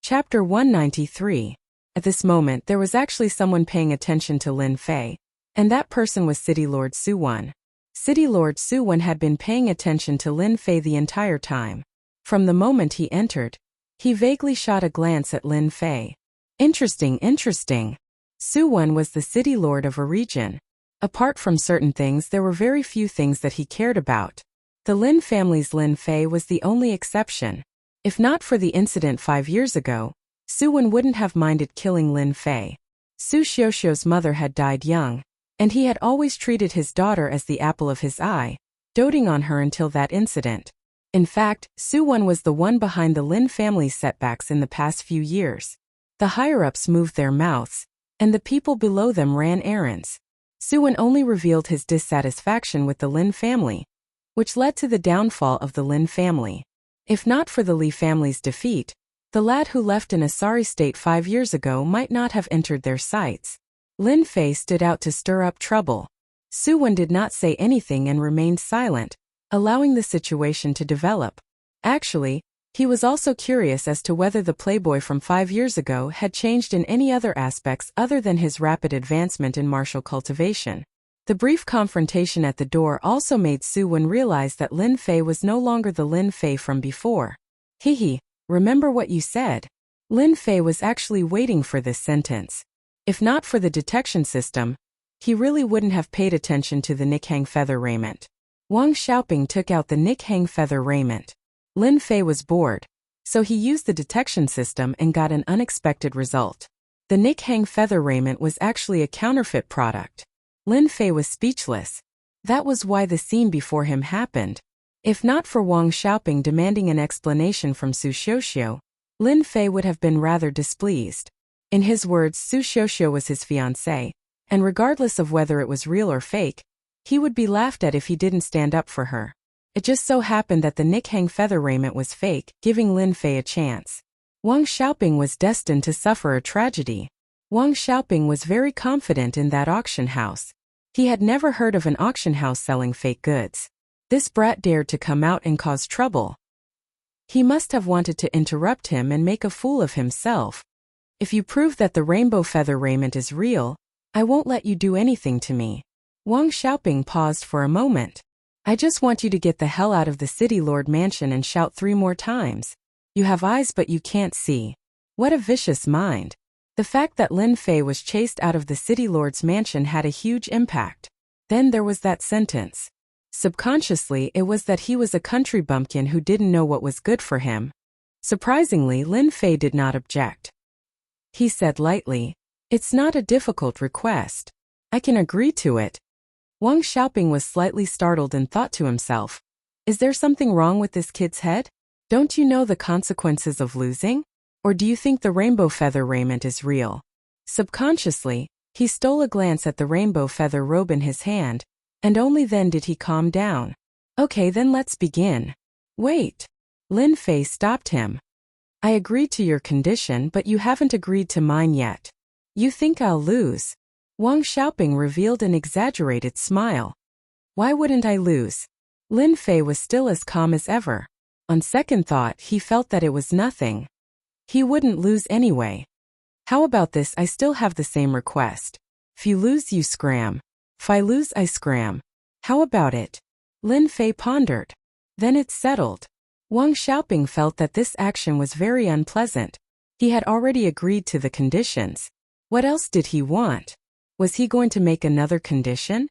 Chapter 193. At this moment there was actually someone paying attention to Lin Fei, and that person was City Lord Suwon. City Lord Suwon had been paying attention to Lin Fei the entire time. From the moment he entered, he vaguely shot a glance at Lin Fei. Interesting. Suwon was the city lord of a region. Apart from certain things, there were very few things that he cared about. The Lin family's Lin Fei was the only exception. If not for the incident 5 years ago, Suwon wouldn't have minded killing Lin Fei. Su Xiuxiu's mother had died young, and he had always treated his daughter as the apple of his eye, doting on her until that incident. In fact, Suwon was the one behind the Lin family's setbacks in the past few years. The higher-ups moved their mouths, and the people below them ran errands. Suwon only revealed his dissatisfaction with the Lin family, which led to the downfall of the Lin family. If not for the Li family's defeat, the lad who left in a sorry state 5 years ago might not have entered their sights. Lin Fei stood out to stir up trouble. Suwon did not say anything and remained silent, allowing the situation to develop. Actually, he was also curious as to whether the playboy from 5 years ago had changed in any other aspects other than his rapid advancement in martial cultivation. The brief confrontation at the door also made Suwon realize that Lin Fei was no longer the Lin Fei from before. Hehe, remember what you said? Lin Fei was actually waiting for this sentence. If not for the detection system, he really wouldn't have paid attention to the Nikhang feather raiment. Wang Xiaoping took out the Nikhang feather raiment. Lin Fei was bored, so he used the detection system and got an unexpected result. The Nikhang feather raiment was actually a counterfeit product. Lin Fei was speechless. That was why the scene before him happened. If not for Wang Xiaoping demanding an explanation from Su Xiuxiu, Lin Fei would have been rather displeased. In his words, Su Xiuxiu was his fiancée, and regardless of whether it was real or fake, he would be laughed at if he didn't stand up for her. It just so happened that the Nikhang feather raiment was fake, giving Lin Fei a chance. Wang Xiaoping was destined to suffer a tragedy. Wang Xiaoping was very confident in that auction house. He had never heard of an auction house selling fake goods. This brat dared to come out and cause trouble. He must have wanted to interrupt him and make a fool of himself. If you prove that the rainbow feather raiment is real, I won't let you do anything to me. Wang Xiaoping paused for a moment. I just want you to get the hell out of the city lord mansion and shout 3 more times. You have eyes but you can't see. What a vicious mind. The fact that Lin Fei was chased out of the city lord's mansion had a huge impact. Then there was that sentence. Subconsciously, it was that he was a country bumpkin who didn't know what was good for him. Surprisingly, Lin Fei did not object. He said lightly, "It's not a difficult request. I can agree to it." Wang Xiaoping was slightly startled and thought to himself, "Is there something wrong with this kid's head? Don't you know the consequences of losing? Or do you think the rainbow feather raiment is real?" Subconsciously, he stole a glance at the rainbow feather robe in his hand, and only then did he calm down. "Okay, then let's begin." "Wait." Lin Fei stopped him. "I agreed to your condition, but you haven't agreed to mine yet. You think I'll lose?" Wang Xiaoping revealed an exaggerated smile. "Why wouldn't I lose?" Lin Fei was still as calm as ever. On second thought, he felt that it was nothing. He wouldn't lose anyway. "How about this? I still have the same request. If you lose, you scram. If I lose, I scram. How about it?" Lin Fei pondered. "Then it's settled." Wang Xiaoping felt that this action was very unpleasant. He had already agreed to the conditions. What else did he want? Was he going to make another condition?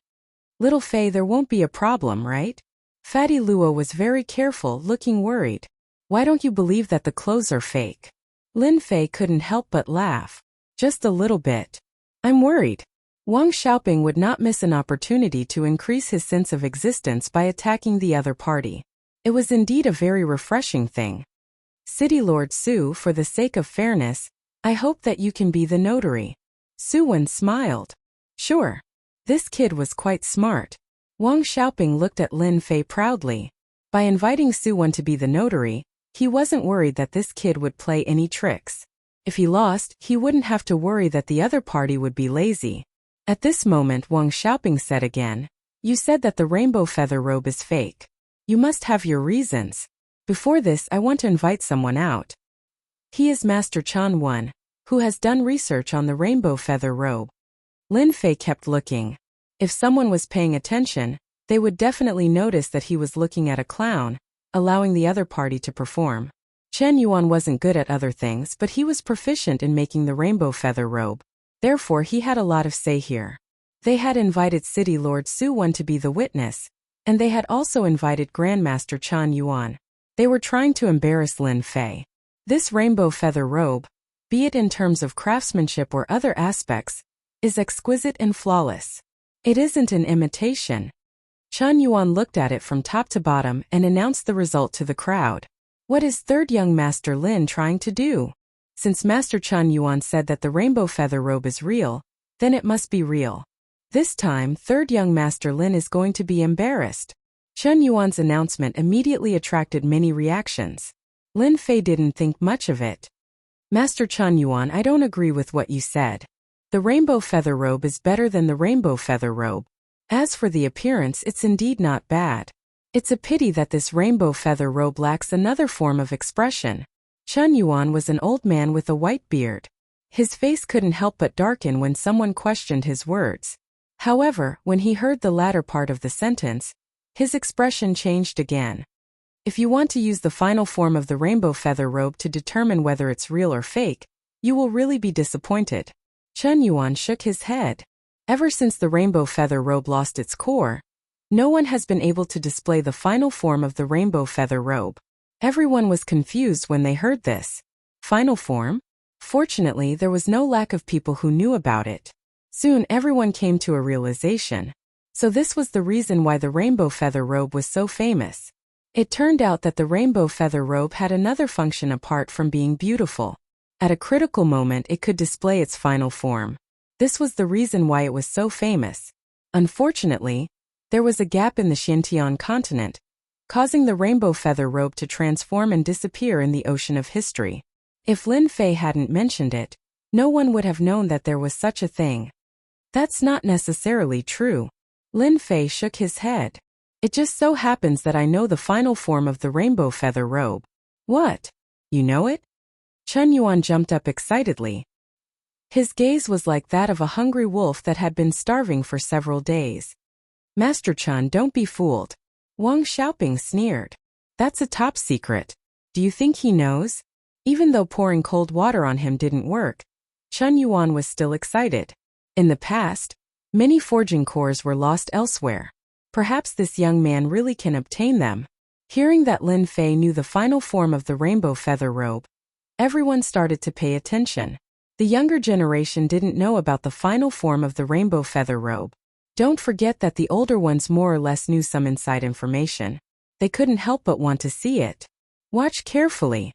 "Little Fei, there won't be a problem, right?" Fatty Luo was very careful, looking worried. "Why don't you believe that the clothes are fake?" Lin Fei couldn't help but laugh. "Just a little bit. I'm worried." Wang Xiaoping would not miss an opportunity to increase his sense of existence by attacking the other party. It was indeed a very refreshing thing. "City Lord Su, for the sake of fairness, I hope that you can be the notary." Suwon smiled. "Sure." This kid was quite smart. Wang Xiaoping looked at Lin Fei proudly. By inviting Suwon to be the notary, he wasn't worried that this kid would play any tricks. If he lost, he wouldn't have to worry that the other party would be lazy. At this moment, Wang Xiaoping said again, "You said that the rainbow feather robe is fake. You must have your reasons. Before this, I want to invite someone out." He is Master Chan One, who has done research on the rainbow feather robe. Lin Fei kept looking. If someone was paying attention, they would definitely notice that he was looking at a clown, allowing the other party to perform. Chen Yuan wasn't good at other things, but he was proficient in making the rainbow feather robe. Therefore, he had a lot of say here. They had invited City Lord Su Wan to be the witness, and they had also invited Grandmaster Chan Yuan. They were trying to embarrass Lin Fei. This rainbow feather robe, be it in terms of craftsmanship or other aspects, is exquisite and flawless. It isn't an imitation. Chan Yuan looked at it from top to bottom and announced the result to the crowd. What is third young Master Lin trying to do? Since Master Chan Yuan said that the rainbow feather robe is real, then it must be real. This time, third young Master Lin is going to be embarrassed. Chen Yuan's announcement immediately attracted many reactions. Lin Fei didn't think much of it. Master Chan Yuan, I don't agree with what you said. The rainbow feather robe is better than the rainbow feather robe. As for the appearance, it's indeed not bad. It's a pity that this rainbow feather robe lacks another form of expression. Chen Yuan was an old man with a white beard. His face couldn't help but darken when someone questioned his words. However, when he heard the latter part of the sentence, his expression changed again. If you want to use the final form of the rainbow feather robe to determine whether it's real or fake, you will really be disappointed. Chen Yuan shook his head. Ever since the rainbow feather robe lost its core, no one has been able to display the final form of the rainbow feather robe. Everyone was confused when they heard this. Final form? Fortunately, there was no lack of people who knew about it. Soon everyone came to a realization. So this was the reason why the rainbow feather robe was so famous. It turned out that the rainbow feather robe had another function apart from being beautiful. At a critical moment, it could display its final form. This was the reason why it was so famous. Unfortunately, there was a gap in the Xintian continent, causing the rainbow feather robe to transform and disappear in the ocean of history. If Lin Fei hadn't mentioned it, no one would have known that there was such a thing. That's not necessarily true. Lin Fei shook his head. It just so happens that I know the final form of the rainbow feather robe. What? You know it? Chen Yuan jumped up excitedly. His gaze was like that of a hungry wolf that had been starving for several days. Master Chan, don't be fooled. Wang Xiaoping sneered. That's a top secret. Do you think he knows? Even though pouring cold water on him didn't work, Chen Yuan was still excited. In the past, many forging cores were lost elsewhere. Perhaps this young man really can obtain them. Hearing that Lin Fei knew the final form of the rainbow feather robe, everyone started to pay attention. The younger generation didn't know about the final form of the rainbow feather robe. Don't forget that the older ones more or less knew some inside information. They couldn't help but want to see it. Watch carefully.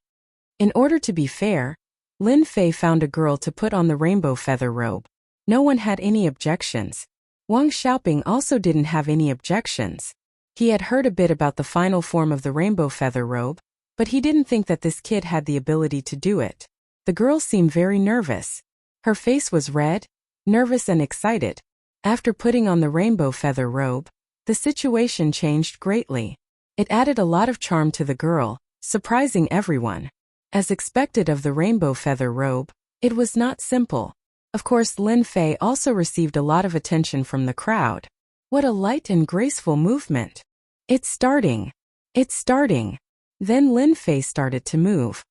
In order to be fair, Lin Fei found a girl to put on the rainbow feather robe. No one had any objections. Wang Xiaoping also didn't have any objections. He had heard a bit about the final form of the rainbow feather robe, but he didn't think that this kid had the ability to do it. The girl seemed very nervous. Her face was red, nervous and excited. After putting on the rainbow feather robe, the situation changed greatly. It added a lot of charm to the girl, surprising everyone. As expected of the rainbow feather robe, it was not simple. Of course, Lin Fei also received a lot of attention from the crowd. What a light and graceful movement. It's starting. It's starting. Then Lin Fei started to move.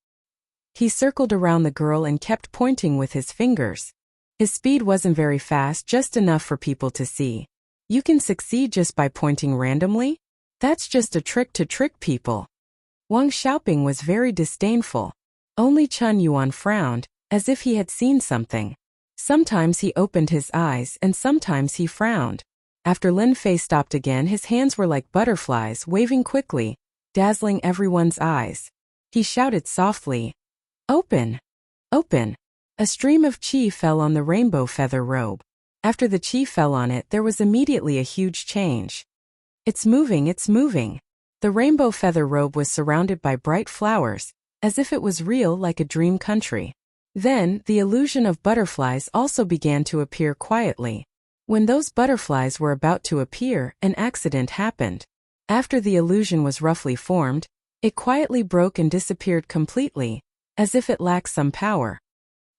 He circled around the girl and kept pointing with his fingers. His speed wasn't very fast, just enough for people to see. You can succeed just by pointing randomly? That's just a trick to trick people. Wang Xiaoping was very disdainful. Only Chen Yuan frowned, as if he had seen something. Sometimes he opened his eyes and sometimes he frowned. After Lin Fei stopped again, his hands were like butterflies, waving quickly, dazzling everyone's eyes. He shouted softly, "Open! Open!" A stream of qi fell on the rainbow feather robe. After the qi fell on it, there was immediately a huge change. It's moving, it's moving. The rainbow feather robe was surrounded by bright flowers, as if it was real, like a dream country. Then, the illusion of butterflies also began to appear quietly. When those butterflies were about to appear, an accident happened. After the illusion was roughly formed, it quietly broke and disappeared completely, as if it lacks some power.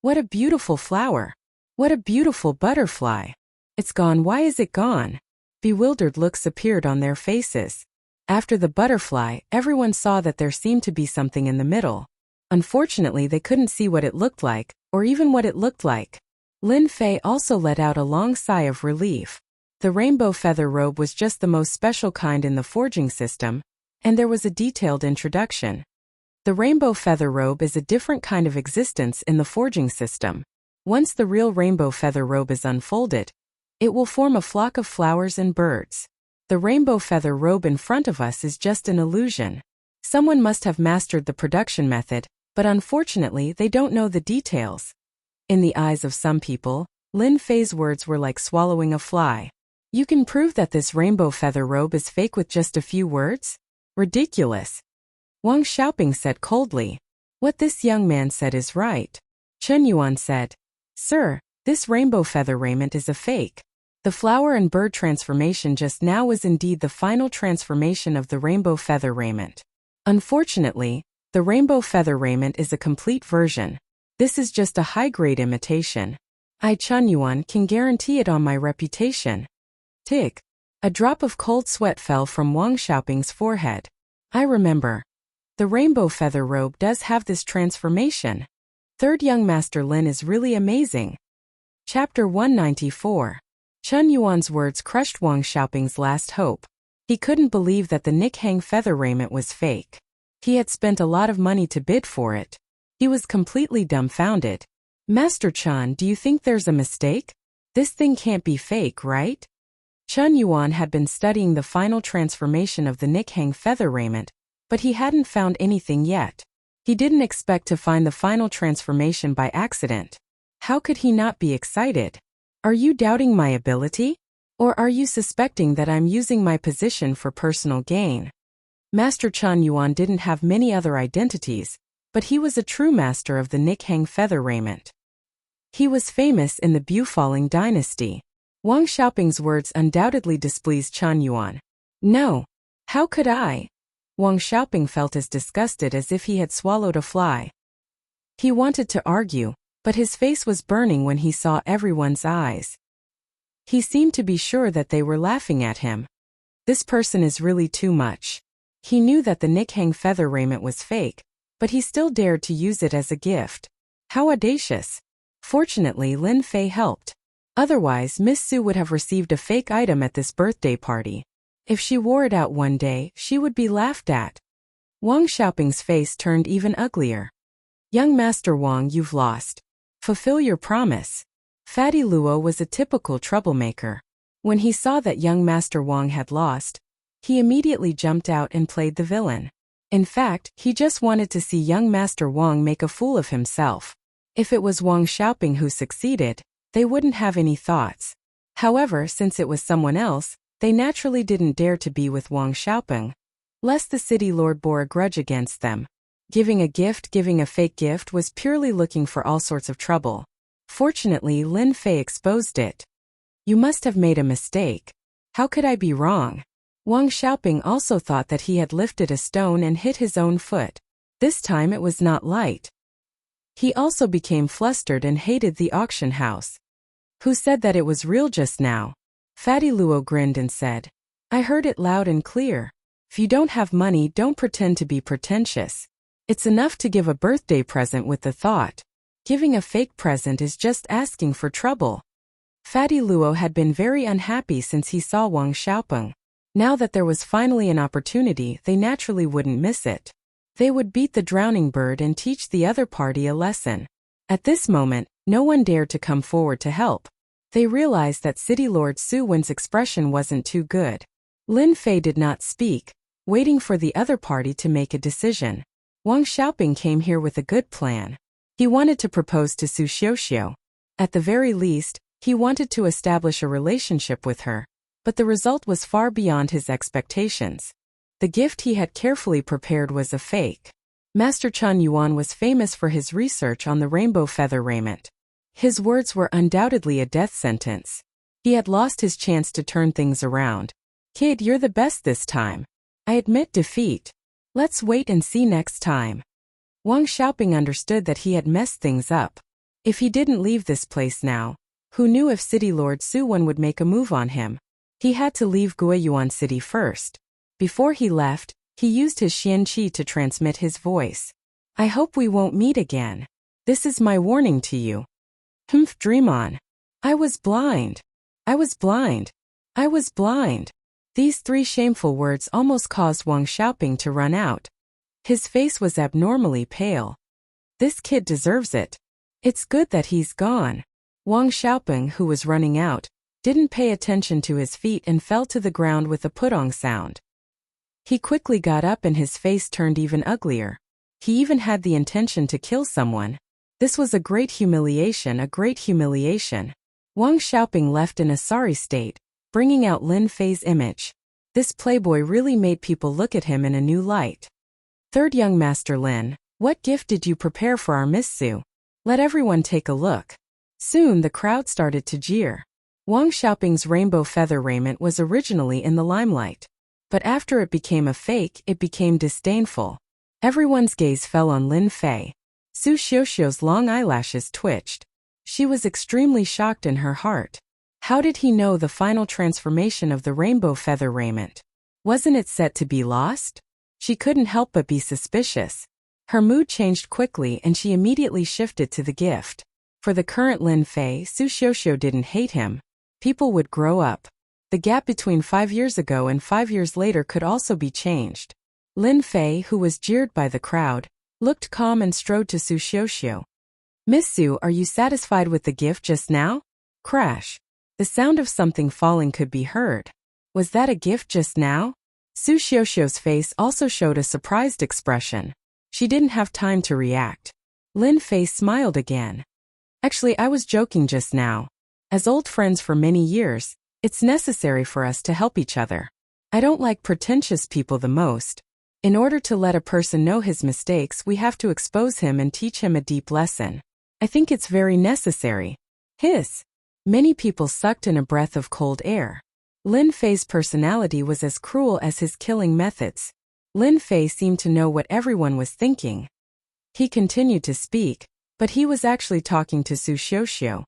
What a beautiful flower! What a beautiful butterfly! It's gone. Why is it gone? Bewildered looks appeared on their faces. After the butterfly, everyone saw that there seemed to be something in the middle. Unfortunately, they couldn't see what it looked like, or even what it looked like. Lin Fei also let out a long sigh of relief. The rainbow feather robe was just the most special kind in the forging system, and there was a detailed introduction. The rainbow feather robe is a different kind of existence in the forging system. Once the real rainbow feather robe is unfolded, it will form a flock of flowers and birds. The rainbow feather robe in front of us is just an illusion. Someone must have mastered the production method, but unfortunately they don't know the details. In the eyes of some people, Lin Fei's words were like swallowing a fly. You can prove that this rainbow feather robe is fake with just a few words? Ridiculous. Wang Xiaoping said coldly. What this young man said is right. Chen Yuan said, Sir, this rainbow feather raiment is a fake. The flower and bird transformation just now was indeed the final transformation of the rainbow feather raiment. Unfortunately, the rainbow feather raiment is a complete version. This is just a high-grade imitation. I, Chen Yuan, can guarantee it on my reputation. Tick. A drop of cold sweat fell from Wang Xiaoping's forehead. I remember. The rainbow feather robe does have this transformation. Third young Master Lin is really amazing. Chapter 194. Chen Yuan's words crushed Wang Xiaoping's last hope. He couldn't believe that the Nikhang feather raiment was fake. He had spent a lot of money to bid for it. He was completely dumbfounded. Master Chen, do you think there's a mistake? This thing can't be fake, right? Chen Yuan had been studying the final transformation of the Nikhang feather raiment, but he hadn't found anything yet. He didn't expect to find the final transformation by accident. How could he not be excited? Are you doubting my ability? Or are you suspecting that I'm using my position for personal gain? Master Chen Yuan didn't have many other identities, but he was a true master of the Nikhang feather raiment. He was famous in the Bufalling dynasty. Wang Xiaoping's words undoubtedly displeased Chen Yuan. No. How could I? Wang Xiaoping felt as disgusted as if he had swallowed a fly. He wanted to argue, but his face was burning when he saw everyone's eyes. He seemed to be sure that they were laughing at him. This person is really too much. He knew that the Nikhang feather raiment was fake, but he still dared to use it as a gift. How audacious. Fortunately, Lin Fei helped. Otherwise, Miss Su would have received a fake item at this birthday party. If she wore it out one day, she would be laughed at. Wang Xiaoping's face turned even uglier. Young Master Wang, you've lost. Fulfill your promise. Fatty Luo was a typical troublemaker. When he saw that young Master Wang had lost, he immediately jumped out and played the villain. In fact, he just wanted to see young Master Wang make a fool of himself. If it was Wang Xiaoping who succeeded, they wouldn't have any thoughts. However, since it was someone else, they naturally didn't dare to be with Wang Xiaoping, lest the city lord bore a grudge against them. Giving a fake gift was purely looking for all sorts of trouble. Fortunately, Lin Fei exposed it. You must have made a mistake. How could I be wrong? Wang Xiaoping also thought that he had lifted a stone and hit his own foot. This time it was not light. He also became flustered and hated the auction house. Who said that it was real just now? Fatty Luo grinned and said, I heard it loud and clear. If you don't have money, don't pretend to be pretentious. It's enough to give a birthday present with the thought. Giving a fake present is just asking for trouble. Fatty Luo had been very unhappy since he saw Wang Xiaoping. Now that there was finally an opportunity, they naturally wouldn't miss it. They would beat the drowning bird and teach the other party a lesson. At this moment, no one dared to come forward to help. They realized that City Lord Su Wen's expression wasn't too good. Lin Fei did not speak, waiting for the other party to make a decision. Wang Xiaoping came here with a good plan. He wanted to propose to Su Xiuxiu. At the very least, he wanted to establish a relationship with her. But the result was far beyond his expectations. The gift he had carefully prepared was a fake. Master Chen Yuan was famous for his research on the rainbow feather raiment. His words were undoubtedly a death sentence. He had lost his chance to turn things around. Kid, you're the best this time. I admit defeat. Let's wait and see next time. Wang Xiaoping understood that he had messed things up. If he didn't leave this place now, who knew if City Lord Su Wen would make a move on him? He had to leave Guiyuan City first. Before he left, he used his Xian Qi to transmit his voice. I hope we won't meet again. This is my warning to you. Dream on. I was blind. I was blind. I was blind. These 3 shameful words almost caused Wang Xiaoping to run out. His face was abnormally pale. This kid deserves it. It's good that he's gone. Wang Xiaoping, who was running out, didn't pay attention to his feet and fell to the ground with a putong sound. He quickly got up and his face turned even uglier. He even had the intention to kill someone. This was a great humiliation, a great humiliation. Wang Xiaoping left in a sorry state, bringing out Lin Fei's image. This playboy really made people look at him in a new light. Third young Master Lin, what gift did you prepare for our Miss Su? Let everyone take a look. Soon the crowd started to jeer. Wang Xiaoping's rainbow feather raiment was originally in the limelight. But after it became a fake, it became disdainful. Everyone's gaze fell on Lin Fei. Su Xiuxiu's long eyelashes twitched. She was extremely shocked in her heart. How did he know the final transformation of the rainbow feather raiment? Wasn't it set to be lost? She couldn't help but be suspicious. Her mood changed quickly and she immediately shifted to the gift. For the current Lin Fei, Su Xiuxiu didn't hate him. People would grow up. The gap between 5 years ago and 5 years later could also be changed. Lin Fei, who was jeered by the crowd, looked calm and strode to Su Xiuxiu. Miss Su, are you satisfied with the gift just now? Crash. The sound of something falling could be heard. Was that a gift just now? Su Xiuxiu's face also showed a surprised expression. She didn't have time to react. Lin Fei smiled again. Actually, I was joking just now. As old friends for many years, it's necessary for us to help each other. I don't like pretentious people the most. In order to let a person know his mistakes, we have to expose him and teach him a deep lesson. I think it's very necessary. Hiss. Many people sucked in a breath of cold air. Lin Fei's personality was as cruel as his killing methods. Lin Fei seemed to know what everyone was thinking. He continued to speak, but he was actually talking to Su Xiuxiu.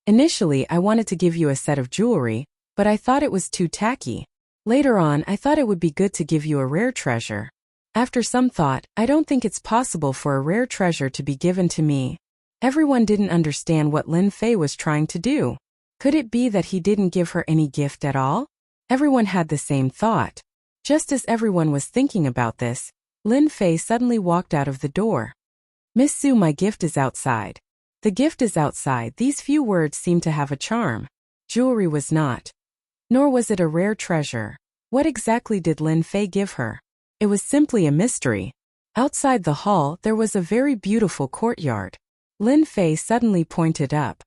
Initially, I wanted to give you a set of jewelry, but I thought it was too tacky. Later on, I thought it would be good to give you a rare treasure. After some thought, I don't think it's possible for a rare treasure to be given to me. Everyone didn't understand what Lin Fei was trying to do. Could it be that he didn't give her any gift at all? Everyone had the same thought. Just as everyone was thinking about this, Lin Fei suddenly walked out of the door. Miss Su, my gift is outside. The gift is outside. These few words seemed to have a charm. Jewelry was not. Nor was it a rare treasure. What exactly did Lin Fei give her? It was simply a mystery. Outside the hall, there was a very beautiful courtyard. Lin Fei suddenly pointed up.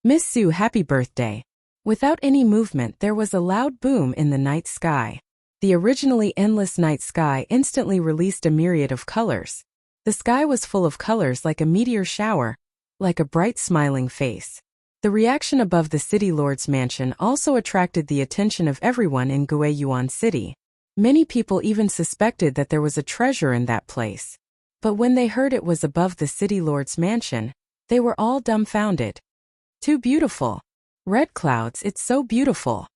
Miss Su, happy birthday. Without any movement, there was a loud boom in the night sky. The originally endless night sky instantly released a myriad of colors. The sky was full of colors like a meteor shower, like a bright smiling face. The reaction above the city lord's mansion also attracted the attention of everyone in Guiyuan City. Many people even suspected that there was a treasure in that place. But when they heard it was above the city lord's mansion, they were all dumbfounded. Too beautiful. Red clouds, it's so beautiful.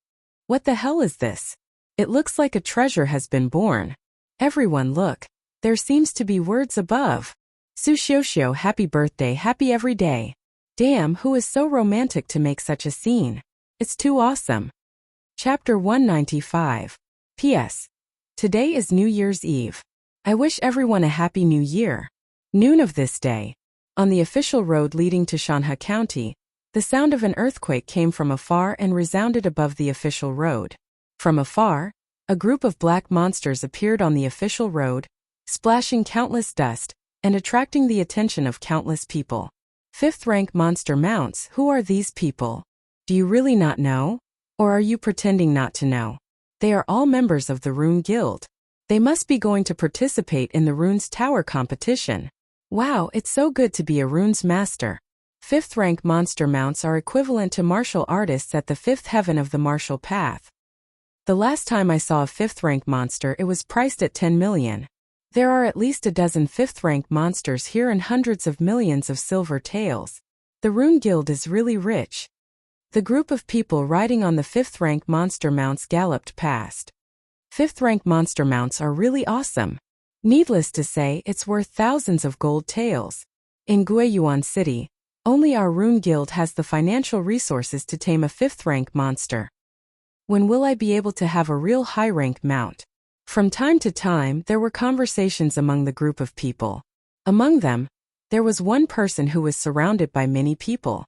What the hell is this? It looks like a treasure has been born. Everyone look. There seems to be words above. Su Xiuxiu, happy birthday, happy every day. Damn, who is so romantic to make such a scene? It's too awesome. Chapter 195. P.S. Today is New Year's Eve. I wish everyone a happy new year. Noon of this day. On the official road leading to Shanhe County, the sound of an earthquake came from afar and resounded above the official road. From afar, a group of black monsters appeared on the official road, splashing countless dust and attracting the attention of countless people. Fifth-rank monster mounts, who are these people? Do you really not know? Or are you pretending not to know? They are all members of the Rune Guild. They must be going to participate in the Runes Tower competition. Wow, it's so good to be a Runes master. Fifth-rank monster mounts are equivalent to martial artists at the fifth heaven of the martial path. The last time I saw a fifth-rank monster, it was priced at 10 million. There are at least a dozen fifth-rank monsters here and hundreds of millions of silver taels. The Rune Guild is really rich. The group of people riding on the fifth-rank monster mounts galloped past. Fifth-rank monster mounts are really awesome. Needless to say, it's worth thousands of gold taels. In Guiyuan City, only our Rune Guild has the financial resources to tame a fifth-rank monster. When will I be able to have a real high-rank mount? From time to time, there were conversations among the group of people. Among them, there was one person who was surrounded by many people.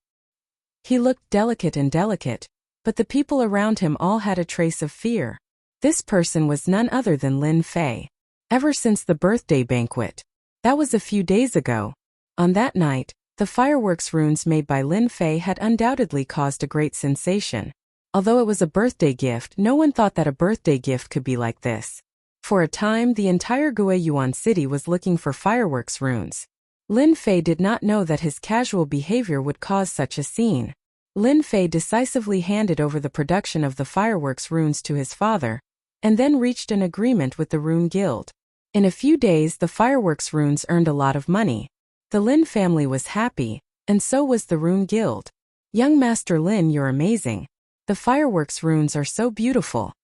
He looked delicate, but the people around him all had a trace of fear. This person was none other than Lin Fei. Ever since the birthday banquet. That was a few days ago. On that night, the fireworks runes made by Lin Fei had undoubtedly caused a great sensation. Although it was a birthday gift, no one thought that a birthday gift could be like this. For a time, the entire Guiyuan City was looking for fireworks runes. Lin Fei did not know that his casual behavior would cause such a scene. Lin Fei decisively handed over the production of the fireworks runes to his father, and then reached an agreement with the Rune Guild. In a few days, the fireworks runes earned a lot of money. The Lin family was happy, and so was the Rune Guild. Young Master Lin, you're amazing. The fireworks runes are so beautiful.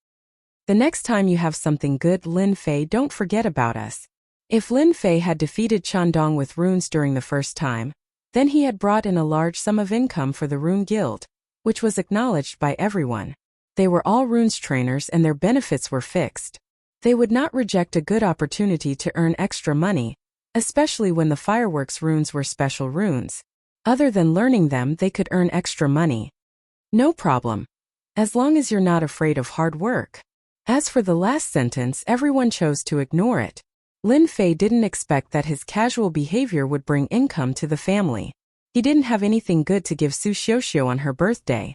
The next time you have something good, Lin Fei, don't forget about us. If Lin Fei had defeated Chandong with runes during the first time, then he had brought in a large sum of income for the Rune Guild, which was acknowledged by everyone. They were all runes trainers and their benefits were fixed. They would not reject a good opportunity to earn extra money, especially when the fireworks runes were special runes. Other than learning them, they could earn extra money. No problem. As long as you're not afraid of hard work. As for the last sentence, everyone chose to ignore it. Lin Fei didn't expect that his casual behavior would bring income to the family. He didn't have anything good to give Su Xiuxiu on her birthday.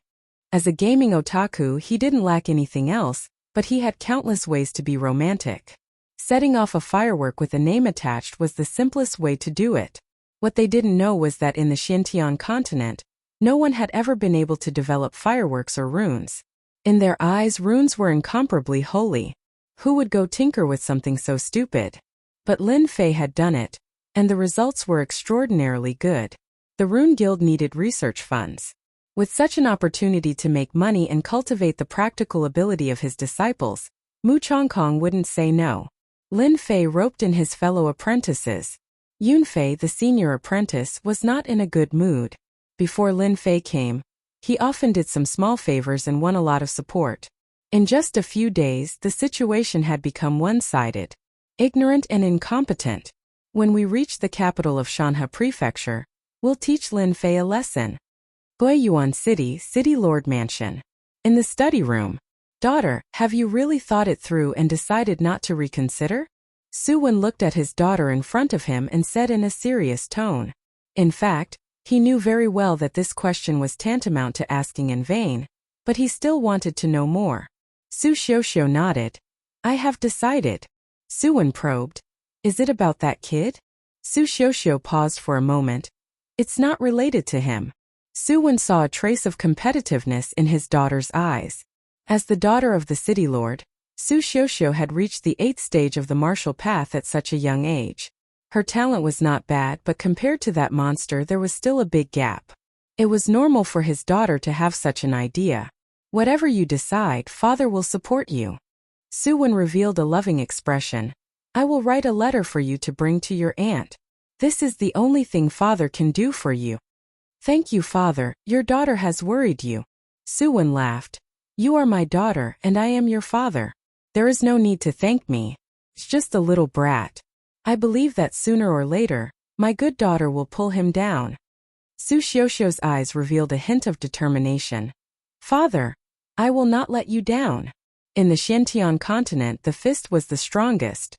As a gaming otaku, he didn't lack anything else, but he had countless ways to be romantic. Setting off a firework with a name attached was the simplest way to do it. What they didn't know was that in the Xintian continent, no one had ever been able to develop fireworks or runes. In their eyes, runes were incomparably holy. Who would go tinker with something so stupid? But Lin Fei had done it, and the results were extraordinarily good. The Rune Guild needed research funds. With such an opportunity to make money and cultivate the practical ability of his disciples, Mu Chongkong wouldn't say no. Lin Fei roped in his fellow apprentices. Yun Fei, the senior apprentice, was not in a good mood. Before Lin Fei came, he often did some small favors and won a lot of support. In just a few days, the situation had become one-sided. Ignorant and incompetent. When we reach the capital of Shanhe Prefecture, we'll teach Lin Fei a lesson. Guiyuan City, City Lord Mansion. In the study room. Daughter, have you really thought it through and decided not to reconsider? Su Wen looked at his daughter in front of him and said in a serious tone. In fact, he knew very well that this question was tantamount to asking in vain, but he still wanted to know more. Su Xiuxiu nodded. I have decided. Su Wen probed. Is it about that kid? Su Xiuxiu paused for a moment. It's not related to him. Su Wen saw a trace of competitiveness in his daughter's eyes. As the daughter of the city lord, Su Xiuxiu had reached the 8th stage of the martial path at such a young age. Her talent was not bad, but compared to that monster there was still a big gap. It was normal for his daughter to have such an idea. Whatever you decide, father will support you. Su Wen revealed a loving expression. I will write a letter for you to bring to your aunt. This is the only thing father can do for you. Thank you, father, your daughter has worried you. Su Wen laughed. You are my daughter and I am your father. There is no need to thank me. It's just a little brat. I believe that sooner or later, my good daughter will pull him down. Su Xiuxiu's eyes revealed a hint of determination. Father, I will not let you down. In the Xintian continent, the fist was the strongest.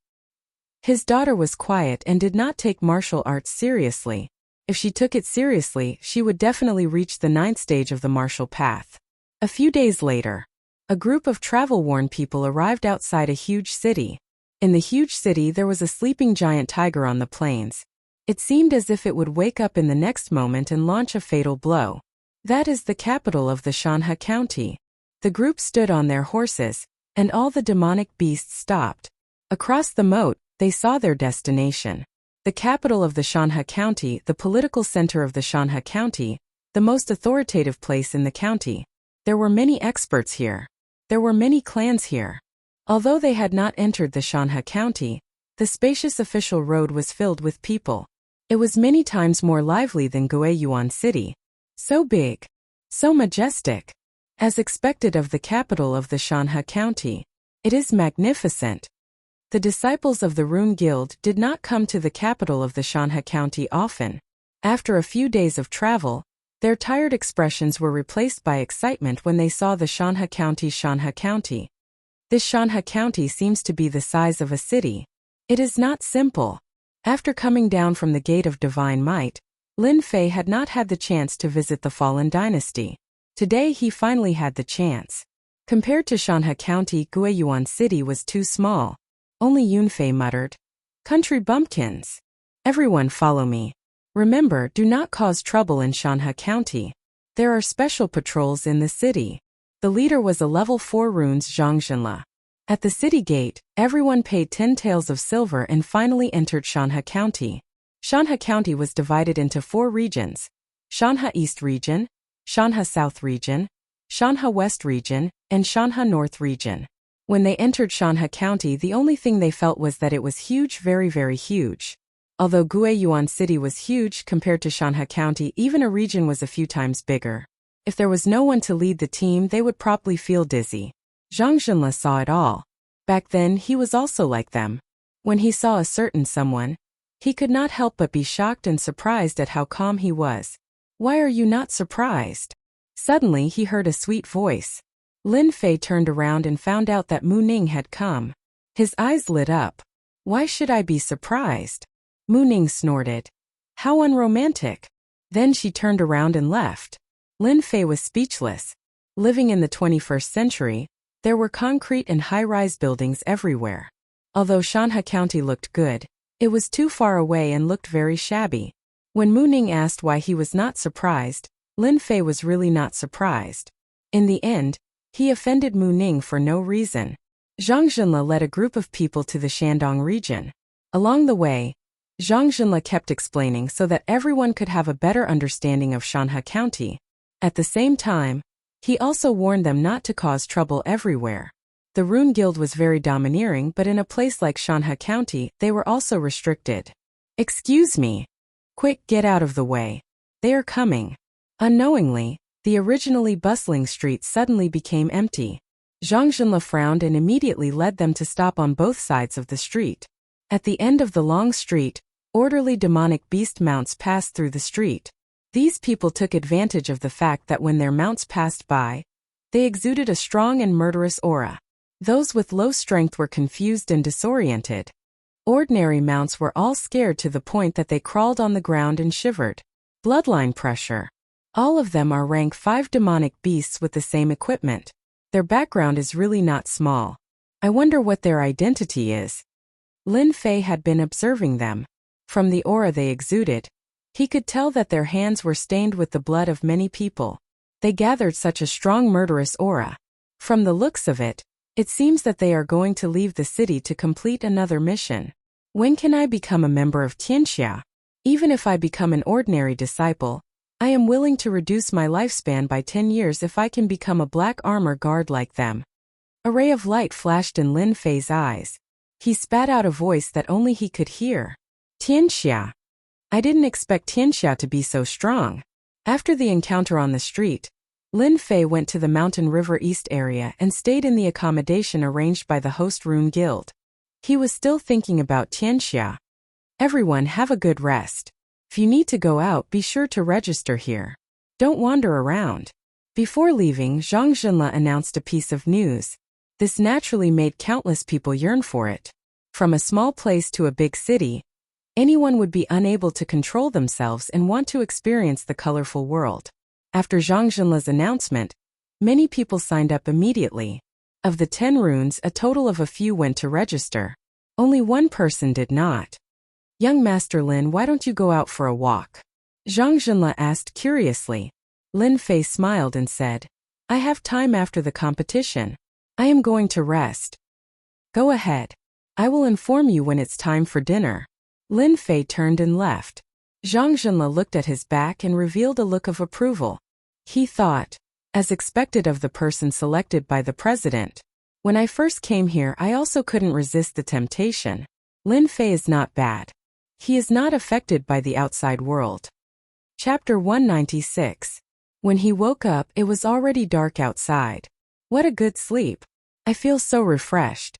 His daughter was quiet and did not take martial arts seriously. If she took it seriously, she would definitely reach the 9th stage of the martial path. A few days later, a group of travel-worn people arrived outside a huge city. In the huge city there was a sleeping giant tiger on the plains. It seemed as if it would wake up in the next moment and launch a fatal blow. That is the capital of the Shanhe County. The group stood on their horses, and all the demonic beasts stopped. Across the moat, they saw their destination. The capital of the Shanha County, the political center of the Shanha County, the most authoritative place in the county. There were many experts here. There were many clans here. Although they had not entered the Shanha County, the spacious official road was filled with people. It was many times more lively than Guiyuan City. So big. So majestic. As expected of the capital of the Shanha County. It is magnificent. The disciples of the Rune Guild did not come to the capital of the Shanha County often. After a few days of travel, their tired expressions were replaced by excitement when they saw the Shanha County. Shanha County. This Shanha County seems to be the size of a city. It is not simple. After coming down from the Gate of Divine Might, Lin Fei had not had the chance to visit the fallen dynasty. Today he finally had the chance. Compared to Shanha County, Guiyuan City was too small. Only Yunfei muttered. Country bumpkins. Everyone follow me. Remember, do not cause trouble in Shanha County. There are special patrols in the city. The leader was a level 4 runes Zhangzhenla. At the city gate, everyone paid 10 taels of silver and finally entered Shanha County. Shanha County was divided into 4 regions. Shanha East Region, Shanha South Region, Shanha West Region, and Shanha North Region. When they entered Shanha County, the only thing they felt was that it was huge, very, very huge. Although Guiyuan City was huge compared to Shanha County, even a region was a few times bigger. If there was no one to lead the team, they would probably feel dizzy. Zhang Zhenle saw it all. Back then, he was also like them. When he saw a certain someone, he could not help but be shocked and surprised at how calm he was. Why are you not surprised? Suddenly, he heard a sweet voice. Lin Fei turned around and found out that Mu Ning had come. His eyes lit up. Why should I be surprised? Mu Ning snorted. How unromantic. Then she turned around and left. Lin Fei was speechless. Living in the 21st century, there were concrete and high-rise buildings everywhere. Although Shanha County looked good, it was too far away and looked very shabby. When Mu Ning asked why he was not surprised, Lin Fei was really not surprised. In the end, he offended Mu Ning for no reason. Zhang Zhenle led a group of people to the Shandong region. Along the way, Zhang Zhenle kept explaining so that everyone could have a better understanding of Shanha County. At the same time, he also warned them not to cause trouble everywhere. The Rune Guild was very domineering, but in a place like Shanha County, they were also restricted. Excuse me. Quick, get out of the way. They are coming. Unknowingly, the originally bustling street suddenly became empty. Zhang Zhenle frowned and immediately led them to stop on both sides of the street. At the end of the long street, orderly demonic beast mounts passed through the street. These people took advantage of the fact that when their mounts passed by, they exuded a strong and murderous aura. Those with low strength were confused and disoriented. Ordinary mounts were all scared to the point that they crawled on the ground and shivered. Bloodline pressure. All of them are rank 5 demonic beasts with the same equipment. Their background is really not small. I wonder what their identity is. Lin Fei had been observing them. From the aura they exuded, he could tell that their hands were stained with the blood of many people. They gathered such a strong murderous aura. From the looks of it, it seems that they are going to leave the city to complete another mission. When can I become a member of Tianxia? Even if I become an ordinary disciple, I am willing to reduce my lifespan by 10 years if I can become a black armor guard like them. A ray of light flashed in Lin Fei's eyes. He spat out a voice that only he could hear. Tianxia. I didn't expect Tianxia to be so strong. After the encounter on the street, Lin Fei went to the Mountain River East area and stayed in the accommodation arranged by the host Rune Guild. He was still thinking about Tianxia. Everyone have a good rest. If you need to go out, be sure to register here. Don't wander around. Before leaving, Zhang Zhenle announced a piece of news. This naturally made countless people yearn for it. From a small place to a big city, anyone would be unable to control themselves and want to experience the colorful world. After Zhang Zhenle's announcement, many people signed up immediately. Of the 10 runes, a total of a few went to register. Only one person did not. Young Master Lin, why don't you go out for a walk? Zhang Zhenle asked curiously. Lin Fei smiled and said, I have time after the competition. I am going to rest. Go ahead. I will inform you when it's time for dinner. Lin Fei turned and left. Zhang Zhenle looked at his back and revealed a look of approval. He thought, as expected of the person selected by the president. When I first came here, I also couldn't resist the temptation. Lin Fei is not bad. He is not affected by the outside world. Chapter 196. When he woke up, it was already dark outside. What a good sleep. I feel so refreshed.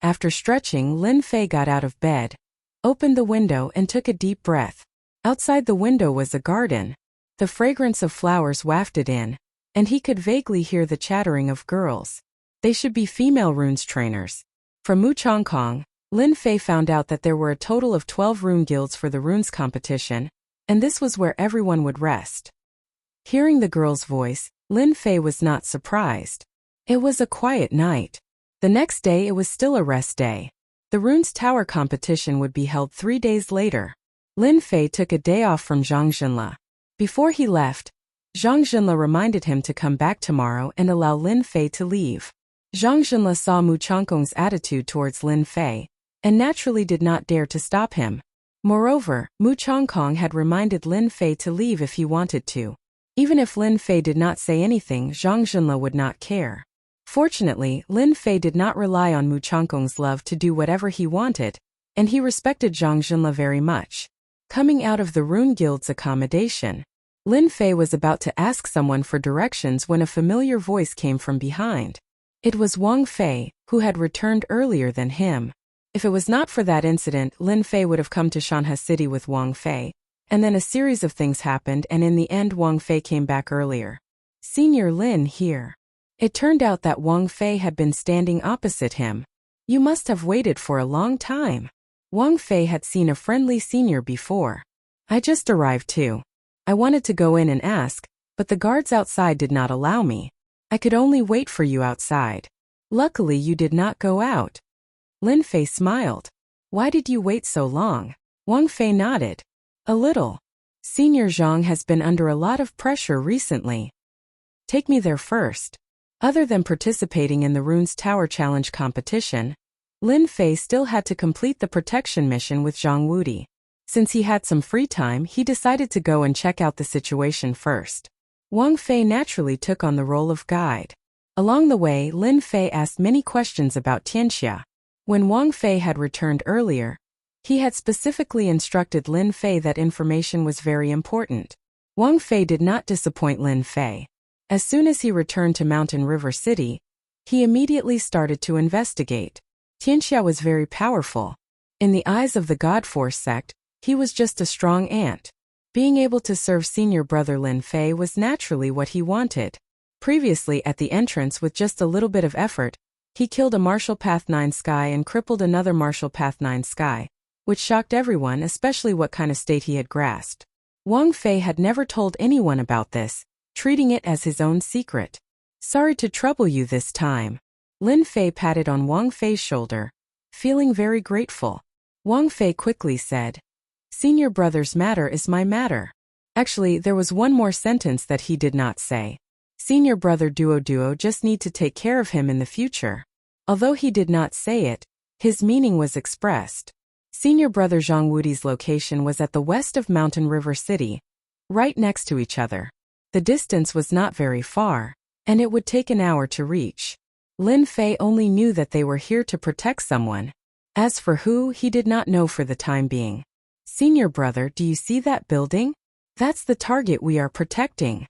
After stretching, Lin Fei got out of bed, opened the window and took a deep breath. Outside the window was a garden. The fragrance of flowers wafted in, and he could vaguely hear the chattering of girls. They should be female runes trainers. From Mu Chongkong, Lin Fei found out that there were a total of 12 rune guilds for the runes competition, and this was where everyone would rest. Hearing the girl's voice, Lin Fei was not surprised. It was a quiet night. The next day it was still a rest day. The runes tower competition would be held 3 days later. Lin Fei took a day off from Zhang Zhenle. Before he left, Zhang Zhenle reminded him to come back tomorrow and allow Lin Fei to leave. Zhang Zhenle saw Mu Chongkong's attitude towards Lin Fei, and naturally did not dare to stop him. Moreover, Mu Chongkong had reminded Lin Fei to leave if he wanted to. Even if Lin Fei did not say anything, Zhang Zhenle would not care. Fortunately, Lin Fei did not rely on Mu Chongkong's love to do whatever he wanted, and he respected Zhang Zhenle very much. Coming out of the Rune Guild's accommodation, Lin Fei was about to ask someone for directions when a familiar voice came from behind. It was Wang Fei, who had returned earlier than him. If it was not for that incident, Lin Fei would have come to Shanhe City with Wang Fei, and then a series of things happened and in the end Wang Fei came back earlier. Senior Lin here. It turned out that Wang Fei had been standing opposite him. You must have waited for a long time. Wang Fei had seen a friendly senior before. I just arrived too. I wanted to go in and ask, but the guards outside did not allow me. I could only wait for you outside. Luckily you did not go out. Lin Fei smiled. Why did you wait so long? Wang Fei nodded. A little. Senior Zhang has been under a lot of pressure recently. Take me there first. Other than participating in the Runes Tower Challenge competition, Lin Fei still had to complete the protection mission with Zhang Wudi. Since he had some free time, he decided to go and check out the situation first. Wang Fei naturally took on the role of guide. Along the way, Lin Fei asked many questions about Tianxia. When Wang Fei had returned earlier, he had specifically instructed Lin Fei that information was very important. Wang Fei did not disappoint Lin Fei. As soon as he returned to Mountain River City, he immediately started to investigate. Tianxia was very powerful. In the eyes of the God Force sect, he was just a strong ant. Being able to serve senior brother Lin Fei was naturally what he wanted. Previously at the entrance, with just a little bit of effort, he killed a Martial Path 9 Sky and crippled another Martial Path 9 Sky, which shocked everyone, especially what kind of state he had grasped. Wang Fei had never told anyone about this, treating it as his own secret. Sorry to trouble you this time. Lin Fei patted on Wang Fei's shoulder, feeling very grateful. Wang Fei quickly said, Senior brother's matter is my matter. Actually, there was one more sentence that he did not say. Senior brother Duo just need to take care of him in the future. Although he did not say it, his meaning was expressed. Senior brother Zhang Wudi's location was at the west of Mountain River City, right next to each other. The distance was not very far, and it would take an hour to reach. Lin Fei only knew that they were here to protect someone. As for who, he did not know for the time being. Senior brother, do you see that building? That's the target we are protecting.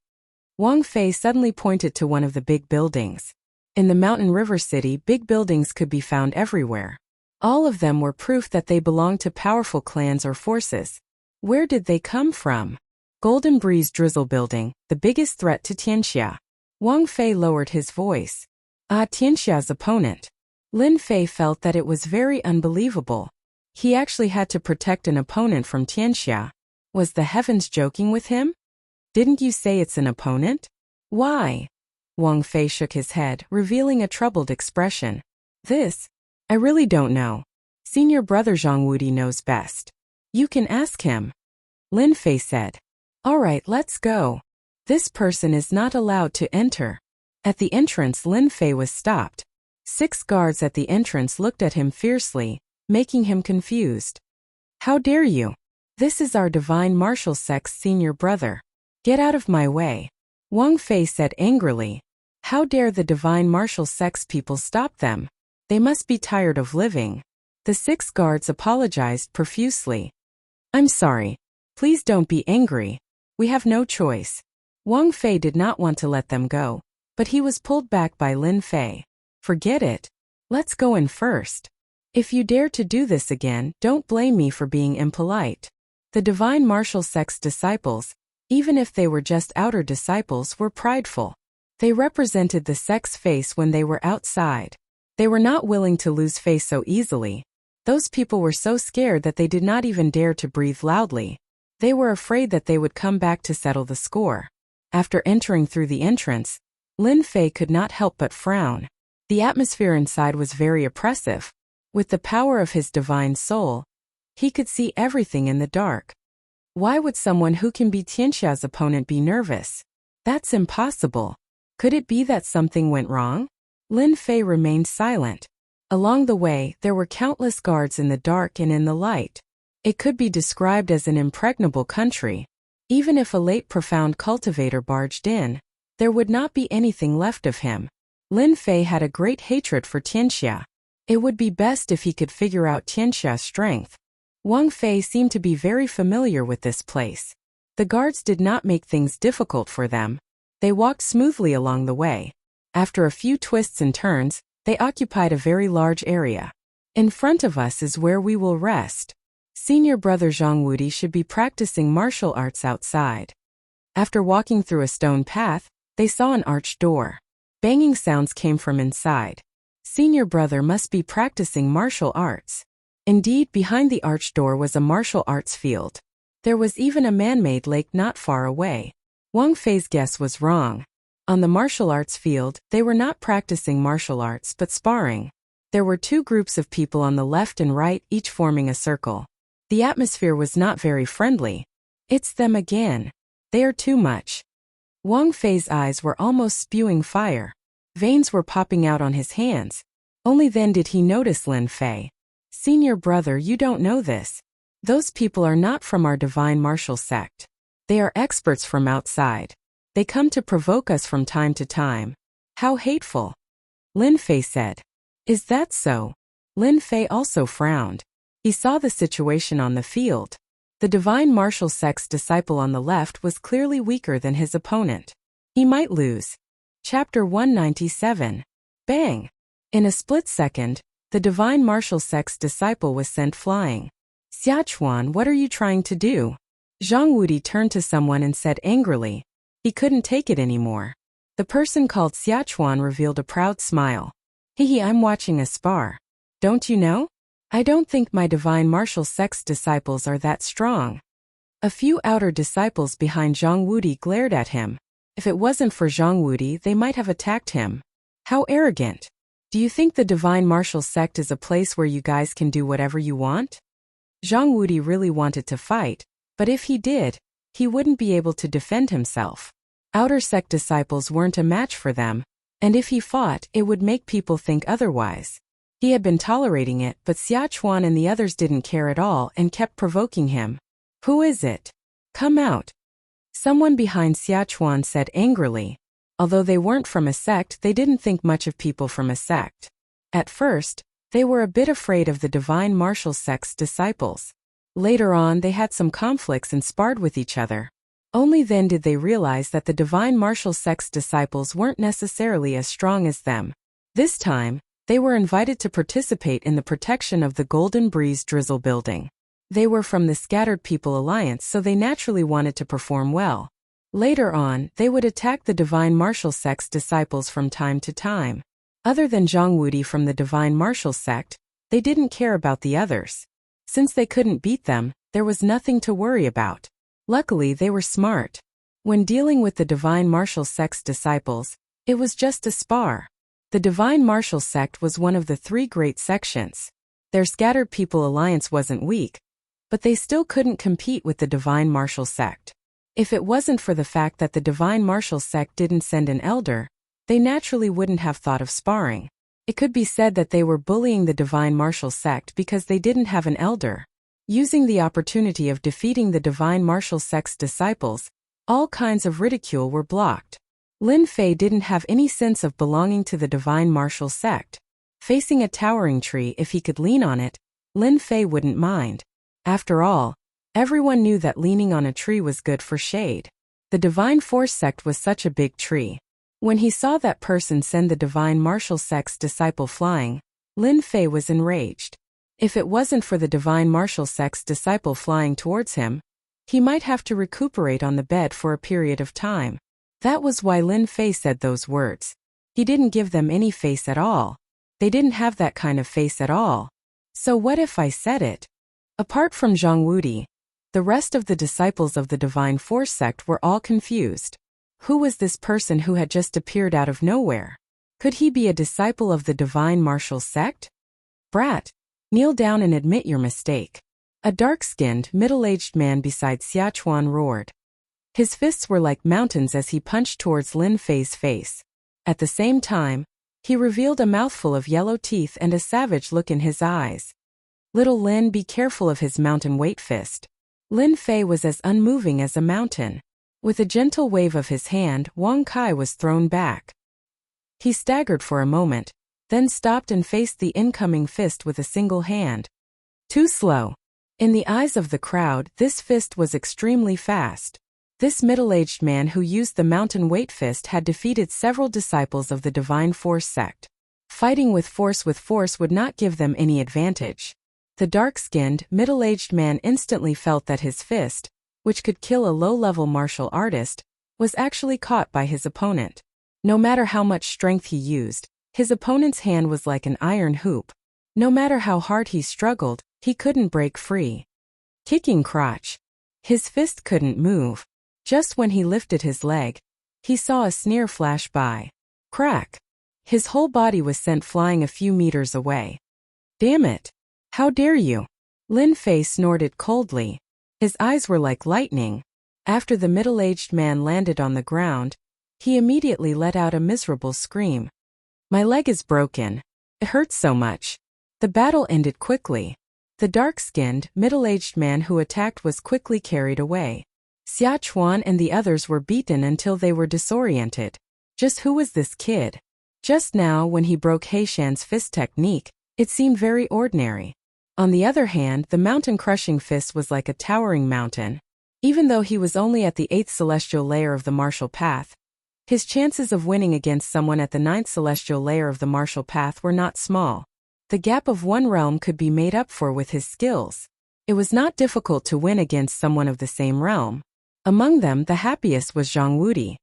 Wang Fei suddenly pointed to one of the big buildings. In the Mountain River City, big buildings could be found everywhere. All of them were proof that they belonged to powerful clans or forces. Where did they come from? Golden Breeze Drizzle Building, the biggest threat to Tianxia. Wang Fei lowered his voice. Tianxia's opponent. Lin Fei felt that it was very unbelievable. He actually had to protect an opponent from Tianxia. Was the heavens joking with him? Didn't you say it's an opponent? Why? Wang Fei shook his head, revealing a troubled expression. I really don't know. Senior brother Zhang Wudi knows best. You can ask him. Lin Fei said. All right, let's go. This person is not allowed to enter. At the entrance, Lin Fei was stopped. 6 guards at the entrance looked at him fiercely, making him confused. How dare you? This is our divine martial sect's senior brother. Get out of my way. Wang Fei said angrily. How dare the divine martial sect's people stop them? They must be tired of living. The 6 guards apologized profusely. I'm sorry. Please don't be angry. We have no choice. Wang Fei did not want to let them go, but he was pulled back by Lin Fei. Forget it. Let's go in first. If you dare to do this again, don't blame me for being impolite. The divine martial sect's disciples, even if they were just outer disciples, were prideful. They represented the sect's face when they were outside. They were not willing to lose face so easily. Those people were so scared that they did not even dare to breathe loudly. They were afraid that they would come back to settle the score. After entering through the entrance, Lin Fei could not help but frown. The atmosphere inside was very oppressive. With the power of his divine soul, he could see everything in the dark. Why would someone who can be Tianxia's opponent be nervous? That's impossible. Could it be that something went wrong? Lin Fei remained silent. Along the way, there were countless guards in the dark and in the light. It could be described as an impregnable country. Even if a late profound cultivator barged in, there would not be anything left of him. Lin Fei had a great hatred for Tianxia. It would be best if he could figure out Tianxia's strength. Wang Fei seemed to be very familiar with this place. The guards did not make things difficult for them. They walked smoothly along the way. After a few twists and turns, they occupied a very large area. In front of us is where we will rest. Senior brother Zhang Wudi should be practicing martial arts outside. After walking through a stone path, they saw an arched door. Banging sounds came from inside. Senior brother must be practicing martial arts. Indeed, behind the arched door was a martial arts field. There was even a man-made lake not far away. Wang Fei's guess was wrong. On the martial arts field, they were not practicing martial arts but sparring. There were 2 groups of people on the left and right, each forming a circle. The atmosphere was not very friendly. It's them again. They are too much. Wang Fei's eyes were almost spewing fire. Veins were popping out on his hands. Only then did he notice Lin Fei. Senior brother, you don't know this. Those people are not from our divine martial sect. They are experts from outside. They come to provoke us from time to time. How hateful. Lin Fei said. Is that so? Lin Fei also frowned. He saw the situation on the field. The divine martial sect's disciple on the left was clearly weaker than his opponent. He might lose. Chapter 197. Bang! In a split second, the divine martial sect's disciple was sent flying. Xiachuan, what are you trying to do? Zhang Wudi turned to someone and said angrily. He couldn't take it anymore. The person called Xiachuan revealed a proud smile. Hehe, I'm watching a spar. Don't you know? I don't think my divine martial sect's disciples are that strong. A few outer disciples behind Zhang Wudi glared at him. If it wasn't for Zhang Wudi, they might have attacked him. How arrogant. Do you think the divine martial sect is a place where you guys can do whatever you want? Zhang Wudi really wanted to fight, but if he did, he wouldn't be able to defend himself. Outer sect disciples weren't a match for them, and if he fought, it would make people think otherwise. He had been tolerating it, but Xiachuan and the others didn't care at all and kept provoking him. Who is it? Come out. Someone behind Xiachuan said angrily. Although they weren't from a sect, they didn't think much of people from a sect. At first, they were a bit afraid of the divine martial sect's disciples. Later on, they had some conflicts and sparred with each other. Only then did they realize that the divine martial sect's disciples weren't necessarily as strong as them. This time, they were invited to participate in the protection of the Golden Breeze Drizzle building. They were from the Scattered People Alliance, so they naturally wanted to perform well. Later on, they would attack the divine martial sect's disciples from time to time. Other than Zhang Wudi from the divine martial sect, they didn't care about the others. Since they couldn't beat them, there was nothing to worry about. Luckily, they were smart. When dealing with the divine martial sect's disciples, it was just a spar. The divine martial sect was one of the 3 great sections. Their Scattered People Alliance wasn't weak, but they still couldn't compete with the divine martial sect. If it wasn't for the fact that the divine martial sect didn't send an elder, they naturally wouldn't have thought of sparring. It could be said that they were bullying the divine martial sect because they didn't have an elder. Using the opportunity of defeating the divine martial sect's disciples, all kinds of ridicule were blocked. Lin Fei didn't have any sense of belonging to the divine martial sect. Facing a towering tree, if he could lean on it, Lin Fei wouldn't mind. After all, everyone knew that leaning on a tree was good for shade. The divine force sect was such a big tree. When he saw that person send the divine martial sect's disciple flying, Lin Fei was enraged. If it wasn't for the divine martial sect's disciple flying towards him, he might have to recuperate on the bed for a period of time. That was why Lin Fei said those words. He didn't give them any face at all. They didn't have that kind of face at all. So what if I said it? Apart from Zhang Wudi, the rest of the disciples of the divine force sect were all confused. Who was this person who had just appeared out of nowhere? Could he be a disciple of the divine martial sect? Brat, kneel down and admit your mistake. A dark-skinned, middle-aged man beside Xiachuan roared. His fists were like mountains as he punched towards Lin Fei's face. At the same time, he revealed a mouthful of yellow teeth and a savage look in his eyes. Little Lin, be careful of his mountain weight fist. Lin Fei was as unmoving as a mountain. With a gentle wave of his hand, Wang Kai was thrown back. He staggered for a moment, then stopped and faced the incoming fist with a single hand. Too slow. In the eyes of the crowd, this fist was extremely fast. This middle-aged man who used the mountain weight fist had defeated several disciples of the divine force sect. Fighting with force would not give them any advantage. The dark-skinned, middle-aged man instantly felt that his fist, which could kill a low-level martial artist, was actually caught by his opponent. No matter how much strength he used, his opponent's hand was like an iron hoop. No matter how hard he struggled, he couldn't break free. Kicking crotch. His fist couldn't move. Just when he lifted his leg, he saw a sneer flash by. Crack. His whole body was sent flying a few meters away. Damn it! How dare you! Lin Fei snorted coldly. His eyes were like lightning. After the middle-aged man landed on the ground, he immediately let out a miserable scream. My leg is broken. It hurts so much. The battle ended quickly. The dark-skinned, middle-aged man who attacked was quickly carried away. Xia Chuan and the others were beaten until they were disoriented. Just who was this kid? Just now, when he broke Heishan's fist technique, it seemed very ordinary. On the other hand, the mountain-crushing fist was like a towering mountain. Even though he was only at the 8th celestial layer of the martial path, his chances of winning against someone at the 9th celestial layer of the martial path were not small. The gap of one realm could be made up for with his skills. It was not difficult to win against someone of the same realm. Among them, the happiest was Zhang Wudi.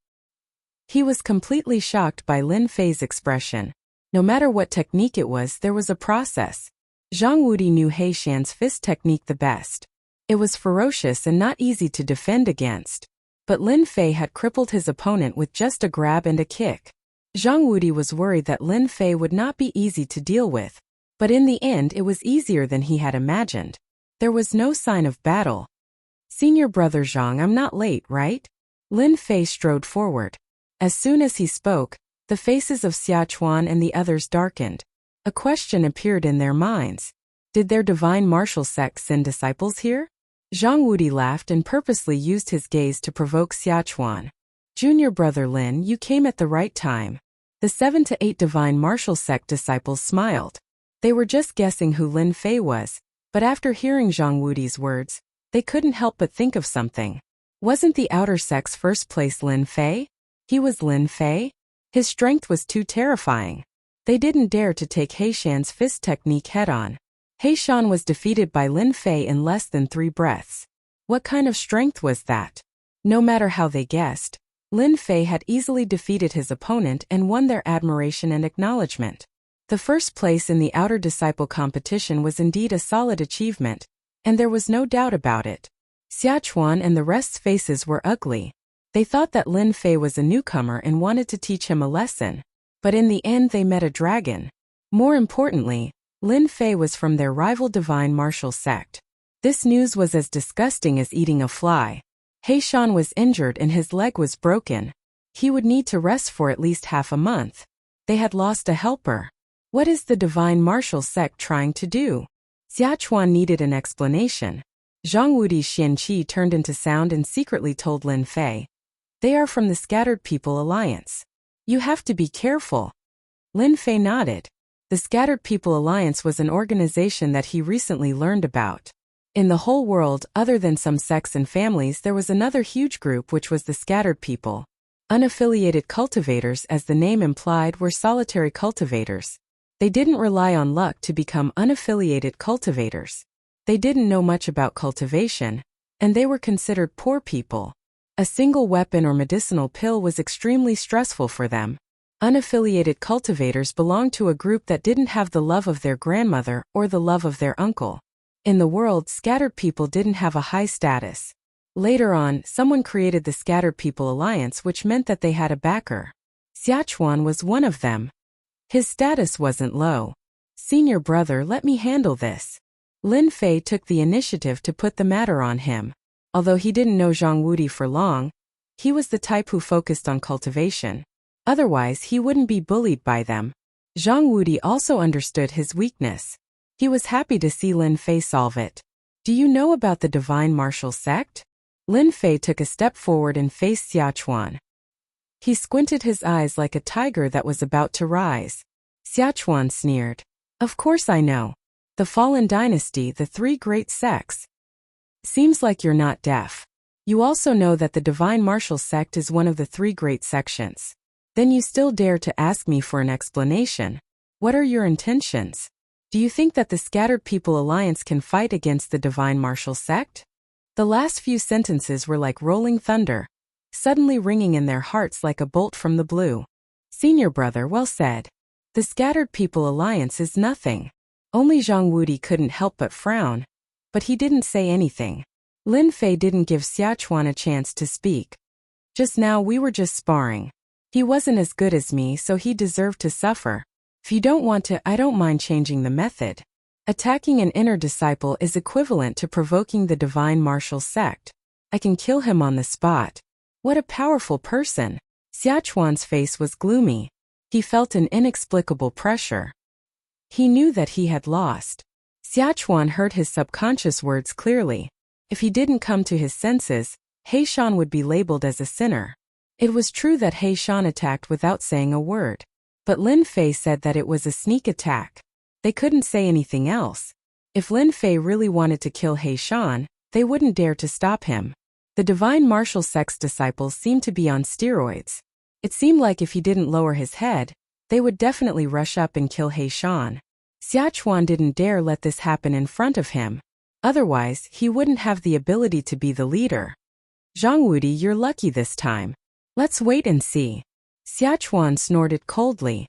He was completely shocked by Lin Fei's expression. No matter what technique it was, there was a process. Zhang Wudi knew Heishan's fist technique the best. It was ferocious and not easy to defend against. But Lin Fei had crippled his opponent with just a grab and a kick. Zhang Wudi was worried that Lin Fei would not be easy to deal with. But in the end, it was easier than he had imagined. There was no sign of battle. Senior brother Zhang, I'm not late, right? Lin Fei strode forward. As soon as he spoke, the faces of Xia Chuan and the others darkened. A question appeared in their minds. Did their divine martial sect send disciples here? Zhang Wudi laughed and purposely used his gaze to provoke Xia Chuan. Junior brother Lin, you came at the right time. The 7 to 8 divine martial sect disciples smiled. They were just guessing who Lin Fei was, but after hearing Zhang Wudi's words, they couldn't help but think of something. Wasn't the outer sect's first place Lin Fei? He was Lin Fei? His strength was too terrifying. They didn't dare to take Heishan's fist technique head-on. Heishan was defeated by Lin Fei in less than 3 breaths. What kind of strength was that? No matter how they guessed, Lin Fei had easily defeated his opponent and won their admiration and acknowledgement. The first place in the outer disciple competition was indeed a solid achievement, and there was no doubt about it. Xia Chuan and the rest's faces were ugly. They thought that Lin Fei was a newcomer and wanted to teach him a lesson. But in the end they met a dragon. More importantly, Lin Fei was from their rival divine martial sect. This news was as disgusting as eating a fly. Heishan was injured and his leg was broken. He would need to rest for at least half a month. They had lost a helper. What is the divine martial sect trying to do? Xiachuan needed an explanation. Zhang Wudi's Xianqi turned into sound and secretly told Lin Fei. They are from the Scattered People Alliance. You have to be careful. Lin Fei nodded. The Scattered People Alliance was an organization that he recently learned about. In the whole world, other than some sects and families, there was another huge group which was the Scattered People. Unaffiliated cultivators, as the name implied, were solitary cultivators. They didn't rely on luck to become unaffiliated cultivators. They didn't know much about cultivation, and they were considered poor people. A single weapon or medicinal pill was extremely stressful for them. Unaffiliated cultivators belonged to a group that didn't have the love of their grandmother or the love of their uncle. In the world, scattered people didn't have a high status. Later on, someone created the Scattered People Alliance, which meant that they had a backer. Xiachuan was one of them. His status wasn't low. Senior brother, let me handle this. Lin Fei took the initiative to put the matter on him. Although he didn't know Zhang Wudi for long, he was the type who focused on cultivation. Otherwise, he wouldn't be bullied by them. Zhang Wudi also understood his weakness. He was happy to see Lin Fei solve it. Do you know about the Divine Martial Sect? Lin Fei took a step forward and faced Xiachuan. He squinted his eyes like a tiger that was about to rise. Xiachuan sneered. Of course I know. The Fallen Dynasty, the three great sects. Seems like you're not deaf. You also know that the Divine Martial Sect is one of the three great sections. Then you still dare to ask me for an explanation. What are your intentions? Do you think that the Scattered People Alliance can fight against the Divine Martial Sect? The last few sentences were like rolling thunder, suddenly ringing in their hearts like a bolt from the blue. Senior brother, well said. The Scattered People Alliance is nothing. Only Zhang Wudi couldn't help but frown. But he didn't say anything. Lin Fei didn't give Xiachuan a chance to speak. Just now we were just sparring. He wasn't as good as me, so he deserved to suffer. If you don't want to, I don't mind changing the method. Attacking an inner disciple is equivalent to provoking the Divine Martial Sect. I can kill him on the spot. What a powerful person. Xiachuan's face was gloomy. He felt an inexplicable pressure. He knew that he had lost. Xiachuan heard his subconscious words clearly. If he didn't come to his senses, Heishan would be labeled as a sinner. It was true that Heishan attacked without saying a word. But Lin Fei said that it was a sneak attack. They couldn't say anything else. If Lin Fei really wanted to kill Heishan, they wouldn't dare to stop him. The Divine Martial Sect's disciples seemed to be on steroids. It seemed like if he didn't lower his head, they would definitely rush up and kill Heishan. Xiachuan didn't dare let this happen in front of him. Otherwise, he wouldn't have the ability to be the leader. Zhang Wudi, you're lucky this time. Let's wait and see. Xiachuan snorted coldly.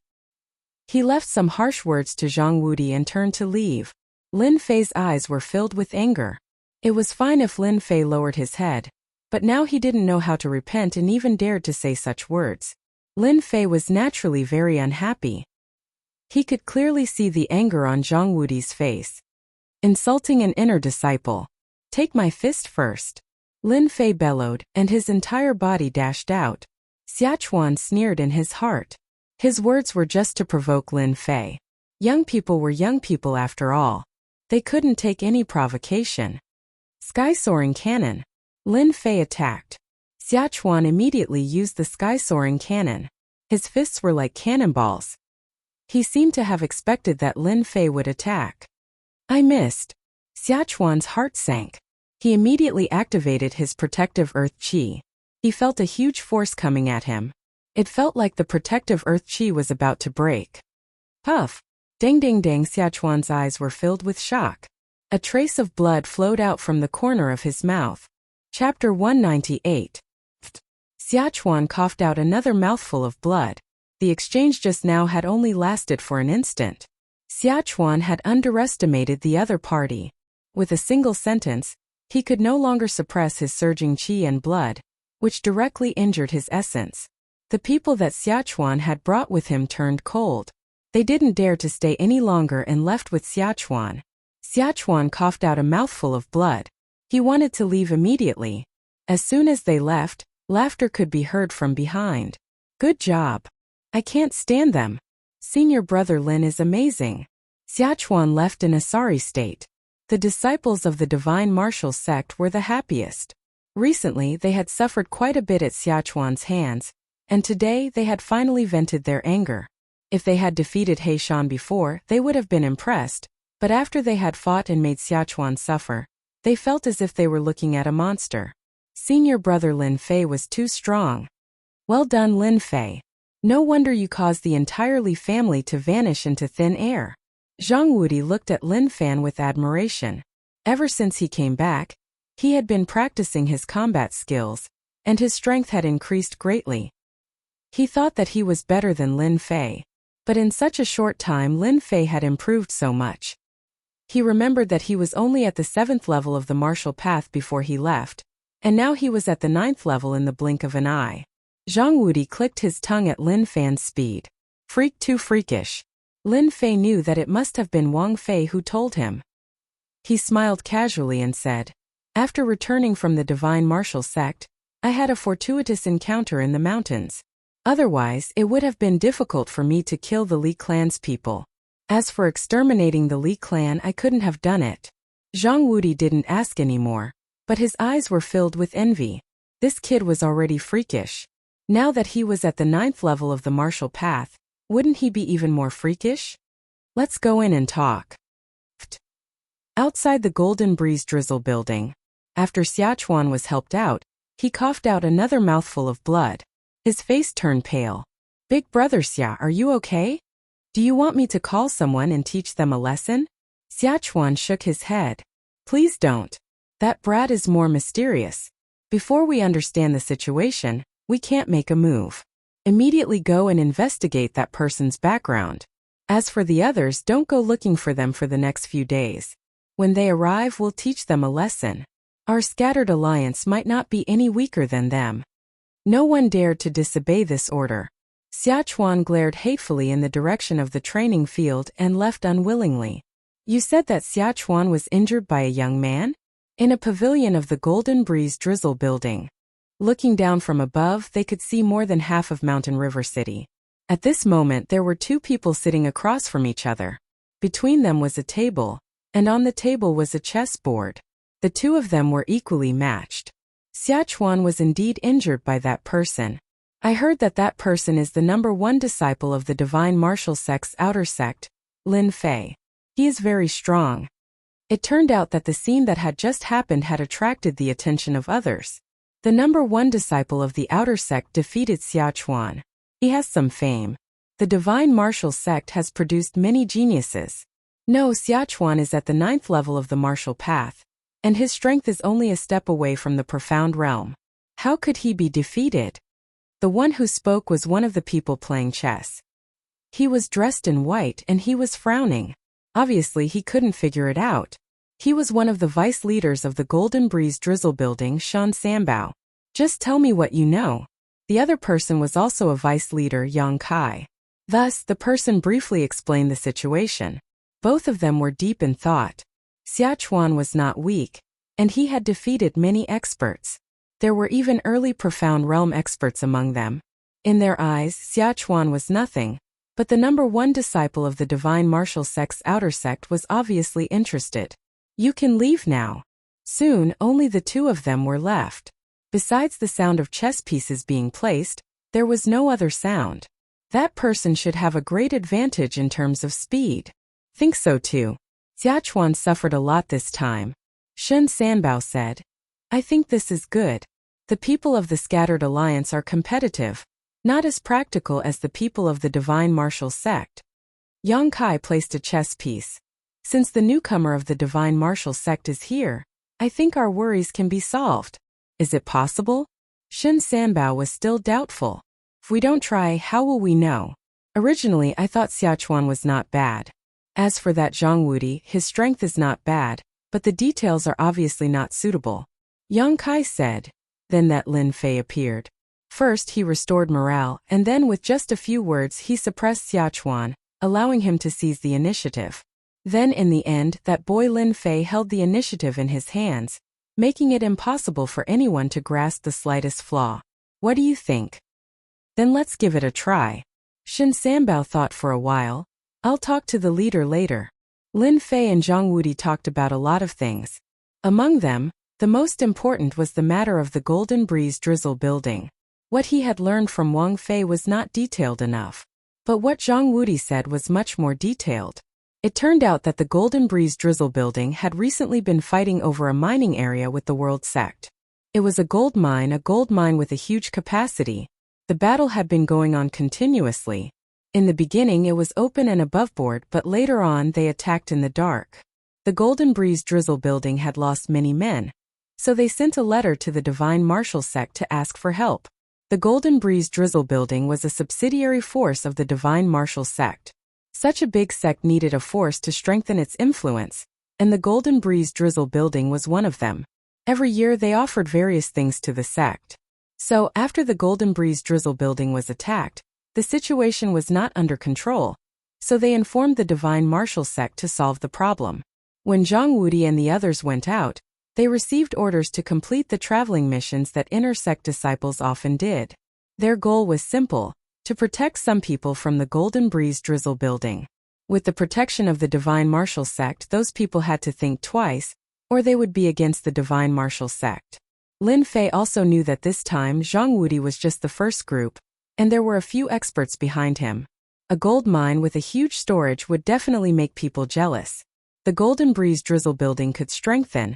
He left some harsh words to Zhang Wudi and turned to leave. Lin Fei's eyes were filled with anger. It was fine if Lin Fei lowered his head, but now he didn't know how to repent and even dared to say such words. Lin Fei was naturally very unhappy. He could clearly see the anger on Zhang Wudi's face. Insulting an inner disciple. Take my fist first. Lin Fei bellowed, and his entire body dashed out. Xiachuan sneered in his heart. His words were just to provoke Lin Fei. Young people were young people after all. They couldn't take any provocation. Sky-soaring cannon. Lin Fei attacked. Xiachuan immediately used the sky-soaring cannon. His fists were like cannonballs. He seemed to have expected that Lin Fei would attack. I missed. Xiachuan's heart sank. He immediately activated his protective earth chi. He felt a huge force coming at him. It felt like the protective earth chi was about to break. Puff! Ding ding ding! Xiachuan's eyes were filled with shock. A trace of blood flowed out from the corner of his mouth. Chapter 198. Xiachuan coughed out another mouthful of blood. The exchange just now had only lasted for an instant. Xiachuan had underestimated the other party. With a single sentence, he could no longer suppress his surging qi and blood, which directly injured his essence. The people that Xiachuan had brought with him turned cold. They didn't dare to stay any longer and left with Xiachuan. Xiachuan coughed out a mouthful of blood. He wanted to leave immediately. As soon as they left, laughter could be heard from behind. Good job. I can't stand them. Senior brother Lin is amazing. Xiachuan left in a sorry state. The disciples of the divine martial sect were the happiest. Recently they had suffered quite a bit at Xiachuan's hands, and today they had finally vented their anger. If they had defeated Heishan before, they would have been impressed, but after they had fought and made Xiachuan suffer, they felt as if they were looking at a monster. Senior brother Lin Fei was too strong. Well done, Lin Fei. No wonder you caused the entire Li family to vanish into thin air. Zhang Wudi looked at Lin Fan with admiration. Ever since he came back, he had been practicing his combat skills, and his strength had increased greatly. He thought that he was better than Lin Fei, but in such a short time Lin Fei had improved so much. He remembered that he was only at the 7th level of the martial path before he left, and now he was at the 9th level in the blink of an eye. Zhang Wudi clicked his tongue at Lin Fan's speed. Freak too freakish. Lin Fei knew that it must have been Wang Fei who told him. He smiled casually and said, "After returning from the divine martial sect, I had a fortuitous encounter in the mountains. Otherwise, it would have been difficult for me to kill the Li clan's people. As for exterminating the Li clan, I couldn't have done it." Zhang Wudi didn't ask anymore, but his eyes were filled with envy. This kid was already freakish. Now that he was at the 9th level of the martial path, wouldn't he be even more freakish? Let's go in and talk. Outside the Golden Breeze Drizzle building, after Xiachuan was helped out, he coughed out another mouthful of blood. His face turned pale. "Big brother Xia, are you okay? Do you want me to call someone and teach them a lesson?" Xiachuan shook his head. "Please don't. That brat is more mysterious. Before we understand the situation, we can't make a move. Immediately go and investigate that person's background. As for the others, don't go looking for them for the next few days. When they arrive, we'll teach them a lesson. Our scattered alliance might not be any weaker than them." No one dared to disobey this order. Xiachuan glared hatefully in the direction of the training field and left unwillingly. "You said that Xiachuan was injured by a young man?" In a pavilion of the Golden Breeze Drizzle building. Looking down from above, they could see more than half of Mountain River City. At this moment there were two people sitting across from each other. Between them was a table, and on the table was a chessboard. The two of them were equally matched. Xiachuan was indeed injured by that person. "I heard that that person is the #1 disciple of the divine martial sect's outer sect, Lin Fei. He is very strong." It turned out that the scene that had just happened had attracted the attention of others. The #1 disciple of the outer sect defeated Xiachuan. He has some fame. The divine martial sect has produced many geniuses. No, Xiachuan is at the 9th level of the martial path, and his strength is only a step away from the profound realm. How could he be defeated? The one who spoke was one of the people playing chess. He was dressed in white and he was frowning. Obviously he couldn't figure it out. He was one of the vice leaders of the Golden Breeze Drizzle building, Shan Sanbao. "Just tell me what you know." The other person was also a vice leader, Yang Kai. Thus, the person briefly explained the situation. Both of them were deep in thought. Xiachuan was not weak, and he had defeated many experts. There were even early profound realm experts among them. In their eyes, Xiachuan was nothing, but the #1 disciple of the divine martial sect's outer sect was obviously interested. "You can leave now." Soon, only the two of them were left. Besides the sound of chess pieces being placed, there was no other sound. That person should have a great advantage in terms of speed. Think so too. Xiachuan suffered a lot this time. Shen Sanbao said, "I think this is good. The people of the Scattered Alliance are competitive, not as practical as the people of the divine martial sect." Yang Kai placed a chess piece. "Since the newcomer of the divine martial sect is here, I think our worries can be solved." "Is it possible?" Shen Sanbao was still doubtful. "If we don't try, how will we know? Originally I thought Xiachuan was not bad. As for that Zhang Wudi, his strength is not bad, but the details are obviously not suitable." Yang Kai said. Then that Lin Fei appeared. First he restored morale, and then with just a few words he suppressed Xiachuan, allowing him to seize the initiative. Then in the end that boy Lin Fei held the initiative in his hands, making it impossible for anyone to grasp the slightest flaw. "What do you think?" "Then let's give it a try." Shin Sambao thought for a while. I'll talk to the leader later. Lin Fei and Zhang Wudi talked about a lot of things. Among them, the most important was the matter of the Golden Breeze Drizzle building. What he had learned from Wang Fei was not detailed enough. But what Zhang Wudi said was much more detailed. It turned out that the Golden Breeze Drizzle building had recently been fighting over a mining area with the World Sect. It was a gold mine with a huge capacity. The battle had been going on continuously. In the beginning it was open and aboveboard, but later on they attacked in the dark. The Golden Breeze Drizzle building had lost many men. So they sent a letter to the Divine Martial Sect to ask for help. The Golden Breeze Drizzle building was a subsidiary force of the Divine Martial Sect. Such a big sect needed a force to strengthen its influence, and the Golden Breeze Drizzle building was one of them. Every year they offered various things to the sect. So, after the Golden Breeze Drizzle building was attacked, the situation was not under control, so they informed the Divine Martial Sect to solve the problem. When Zhang Wudi and the others went out, they received orders to complete the traveling missions that inner sect disciples often did. Their goal was simple: to protect some people from the Golden Breeze Drizzle building. With the protection of the Divine Martial Sect, those people had to think twice, or they would be against the Divine Martial Sect. Lin Fei also knew that this time Zhang Wudi was just the first group, and there were a few experts behind him. A gold mine with a huge storage would definitely make people jealous. The Golden Breeze Drizzle building could strengthen,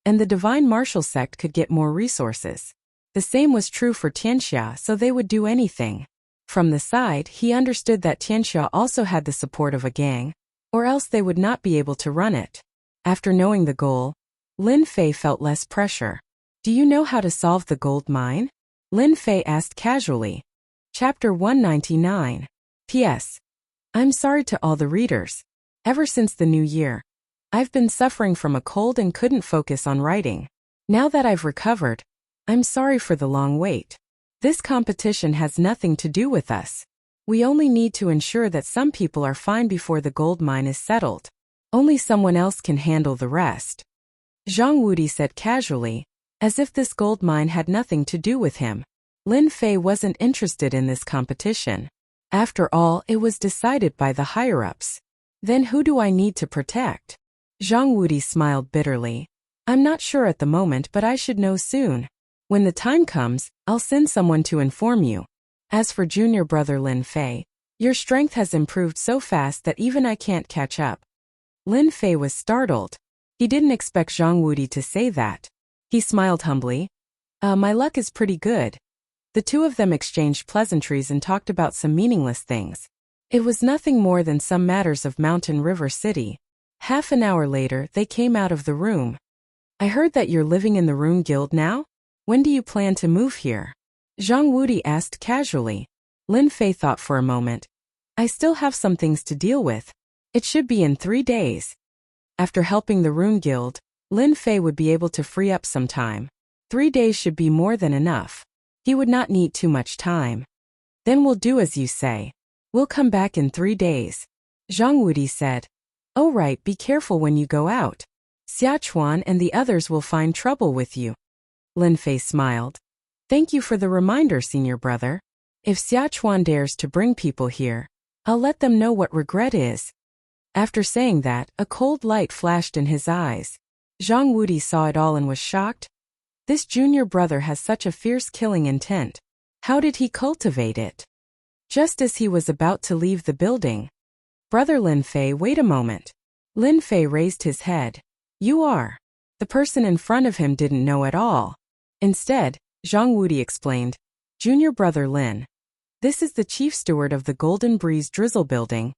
and the Divine Martial Sect could get more resources. The same was true for Tianxia, so they would do anything. From the side, he understood that Tianxia also had the support of a gang, or else they would not be able to run it. After knowing the goal, Lin Fei felt less pressure. Do you know how to solve the gold mine? Lin Fei asked casually. Chapter 199. P.S. I'm sorry to all the readers. Ever since the new year, I've been suffering from a cold and couldn't focus on writing. Now that I've recovered, I'm sorry for the long wait. This competition has nothing to do with us. We only need to ensure that some people are fine before the gold mine is settled. Only someone else can handle the rest. Zhang Wudi said casually, as if this gold mine had nothing to do with him. Lin Fei wasn't interested in this competition. After all, it was decided by the higher-ups. Then who do I need to protect? Zhang Wudi smiled bitterly. I'm not sure at the moment, but I should know soon. When the time comes, I'll send someone to inform you. As for junior brother Lin Fei, your strength has improved so fast that even I can't catch up. Lin Fei was startled. He didn't expect Zhang Wudi to say that. He smiled humbly. My luck is pretty good. The two of them exchanged pleasantries and talked about some meaningless things. It was nothing more than some matters of Mountain River City. Half an hour later, they came out of the room. I heard that you're living in the Rune Guild now? When do you plan to move here? Zhang Wudi asked casually. Lin Fei thought for a moment. I still have some things to deal with. It should be in 3 days. After helping the Rune Guild, Lin Fei would be able to free up some time. 3 days should be more than enough. He would not need too much time. Then we'll do as you say. We'll come back in 3 days. Zhang Wudi said. Oh right, be careful when you go out. Xiachuan and the others will find trouble with you. Lin Fei smiled. Thank you for the reminder, senior brother. If Xiachuan dares to bring people here, I'll let them know what regret is. After saying that, a cold light flashed in his eyes. Zhang Wudi saw it all and was shocked. This junior brother has such a fierce killing intent. How did he cultivate it? Just as he was about to leave the building. Brother Lin Fei, wait a moment. Lin Fei raised his head. You are. The person in front of him didn't know at all. Instead, Zhang Wudi explained. Junior brother Lin. This is the chief steward of the Golden Breeze Drizzle building,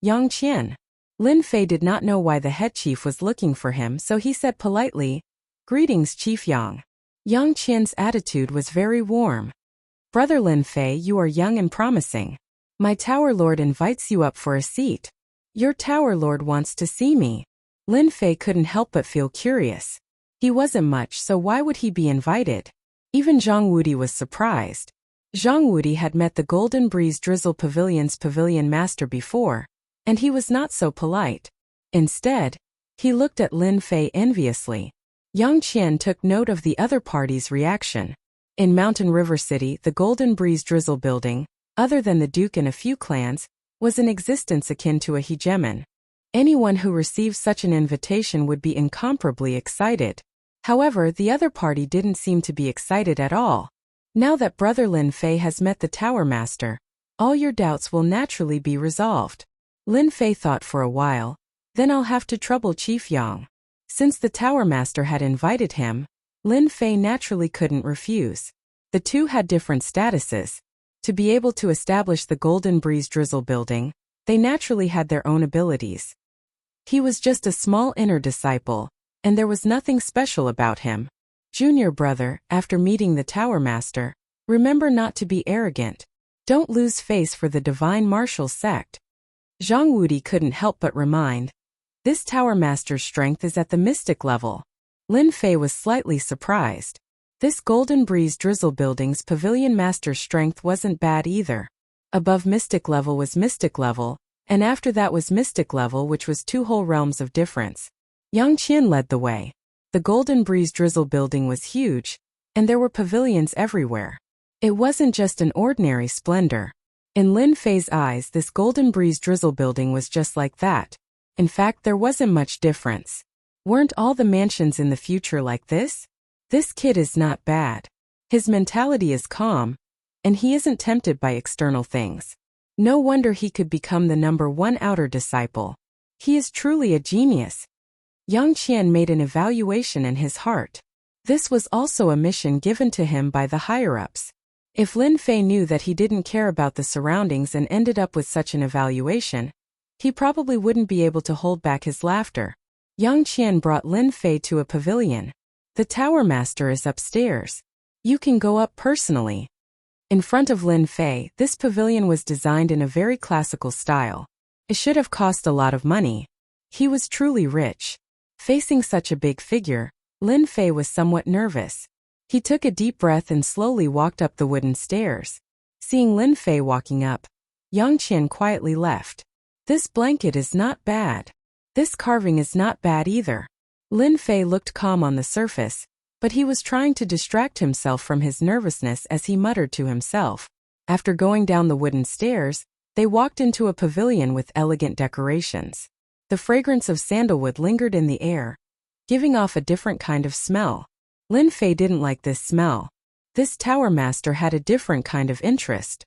Yang Qian. Lin Fei did not know why the head chief was looking for him, so he said politely, Greetings, Chief Yang. Yang Qian's attitude was very warm. Brother Lin Fei, you are young and promising. My Tower Lord invites you up for a seat. Your Tower Lord wants to see me. Lin Fei couldn't help but feel curious. He wasn't much, so why would he be invited? Even Zhang Wudi was surprised. Zhang Wudi had met the Golden Breeze Drizzle Pavilion's pavilion master before, and he was not so polite. Instead, he looked at Lin Fei enviously. Yang Qian took note of the other party's reaction. In Mountain River City, the Golden Breeze Drizzle building, other than the duke and a few clans, was an existence akin to a hegemon. Anyone who received such an invitation would be incomparably excited. However, the other party didn't seem to be excited at all. Now that Brother Lin Fei has met the Tower Master, all your doubts will naturally be resolved. Lin Fei thought for a while. Then I'll have to trouble Chief Yang. Since the Tower Master had invited him, Lin Fei naturally couldn't refuse. The two had different statuses. To be able to establish the Golden Breeze Drizzle building, they naturally had their own abilities. He was just a small inner disciple, and there was nothing special about him. Junior brother, after meeting the Tower Master, remember not to be arrogant. Don't lose face for the Divine Martial Sect. Zhang Wudi couldn't help but remind. This Tower Master's strength is at the mystic level. Lin Fei was slightly surprised. This Golden Breeze Drizzle building's Pavilion Master's strength wasn't bad either. Above mystic level was mystic level, and after that was mystic level, which was 2 whole realms of difference. Yang Qian led the way. The Golden Breeze Drizzle building was huge, and there were pavilions everywhere. It wasn't just an ordinary splendor. In Lin Fei's eyes, this Golden Breeze Drizzle building was just like that. In fact, there wasn't much difference. Weren't all the mansions in the future like this? This kid is not bad. His mentality is calm, and he isn't tempted by external things. No wonder he could become the #1 outer disciple. He is truly a genius. Yang Qian made an evaluation in his heart. This was also a mission given to him by the higher-ups. If Lin Fei knew that he didn't care about the surroundings and ended up with such an evaluation, he probably wouldn't be able to hold back his laughter. Yang Qian brought Lin Fei to a pavilion. The Tower Master is upstairs. You can go up personally. In front of Lin Fei, this pavilion was designed in a very classical style. It should have cost a lot of money. He was truly rich. Facing such a big figure, Lin Fei was somewhat nervous. He took a deep breath and slowly walked up the wooden stairs. Seeing Lin Fei walking up, Yang Qian quietly left. This blanket is not bad. This carving is not bad either. Lin Fei looked calm on the surface, but he was trying to distract himself from his nervousness as he muttered to himself. After going down the wooden stairs, they walked into a pavilion with elegant decorations. The fragrance of sandalwood lingered in the air, giving off a different kind of smell. Lin Fei didn't like this smell. This Tower Master had a different kind of interest.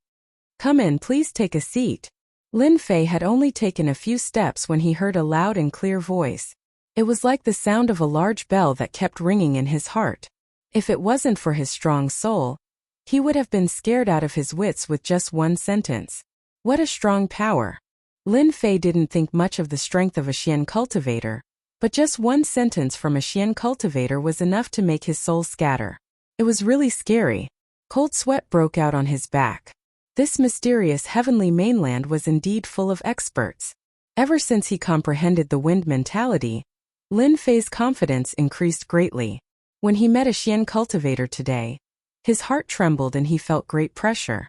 Come in, please take a seat. Lin Fei had only taken a few steps when he heard a loud and clear voice. It was like the sound of a large bell that kept ringing in his heart. If it wasn't for his strong soul, he would have been scared out of his wits with just one sentence. What a strong power. Lin Fei didn't think much of the strength of a Xian cultivator, but just one sentence from a Xian cultivator was enough to make his soul scatter. It was really scary. Cold sweat broke out on his back. This mysterious heavenly mainland was indeed full of experts. Ever since he comprehended the wind mentality, Lin Fei's confidence increased greatly. When he met a Xian cultivator today, his heart trembled and he felt great pressure.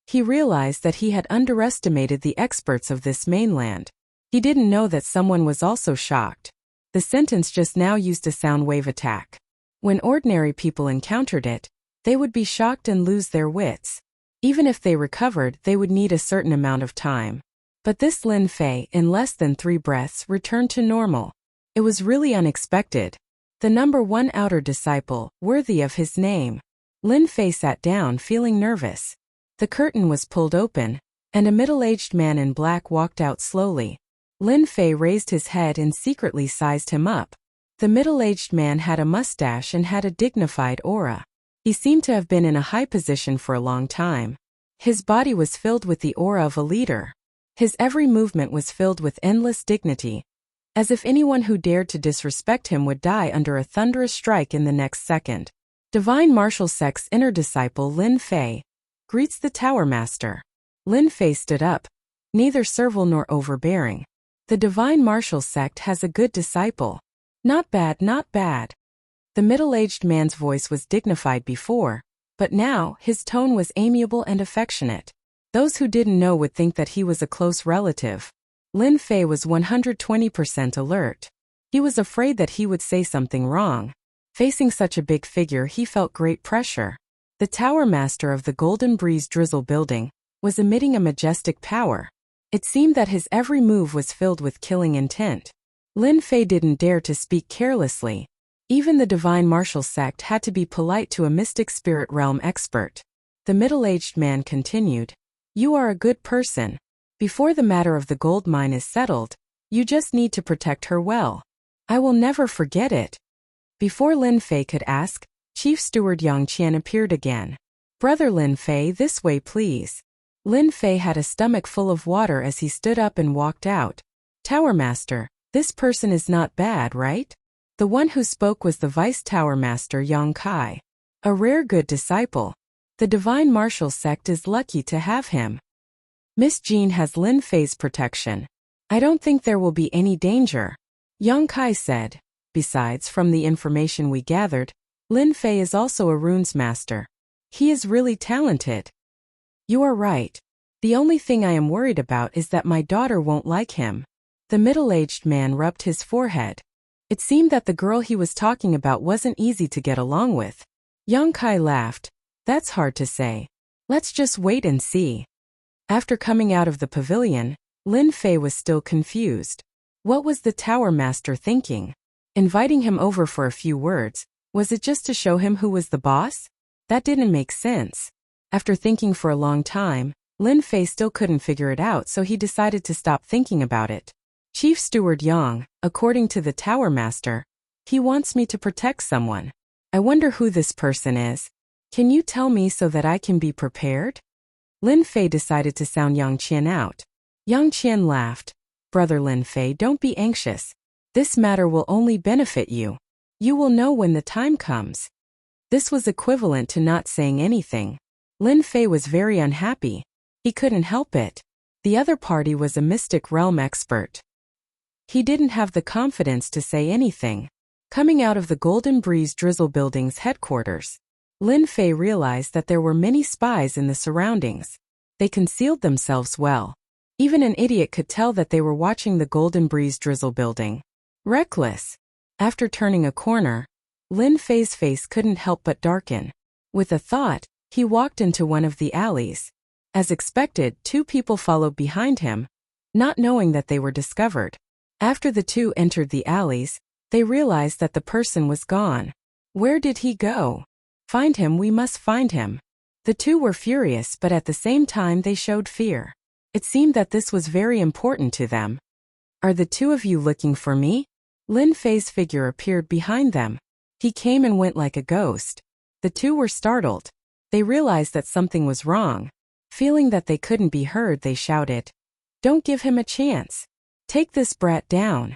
He realized that he had underestimated the experts of this mainland. He didn't know that someone was also shocked. The sentence just now used a sound wave attack. When ordinary people encountered it, they would be shocked and lose their wits. Even if they recovered, they would need a certain amount of time. But this Lin Fei, in less than 3 breaths, returned to normal. It was really unexpected. The #1 outer disciple, worthy of his name. Lin Fei sat down feeling nervous. The curtain was pulled open, and a middle-aged man in black walked out slowly. Lin Fei raised his head and secretly sized him up. The middle-aged man had a mustache and had a dignified aura. He seemed to have been in a high position for a long time. His body was filled with the aura of a leader. His every movement was filled with endless dignity, as if anyone who dared to disrespect him would die under a thunderous strike in the next second. Divine Martial Sect's inner disciple Lin Fei greets the Tower Master. Lin Fei stood up, neither servile nor overbearing. The Divine Martial Sect has a good disciple. Not bad, not bad. The middle-aged man's voice was dignified before, but now his tone was amiable and affectionate. Those who didn't know would think that he was a close relative. Lin Fei was 120% alert. He was afraid that he would say something wrong. Facing such a big figure, he felt great pressure. The Tower Master of the Golden Breeze Drizzle building was emitting a majestic power. It seemed that his every move was filled with killing intent. Lin Fei didn't dare to speak carelessly. Even the divine martial sect had to be polite to a mystic spirit realm expert. The middle-aged man continued, "You are a good person. Before the matter of the gold mine is settled, you just need to protect her well. I will never forget it." Before Lin Fei could ask, Chief Steward Yang Qian appeared again. "Brother Lin Fei, this way please." Lin Fei had a stomach full of water as he stood up and walked out. "Tower Master, this person is not bad, right?" The one who spoke was the Vice Tower Master Yang Kai. A rare good disciple. The divine martial sect is lucky to have him. Miss Jean has Lin Fei's protection. I don't think there will be any danger, Yang Kai said. Besides, from the information we gathered, Lin Fei is also a runes master. He is really talented. You are right. The only thing I am worried about is that my daughter won't like him. The middle-aged man rubbed his forehead. It seemed that the girl he was talking about wasn't easy to get along with. Yang Kai laughed. That's hard to say. Let's just wait and see. After coming out of the pavilion, Lin Fei was still confused. What was the Tower Master thinking? Inviting him over for a few words, was it just to show him who was the boss? That didn't make sense. After thinking for a long time, Lin Fei still couldn't figure it out, so he decided to stop thinking about it. Chief Steward Yang, according to the Tower Master, he wants me to protect someone. I wonder who this person is. Can you tell me so that I can be prepared? Lin Fei decided to sound Yang Qian out. Yang Qian laughed. Brother Lin Fei, don't be anxious. This matter will only benefit you. You will know when the time comes. This was equivalent to not saying anything. Lin Fei was very unhappy. He couldn't help it. The other party was a mystic realm expert. He didn't have the confidence to say anything. Coming out of the Golden Breeze Drizzle Building's headquarters, Lin Fei realized that there were many spies in the surroundings. They concealed themselves well. Even an idiot could tell that they were watching the Golden Breeze Drizzle Building. Reckless. After turning a corner, Lin Fei's face couldn't help but darken. With a thought, he walked into one of the alleys. As expected, two people followed behind him, not knowing that they were discovered. After the two entered the alleys, they realized that the person was gone. Where did he go? Find him, we must find him. The two were furious, but at the same time they showed fear. It seemed that this was very important to them. Are the two of you looking for me? Lin Fei's figure appeared behind them. He came and went like a ghost. The two were startled. They realized that something was wrong. Feeling that they couldn't be heard, they shouted, "Don't give him a chance. Take this brat down."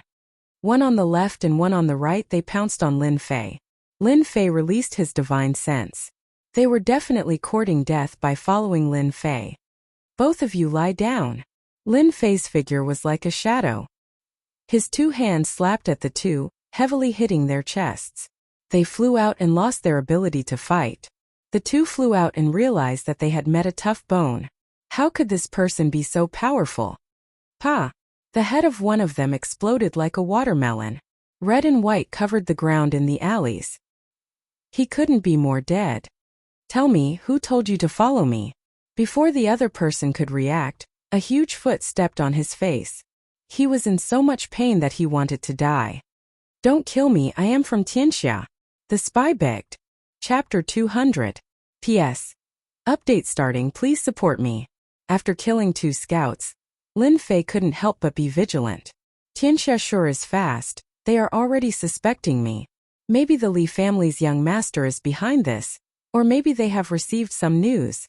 One on the left and one on the right, they pounced on Lin Fei. Lin Fei released his divine sense. They were definitely courting death by following Lin Fei. "Both of you lie down." Lin Fei's figure was like a shadow. His two hands slapped at the two, heavily hitting their chests. They flew out and lost their ability to fight. The two flew out and realized that they had met a tough bone. How could this person be so powerful? Pa! The head of one of them exploded like a watermelon. Red and white covered the ground in the alleys. He couldn't be more dead. "Tell me, who told you to follow me?" Before the other person could react, a huge foot stepped on his face. He was in so much pain that he wanted to die. "Don't kill me, I am from Tianxia," the spy begged. Chapter 200. P.S. Update starting, please support me. After killing two scouts, Lin Fei couldn't help but be vigilant. Tianxia sure is fast. They are already suspecting me. Maybe the Li family's young master is behind this, or maybe they have received some news.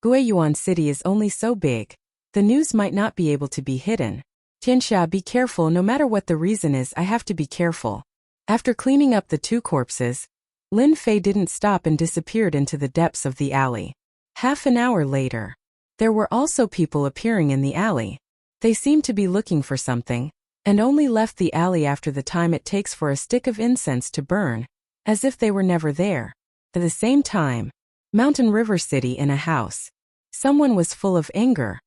Guiyuan City is only so big. The news might not be able to be hidden. Tianxia, be careful, no matter what the reason is, I have to be careful. After cleaning up the two corpses, Lin Fei didn't stop and disappeared into the depths of the alley. Half an hour later, there were also people appearing in the alley. They seemed to be looking for something, and only left the alley after the time it takes for a stick of incense to burn, as if they were never there. At the same time, Mountain River City, in a house. Someone was full of anger.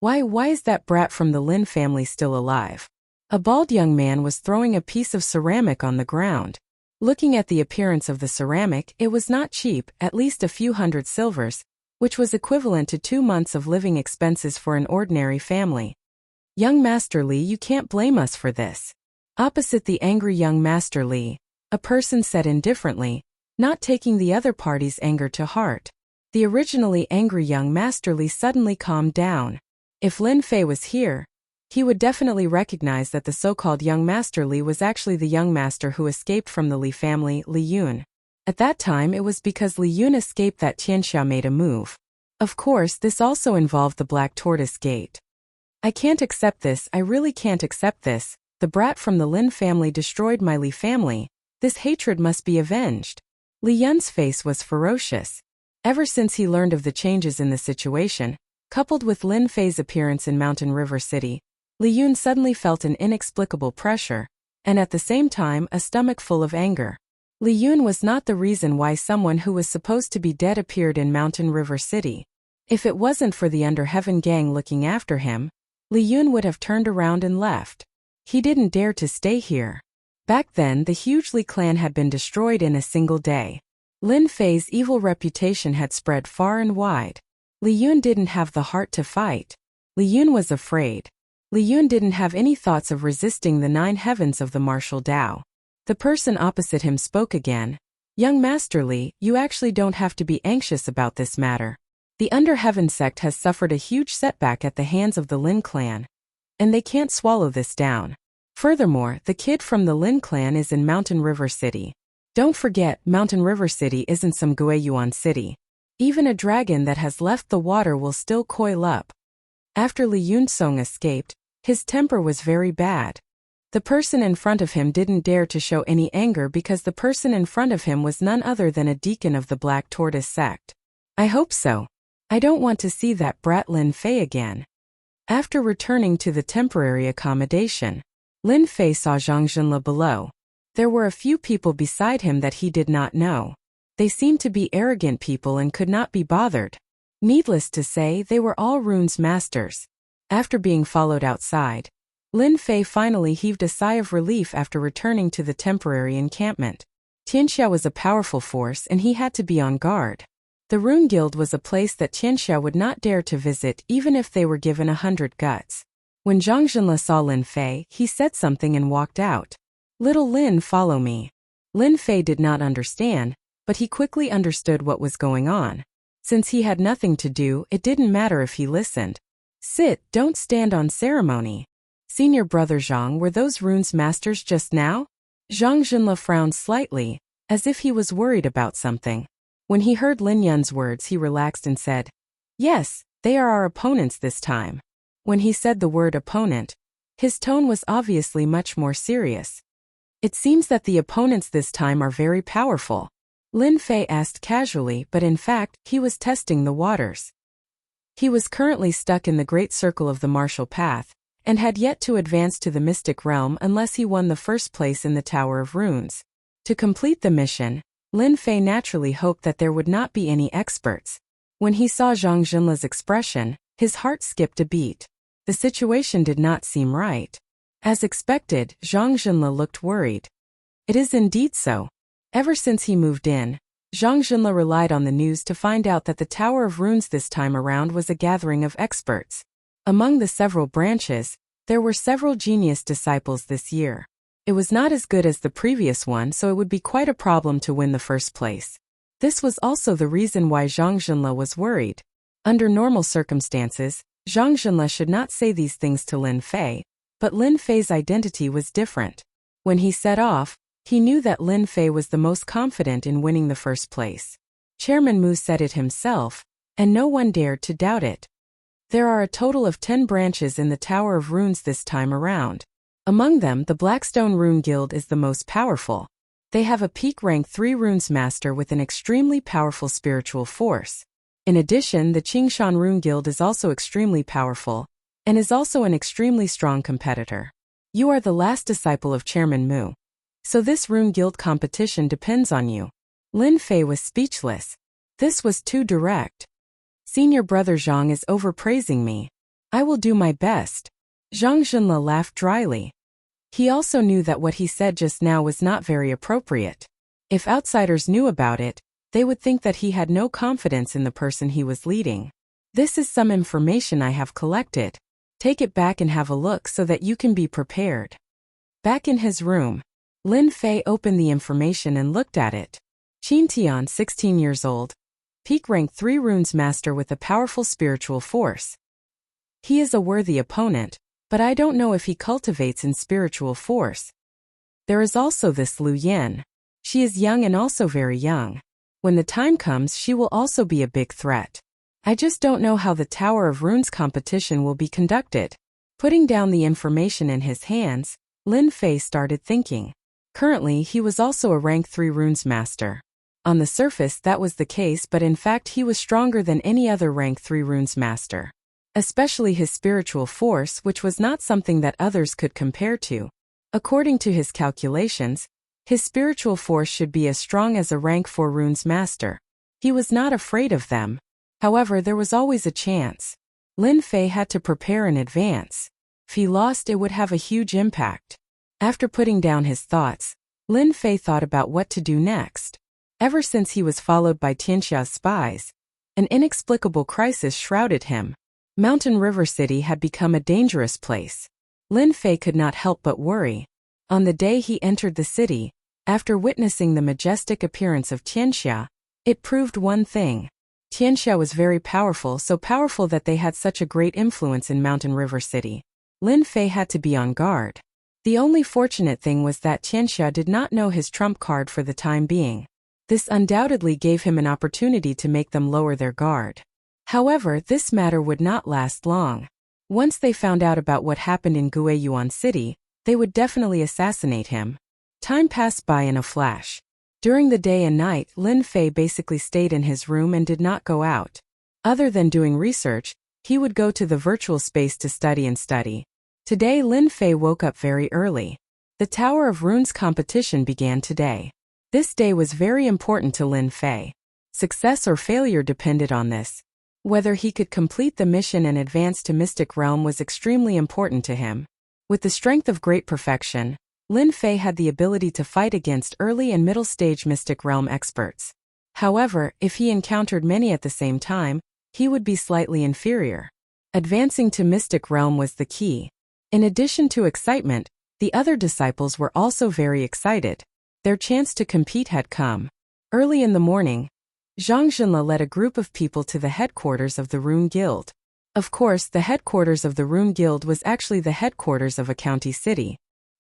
Why is that brat from the Lin family still alive? A bald young man was throwing a piece of ceramic on the ground. Looking at the appearance of the ceramic, it was not cheap, at least a few hundred silvers, which was equivalent to 2 months of living expenses for an ordinary family. Young Master Li, you can't blame us for this. Opposite the angry young Master Li, a person said indifferently, not taking the other party's anger to heart. The originally angry young Master Li suddenly calmed down. If Lin Fei was here, he would definitely recognize that the so-called young Master Li was actually the young master who escaped from the Li family, Li Yun. At that time it was because Li Yun escaped that Tianxia made a move. Of course, this also involved the Black Tortoise Gate. I can't accept this, I really can't accept this. The brat from the Lin family destroyed my Li family. This hatred must be avenged. Li Yun's face was ferocious. Ever since he learned of the changes in the situation, coupled with Lin Fei's appearance in Mountain River City, Li Yun suddenly felt an inexplicable pressure, and at the same time a stomach full of anger. Li Yun was not the reason why someone who was supposed to be dead appeared in Mountain River City. If it wasn't for the Under Heaven gang looking after him, Li Yun would have turned around and left. He didn't dare to stay here. Back then, the huge Li clan had been destroyed in a single day. Lin Fei's evil reputation had spread far and wide. Li Yun didn't have the heart to fight. Li Yun was afraid. Li Yun didn't have any thoughts of resisting the 9 heavens of the martial Tao. The person opposite him spoke again. Young Master Li, you actually don't have to be anxious about this matter. The Under Heaven sect has suffered a huge setback at the hands of the Lin clan, and they can't swallow this down. Furthermore, the kid from the Lin clan is in Mountain River City. Don't forget, Mountain River City isn't some Guiyuan city. Even a dragon that has left the water will still coil up. After Li Yunsong escaped, his temper was very bad. The person in front of him didn't dare to show any anger because the person in front of him was none other than a deacon of the Black Tortoise sect. I hope so. I don't want to see that brat Lin Fei again. After returning to the temporary accommodation, Lin Fei saw Zhang Junle below. There were a few people beside him that he did not know. They seemed to be arrogant people and could not be bothered. Needless to say, they were all runes masters. After being followed outside, Lin Fei finally heaved a sigh of relief after returning to the temporary encampment. Tianxia was a powerful force and he had to be on guard. The Rune Guild was a place that Tianxia would not dare to visit even if they were given 100 guts. When Zhang Junle saw Lin Fei, he said something and walked out. Little Lin, follow me. Lin Fei did not understand, but he quickly understood what was going on. Since he had nothing to do, it didn't matter if he listened. Sit, don't stand on ceremony. Senior brother Zhang, were those runes masters just now? Zhang Junle frowned slightly, as if he was worried about something. When he heard Lin Yun's words, he relaxed and said, yes, they are our opponents this time. When he said the word opponent, his tone was obviously much more serious. It seems that the opponents this time are very powerful. Lin Fei asked casually, but in fact, he was testing the waters. He was currently stuck in the great circle of the martial path, and had yet to advance to the mystic realm unless he won the first place in the Tower of Runes. To complete the mission, Lin Fei naturally hoped that there would not be any experts. When he saw Zhang Junle's expression, his heart skipped a beat. The situation did not seem right. As expected, Zhang Junle looked worried. It is indeed so. Ever since he moved in, Zhang Junle relied on the news to find out that the Tower of Runes this time around was a gathering of experts. Among the several branches, there were several genius disciples this year. It was not as good as the previous one, so it would be quite a problem to win the first place. This was also the reason why Zhang Junle was worried. Under normal circumstances, Zhang Junle should not say these things to Lin Fei, but Lin Fei's identity was different. When he set off, he knew that Lin Fei was the most confident in winning the first place. Chairman Mu said it himself, and no one dared to doubt it. There are a total of 10 branches in the Tower of Runes this time around. Among them, the Blackstone Rune Guild is the most powerful. They have a peak rank 3 runes master with an extremely powerful spiritual force. In addition, the Qingshan Rune Guild is also extremely powerful, and is also an extremely strong competitor. You are the last disciple of Chairman Mu. So this Rune Guild competition depends on you. Lin Fei was speechless. This was too direct. Senior brother Zhang is overpraising me. I will do my best. Zhang Junle laughed dryly. He also knew that what he said just now was not very appropriate. If outsiders knew about it, they would think that he had no confidence in the person he was leading. This is some information I have collected. Take it back and have a look so that you can be prepared. Back in his room, Lin Fei opened the information and looked at it. Qin Tian, 16 years old. Peak rank 3 runes master with a powerful spiritual force. He is a worthy opponent, but I don't know if he cultivates in spiritual force. There is also this Lu Yan. She is young and also very young. When the time comes, she will also be a big threat. I just don't know how the Tower of Runes competition will be conducted. Putting down the information in his hands, Lin Fei started thinking. Currently, he was also a rank 3 runes master. On the surface that was the case, but in fact he was stronger than any other rank 3 runes master. Especially his spiritual force, which was not something that others could compare to. According to his calculations, his spiritual force should be as strong as a rank 4 runes master. He was not afraid of them. However, there was always a chance. Lin Fei had to prepare in advance. If he lost, it would have a huge impact. After putting down his thoughts, Lin Fei thought about what to do next. Ever since he was followed by Tianxia's spies, an inexplicable crisis shrouded him. Mountain River City had become a dangerous place. Lin Fei could not help but worry. On the day he entered the city, after witnessing the majestic appearance of Tianxia, it proved one thing. Tianxia was very powerful, so powerful that they had such a great influence in Mountain River City. Lin Fei had to be on guard. The only fortunate thing was that Tianxia did not know his trump card for the time being. This undoubtedly gave him an opportunity to make them lower their guard. However, this matter would not last long. Once they found out about what happened in Guiyuan City, they would definitely assassinate him. Time passed by in a flash. During the day and night, Lin Fei basically stayed in his room and did not go out. Other than doing research, he would go to the virtual space to study and study. Today Lin Fei woke up very early. The Tower of Runes competition began today. This day was very important to Lin Fei. Success or failure depended on this. Whether he could complete the mission and advance to Mystic Realm was extremely important to him. With the strength of great perfection, Lin Fei had the ability to fight against early and middle stage Mystic Realm experts. However, if he encountered many at the same time, he would be slightly inferior. Advancing to Mystic Realm was the key. In addition to excitement, the other disciples were also very excited. Their chance to compete had come. Early in the morning, Zhang Zhenle led a group of people to the headquarters of the Rune Guild. Of course, the headquarters of the Rune Guild was actually the headquarters of a county city.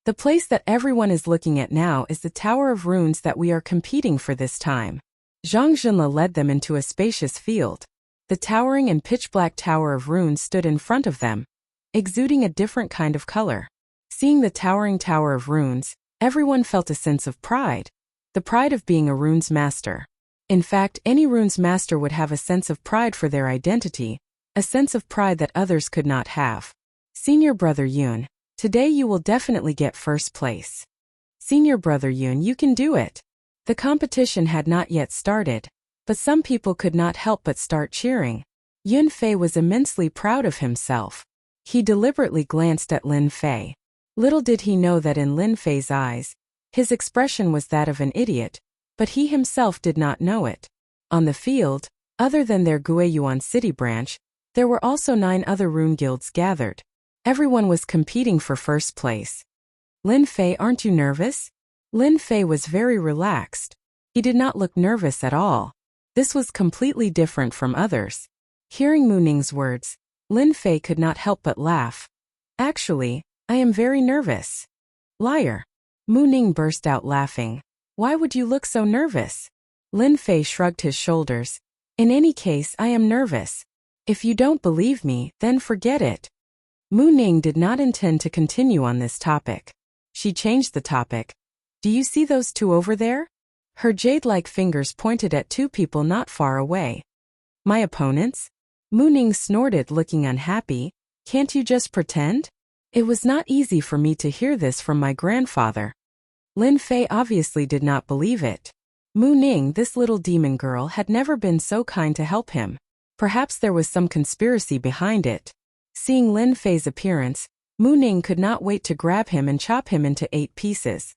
The place that everyone is looking at now is the Tower of Runes that we are competing for this time. Zhang Zhenle led them into a spacious field. The towering and pitch-black Tower of Runes stood in front of them, exuding a different kind of color. Seeing the towering Tower of Runes, everyone felt a sense of pride. The pride of being a runes master. In fact, any runes master would have a sense of pride for their identity, a sense of pride that others could not have. Senior Brother Yun, today you will definitely get first place. Senior Brother Yun, you can do it. The competition had not yet started, but some people could not help but start cheering. Yun Fei was immensely proud of himself. He deliberately glanced at Lin Fei. Little did he know that in Lin Fei's eyes, his expression was that of an idiot, but he himself did not know it. On the field, other than their Guiyuan City branch, there were also 9 other rune guilds gathered. Everyone was competing for first place. Lin Fei, aren't you nervous? Lin Fei was very relaxed. He did not look nervous at all. This was completely different from others. Hearing Mu Ning's words, Lin Fei could not help but laugh. Actually, I am very nervous. Liar. Mu Ning burst out laughing. Why would you look so nervous? Lin Fei shrugged his shoulders. In any case, I am nervous. If you don't believe me, then forget it. Mu Ning did not intend to continue on this topic. She changed the topic. Do you see those 2 over there? Her jade-like fingers pointed at 2 people not far away. My opponents? Mu Ning snorted, looking unhappy. Can't you just pretend? It was not easy for me to hear this from my grandfather. Lin Fei obviously did not believe it. Mu Ning, this little demon girl, had never been so kind to help him. Perhaps there was some conspiracy behind it. Seeing Lin Fei's appearance, Mu Ning could not wait to grab him and chop him into 8 pieces.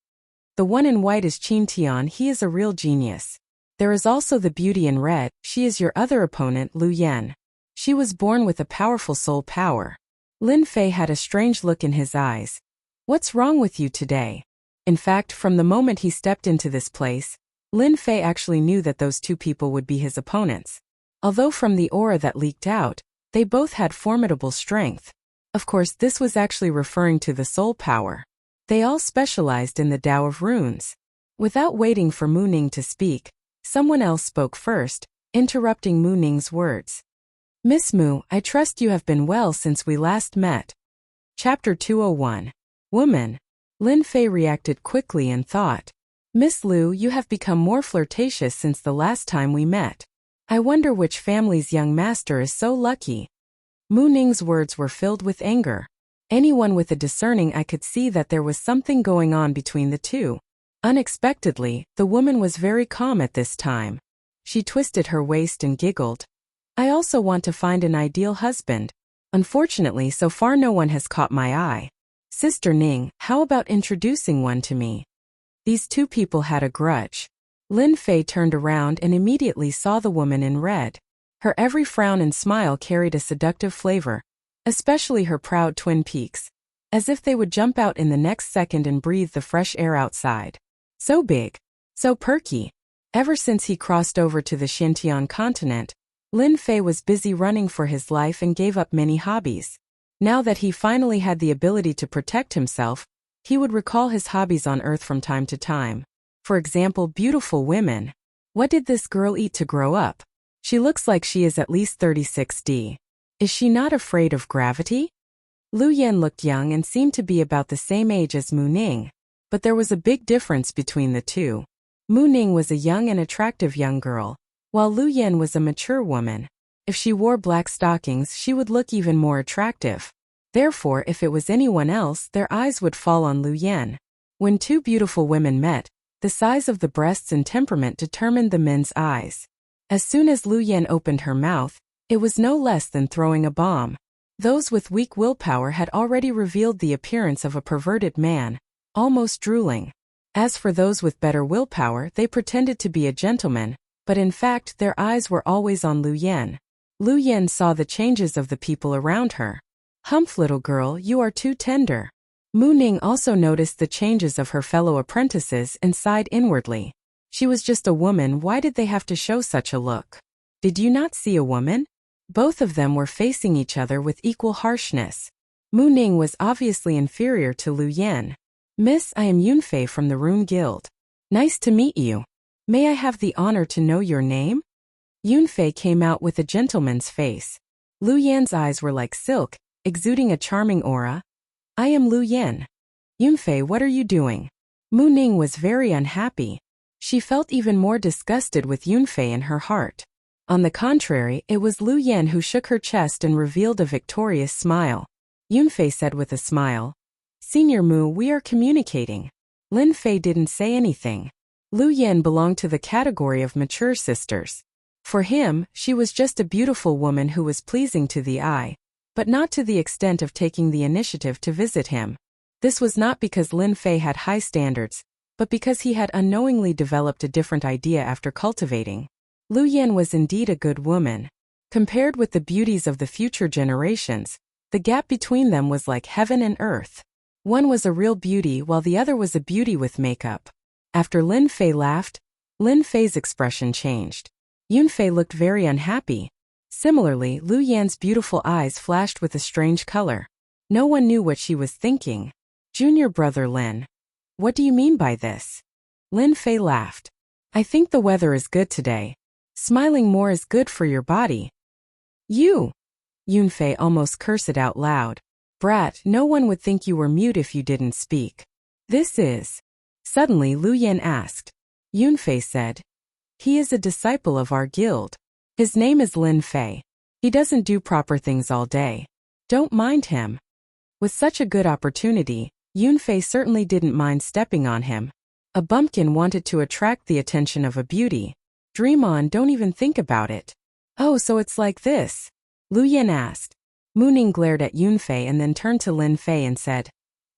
The one in white is Qin Tian, he is a real genius. There is also the beauty in red. She is your other opponent, Lu Yan. She was born with a powerful soul power. Lin Fei had a strange look in his eyes. What's wrong with you today? In fact, from the moment he stepped into this place, Lin Fei actually knew that those two people would be his opponents. Although from the aura that leaked out, they both had formidable strength. Of course, this was actually referring to the soul power. They all specialized in the Tao of runes. Without waiting for Mu Ning to speak, someone else spoke first, interrupting Mu Ning's words. Miss Mu, I trust you have been well since we last met. Chapter 201. Woman. Lin Fei reacted quickly and thought, Miss Lu, you have become more flirtatious since the last time we met. I wonder which family's young master is so lucky. Mu Ning's words were filled with anger. Anyone with a discerning eye could see that there was something going on between the two. Unexpectedly, the woman was very calm at this time. She twisted her waist and giggled. I also want to find an ideal husband. Unfortunately, so far no one has caught my eye. Sister Ning, how about introducing one to me? These two people had a grudge. Lin Fei turned around and immediately saw the woman in red. Her every frown and smile carried a seductive flavor, especially her proud twin peaks, as if they would jump out in the next second and breathe the fresh air outside. So big, so perky. Ever since he crossed over to the Xintian continent, Lin Fei was busy running for his life and gave up many hobbies. Now that he finally had the ability to protect himself, he would recall his hobbies on Earth from time to time. For example, beautiful women. What did this girl eat to grow up? She looks like she is at least 36D. Is she not afraid of gravity? Lu Yan looked young and seemed to be about the same age as Mu Ning, but there was a big difference between the two. Mu Ning was a young and attractive young girl, while Lu Yan was a mature woman. If she wore black stockings, she would look even more attractive. Therefore, if it was anyone else, their eyes would fall on Lu Yan. When two beautiful women met, the size of the breasts and temperament determined the men's eyes. As soon as Lu Yan opened her mouth, it was no less than throwing a bomb. Those with weak willpower had already revealed the appearance of a perverted man, almost drooling. As for those with better willpower, they pretended to be a gentleman, but in fact their eyes were always on Lu Yan. Lu Yan saw the changes of the people around her. Humph, little girl, you are too tender. Mu Ning also noticed the changes of her fellow apprentices and sighed inwardly. She was just a woman, why did they have to show such a look? Did you not see a woman? Both of them were facing each other with equal harshness. Mu Ning was obviously inferior to Lu Yan. Miss, I am Yunfei from the Rune Guild. Nice to meet you. May I have the honor to know your name? Yunfei came out with a gentleman's face. Lu Yan's eyes were like silk, exuding a charming aura. I am Lu Yan. Yunfei, what are you doing? Mu Ning was very unhappy. She felt even more disgusted with Yunfei in her heart. On the contrary, it was Lu Yan who shook her chest and revealed a victorious smile. Yunfei said with a smile, Senior Mu, we are communicating. Lin Fei didn't say anything. Lu Yan belonged to the category of mature sisters. For him, she was just a beautiful woman who was pleasing to the eye, but not to the extent of taking the initiative to visit him. This was not because Lin Fei had high standards, but because he had unknowingly developed a different idea after cultivating. Lu Yan was indeed a good woman. Compared with the beauties of the future generations, the gap between them was like heaven and earth. One was a real beauty while the other was a beauty with makeup. After Lin Fei laughed, Lin Fei's expression changed. Yunfei looked very unhappy. Similarly, Lu Yan's beautiful eyes flashed with a strange color. No one knew what she was thinking. Junior brother Lin. What do you mean by this? Lin Fei laughed. I think the weather is good today. Smiling more is good for your body. You! Yunfei almost cursed it out loud. Brat, no one would think you were mute if you didn't speak. This is... Suddenly Lu Yan asked. Yunfei said. He is a disciple of our guild. His name is Lin Fei. He doesn't do proper things all day. Don't mind him. With such a good opportunity, Yunfei certainly didn't mind stepping on him. A bumpkin wanted to attract the attention of a beauty. Dream on, don't even think about it. Oh, so it's like this? Lu Yan asked. Mu Ning glared at Yunfei and then turned to Lin Fei and said,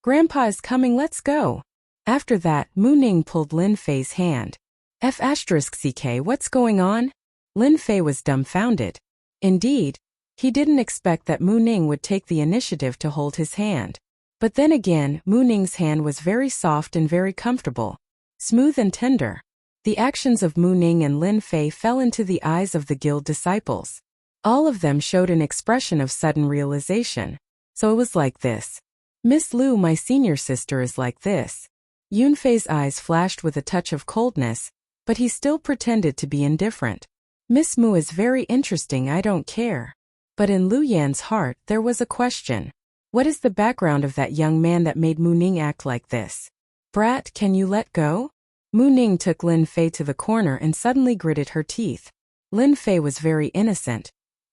Grandpa is coming, let's go. After that, Mu Ning pulled Lin Fei's hand. F*ck, what's going on? Lin Fei was dumbfounded. Indeed, he didn't expect that Mu Ning would take the initiative to hold his hand. But then again, Mu Ning's hand was very soft and very comfortable, smooth and tender. The actions of Mu Ning and Lin Fei fell into the eyes of the guild disciples. All of them showed an expression of sudden realization. So it was like this. Miss Lu, my senior sister, is like this. Yun Fei's eyes flashed with a touch of coldness, but he still pretended to be indifferent. Miss Mu is very interesting, I don't care. But in Lu Yan's heart there was a question. What is the background of that young man that made Mu Ning act like this? Brat, can you let go? Mu Ning took Lin Fei to the corner and suddenly gritted her teeth. Lin Fei was very innocent.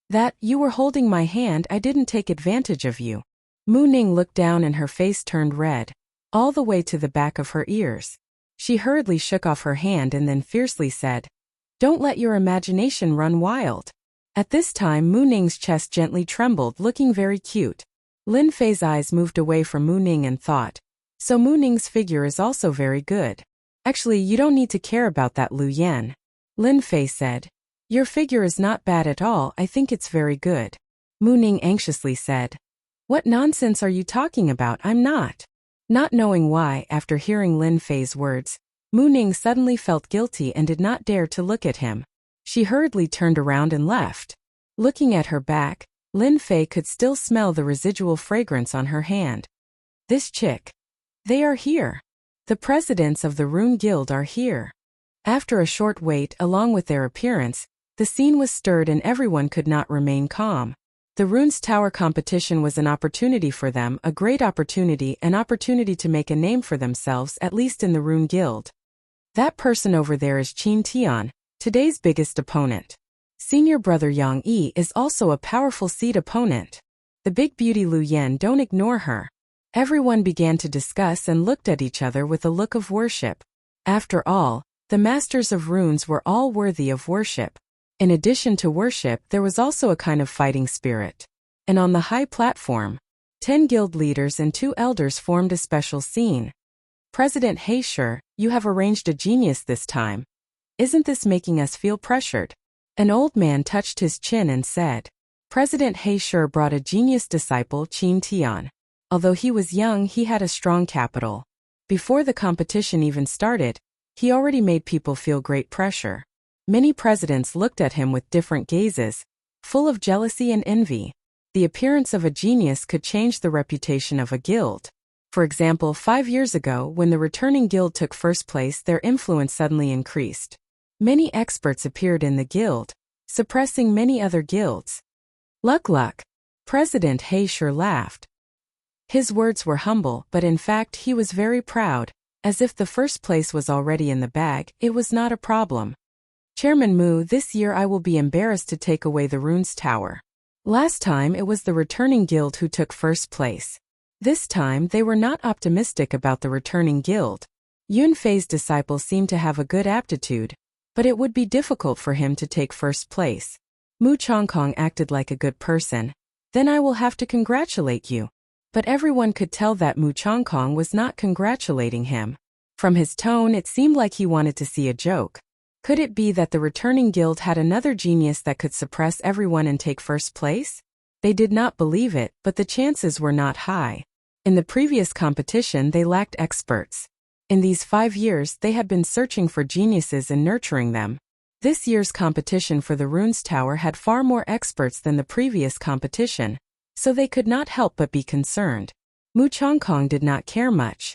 That, you were holding my hand, I didn't take advantage of you. Mu Ning looked down and her face turned red, all the way to the back of her ears. She hurriedly shook off her hand and then fiercely said, Don't let your imagination run wild. At this time Mu Ning's chest gently trembled, looking very cute. Lin Fei's eyes moved away from Mu Ning and thought, so Mu Ning's figure is also very good. Actually, you don't need to care about that, Lu Yan. Lin Fei said. Your figure is not bad at all, I think it's very good. Mu Ning anxiously said. What nonsense are you talking about? I'm not. Not knowing why, after hearing Lin Fei's words, Mu Ning suddenly felt guilty and did not dare to look at him. She hurriedly turned around and left. Looking at her back, Lin Fei could still smell the residual fragrance on her hand. This chick. They are here. The presidents of the Rune Guild are here. After a short wait, along with their appearance, the scene was stirred and everyone could not remain calm. The Rune's Tower competition was an opportunity for them, a great opportunity, an opportunity to make a name for themselves, at least in the Rune Guild. That person over there is Qin Tian, today's biggest opponent. Senior brother Yang Yi is also a powerful seed opponent. The big beauty Lu Yan, don't ignore her. Everyone began to discuss and looked at each other with a look of worship. After all, the masters of runes were all worthy of worship. In addition to worship, there was also a kind of fighting spirit. And on the high platform, 10 guild leaders and 2 elders formed a special scene. President He Shi, you have arranged a genius this time. Isn't this making us feel pressured? An old man touched his chin and said. President He Shi brought a genius disciple, Qin Tian. Although he was young, he had a strong capital. Before the competition even started, he already made people feel great pressure. Many presidents looked at him with different gazes, full of jealousy and envy. The appearance of a genius could change the reputation of a guild. For example, 5 years ago, when the returning guild took first place, their influence suddenly increased. Many experts appeared in the guild, suppressing many other guilds. Luck. President He Shi laughed. His words were humble, but in fact he was very proud. As if the first place was already in the bag, it was not a problem. Chairman Mu, this year I will be embarrassed to take away the Rune's Tower. Last time it was the returning guild who took first place. This time they were not optimistic about the returning guild. Yun Fei's disciple seemed to have a good aptitude, but it would be difficult for him to take first place. Mu Chongkong acted like a good person. Then I will have to congratulate you. But everyone could tell that Mu Chongkong was not congratulating him. From his tone it seemed like he wanted to see a joke. Could it be that the returning guild had another genius that could suppress everyone and take first place? They did not believe it, but the chances were not high. In the previous competition they lacked experts. In these 5 years they had been searching for geniuses and nurturing them. This year's competition for the Rune's Tower had far more experts than the previous competition, so they could not help but be concerned. Mu Chongkong did not care much.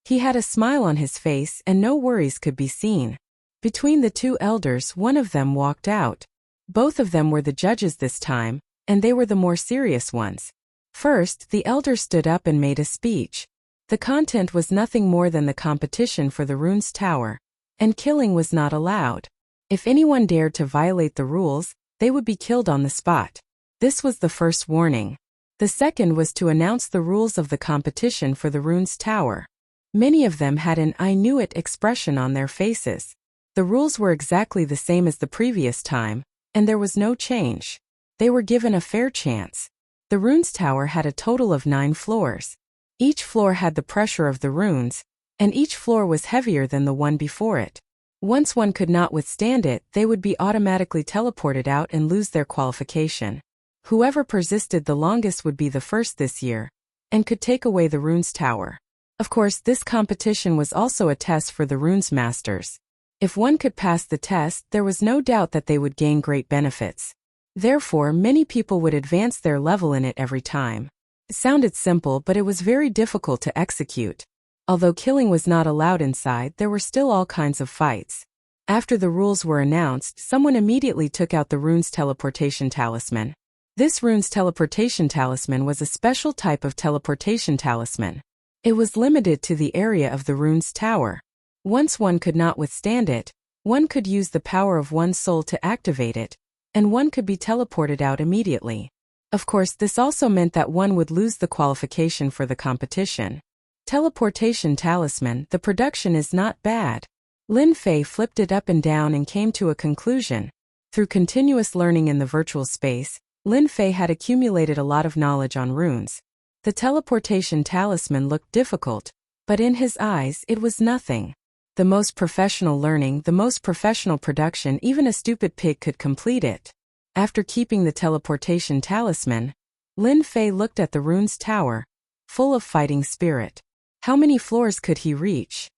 He had a smile on his face and no worries could be seen. Between the 2 elders, one of them walked out. Both of them were the judges this time, and they were the more serious ones. First, the elder stood up and made a speech. The content was nothing more than the competition for the Rune's Tower, and killing was not allowed. If anyone dared to violate the rules, they would be killed on the spot. This was the first warning. The second was to announce the rules of the competition for the Rune's Tower. Many of them had an "I knew it" expression on their faces. The rules were exactly the same as the previous time, and there was no change. They were given a fair chance. The Rune's Tower had a total of 9 floors. Each floor had the pressure of the runes, and each floor was heavier than the one before it. Once one could not withstand it, they would be automatically teleported out and lose their qualification. Whoever persisted the longest would be the first this year, and could take away the runes tower. Of course, this competition was also a test for the runes masters. If one could pass the test, there was no doubt that they would gain great benefits. Therefore, many people would advance their level in it every time. It sounded simple, but it was very difficult to execute. Although killing was not allowed inside, there were still all kinds of fights. After the rules were announced, someone immediately took out the rune's teleportation talisman. This rune's teleportation talisman was a special type of teleportation talisman. It was limited to the area of the rune's tower. Once one could not withstand it, one could use the power of one's soul to activate it, and one could be teleported out immediately. Of course, this also meant that one would lose the qualification for the competition. Teleportation talisman, the production is not bad. Lin Fei flipped it up and down and came to a conclusion. Through continuous learning in the virtual space, Lin Fei had accumulated a lot of knowledge on runes. The teleportation talisman looked difficult, but in his eyes it was nothing. The most professional learning, the most professional production, even a stupid pig could complete it. After keeping the teleportation talisman, Lin Fei looked at the rune's tower, full of fighting spirit. How many floors could he reach?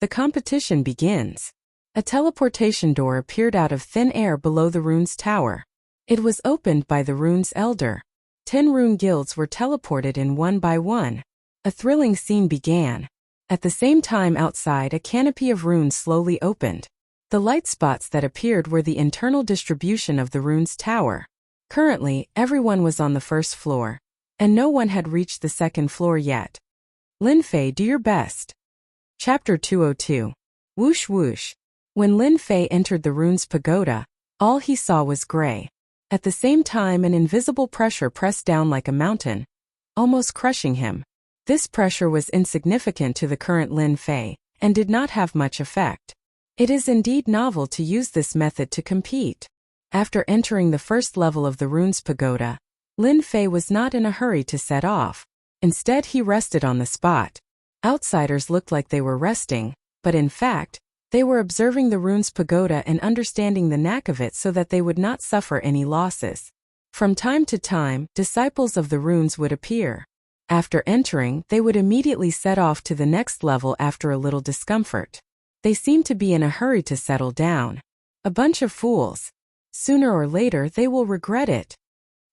The competition begins. A teleportation door appeared out of thin air below the rune's tower. It was opened by the rune's elder. 10 rune guilds were teleported in one by one. A thrilling scene began. At the same time, outside, a canopy of runes slowly opened. The light spots that appeared were the internal distribution of the rune's tower. Currently, everyone was on the first floor, and no one had reached the second floor yet. Lin Fei, do your best. Chapter 202. Whoosh whoosh. When Lin Fei entered the rune's pagoda, all he saw was gray. At the same time, an invisible pressure pressed down like a mountain, almost crushing him. This pressure was insignificant to the current Lin Fei, and did not have much effect. It is indeed novel to use this method to compete. After entering the first level of the rune's pagoda, Lin Fei was not in a hurry to set off. Instead, he rested on the spot. Outsiders looked like they were resting, but in fact, they were observing the rune's pagoda and understanding the knack of it so that they would not suffer any losses. From time to time, disciples of the runes would appear. After entering, they would immediately set off to the next level after a little discomfort. They seemed to be in a hurry to settle down. A bunch of fools. Sooner or later, they will regret it.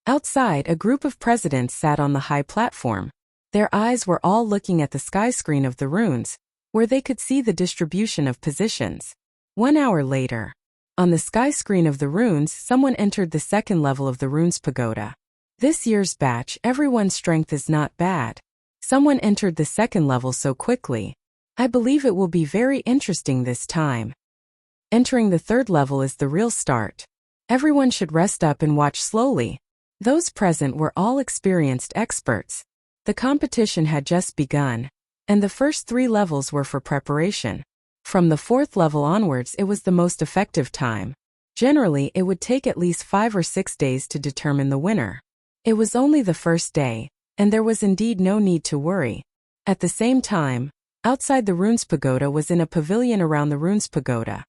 Outside, a group of presidents sat on the high platform. Their eyes were all looking at the sky screen of the runes, where they could see the distribution of positions. 1 hour later, on the sky screen of the runes, someone entered the second level of the runes pagoda. This year's batch, everyone's strength is not bad. Someone entered the second level so quickly. I believe it will be very interesting this time. Entering the third level is the real start. Everyone should rest up and watch slowly. Those present were all experienced experts. The competition had just begun, and the first 3 levels were for preparation. From the 4th level onwards, it was the most effective time. Generally, it would take at least 5 or 6 days to determine the winner. It was only the first day, and there was indeed no need to worry. At the same time, outside the runes pagoda was in a pavilion around the runes pagoda.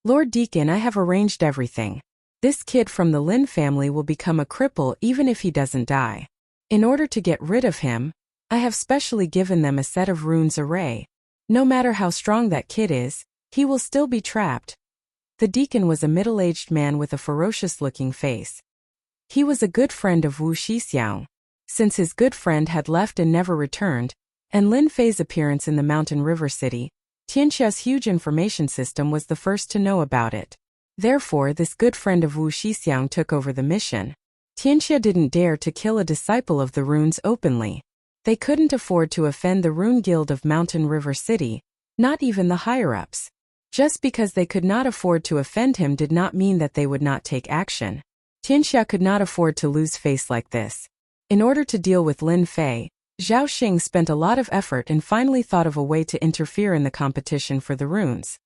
Lord Deacon, I have arranged everything. This kid from the Lin family will become a cripple even if he doesn't die. In order to get rid of him, I have specially given them a set of runes array. No matter how strong that kid is, he will still be trapped. The deacon was a middle-aged man with a ferocious-looking face. He was a good friend of Wu Shixiang. Since his good friend had left and never returned, and Lin Fei's appearance in the mountain river city, Tianxia's huge information system was the first to know about it. Therefore, this good friend of Wu Shixiang took over the mission. Tianxia didn't dare to kill a disciple of the runes openly. They couldn't afford to offend the Rune Guild of Mountain River City, not even the higher-ups. Just because they could not afford to offend him did not mean that they would not take action. Tianxia could not afford to lose face like this. In order to deal with Lin Fei, Zhao Xing spent a lot of effort and finally thought of a way to interfere in the competition for the runes.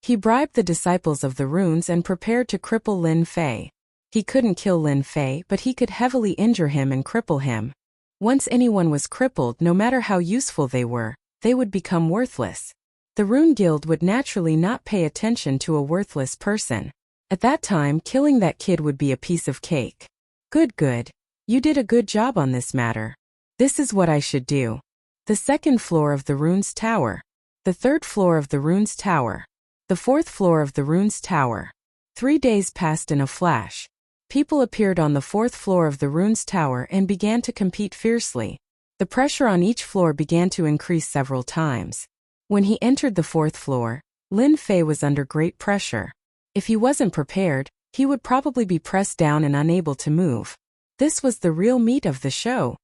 He bribed the disciples of the runes and prepared to cripple Lin Fei. He couldn't kill Lin Fei, but he could heavily injure him and cripple him. Once anyone was crippled, no matter how useful they were, they would become worthless. The Rune Guild would naturally not pay attention to a worthless person. At that time, killing that kid would be a piece of cake. Good. You did a good job on this matter. This is what I should do. The second floor of the Rune's Tower. The third floor of the Rune's Tower. The fourth floor of the Rune's Tower. 3 days passed in a flash. People appeared on the fourth floor of the Rune's Tower and began to compete fiercely. The pressure on each floor began to increase several times. When he entered the fourth floor, Lin Fei was under great pressure. If he wasn't prepared, he would probably be pressed down and unable to move. This was the real meat of the show.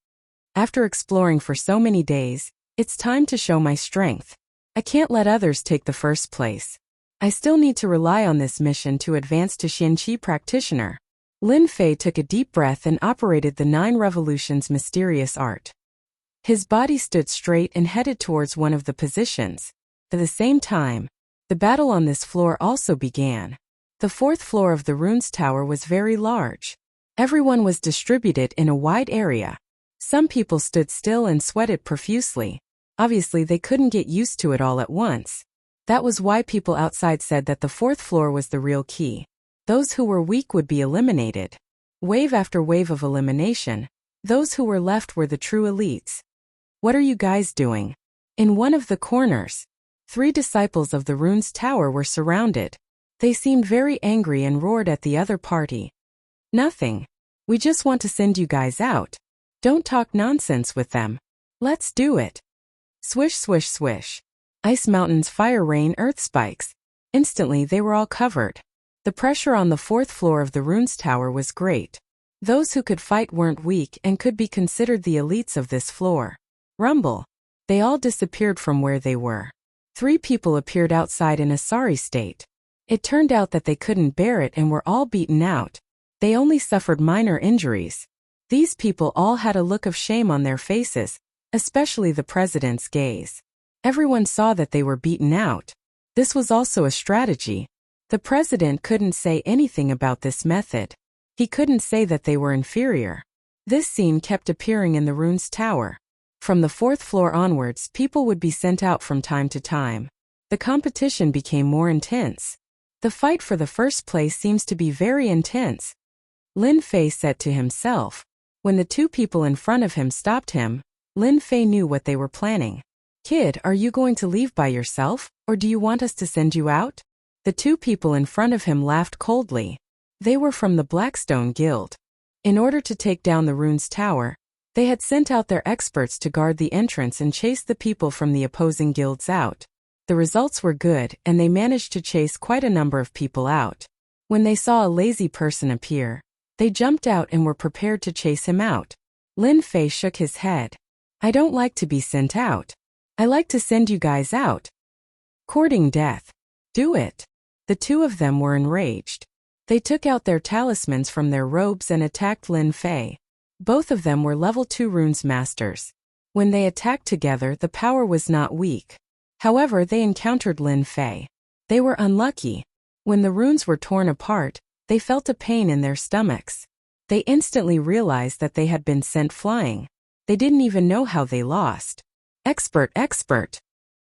After exploring for so many days, it's time to show my strength. I can't let others take the first place. I still need to rely on this mission to advance to Xinqi Practitioner. Lin Fei took a deep breath and operated the 9 revolutions mysterious art. His body stood straight and headed towards one of the positions. At the same time, the battle on this floor also began. The fourth floor of the Rune's Tower was very large. Everyone was distributed in a wide area. Some people stood still and sweated profusely. Obviously, they couldn't get used to it all at once. That was why people outside said that the fourth floor was the real key. Those who were weak would be eliminated. Wave after wave of elimination. Those who were left were the true elites. What are you guys doing? In one of the corners, 3 disciples of the Rune's Tower were surrounded. They seemed very angry and roared at the other party. Nothing. We just want to send you guys out. Don't talk nonsense with them. Let's do it. Swish, swish, swish. Ice mountains, fire rain, earth spikes. Instantly they were all covered. The pressure on the fourth floor of the Rune's Tower was great. Those who could fight weren't weak and could be considered the elites of this floor. Rumble. They all disappeared from where they were. 3 people appeared outside in a sorry state. It turned out that they couldn't bear it and were all beaten out. They only suffered minor injuries. These people all had a look of shame on their faces, especially the president's gaze. Everyone saw that they were beaten out. This was also a strategy. The president couldn't say anything about this method. He couldn't say that they were inferior. This scene kept appearing in the Rune's Tower. From the fourth floor onwards, people would be sent out from time to time. The competition became more intense. The fight for the first place seems to be very intense. Lin Fei said to himself. When the 2 people in front of him stopped him, Lin Fei knew what they were planning. Kid, are you going to leave by yourself, or do you want us to send you out? The 2 people in front of him laughed coldly. They were from the Blackstone Guild. In order to take down the Rune's Tower, they had sent out their experts to guard the entrance and chase the people from the opposing guilds out. The results were good, and they managed to chase quite a number of people out. When they saw a lazy person appear, they jumped out and were prepared to chase him out. Lin Fei shook his head. I don't like to be sent out. I like to send you guys out. Courting death. Do it. The 2 of them were enraged. They took out their talismans from their robes and attacked Lin Fei. Both of them were level 2 runes masters. When they attacked together, the power was not weak. However, they encountered Lin Fei. They were unlucky. When the runes were torn apart, they felt a pain in their stomachs. They instantly realized that they had been sent flying. They didn't even know how they lost. Expert.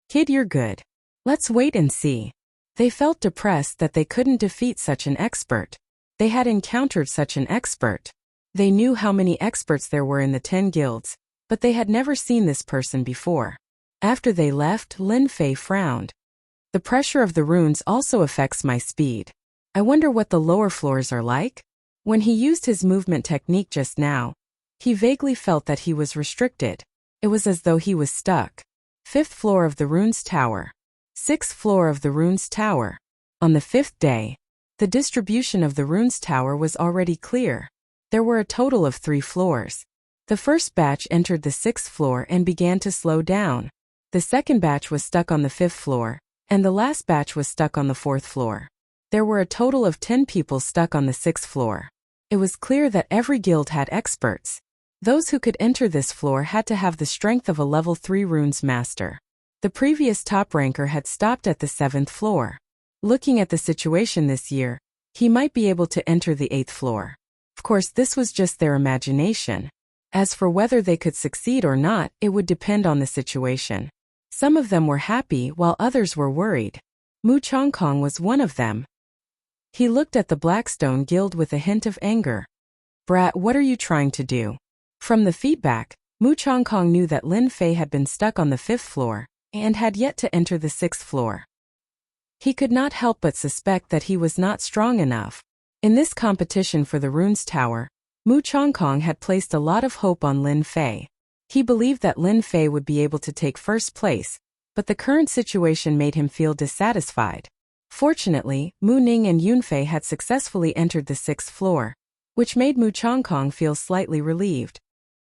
Kid, you're good. Let's wait and see. They felt depressed that they couldn't defeat such an expert. They had encountered such an expert. They knew how many experts there were in the 10 guilds, but they had never seen this person before. After they left, Lin Fei frowned. The pressure of the runes also affects my speed. I wonder what the lower floors are like? When he used his movement technique just now, he vaguely felt that he was restricted. It was as though he was stuck. 5th floor of the Rune's Tower. 6th floor of the Rune's Tower. On the 5th day, the distribution of the Rune's Tower was already clear. There were a total of 3 floors. The first batch entered the 6th floor and began to slow down. The second batch was stuck on the 5th floor, and the last batch was stuck on the 4th floor. There were a total of 10 people stuck on the 6th floor. It was clear that every guild had experts. Those who could enter this floor had to have the strength of a level 3 runes master. The previous top ranker had stopped at the 7th floor. Looking at the situation this year, he might be able to enter the 8th floor. Of course, this was just their imagination. As for whether they could succeed or not, it would depend on the situation. Some of them were happy while others were worried. Mu Chongkong was one of them. He looked at the Blackstone Guild with a hint of anger. "Brat, what are you trying to do?" From the feedback, Mu Chongkong knew that Lin Fei had been stuck on the 5th floor and had yet to enter the 6th floor. He could not help but suspect that he was not strong enough. In this competition for the Runes Tower, Mu Chongkong had placed a lot of hope on Lin Fei. He believed that Lin Fei would be able to take first place, but the current situation made him feel dissatisfied. Fortunately, Mu Ning and Yunfei had successfully entered the 6th floor, which made Mu Chongkong feel slightly relieved.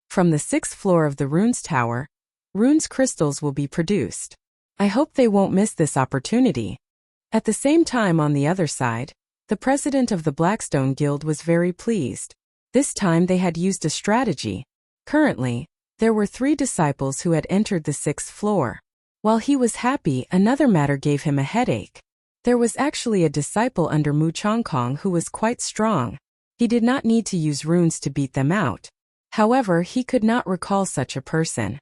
From the 6th floor of the Runes Tower, runes crystals will be produced. I hope they won't miss this opportunity. At the same time, on the other side, the president of the Blackstone Guild was very pleased. This time they had used a strategy. Currently, there were 3 disciples who had entered the 6th floor. While he was happy, another matter gave him a headache. There was actually a disciple under Mu Chongkong who was quite strong. He did not need to use runes to beat them out. However, he could not recall such a person.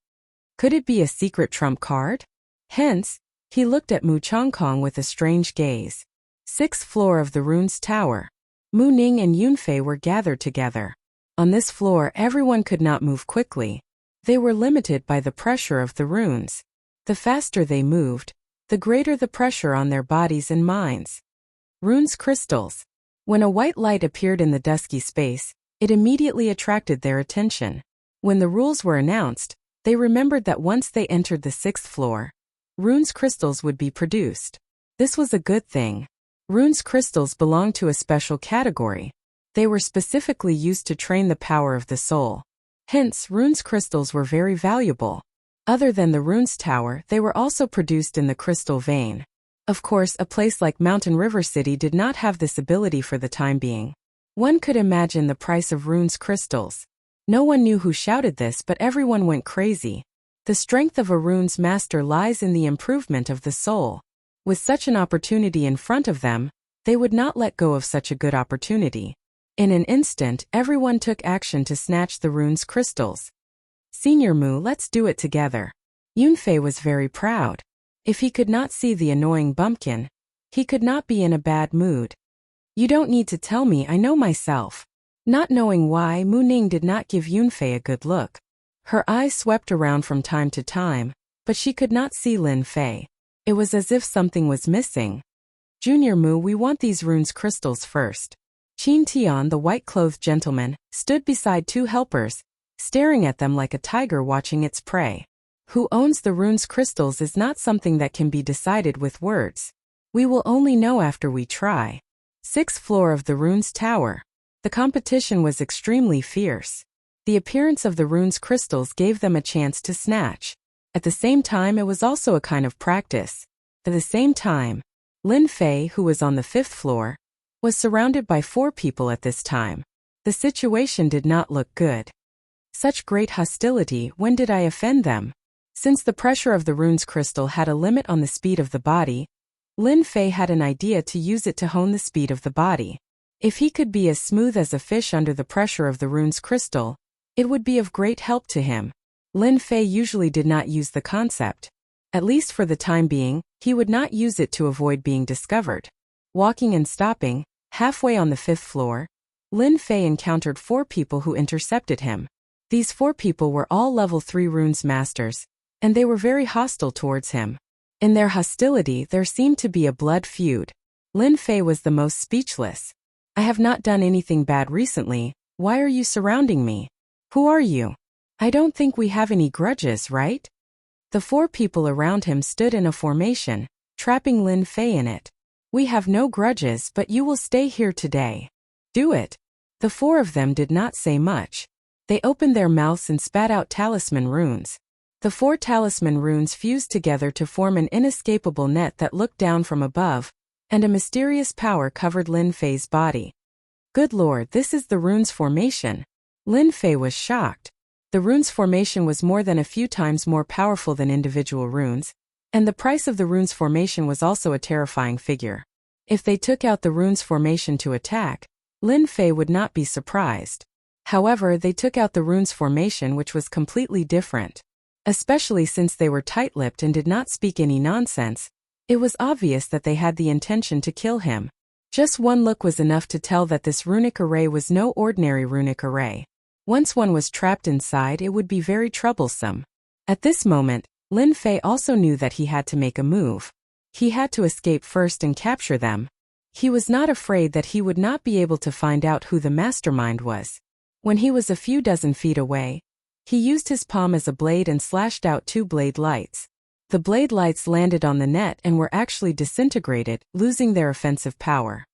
Could it be a secret trump card? Hence, he looked at Mu Chongkong with a strange gaze. 6th floor of the Runes Tower. Mu Ning and Yunfei were gathered together. On this floor, everyone could not move quickly. They were limited by the pressure of the runes. The faster they moved, the greater the pressure on their bodies and minds. Runes crystals. When a white light appeared in the dusky space, it immediately attracted their attention. When the rules were announced, they remembered that once they entered the 6th floor, runes crystals would be produced. This was a good thing. Runes crystals belonged to a special category. They were specifically used to train the power of the soul. Hence, runes crystals were very valuable. Other than the Runes Tower, they were also produced in the crystal vein. Of course, a place like Mountain River City did not have this ability for the time being. One could imagine the price of runes crystals. No one knew who shouted this, but everyone went crazy. The strength of a runes master lies in the improvement of the soul. With such an opportunity in front of them, they would not let go of such a good opportunity. In an instant, everyone took action to snatch the runes crystals. "Senior Mu, let's do it together." Yunfei was very proud. If he could not see the annoying bumpkin, he could not be in a bad mood. "You don't need to tell me, I know myself." Not knowing why, Mu Ning did not give Yunfei a good look. Her eyes swept around from time to time, but she could not see Lin Fei. It was as if something was missing. "Junior Mu, we want these runes crystals first." Qin Tian, the white-clothed gentleman, stood beside 2 helpers, staring at them like a tiger watching its prey. Who owns the runes crystals is not something that can be decided with words. We will only know after we try. 6th floor of the Runes Tower. The competition was extremely fierce. The appearance of the runes crystals gave them a chance to snatch. At the same time, it was also a kind of practice. At the same time, Lin Fei, who was on the 5th floor, was surrounded by 4 people at this time. The situation did not look good. Such great hostility, when did I offend them? Since the pressure of the runes crystal had a limit on the speed of the body, Lin Fei had an idea to use it to hone the speed of the body. If he could be as smooth as a fish under the pressure of the runes crystal, it would be of great help to him. Lin Fei usually did not use the concept. At least for the time being, he would not use it to avoid being discovered. Walking and stopping, halfway on the 5th floor, Lin Fei encountered 4 people who intercepted him. These 4 people were all level 3 runes masters, and they were very hostile towards him. In their hostility, there seemed to be a blood feud. Lin Fei was the most speechless. "I have not done anything bad recently. Why are you surrounding me? Who are you? I don't think we have any grudges, right?" The 4 people around him stood in a formation, trapping Lin Fei in it. "We have no grudges, but you will stay here today. Do it." The 4 of them did not say much. They opened their mouths and spat out talisman runes. The 4 talisman runes fused together to form an inescapable net that looked down from above, and a mysterious power covered Lin Fei's body. Good lord, this is the runes formation. Lin Fei was shocked. The runes formation was more than a few times more powerful than individual runes, and the price of the runes formation was also a terrifying figure. If they took out the runes formation to attack, Lin Fei would not be surprised. However, they took out the runes formation, which was completely different. especially since they were tight-lipped and did not speak any nonsense. It was obvious that they had the intention to kill him. Just one look was enough to tell that this runic array was no ordinary runic array. Once one was trapped inside, it would be very troublesome. At this moment, Lin Fei also knew that he had to make a move. He had to escape first and capture them. He was not afraid that he would not be able to find out who the mastermind was. When he was a few dozen feet away, he used his palm as a blade and slashed out 2 blade lights. The blade lights landed on the net and were actually disintegrated, losing their offensive power.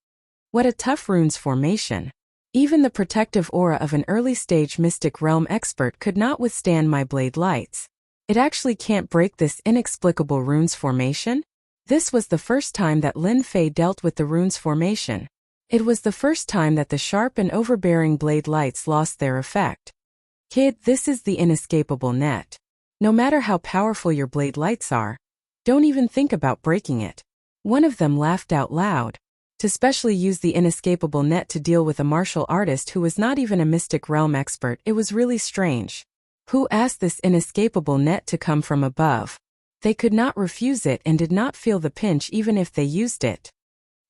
What a tough runes formation. Even the protective aura of an early-stage Mystic Realm expert could not withstand my blade lights. It actually can't break this inexplicable runes formation? This was the first time that Lin Fei dealt with the runes formation. It was the first time that the sharp and overbearing blade lights lost their effect. Kid, this is the inescapable net. No matter how powerful your blade lights are, don't even think about breaking it. One of them laughed out loud. To specially use the inescapable net to deal with a martial artist who was not even a Mystic Realm expert, it was really strange. Who asked this inescapable net to come from above? They could not refuse it and did not feel the pinch even if they used it.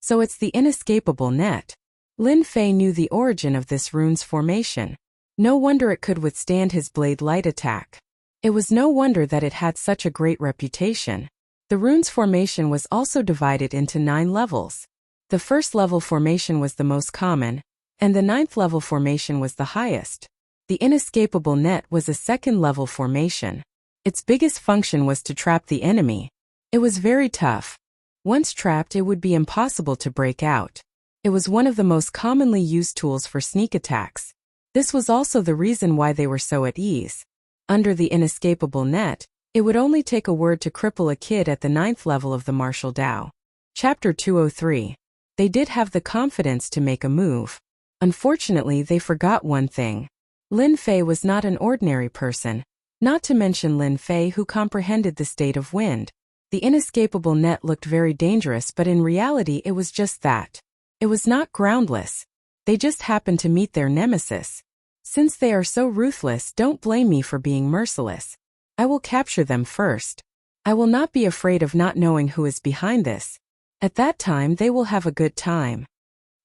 So it's the inescapable net. Lin Fei knew the origin of this rune's formation. No wonder it could withstand his blade light attack. It was no wonder that it had such a great reputation. The rune's formation was also divided into 9 levels. The first level formation was the most common, and the 9th level formation was the highest. The inescapable net was a 2nd level formation. Its biggest function was to trap the enemy. It was very tough. Once trapped, it would be impossible to break out. It was one of the most commonly used tools for sneak attacks. This was also the reason why they were so at ease. Under the inescapable net, it would only take a word to cripple a kid at the 9th level of the martial Dao. Chapter 203. They did have the confidence to make a move. Unfortunately, they forgot one thing. Lin Fei was not an ordinary person, not to mention Lin Fei who comprehended the state of wind. The inescapable net looked very dangerous, but in reality it was just that. It was not groundless. They just happened to meet their nemesis. Since they are so ruthless, don't blame me for being merciless. I will capture them first. I will not be afraid of not knowing who is behind this. At that time they will have a good time.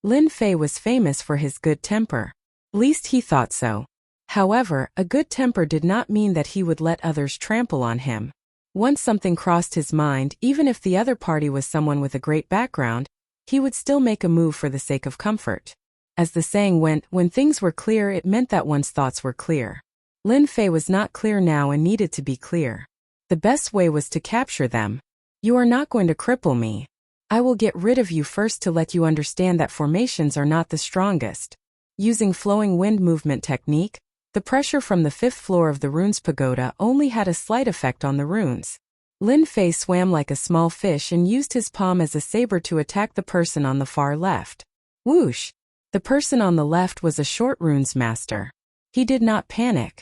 Lin Fei was famous for his good temper. Least he thought so. However, a good temper did not mean that he would let others trample on him. Once something crossed his mind, even if the other party was someone with a great background, he would still make a move for the sake of comfort. As the saying went, when things were clear, it meant that one's thoughts were clear. Lin Fei was not clear now and needed to be clear. The best way was to capture them. You are not going to cripple me. I will get rid of you first to let you understand that formations are not the strongest. Using flowing wind movement technique, the pressure from the 5th floor of the rune's pagoda only had a slight effect on the runes. Lin Fei swam like a small fish and used his palm as a saber to attack the person on the far left. Whoosh! The person on the left was a short runes master. He did not panic.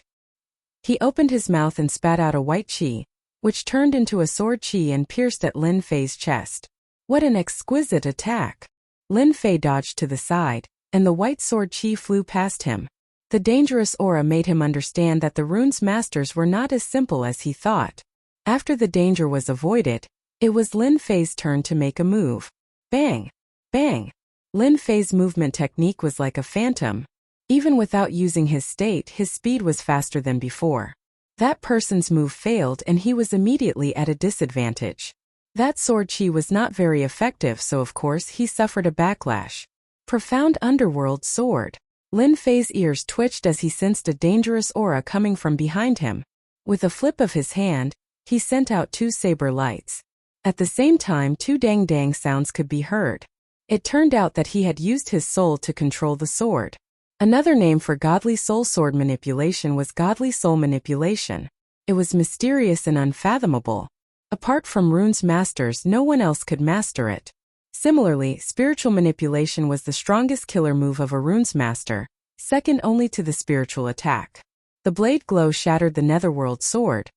He opened his mouth and spat out a white qi, which turned into a sword qi and pierced at Lin Fei's chest. What an exquisite attack! Lin Fei dodged to the side, and the white sword qi flew past him. The dangerous aura made him understand that the rune's masters were not as simple as he thought. After the danger was avoided, it was Lin Fei's turn to make a move. Bang! Bang! Lin Fei's movement technique was like a phantom. Even without using his state, his speed was faster than before. That person's move failed and he was immediately at a disadvantage. That sword qi was not very effective, so of course he suffered a backlash. Profound underworld sword. Lin Fei's ears twitched as he sensed a dangerous aura coming from behind him. With a flip of his hand, he sent out 2 saber lights. At the same time, 2 dang-dang sounds could be heard. It turned out that he had used his soul to control the sword. Another name for godly soul sword manipulation was godly soul manipulation. It was mysterious and unfathomable. Apart from runes masters, no one else could master it. Similarly, spiritual manipulation was the strongest killer move of a runes master, second only to the spiritual attack. The blade glow shattered the netherworld sword,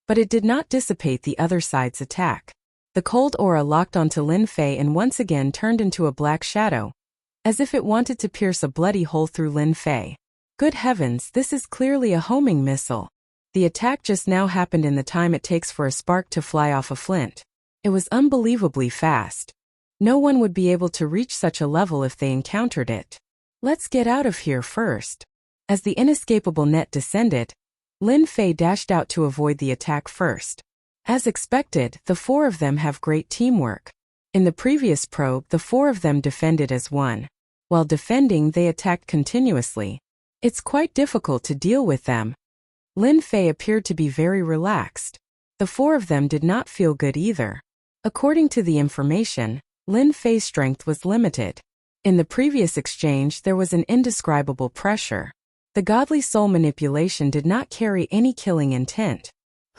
but it did not dissipate the other side's attack. The cold aura locked onto Lin Fei and once again turned into a black shadow, as if it wanted to pierce a bloody hole through Lin Fei. Good heavens, this is clearly a homing missile. The attack just now happened in the time it takes for a spark to fly off a flint. It was unbelievably fast. No one would be able to reach such a level if they encountered it. Let's get out of here first. As the inescapable net descended, Lin Fei dashed out to avoid the attack first. As expected, the four of them have great teamwork. In the previous probe, the four of them defended as one. While defending, they attacked continuously. It's quite difficult to deal with them. Lin Fei appeared to be very relaxed. The four of them did not feel good either. According to the information, Lin Fei's strength was limited. In the previous exchange, there was an indescribable pressure. The godly soul manipulation did not carry any killing intent.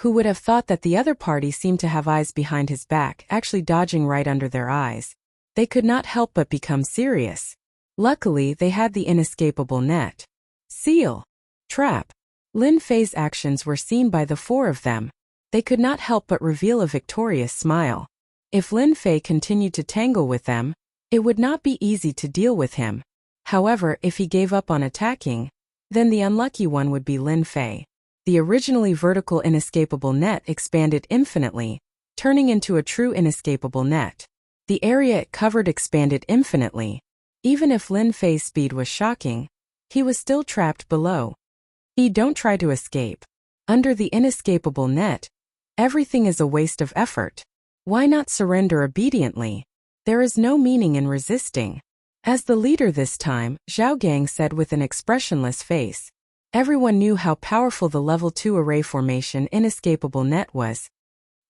Who would have thought that the other party seemed to have eyes behind his back, actually dodging right under their eyes? They could not help but become serious. Luckily, they had the inescapable net. Seal. Trap. Lin Fei's actions were seen by the four of them. They could not help but reveal a victorious smile. If Lin Fei continued to tangle with them, it would not be easy to deal with him. However, if he gave up on attacking, then the unlucky one would be Lin Fei. The originally vertical inescapable net expanded infinitely, turning into a true inescapable net. The area it covered expanded infinitely. Even if Lin Fei's speed was shocking, he was still trapped below. Don't try to escape. Under the inescapable net, everything is a waste of effort. Why not surrender obediently? There is no meaning in resisting. As the leader this time, Zhao Gang said with an expressionless face. Everyone knew how powerful the level 2 array formation inescapable net was.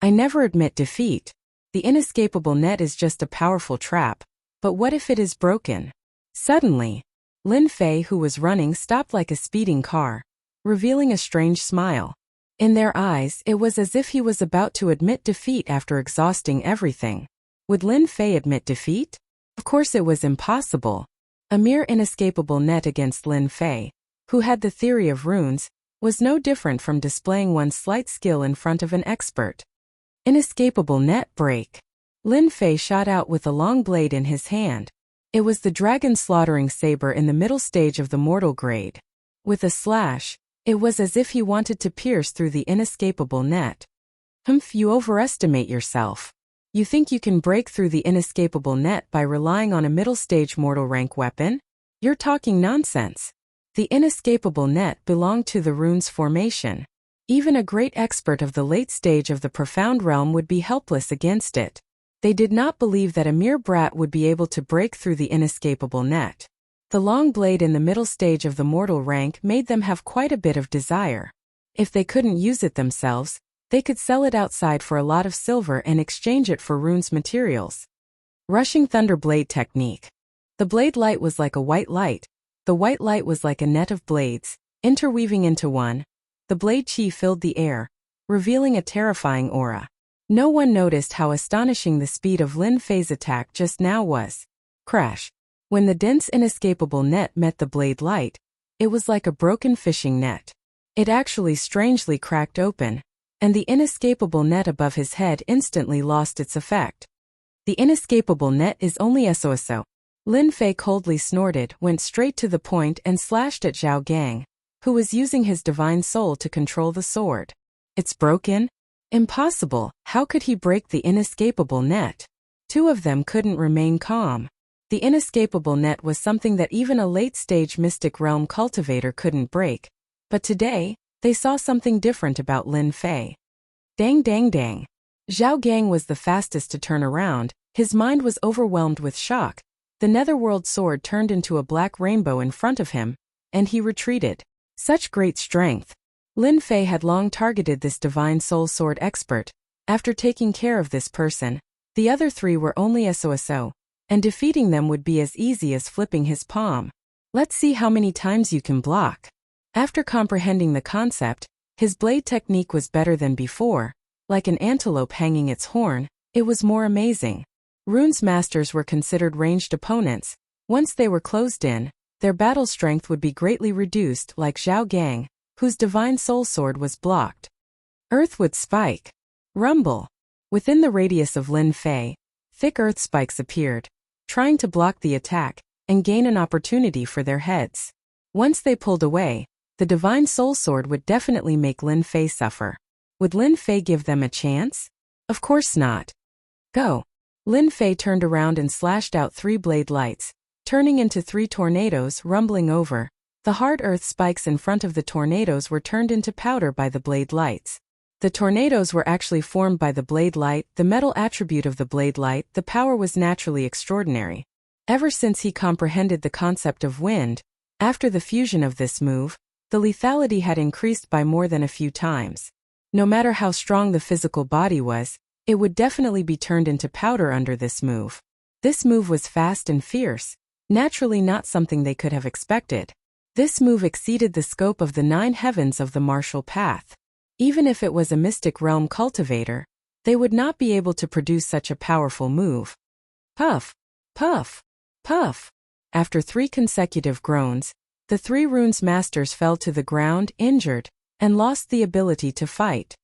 I never admit defeat. The inescapable net is just a powerful trap. But what if it is broken? Suddenly, Lin Fei, who was running, stopped like a speeding car, revealing a strange smile. In their eyes, it was as if he was about to admit defeat after exhausting everything. Would Lin Fei admit defeat? Of course it was impossible. A mere inescapable net against Lin Fei, who had the theory of runes, was no different from displaying one's slight skill in front of an expert. Inescapable net break. Lin Fei shot out with a long blade in his hand. It was the dragon slaughtering saber in the middle stage of the mortal grade. With a slash, it was as if he wanted to pierce through the inescapable net. You overestimate yourself. You think you can break through the inescapable net by relying on a middle stage mortal rank weapon? You're talking nonsense. The inescapable net belonged to the runes formation. Even a great expert of the late stage of the profound realm would be helpless against it. They did not believe that a mere brat would be able to break through the inescapable net. The long blade in the middle stage of the mortal rank made them have quite a bit of desire. If they couldn't use it themselves, they could sell it outside for a lot of silver and exchange it for runes materials. Rushing Thunder Blade Technique. The blade light was like a white light. The white light was like a net of blades, interweaving into one. The blade chi filled the air, revealing a terrifying aura. No one noticed how astonishing the speed of Lin Fei's attack just now was. Crash. When the dense inescapable net met the blade light, it was like a broken fishing net. It actually strangely cracked open, and the inescapable net above his head instantly lost its effect. The inescapable net is only SOSO. Lin Fei coldly snorted, went straight to the point and slashed at Zhao Gang, who was using his divine soul to control the sword. It's broken? Impossible. How could he break the inescapable net? Two of them couldn't remain calm. The inescapable net was something that even a late-stage mystic realm cultivator couldn't break. But today, they saw something different about Lin Fei. Dang dang dang. Zhao Gang was the fastest to turn around. His mind was overwhelmed with shock. The netherworld sword turned into a black rainbow in front of him, and he retreated. Such great strength. Lin Fei had long targeted this divine soul sword expert. After taking care of this person, the other three were only SOSO, and defeating them would be as easy as flipping his palm. Let's see how many times you can block. After comprehending the concept, his blade technique was better than before. Like an antelope hanging its horn, it was more amazing. Runes masters were considered ranged opponents. Once they were closed in, their battle strength would be greatly reduced, like Zhao Gang, whose divine soul sword was blocked. Earthwood spike. Rumble. Within the radius of Lin Fei, thick earth spikes appeared, trying to block the attack and gain an opportunity for their heads. Once they pulled away, The Divine Soul Sword would definitely make Lin Fei suffer. Would Lin Fei give them a chance? Of course not. Go. Lin Fei turned around and slashed out 3 blade lights, turning into 3 tornadoes rumbling over. The hard earth spikes in front of the tornadoes were turned into powder by the blade lights. The tornadoes were actually formed by the blade light, the metal attribute of the blade light. The power was naturally extraordinary. Ever since he comprehended the concept of wind, after the fusion of this move, the lethality had increased by more than a few times. No matter how strong the physical body was, it would definitely be turned into powder under this move. This move was fast and fierce, naturally not something they could have expected. This move exceeded the scope of the 9 heavens of the martial path. Even if it was a mystic realm cultivator, they would not be able to produce such a powerful move. Puff, puff, puff. After 3 consecutive groans, the 3 runes masters fell to the ground, injured, and lost the ability to fight.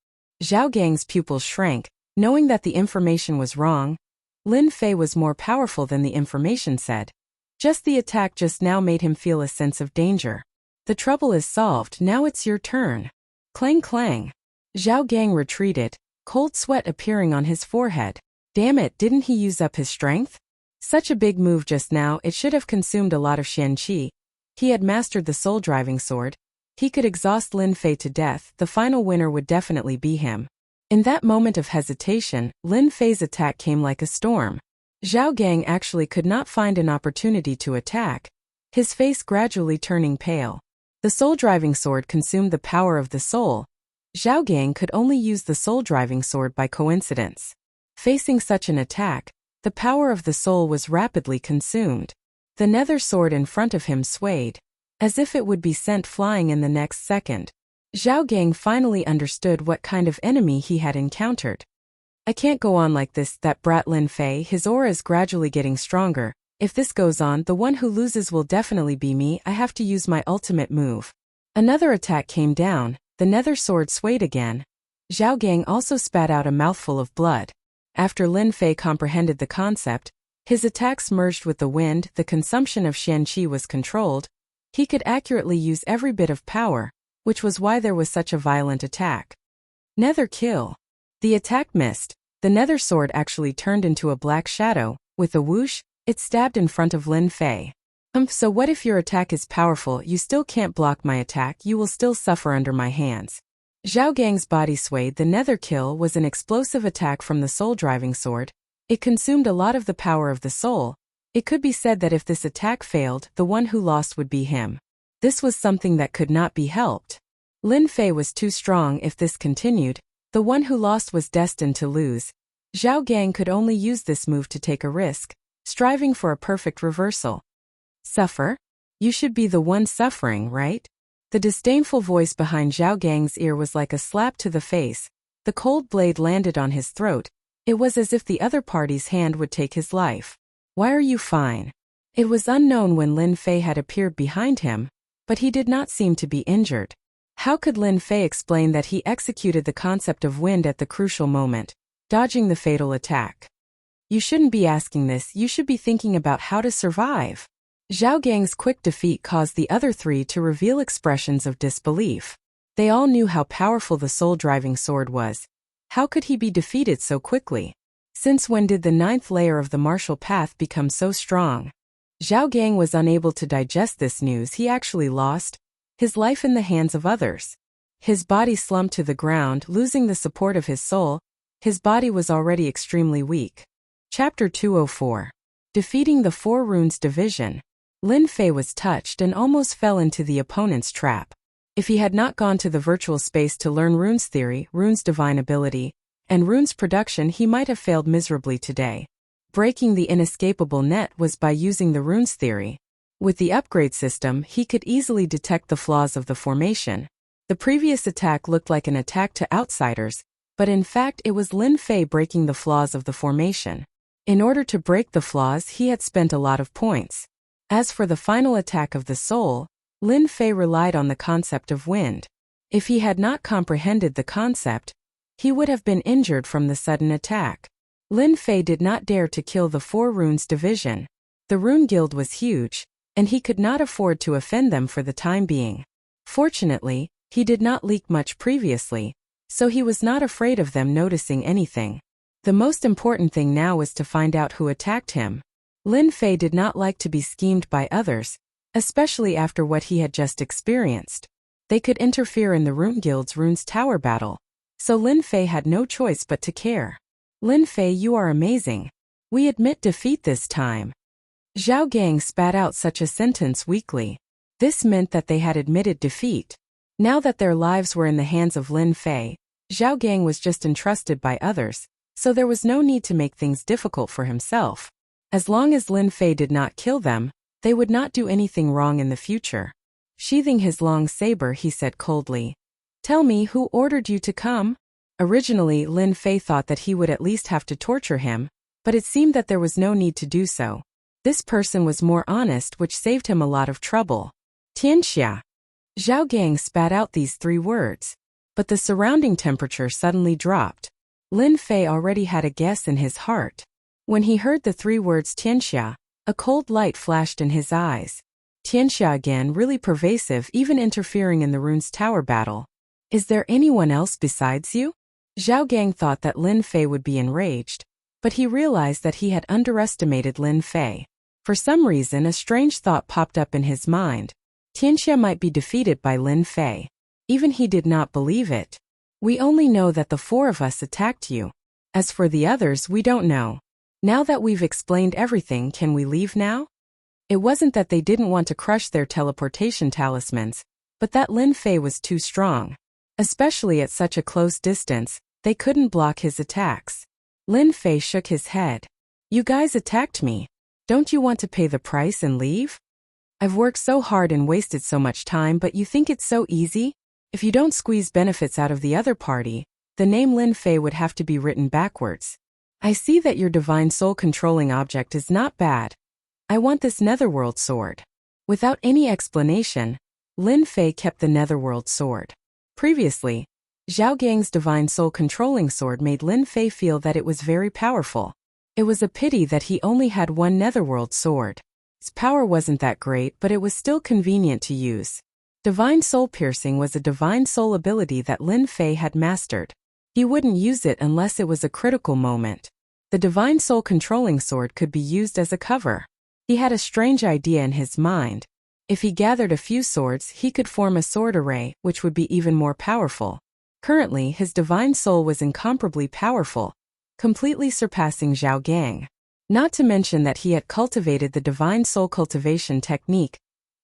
Zhao Gang's pupils shrank, knowing that the information was wrong. Lin Fei was more powerful than the information said. Just the attack just now made him feel a sense of danger. The trouble is solved, now it's your turn. Clang clang. Zhao Gang retreated, cold sweat appearing on his forehead. Damn it, didn't he use up his strength? Such a big move just now, it should have consumed a lot of Xian Qi. He had mastered the soul driving sword. He could exhaust Lin Fei to death, the final winner would definitely be him. In that moment of hesitation, Lin Fei's attack came like a storm. Zhao Gang actually could not find an opportunity to attack, his face gradually turning pale. The soul-driving sword consumed the power of the soul. Zhao Gang could only use the soul-driving sword by coincidence. Facing such an attack, the power of the soul was rapidly consumed. The nether sword in front of him swayed, as if it would be sent flying in the next second. Zhao Gang finally understood what kind of enemy he had encountered. I can't go on like this, that brat Lin Fei, his aura is gradually getting stronger. If this goes on, the one who loses will definitely be me. I have to use my ultimate move. Another attack came down, the nether sword swayed again. Zhao Gang also spat out a mouthful of blood. After Lin Fei comprehended the concept, his attacks merged with the wind, the consumption of Xian Qi was controlled. He could accurately use every bit of power, which was why there was such a violent attack. Nether kill. The attack missed. The nether sword actually turned into a black shadow. With a whoosh, it stabbed in front of Lin Fei. So what if your attack is powerful? You still can't block my attack, you will still suffer under my hands. Zhao Gang's body swayed. The nether kill was an explosive attack from the soul-driving sword. It consumed a lot of the power of the soul. It could be said that if this attack failed, the one who lost would be him. This was something that could not be helped. Lin Fei was too strong. If this continued, the one who lost was destined to lose. Zhao Gang could only use this move to take a risk, striving for a perfect reversal. Suffer? You should be the one suffering, right? The disdainful voice behind Zhao Gang's ear was like a slap to the face. The cold blade landed on his throat. It was as if the other party's hand would take his life. Why are you fine? It was unknown when Lin Fei had appeared behind him, but he did not seem to be injured. How could Lin Fei explain that he executed the concept of wind at the crucial moment, dodging the fatal attack? You shouldn't be asking this, you should be thinking about how to survive. Zhao Gang's quick defeat caused the other 3 to reveal expressions of disbelief. They all knew how powerful the soul-driving sword was. How could he be defeated so quickly? Since when did the 9th layer of the martial path become so strong? Zhao Gang was unable to digest this news. He actually lost his life in the hands of others. His body slumped to the ground, losing the support of his soul. His body was already extremely weak. Chapter 204. Defeating the 4 Runes Division. Lin Fei was touched and almost fell into the opponent's trap. If he had not gone to the virtual space to learn runes theory, runes divine ability, and runes production, he might have failed miserably today. Breaking the inescapable net was by using the runes theory. With the upgrade system, he could easily detect the flaws of the formation. The previous attack looked like an attack to outsiders, but in fact it was Lin Fei breaking the flaws of the formation. In order to break the flaws, he had spent a lot of points. As for the final attack of the soul, Lin Fei relied on the concept of wind. If he had not comprehended the concept, he would have been injured from the sudden attack. Lin Fei did not dare to kill the 4 Runes Division. The Rune Guild was huge, and he could not afford to offend them for the time being. Fortunately, he did not leak much previously, so he was not afraid of them noticing anything. The most important thing now was to find out who attacked him. Lin Fei did not like to be schemed by others, especially after what he had just experienced. They could interfere in the Rune Guild's Runes Tower battle, so Lin Fei had no choice but to care. Lin Fei, you are amazing. We admit defeat this time. Zhao Gang spat out such a sentence weakly. This meant that they had admitted defeat. Now that their lives were in the hands of Lin Fei, Zhao Gang was just entrusted by others, so there was no need to make things difficult for himself. As long as Lin Fei did not kill them, they would not do anything wrong in the future. Sheathing his long saber, he said coldly, "Tell me, who ordered you to come?" Originally, Lin Fei thought that he would at least have to torture him, but it seemed that there was no need to do so. This person was more honest, which saved him a lot of trouble. Tianxia. Zhao Gang spat out these 3 words, but the surrounding temperature suddenly dropped. Lin Fei already had a guess in his heart. When he heard the 3 words Tianxia, a cold light flashed in his eyes. Tianxia again, really pervasive, even interfering in the Runes Tower battle. Is there anyone else besides you? Zhao Gang thought that Lin Fei would be enraged, but he realized that he had underestimated Lin Fei. For some reason, a strange thought popped up in his mind. Tianxia might be defeated by Lin Fei. Even he did not believe it. We only know that the 4 of us attacked you. As for the others, we don't know. Now that we've explained everything, can we leave now? It wasn't that they didn't want to crush their teleportation talismans, but that Lin Fei was too strong. Especially at such a close distance, they couldn't block his attacks. Lin Fei shook his head. You guys attacked me. Don't you want to pay the price and leave? I've worked so hard and wasted so much time, but you think it's so easy? If you don't squeeze benefits out of the other party, the name Lin Fei would have to be written backwards. I see that your divine soul controlling object is not bad. I want this netherworld sword. Without any explanation, Lin Fei kept the netherworld sword. Previously, Zhao Gang's divine soul controlling sword made Lin Fei feel that it was very powerful. It was a pity that he only had one netherworld sword. Its power wasn't that great, but it was still convenient to use. Divine soul piercing was a divine soul ability that Lin Fei had mastered. He wouldn't use it unless it was a critical moment. The divine soul controlling sword could be used as a cover. He had a strange idea in his mind. If he gathered a few swords, he could form a sword array, which would be even more powerful. Currently, his divine soul was incomparably powerful, completely surpassing Zhao Gang. Not to mention that he had cultivated the divine soul cultivation technique,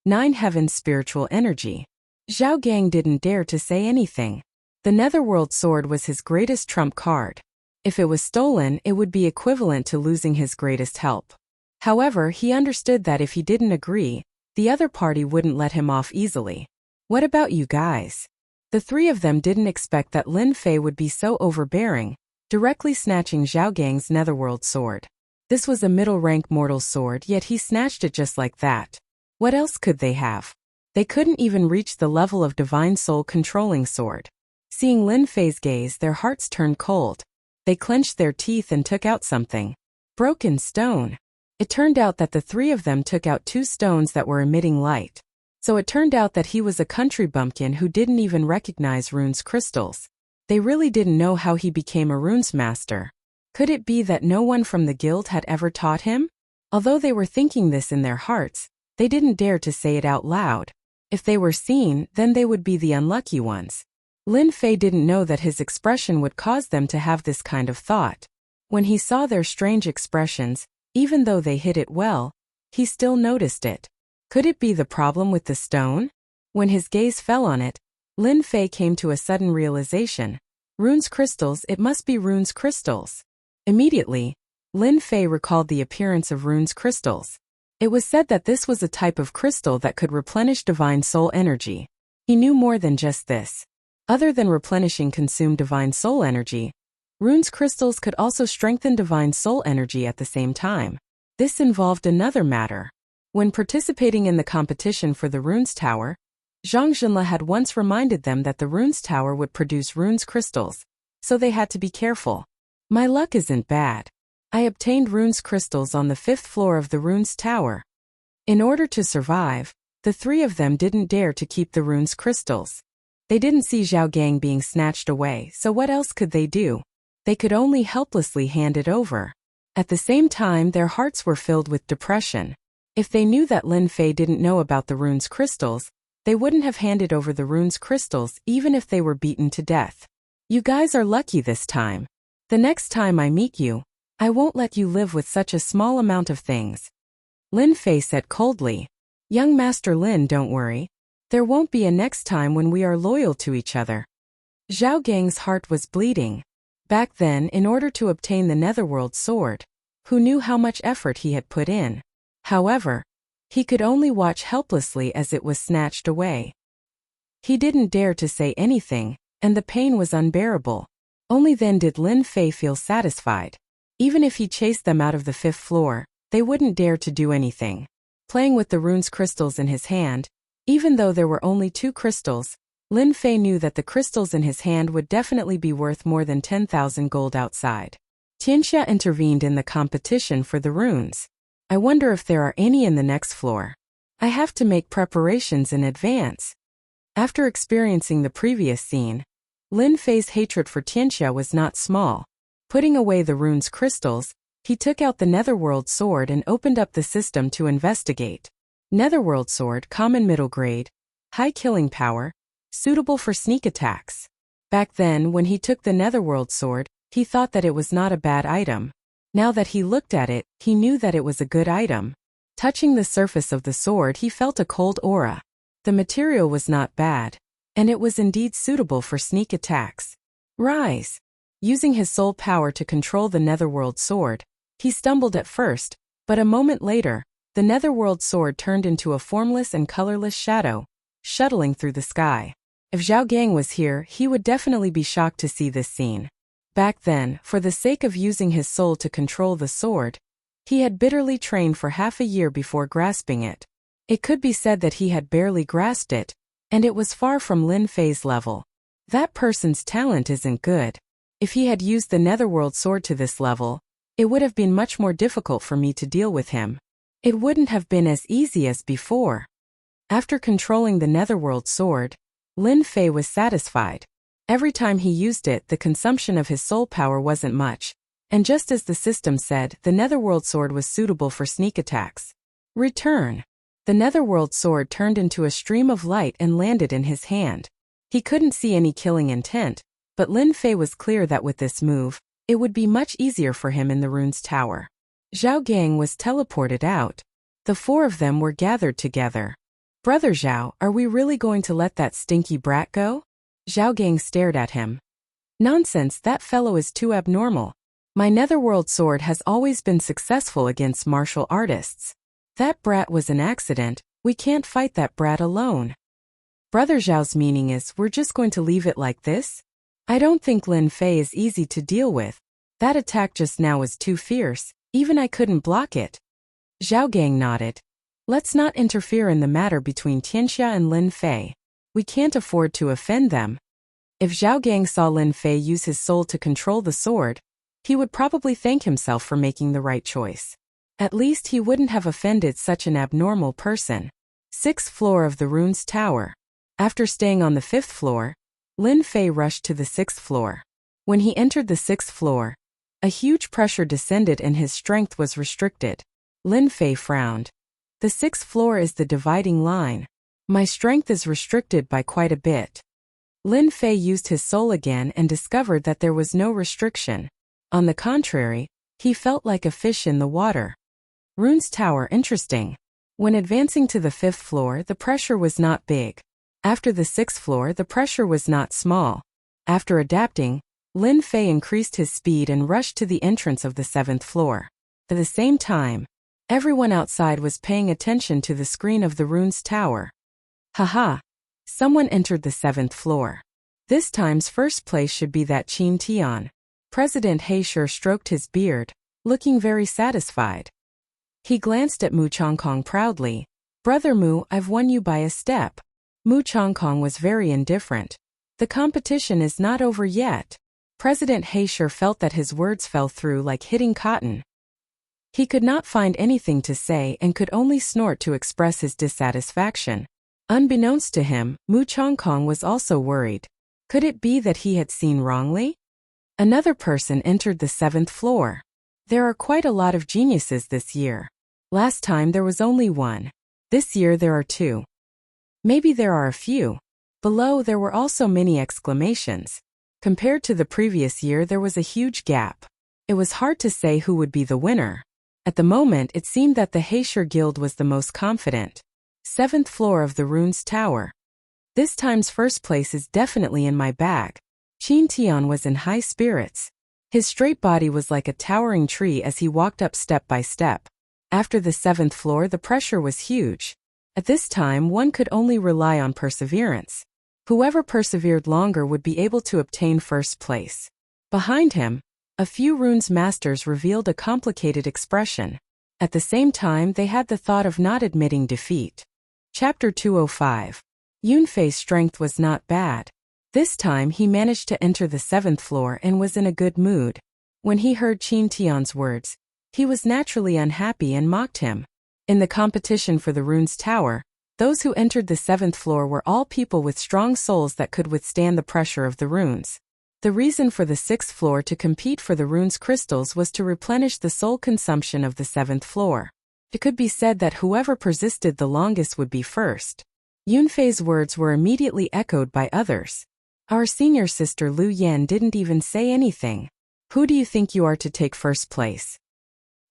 9 heavens spiritual energy. Zhao Gang didn't dare to say anything. The netherworld sword was his greatest trump card. If it was stolen, it would be equivalent to losing his greatest help. However, he understood that if he didn't agree, the other party wouldn't let him off easily. What about you guys? The 3 of them didn't expect that Lin Fei would be so overbearing, directly snatching Zhao Gang's netherworld sword. This was a middle-rank mortal sword, yet he snatched it just like that. What else could they have? They couldn't even reach the level of divine soul controlling sword. Seeing Lin Fei's gaze, their hearts turned cold. They clenched their teeth and took out something. Broken stone. It turned out that the 3 of them took out 2 stones that were emitting light. So it turned out that he was a country bumpkin who didn't even recognize runes crystals. They really didn't know how he became a runes master. Could it be that no one from the guild had ever taught him? Although they were thinking this in their hearts, they didn't dare to say it out loud. If they were seen, then they would be the unlucky ones. Lin Fei didn't know that his expression would cause them to have this kind of thought. When he saw their strange expressions, even though they hid it well, he still noticed it. Could it be the problem with the stone? When his gaze fell on it, Lin Fei came to a sudden realization. Runes crystals, it must be runes crystals. Immediately, Lin Fei recalled the appearance of runes crystals. It was said that this was a type of crystal that could replenish divine soul energy. He knew more than just this. Other than replenishing consumed divine soul energy, runes crystals could also strengthen divine soul energy at the same time. This involved another matter. When participating in the competition for the Runes Tower, Zhang Zhenle had once reminded them that the Runes Tower would produce runes crystals, so they had to be careful. My luck isn't bad. I obtained runes crystals on the 5th floor of the Runes Tower. In order to survive, The three of them didn't dare to keep the rune's crystals. They didn't see Zhao Gang being snatched away, so what else could they do? They could only helplessly hand it over. At the same time, their hearts were filled with depression. If they knew that Lin Fei didn't know about the rune's crystals, they wouldn't have handed over the rune's crystals even if they were beaten to death. You guys are lucky this time. The next time I meet you, I won't let you live with such a small amount of things. Lin Fei said coldly. Young Master Lin, don't worry. There won't be a next time when we are loyal to each other. Zhao Gang's heart was bleeding. Back then, in order to obtain the Netherworld sword, who knew how much effort he had put in? However, he could only watch helplessly as it was snatched away. He didn't dare to say anything, and the pain was unbearable. Only then did Lin Fei feel satisfied. Even if he chased them out of the 5th floor, they wouldn't dare to do anything. Playing with the rune's crystals in his hand, even though there were only 2 crystals, Lin Fei knew that the crystals in his hand would definitely be worth more than 10,000 gold outside. Tianxia intervened in the competition for the runes. I wonder if there are any in the next floor. I have to make preparations in advance. After experiencing the previous scene, Lin Fei's hatred for Tianxia was not small. Putting away the rune's crystals, he took out the Netherworld sword and opened up the system to investigate. Netherworld sword, common middle grade, high killing power, suitable for sneak attacks. Back then, when he took the Netherworld sword, he thought that it was not a bad item. Now that he looked at it, he knew that it was a good item. Touching the surface of the sword, he felt a cold aura. The material was not bad, and it was indeed suitable for sneak attacks. Rise! Using his soul power to control the Netherworld sword, he stumbled at first, but a moment later, the Netherworld sword turned into a formless and colorless shadow, shuttling through the sky. If Zhao Gang was here, he would definitely be shocked to see this scene. Back then, for the sake of using his soul to control the sword, he had bitterly trained for half a year before grasping it. It could be said that he had barely grasped it, and it was far from Lin Fei's level. That person's talent isn't good. If he had used the Netherworld sword to this level, it would have been much more difficult for me to deal with him. It wouldn't have been as easy as before. After controlling the Netherworld sword, Lin Fei was satisfied. Every time he used it, the consumption of his soul power wasn't much, and just as the system said, the Netherworld sword was suitable for sneak attacks. Return. The Netherworld sword turned into a stream of light and landed in his hand. He couldn't see any killing intent, but Lin Fei was clear that with this move, it would be much easier for him in the rune's tower. Zhao Gang was teleported out. The 4 of them were gathered together. Brother Zhao, are we really going to let that stinky brat go? Zhao Gang stared at him. Nonsense, that fellow is too abnormal. My Netherworld sword has always been successful against martial artists. That brat was an accident, we can't fight that brat alone. Brother Zhao's meaning is, we're just going to leave it like this? I don't think Lin Fei is easy to deal with. That attack just now was too fierce, even I couldn't block it. Zhao Gang nodded. Let's not interfere in the matter between Tianxia and Lin Fei. We can't afford to offend them. If Zhao Gang saw Lin Fei use his soul to control the sword, he would probably thank himself for making the right choice. At least he wouldn't have offended such an abnormal person. 6th floor of the rune's tower. After staying on the 5th floor, Lin Fei rushed to the 6th floor. When he entered the 6th floor, a huge pressure descended and his strength was restricted. Lin Fei frowned. The 6th floor is the dividing line. My strength is restricted by quite a bit. Lin Fei used his soul again and discovered that there was no restriction. On the contrary, he felt like a fish in the water. Rune's tower, interesting. When advancing to the 5th floor, the pressure was not big. After the 6th floor, the pressure was not small. After adapting, Lin Fei increased his speed and rushed to the entrance of the 7th floor. At the same time, everyone outside was paying attention to the screen of the rune's tower. Haha! Someone entered the 7th floor. This time's first place should be that Qin Tian. President He Shi stroked his beard, looking very satisfied. He glanced at Mu Chongkong proudly. Brother Mu, I've won you by a step. Mu Chongkong was very indifferent. The competition is not over yet. President He Shi felt that his words fell through like hitting cotton. He could not find anything to say and could only snort to express his dissatisfaction. Unbeknownst to him, Mu Chongkong was also worried. Could it be that he had seen wrongly? Another person entered the 7th floor. There are quite a lot of geniuses this year. Last time there was only one. This year there are two. Maybe there are a few. Below there were also many exclamations. Compared to the previous year there was a huge gap. It was hard to say who would be the winner. At the moment it seemed that the Heisher Guild was the most confident. 7th floor of the Runes Tower. This time's first place is definitely in my bag. Qin Tian was in high spirits. His straight body was like a towering tree as he walked up step by step. After the 7th floor the pressure was huge. At this time one could only rely on perseverance. Whoever persevered longer would be able to obtain first place. Behind him, a few runes masters revealed a complicated expression. At the same time they had the thought of not admitting defeat. Chapter 205. Yunfei's strength was not bad. This time he managed to enter the 7th floor and was in a good mood. When he heard Qin Tian's words, he was naturally unhappy and mocked him. In the competition for the Runes Tower, those who entered the 7th floor were all people with strong souls that could withstand the pressure of the runes. The reason for the 6th floor to compete for the runes crystals was to replenish the soul consumption of the 7th floor. It could be said that whoever persisted the longest would be first. Yunfei's words were immediately echoed by others. Our senior sister Lu Yan didn't even say anything. Who do you think you are to take first place?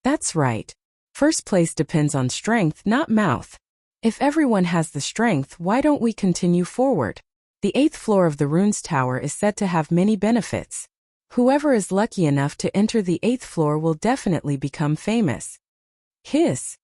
That's right. First place depends on strength, not mouth. If everyone has the strength, why don't we continue forward? The 8th floor of the Runes Tower is said to have many benefits. Whoever is lucky enough to enter the 8th floor will definitely become famous. Hiss!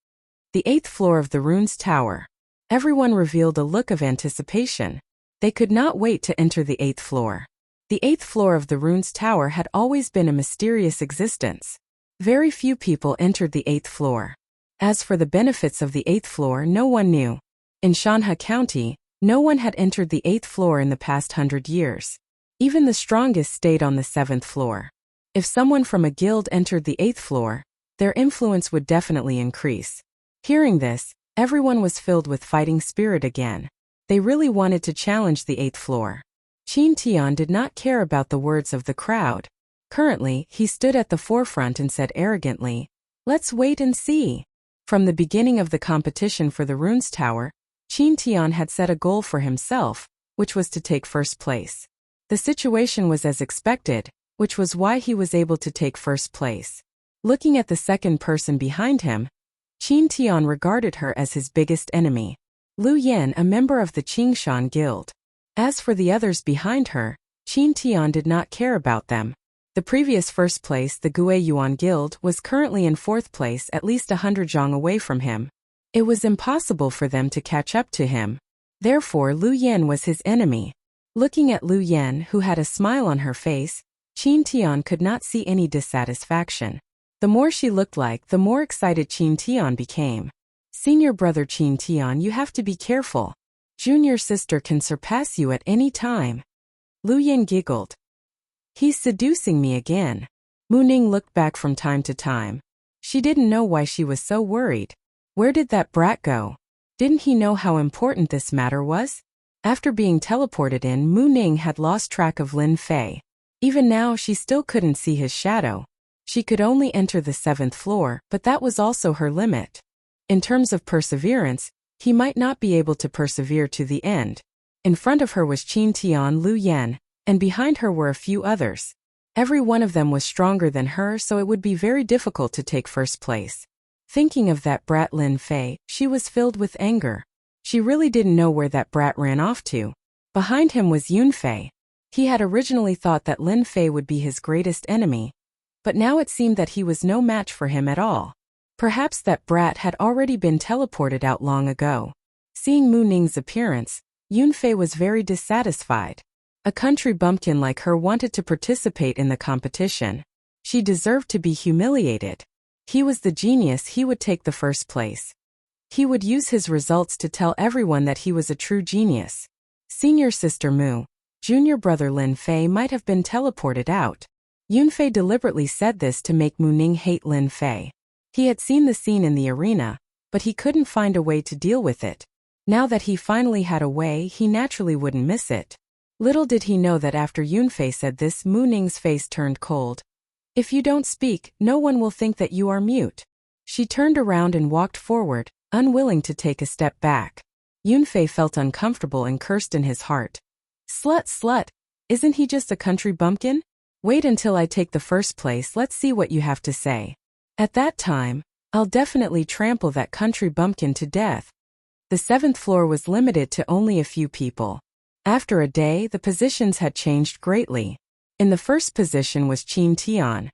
The 8th floor of the Runes Tower. Everyone revealed a look of anticipation. They could not wait to enter the 8th floor. The 8th floor of the Runes Tower had always been a mysterious existence. Very few people entered the 8th floor. As for the benefits of the 8th floor, no one knew. In Shanhe County, no one had entered the 8th floor in the past 100 years. Even the strongest stayed on the 7th floor. If someone from a guild entered the 8th floor, their influence would definitely increase. Hearing this, everyone was filled with fighting spirit again. They really wanted to challenge the 8th floor. Qin Tian did not care about the words of the crowd. Currently, he stood at the forefront and said arrogantly, "Let's wait and see." From the beginning of the competition for the Runes Tower, Qin Tian had set a goal for himself, which was to take first place. The situation was as expected, which was why he was able to take first place. Looking at the second person behind him, Qin Tian regarded her as his biggest enemy. Lu Yan, a member of the Qingshan Guild. As for the others behind her, Qin Tian did not care about them. The previous first place, the Gue Yuan Guild, was currently in 4th place, at least 100 zhang away from him. It was impossible for them to catch up to him. Therefore Lu Yan was his enemy. Looking at Lu Yan, who had a smile on her face, Qin Tian could not see any dissatisfaction. The more she looked like, the more excited Qin Tian became. Senior brother Qin Tian, you have to be careful. Junior sister can surpass you at any time. Lu Yan giggled. He's seducing me again. Mu Ning looked back from time to time. She didn't know why she was so worried. Where did that brat go? Didn't he know how important this matter was? After being teleported in, Mu Ning had lost track of Lin Fei. Even now she still couldn't see his shadow. She could only enter the 7th floor, but that was also her limit. In terms of perseverance, he might not be able to persevere to the end. In front of her was Qin Tian, Lu Yan, and behind her were a few others. Every one of them was stronger than her, so it would be very difficult to take first place. Thinking of that brat Lin Fei, she was filled with anger. She really didn't know where that brat ran off to. Behind him was Yunfei. He had originally thought that Lin Fei would be his greatest enemy, but now it seemed that he was no match for him at all. Perhaps that brat had already been teleported out long ago. Seeing Mu Ning's appearance, Yunfei was very dissatisfied. A country bumpkin like her wanted to participate in the competition. She deserved to be humiliated. He was the genius, he would take the first place. He would use his results to tell everyone that he was a true genius. Senior sister Mu, junior brother Lin Fei might have been teleported out. Yunfei deliberately said this to make Mu Ning hate Lin Fei. He had seen the scene in the arena, but he couldn't find a way to deal with it. Now that he finally had a way, he naturally wouldn't miss it. Little did he know that after Yunfei said this, Mu Ning's face turned cold. If you don't speak, no one will think that you are mute. She turned around and walked forward, unwilling to take a step back. Yunfei felt uncomfortable and cursed in his heart. Slut, slut, isn't he just a country bumpkin? Wait until I take the first place, let's see what you have to say. At that time, I'll definitely trample that country bumpkin to death. The 7th floor was limited to only a few people. After a day, the positions had changed greatly. In the first position was Qin Tian.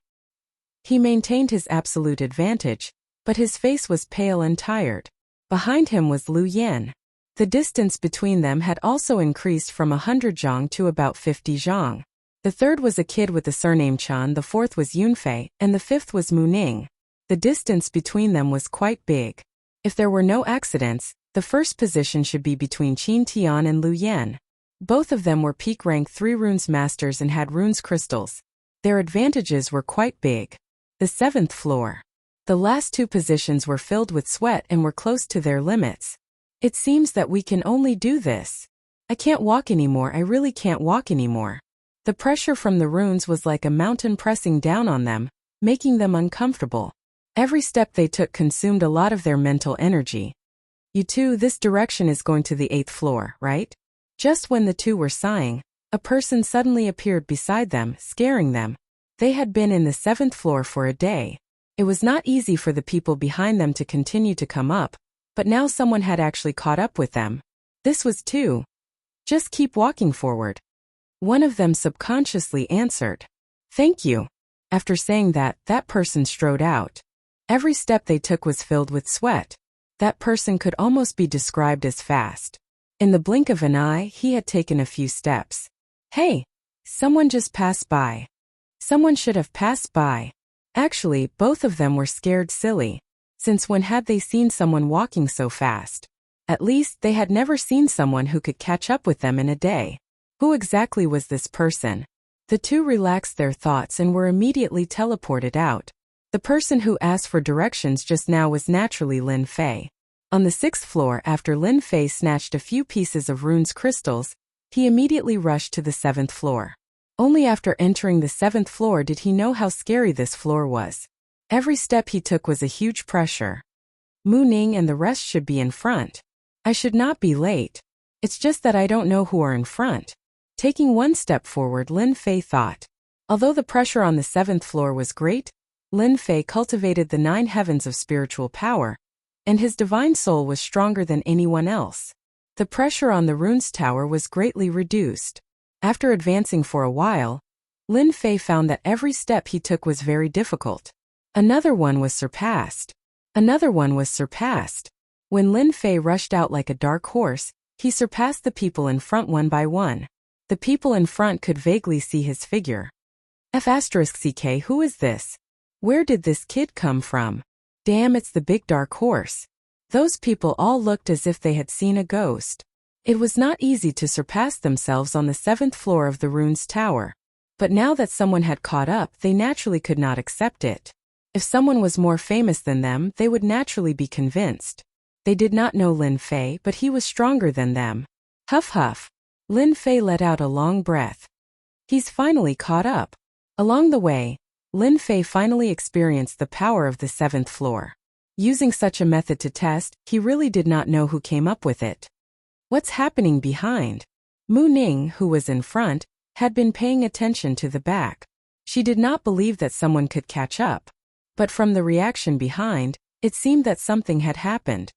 He maintained his absolute advantage, but his face was pale and tired. Behind him was Lu Yan. The distance between them had also increased from 100 zhang to about 50 zhang. The third was a kid with the surname Chan, the fourth was Yunfei, and the fifth was Mu Ning. The distance between them was quite big. If there were no accidents, the first position should be between Qin Tian and Lu Yan. Both of them were peak rank 3 runes masters and had runes crystals. Their advantages were quite big. The 7th floor. The last 2 positions were filled with sweat and were close to their limits. It seems that we can only do this. I can't walk anymore, I really can't walk anymore. The pressure from the runes was like a mountain pressing down on them, making them uncomfortable. Every step they took consumed a lot of their mental energy. You two, this direction is going to the 8th floor, right? Just when the two were sighing, a person suddenly appeared beside them, scaring them. They had been in the 7th floor for a day. It was not easy for the people behind them to continue to come up, but now someone had actually caught up with them. This was two. Just keep walking forward. One of them subconsciously answered. Thank you. After saying that, that person strode out. Every step they took was filled with sweat. That person could almost be described as fast. In the blink of an eye, he had taken a few steps. Hey! Someone just passed by. Someone should have passed by. Actually, both of them were scared silly. Since when had they seen someone walking so fast? At least, they had never seen someone who could catch up with them in a day. Who exactly was this person? The two relaxed their thoughts and were immediately teleported out. The person who asked for directions just now was naturally Lin Fei. On the 6th floor, after Lin Fei snatched a few pieces of runes crystals, he immediately rushed to the 7th floor. Only after entering the 7th floor did he know how scary this floor was. Every step he took was a huge pressure. Mu Ning and the rest should be in front. I should not be late. It's just that I don't know who are in front. Taking one step forward, Lin Fei thought. Although the pressure on the 7th floor was great, Lin Fei cultivated the 9 heavens of spiritual power, and his divine soul was stronger than anyone else. The pressure on the runes tower was greatly reduced. After advancing for a while, Lin Fei found that every step he took was very difficult. Another one was surpassed. Another one was surpassed. When Lin Fei rushed out like a dark horse, he surpassed the people in front one by one. The people in front could vaguely see his figure. F***CK, who is this? Where did this kid come from? Damn, it's the big dark horse. Those people all looked as if they had seen a ghost. It was not easy to surpass themselves on the 7th floor of the runes tower. But now that someone had caught up, they naturally could not accept it. If someone was more famous than them, they would naturally be convinced. They did not know Lin Fei, but he was stronger than them. Huff huff. Lin Fei let out a long breath. He's finally caught up. Along the way, Lin Fei finally experienced the power of the 7th floor. Using such a method to test, he really did not know who came up with it. What's happening behind? Mu Ning, who was in front, had been paying attention to the back. She did not believe that someone could catch up. But from the reaction behind, it seemed that something had happened.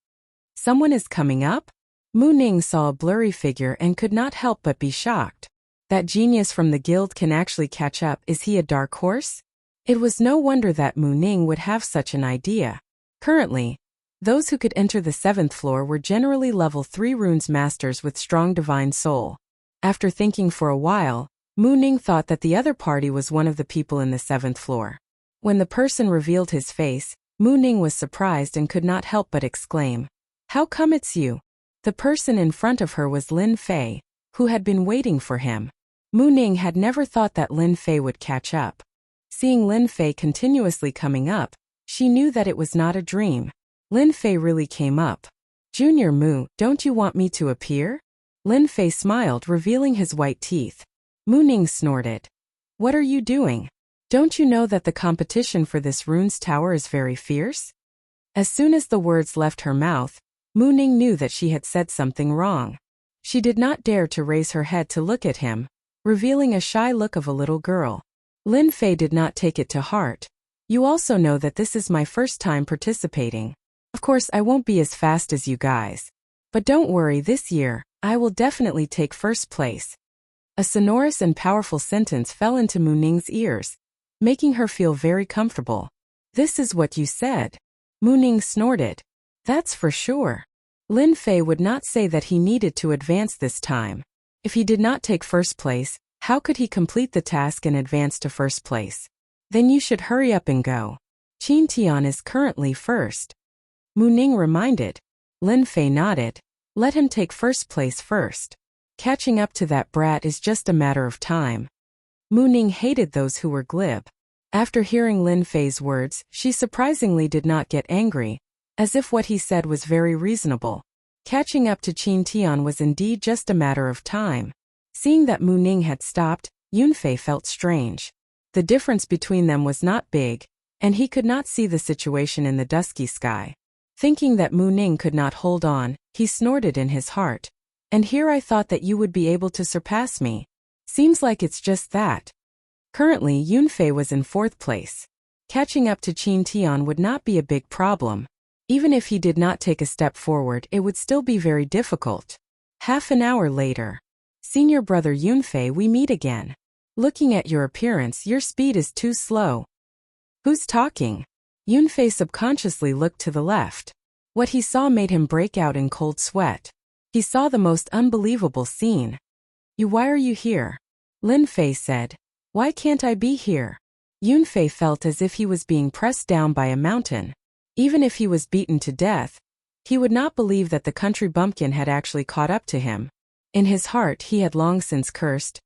Someone is coming up? Mu Ning saw a blurry figure and could not help but be shocked. That genius from the guild can actually catch up, is he a dark horse? It was no wonder that Mu Ning would have such an idea. Currently, those who could enter the 7th floor were generally level 3 runes masters with strong divine soul. After thinking for a while, Mu Ning thought that the other party was one of the people in the 7th floor. When the person revealed his face, Mu Ning was surprised and could not help but exclaim, "How come it's you?" The person in front of her was Lin Fei, who had been waiting for him. Mu Ning had never thought that Lin Fei would catch up. Seeing Lin Fei continuously coming up, She knew that it was not a dream. Lin Fei really came up. Junior Mu, don't you want me to appear? Lin Fei smiled, revealing his white teeth. Mu Ning snorted. What are you doing? Don't you know that the competition for this rune's tower is very fierce? As soon as the words left her mouth, Mu Ning knew that she had said something wrong. She did not dare to raise her head to look at him, revealing a shy look of a little girl. Lin Fei did not take it to heart. You also know that this is my first time participating. Of course, I won't be as fast as you guys. But don't worry, this year, I will definitely take first place. A sonorous and powerful sentence fell into Mu Ning's ears, making her feel very comfortable. This is what you said. Mu Ning snorted. That's for sure. Lin Fei would not say that he needed to advance this time. If he did not take first place, how could he complete the task and advance to first place? Then you should hurry up and go. Qin Tian is currently first. Mu Ning reminded. Lin Fei nodded. Let him take first place first. Catching up to that brat is just a matter of time. Mu Ning hated those who were glib. After hearing Lin Fei's words, she surprisingly did not get angry, as if what he said was very reasonable. Catching up to Qin Tian was indeed just a matter of time. Seeing that Mu Ning had stopped, Yunfei felt strange. The difference between them was not big, and he could not see the situation in the dusky sky. Thinking that Mu Ning could not hold on, he snorted in his heart. And here I thought that you would be able to surpass me. Seems like it's just that. Currently, Yunfei was in fourth place. Catching up to Qin Tian would not be a big problem. Even if he did not take a step forward, it would still be very difficult. Half an hour later. Senior brother Yunfei, we meet again. Looking at your appearance, your speed is too slow. Who's talking? Yunfei subconsciously looked to the left. What he saw made him break out in cold sweat. He saw the most unbelievable scene. Why are you here? Lin Fei said. Why can't I be here? Yunfei felt as if he was being pressed down by a mountain. Even if he was beaten to death, he would not believe that the country bumpkin had actually caught up to him. In his heart, he had long since cursed.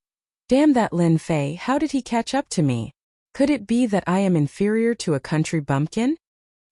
Damn that Lin Fei, how did he catch up to me? Could it be that I am inferior to a country bumpkin?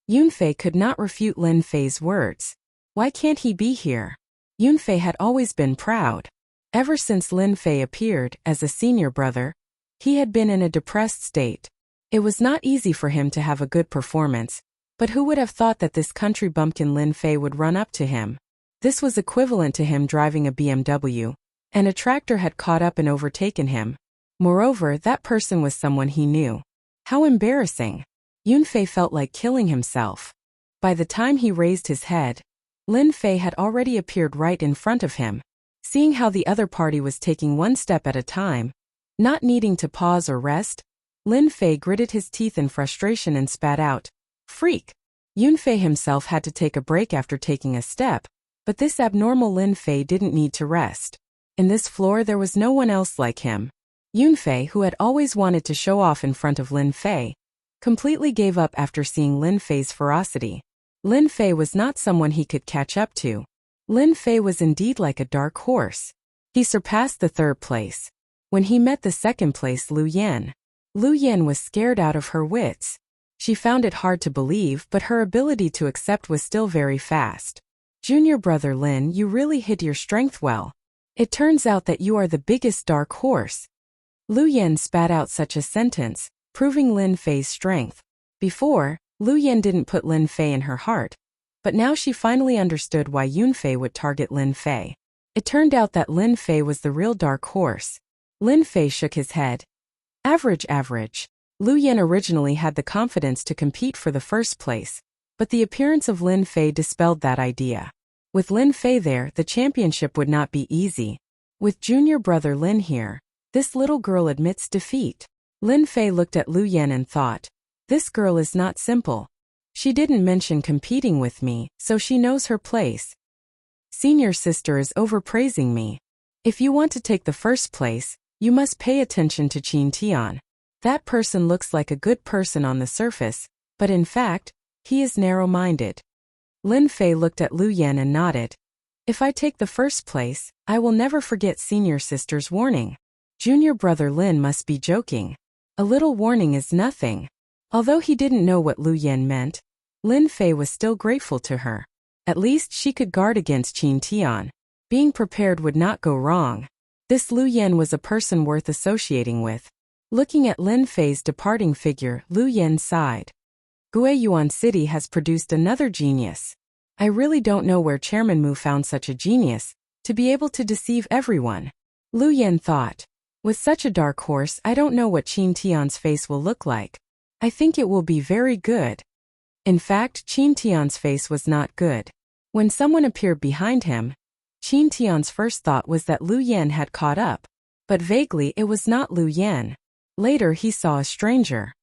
Yunfei could not refute Lin Fei's words. Why can't he be here? Yunfei had always been proud. Ever since Lin Fei appeared as a senior brother, he had been in a depressed state. It was not easy for him to have a good performance, but who would have thought that this country bumpkin Lin Fei would run up to him? This was equivalent to him driving a BMW, and a tractor had caught up and overtaken him. Moreover, that person was someone he knew. How embarrassing. Yunfei felt like killing himself. By the time he raised his head, Lin Fei had already appeared right in front of him. Seeing how the other party was taking one step at a time, not needing to pause or rest, Lin Fei gritted his teeth in frustration and spat out, "Freak!" Yunfei himself had to take a break after taking a step, but this abnormal Lin Fei didn't need to rest. In this floor there was no one else like him. Yunfei, who had always wanted to show off in front of Lin Fei, completely gave up after seeing Lin Fei's ferocity. Lin Fei was not someone he could catch up to. Lin Fei was indeed like a dark horse. He surpassed the third place. When he met the second place Lu Yan was scared out of her wits. She found it hard to believe, but her ability to accept was still very fast. Junior brother Lin, you really hid your strength well. It turns out that you are the biggest dark horse. Lu Yan spat out such a sentence, proving Lin Fei's strength. Before, Lu Yan didn't put Lin Fei in her heart, but now she finally understood why Yunfei would target Lin Fei. It turned out that Lin Fei was the real dark horse. Lin Fei shook his head. Average. Lu Yan originally had the confidence to compete for the first place, but the appearance of Lin Fei dispelled that idea. With Lin Fei there, the championship would not be easy. With junior brother Lin here, this little girl admits defeat. Lin Fei looked at Lu Yan and thought, this girl is not simple. She didn't mention competing with me, so she knows her place. Senior sister is overpraising me. If you want to take the first place, you must pay attention to Qin Tian. That person looks like a good person on the surface, but in fact, he is narrow-minded. Lin Fei looked at Lu Yan and nodded. If I take the first place, I will never forget senior sister's warning. Junior brother Lin must be joking. A little warning is nothing. Although he didn't know what Lu Yen meant, Lin Fei was still grateful to her. At least she could guard against Qin Tian. Being prepared would not go wrong. This Lu Yen was a person worth associating with. Looking at Lin Fei's departing figure, Lu Yen sighed. Guiyuan City has produced another genius. I really don't know where Chairman Mu found such a genius, to be able to deceive everyone. Lu Yen thought. With such a dark horse, I don't know what Qin Tian's face will look like. I think it will be very good. In fact, Qin Tian's face was not good. When someone appeared behind him, Qin Tian's first thought was that Lu Yen had caught up, but vaguely it was not Lu Yen. Later he saw a stranger.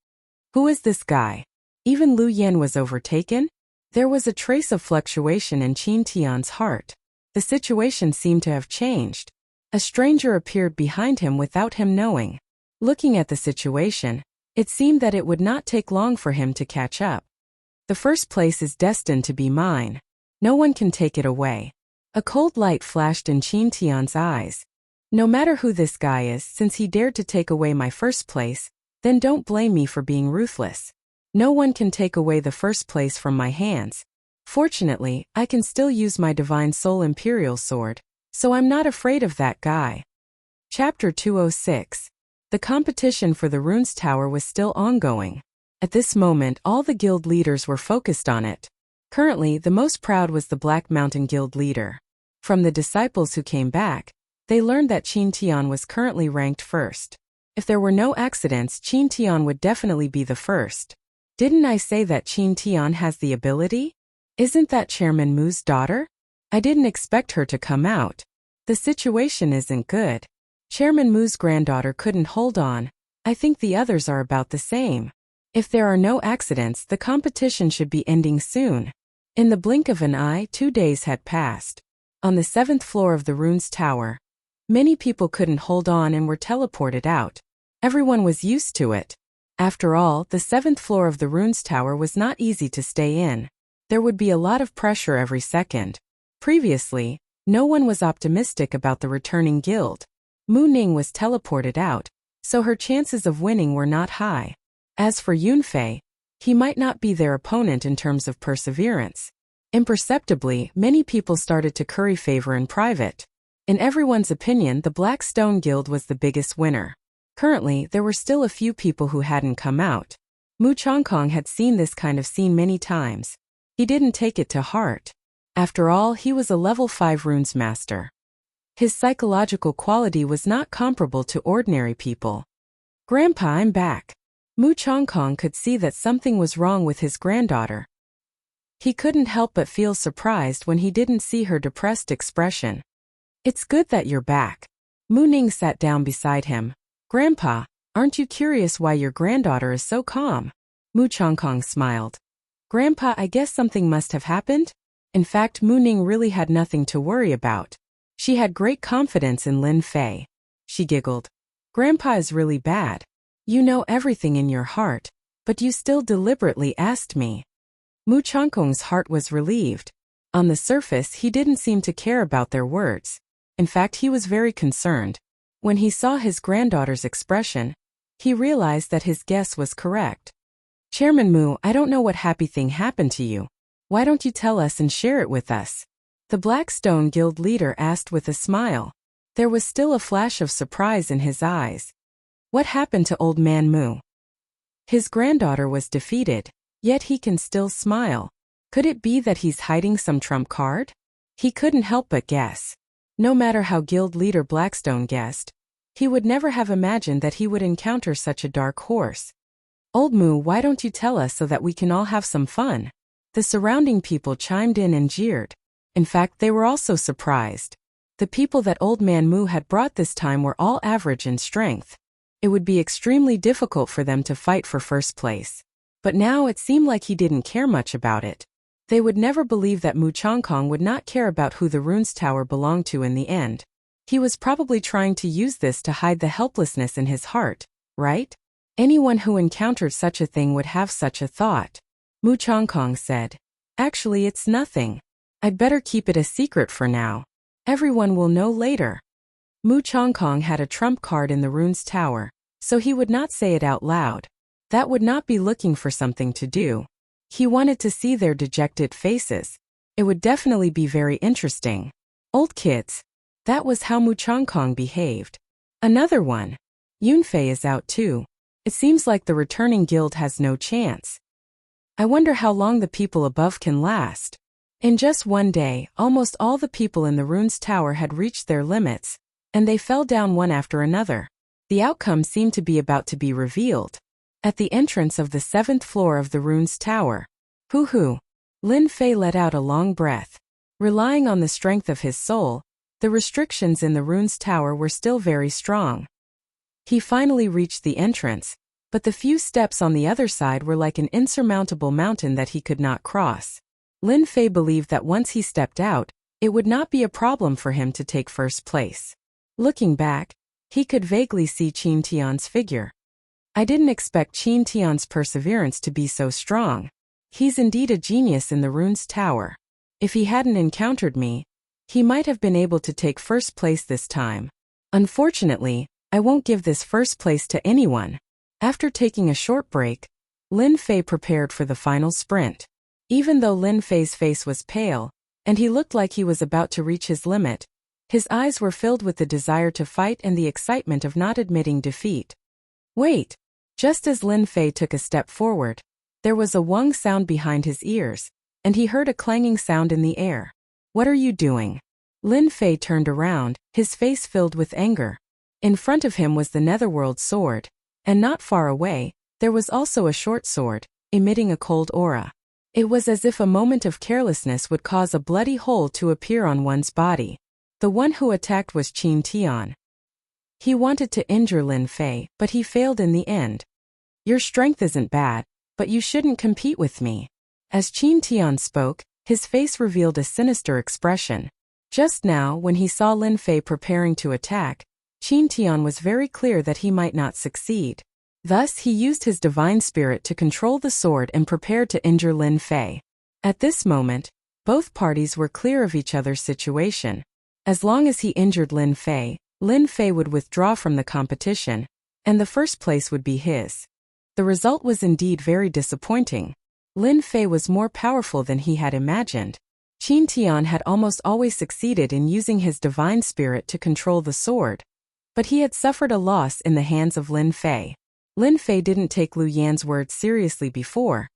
Who is this guy? Even Lu Yen was overtaken? There was a trace of fluctuation in Qin Tian's heart. The situation seemed to have changed. A stranger appeared behind him without him knowing. Looking at the situation, it seemed that it would not take long for him to catch up. The first place is destined to be mine. No one can take it away. A cold light flashed in Qin Tian's eyes. No matter who this guy is, since he dared to take away my first place, then don't blame me for being ruthless. No one can take away the first place from my hands. Fortunately, I can still use my Divine Soul Imperial Sword, so I'm not afraid of that guy. Chapter 206. The competition for the Runes Tower was still ongoing. At this moment, all the guild leaders were focused on it. Currently, the most proud was the Black Mountain Guild leader. From the disciples who came back, they learned that Qin Tian was currently ranked first. If there were no accidents, Qin Tian would definitely be the first. Didn't I say that Qin Tian has the ability? Isn't that Chairman Mu's daughter? I didn't expect her to come out. The situation isn't good. Chairman Mu's granddaughter couldn't hold on. I think the others are about the same. If there are no accidents, the competition should be ending soon. In the blink of an eye, 2 days had passed. On the 7th floor of the Runes Tower, many people couldn't hold on and were teleported out. Everyone was used to it. After all, the 7th floor of the Runes Tower was not easy to stay in. There would be a lot of pressure every second. Previously, no one was optimistic about the returning guild. Mu Ning was teleported out, so her chances of winning were not high. As for Yunfei, he might not be their opponent in terms of perseverance. Imperceptibly, many people started to curry favor in private. In everyone's opinion, the Black Stone Guild was the biggest winner. Currently, there were still a few people who hadn't come out. Mu Chongkong had seen this kind of scene many times. He didn't take it to heart. After all, he was a level 5 runes master. His psychological quality was not comparable to ordinary people. Grandpa, I'm back. Mu Chongkong could see that something was wrong with his granddaughter. He couldn't help but feel surprised when he didn't see her depressed expression. It's good that you're back. Mu Ning sat down beside him. Grandpa, aren't you curious why your granddaughter is so calm? Mu Chongkong smiled. Grandpa, I guess something must have happened? In fact, Mu Ning really had nothing to worry about. She had great confidence in Lin Fei. She giggled. Grandpa is really bad. You know everything in your heart, but you still deliberately asked me. Mu Chongkong's heart was relieved. On the surface, he didn't seem to care about their words. In fact, he was very concerned. When he saw his granddaughter's expression, he realized that his guess was correct. Chairman Mu, I don't know what happy thing happened to you. Why don't you tell us and share it with us? The Blackstone Guild leader asked with a smile. There was still a flash of surprise in his eyes. What happened to old man Mu? His granddaughter was defeated, yet he can still smile. Could it be that he's hiding some trump card? He couldn't help but guess. No matter how Guild leader Blackstone guessed, he would never have imagined that he would encounter such a dark horse. Old Mu, why don't you tell us so that we can all have some fun? The surrounding people chimed in and jeered. In fact, they were also surprised. The people that old man Mu had brought this time were all average in strength. It would be extremely difficult for them to fight for first place. But now it seemed like he didn't care much about it. They would never believe that Mu Chongkong would not care about who the Runes Tower belonged to in the end. He was probably trying to use this to hide the helplessness in his heart, right? Anyone who encountered such a thing would have such a thought. Mu Chongkong said, Actually, it's nothing. I'd better keep it a secret for now. Everyone will know later. Mu Chongkong had a trump card in the Runes Tower, so he would not say it out loud. That would not be looking for something to do. He wanted to see their dejected faces. It would definitely be very interesting. Old kids. That was how Mu Changkong behaved. Another one. Yunfei is out too. It seems like the returning guild has no chance. I wonder how long the people above can last. In just one day, almost all the people in the ruins tower had reached their limits, and they fell down one after another. The outcome seemed to be about to be revealed. At the entrance of the 7th floor of the ruins tower. Hoo-hoo. Lin Fei let out a long breath. Relying on the strength of his soul, the restrictions in the ruins tower were still very strong. He finally reached the entrance, but the few steps on the other side were like an insurmountable mountain that he could not cross. Lin Fei believed that once he stepped out, it would not be a problem for him to take first place. Looking back, he could vaguely see Qin Tian's figure. I didn't expect Qin Tian's perseverance to be so strong. He's indeed a genius in the ruins tower. If he hadn't encountered me, he might have been able to take first place this time. Unfortunately, I won't give this first place to anyone. After taking a short break, Lin Fei prepared for the final sprint. Even though Lin Fei's face was pale, and he looked like he was about to reach his limit, his eyes were filled with the desire to fight and the excitement of not admitting defeat. Wait! Just as Lin Fei took a step forward, there was a wong sound behind his ears, and he heard a clanging sound in the air. What are you doing? Lin Fei turned around, his face filled with anger. In front of him was the netherworld sword, and not far away, there was also a short sword, emitting a cold aura. It was as if a moment of carelessness would cause a bloody hole to appear on one's body. The one who attacked was Qin Tian. He wanted to injure Lin Fei, but he failed in the end. Your strength isn't bad, but you shouldn't compete with me. As Qin Tian spoke, his face revealed a sinister expression. Just now, when he saw Lin Fei preparing to attack, Qin Tian was very clear that he might not succeed. Thus, he used his divine spirit to control the sword and prepared to injure Lin Fei. At this moment, both parties were clear of each other's situation. As long as he injured Lin Fei would withdraw from the competition, and the first place would be his. The result was indeed very disappointing. Lin Fei was more powerful than he had imagined. Qin Tian had almost always succeeded in using his divine spirit to control the sword. But he had suffered a loss in the hands of Lin Fei. Lin Fei didn't take Lu Yan's words seriously before,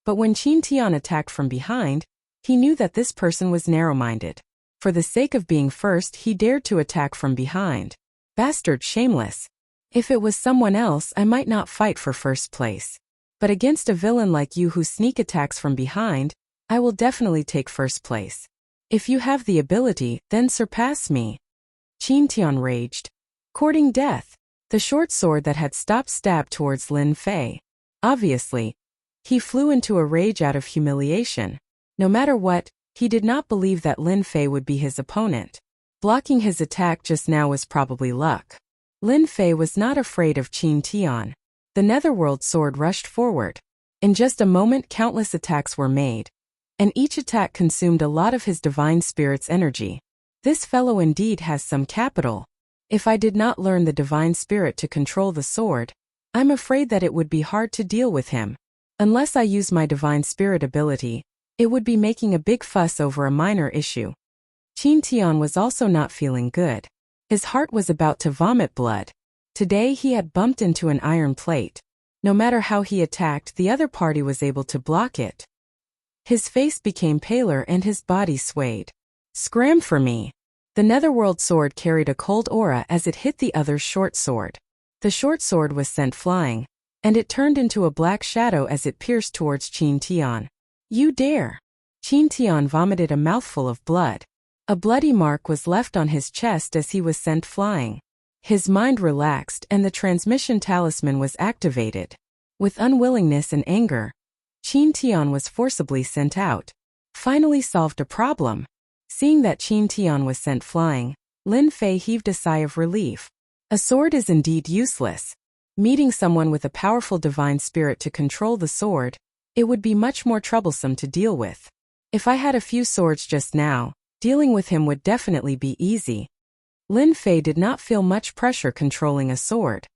but when Qin Tian attacked from behind, he knew that this person was narrow-minded. For the sake of being first, he dared to attack from behind. Bastard shameless. If it was someone else, I might not fight for first place. But against a villain like you who sneak attacks from behind, I will definitely take first place. If you have the ability, then surpass me. Qin Tian raged. Courting death. The short sword that had stopped stabbed towards Lin Fei. Obviously, he flew into a rage out of humiliation. No matter what, he did not believe that Lin Fei would be his opponent. Blocking his attack just now was probably luck. Lin Fei was not afraid of Qin Tian. The netherworld sword rushed forward. In just a moment, countless attacks were made, and each attack consumed a lot of his divine spirit's energy. This fellow indeed has some capital. If I did not learn the divine spirit to control the sword, I'm afraid that it would be hard to deal with him. Unless I use my divine spirit ability, it would be making a big fuss over a minor issue. Qin Tian was also not feeling good. His heart was about to vomit blood. Today he had bumped into an iron plate. No matter how he attacked, the other party was able to block it. His face became paler and his body swayed. Scram for me. The netherworld sword carried a cold aura as it hit the other's short sword. The short sword was sent flying, and it turned into a black shadow as it pierced towards Qin Tian. You dare! Qin Tian vomited a mouthful of blood. A bloody mark was left on his chest as he was sent flying. His mind relaxed and the transmission talisman was activated. With unwillingness and anger, Qin Tian was forcibly sent out. Finally solved a problem. Seeing that Qin Tian was sent flying, Lin Fei heaved a sigh of relief. A sword is indeed useless. Meeting someone with a powerful divine spirit to control the sword, it would be much more troublesome to deal with. If I had a few swords just now, dealing with him would definitely be easy. Lin Fei did not feel much pressure controlling a sword.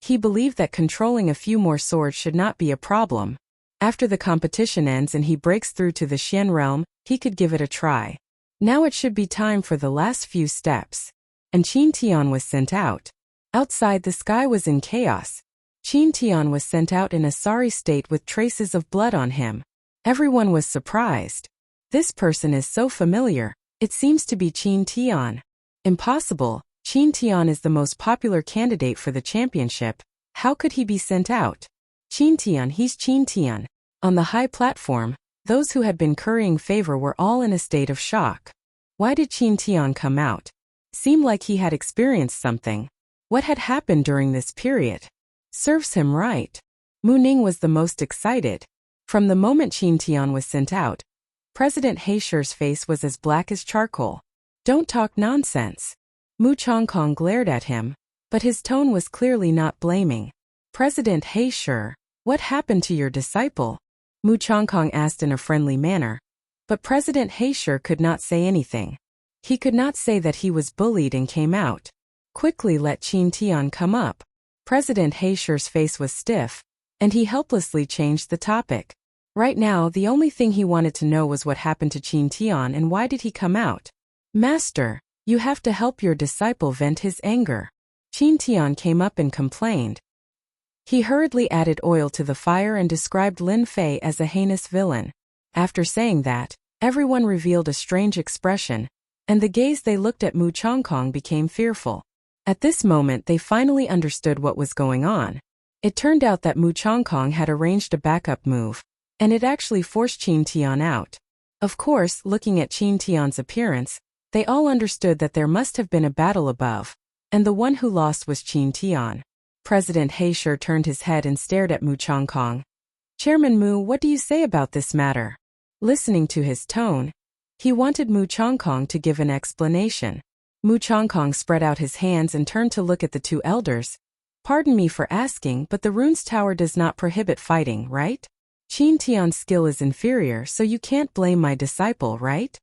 He believed that controlling a few more swords should not be a problem. After the competition ends and he breaks through to the Xian realm, he could give it a try. Now it should be time for the last few steps. And Qin Tian was sent out. Outside, the sky was in chaos. Qin Tian was sent out in a sorry state with traces of blood on him. Everyone was surprised. This person is so familiar. It seems to be Qin Tian. Impossible. Qin Tian is the most popular candidate for the championship. How could he be sent out? Qin Tian, he's Qin Tian. On the high platform, those who had been currying favor were all in a state of shock. Why did Qin Tian come out? Seemed like he had experienced something. What had happened during this period? Serves him right. Mu Ning was the most excited. From the moment Qin Tian was sent out, President Heisher's face was as black as charcoal. Don't talk nonsense. Mu Chongkong glared at him, but his tone was clearly not blaming. President Heisher, what happened to your disciple? Mu Chongkong asked in a friendly manner. But President Heisher could not say anything. He could not say that he was bullied and came out. Quickly let Qin Tian come up. President Heisher's face was stiff, and he helplessly changed the topic. Right now, the only thing he wanted to know was what happened to Qin Tian and why did he come out. Master, you have to help your disciple vent his anger. Qin Tian came up and complained. He hurriedly added oil to the fire and described Lin Fei as a heinous villain. After saying that, everyone revealed a strange expression, and the gaze they looked at Mu Chongkong became fearful. At this moment they finally understood what was going on. It turned out that Mu Chongkong had arranged a backup move, and it actually forced Qin Tian out. Of course, looking at Qin Tian's appearance, they all understood that there must have been a battle above, and the one who lost was Qin Tian. President Heisher turned his head and stared at Mu Chongkong. Chairman Mu, what do you say about this matter? Listening to his tone, he wanted Mu Chongkong to give an explanation. Mu Chongkong spread out his hands and turned to look at the two elders. Pardon me for asking, but the rune's tower does not prohibit fighting, right? Qin Tian's skill is inferior, so you can't blame my disciple, right?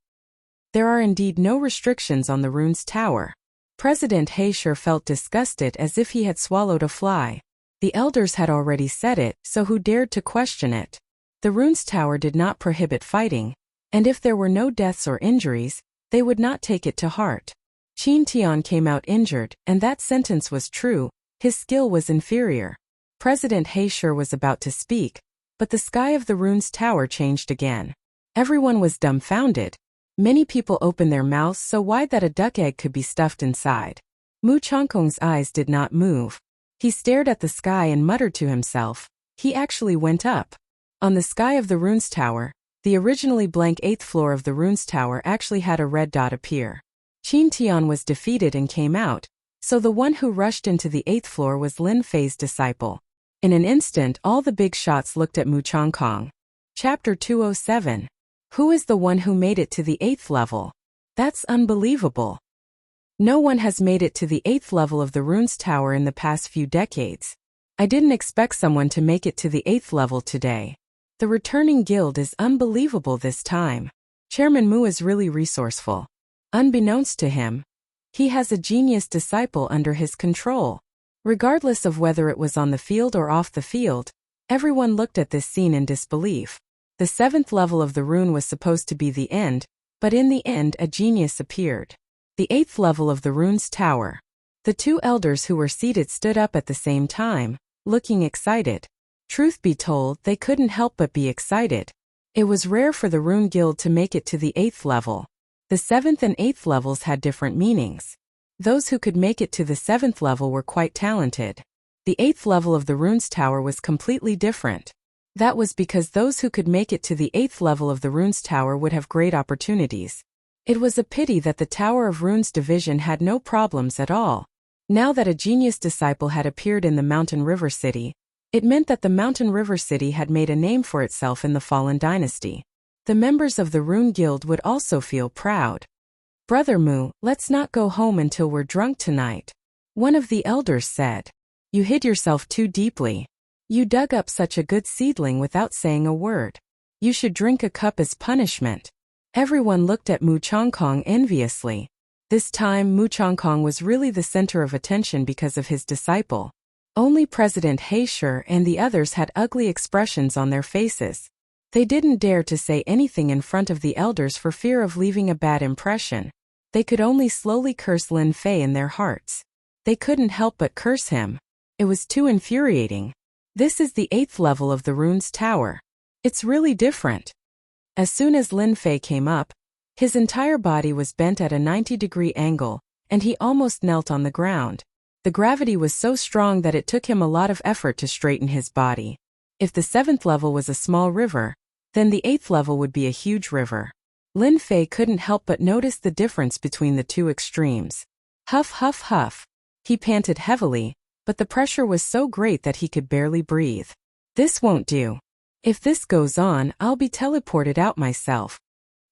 There are indeed no restrictions on the rune's tower. President Heisher felt disgusted as if he had swallowed a fly. The elders had already said it, so who dared to question it? The rune's tower did not prohibit fighting, and if there were no deaths or injuries, they would not take it to heart. Qin Tian came out injured, and that sentence was true. His skill was inferior. President Heisher was about to speak, but the sky of the rune's tower changed again. Everyone was dumbfounded. Many people opened their mouths so wide that a duck egg could be stuffed inside. Mu Chongkong's eyes did not move. He stared at the sky and muttered to himself. He actually went up. On the sky of the rune's tower, the originally blank 8th floor of the rune's tower actually had a red dot appear. Qin Tian was defeated and came out, so the one who rushed into the 8th floor was Lin Fei's disciple. In an instant, all the big shots looked at Mu Chongkong. Chapter 207. Who is the one who made it to the 8th level? That's unbelievable. No one has made it to the 8th level of the rune's tower in the past few decades. I didn't expect someone to make it to the 8th level today. The returning guild is unbelievable this time. Chairman Mu is really resourceful. Unbeknownst to him, he has a genius disciple under his control. Regardless of whether it was on the field or off the field, everyone looked at this scene in disbelief. The 7th level of the rune was supposed to be the end, but in the end a genius appeared. The 8th level of the rune's tower. The two elders who were seated stood up at the same time, looking excited. Truth be told, they couldn't help but be excited. It was rare for the rune guild to make it to the 8th level. The 7th and 8th levels had different meanings. Those who could make it to the 7th level were quite talented. The 8th level of the rune's tower was completely different. That was because those who could make it to the 8th level of the rune's tower would have great opportunities. It was a pity that the Tower of Runes division had no problems at all. Now that a genius disciple had appeared in the Mountain River City, it meant that the Mountain River City had made a name for itself in the Fallen Dynasty. The members of the Rune Guild would also feel proud. Brother Mu, let's not go home until we're drunk tonight. One of the elders said. You hid yourself too deeply. You dug up such a good seedling without saying a word. You should drink a cup as punishment. Everyone looked at Mu Chongkong enviously. This time Mu Chongkong was really the center of attention because of his disciple. Only President Heisher and the others had ugly expressions on their faces. They didn't dare to say anything in front of the elders for fear of leaving a bad impression. They could only slowly curse Lin Fei in their hearts. They couldn't help but curse him. It was too infuriating. This is the 8th level of the rune's tower. It's really different. As soon as Lin Fei came up, his entire body was bent at a 90-degree angle, and he almost knelt on the ground. The gravity was so strong that it took him a lot of effort to straighten his body. If the 7th level was a small river, then the 8th level would be a huge river. Lin Fei couldn't help but notice the difference between the two extremes. Huff, huff, huff. He panted heavily, but the pressure was so great that he could barely breathe. This won't do. If this goes on, I'll be teleported out myself.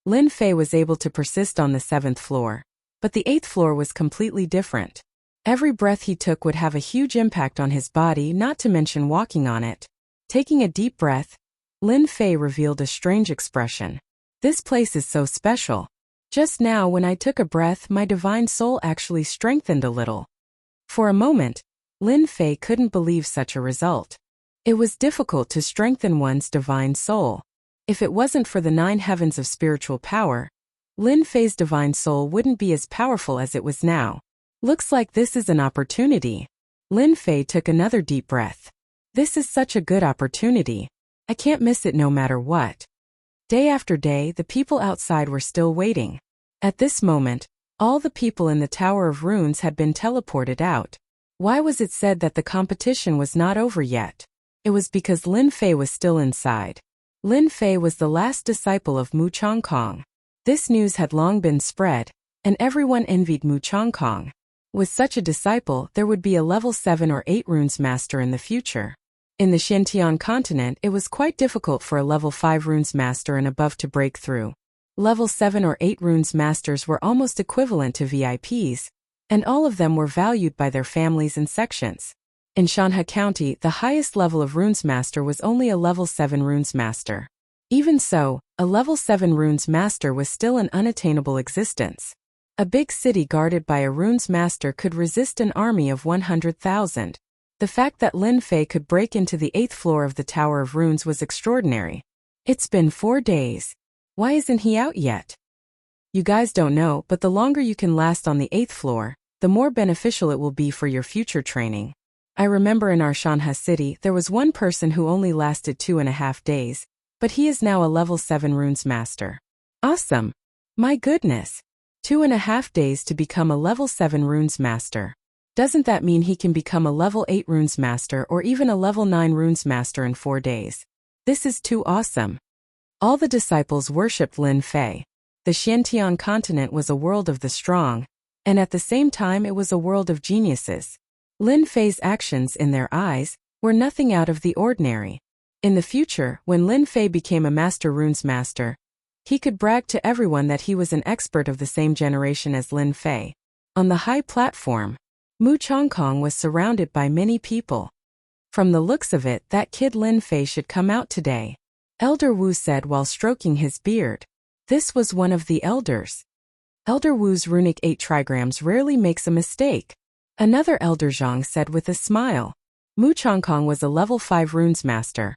Lin Fei was able to persist on the 7th floor, but the 8th floor was completely different. Every breath he took would have a huge impact on his body, not to mention walking on it. Taking a deep breath, Lin Fei revealed a strange expression. This place is so special. Just now when I took a breath, my divine soul actually strengthened a little. For a moment, Lin Fei couldn't believe such a result. It was difficult to strengthen one's divine soul. If it wasn't for the 9 heavens of spiritual power, Lin Fei's divine soul wouldn't be as powerful as it was now. Looks like this is an opportunity. Lin Fei took another deep breath. This is such a good opportunity. I can't miss it no matter what. Day after day, the people outside were still waiting. At this moment, all the people in the Tower of Runes had been teleported out. Why was it said that the competition was not over yet? It was because Lin Fei was still inside. Lin Fei was the last disciple of Mu Chongkong. This news had long been spread, and everyone envied Mu Chongkong. With such a disciple, there would be a level 7 or 8 runes master in the future. In the Xintian continent, it was quite difficult for a level 5 runes master and above to break through. Level 7 or 8 runes masters were almost equivalent to VIPs, and all of them were valued by their families and sections. In Shanhe County, the highest level of runes master was only a level 7 runes master. Even so, a level 7 runes master was still an unattainable existence. A big city guarded by a runes master could resist an army of 100,000. The fact that Lin Fei could break into the 8th floor of the Tower of Runes was extraordinary. It's been 4 days. Why isn't he out yet? You guys don't know, but the longer you can last on the 8th floor, the more beneficial it will be for your future training. I remember in our Shanhe city, there was one person who only lasted 2.5 days, but he is now a level 7 runes master. Awesome! My goodness! 2.5 days to become a level 7 runes master. Doesn't that mean he can become a level 8 runes master or even a level 9 runes master in 4 days? This is too awesome. All the disciples worshipped Lin Fei. The Xintian continent was a world of the strong, and at the same time it was a world of geniuses. Lin Fei's actions in their eyes were nothing out of the ordinary. In the future, when Lin Fei became a master runes master, he could brag to everyone that he was an expert of the same generation as Lin Fei. On the high platform, Mu Chongkong was surrounded by many people. From the looks of it, that kid Lin Fei should come out today, Elder Wu said while stroking his beard. This was one of the elders. Elder Wu's runic 8 trigrams rarely makes a mistake. Another Elder Zhang said with a smile. Mu Chongkong was a level 5 runes master,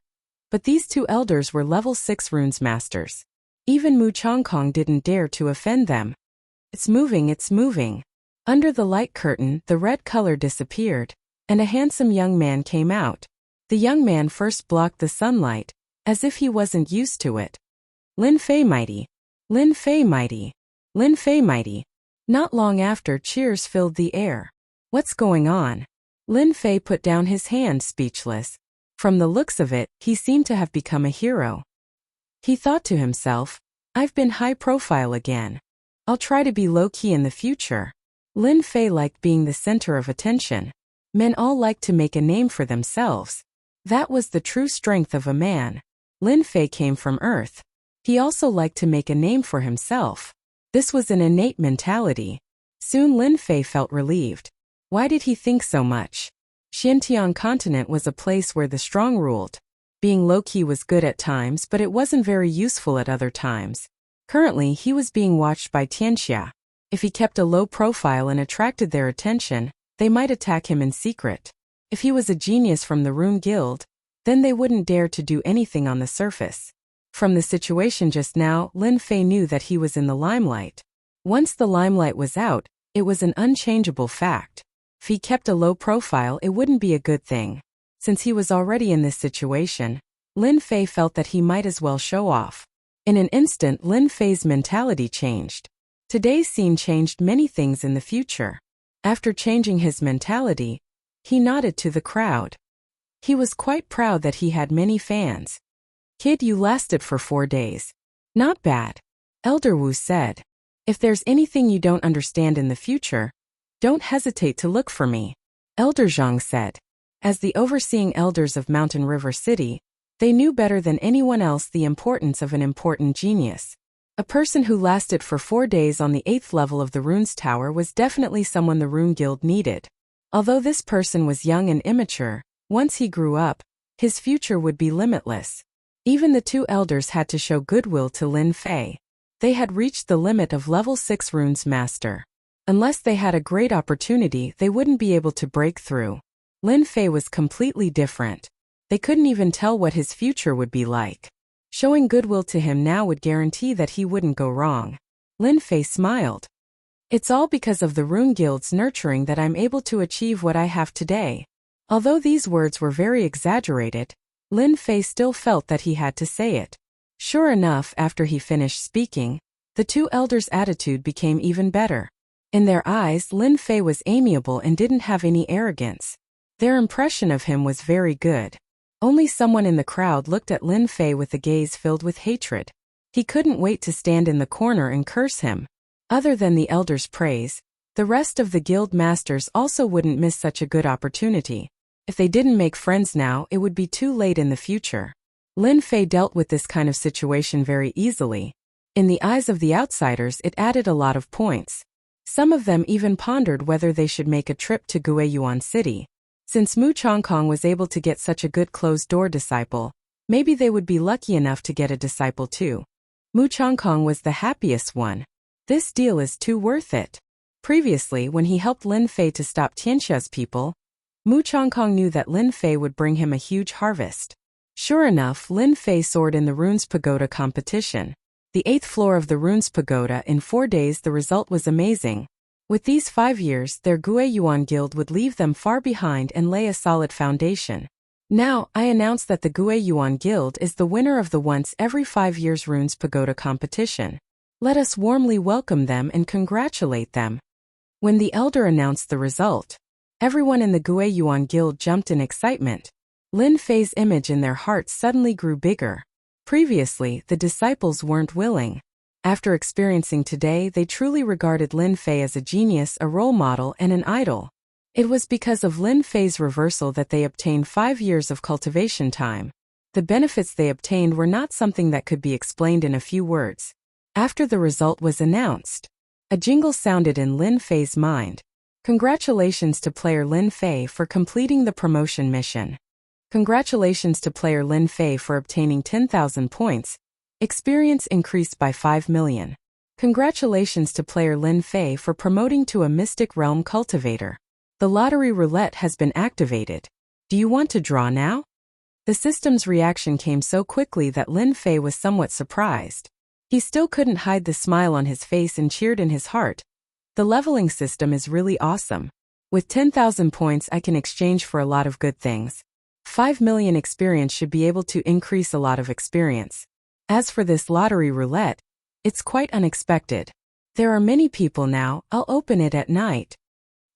but these 2 elders were level 6 runes masters. Even Mu Chongkong didn't dare to offend them. It's moving, it's moving. Under the light curtain, the red color disappeared, and a handsome young man came out. The young man first blocked the sunlight, as if he wasn't used to it. Lin Fei mighty. Lin Fei mighty. Lin Fei mighty. Not long after, cheers filled the air. What's going on? Lin Fei put down his hand, speechless. From the looks of it, he seemed to have become a hero. He thought to himself, I've been high profile again. I'll try to be low-key in the future. Lin Fei liked being the center of attention. Men all liked to make a name for themselves. That was the true strength of a man. Lin Fei came from Earth. He also liked to make a name for himself. This was an innate mentality. Soon Lin Fei felt relieved. Why did he think so much? Xintian continent was a place where the strong ruled. Being low-key was good at times, but it wasn't very useful at other times. Currently, he was being watched by Tianxia. If he kept a low profile and attracted their attention, they might attack him in secret. If he was a genius from the Rune Guild, then they wouldn't dare to do anything on the surface. From the situation just now, Lin Fei knew that he was in the limelight. Once the limelight was out, it was an unchangeable fact. If he kept a low profile, it wouldn't be a good thing. Since he was already in this situation, Lin Fei felt that he might as well show off. In an instant, Lin Fei's mentality changed. Today's scene changed many things in the future. After changing his mentality, he nodded to the crowd. He was quite proud that he had many fans. "Kid, you lasted for 4 days. Not bad," Elder Wu said. "If there's anything you don't understand in the future, don't hesitate to look for me," Elder Zhang said. As the overseeing elders of Mountain River City, they knew better than anyone else the importance of an important genius. A person who lasted for 4 days on the 8th level of the Runes Tower was definitely someone the Rune Guild needed. Although this person was young and immature, once he grew up, his future would be limitless. Even the 2 elders had to show goodwill to Lin Fei. They had reached the limit of level 6 Runes Master. Unless they had a great opportunity, they wouldn't be able to break through. Lin Fei was completely different. They couldn't even tell what his future would be like. Showing goodwill to him now would guarantee that he wouldn't go wrong. Lin Fei smiled. "It's all because of the Rune Guild's nurturing that I'm able to achieve what I have today." Although these words were very exaggerated, Lin Fei still felt that he had to say it. Sure enough, after he finished speaking, the 2 elders' attitude became even better. In their eyes, Lin Fei was amiable and didn't have any arrogance. Their impression of him was very good. Only someone in the crowd looked at Lin Fei with a gaze filled with hatred. He couldn't wait to stand in the corner and curse him. Other than the elders' praise, the rest of the guild masters also wouldn't miss such a good opportunity. If they didn't make friends now, it would be too late in the future. Lin Fei dealt with this kind of situation very easily. In the eyes of the outsiders, it added a lot of points. Some of them even pondered whether they should make a trip to Guiyuan City. Since Mu Chongkong was able to get such a good closed-door disciple, maybe they would be lucky enough to get a disciple too. Mu Chongkong was the happiest one. This deal is too worth it. Previously, when he helped Lin Fei to stop Tianxia's people, Mu Chongkong knew that Lin Fei would bring him a huge harvest. Sure enough, Lin Fei soared in the Runes Pagoda competition. The 8th floor of the Runes Pagoda in 4 days. The result was amazing. With these 5 years, their Guiyuan Guild would leave them far behind and lay a solid foundation. Now, I announce that the Guiyuan Guild is the winner of the once every 5 years Runes Pagoda competition. Let us warmly welcome them and congratulate them. When the elder announced the result, everyone in the Guiyuan Guild jumped in excitement. Lin Fei's image in their hearts suddenly grew bigger. Previously, the disciples weren't willing. After experiencing today, they truly regarded Lin Fei as a genius, a role model, and an idol. It was because of Lin Fei's reversal that they obtained 5 years of cultivation time. The benefits they obtained were not something that could be explained in a few words. After the result was announced, a jingle sounded in Lin Fei's mind. Congratulations to player Lin Fei for completing the promotion mission. Congratulations to player Lin Fei for obtaining 10,000 points. Experience increased by 5 million. Congratulations to player Lin Fei for promoting to a Mystic Realm Cultivator. The lottery roulette has been activated. Do you want to draw now? The system's reaction came so quickly that Lin Fei was somewhat surprised. He still couldn't hide the smile on his face and cheered in his heart. The leveling system is really awesome. With 10,000 points, I can exchange for a lot of good things. 5 million experience should be able to increase a lot of experience. As for this lottery roulette, it's quite unexpected. There are many people now. I'll open it at night.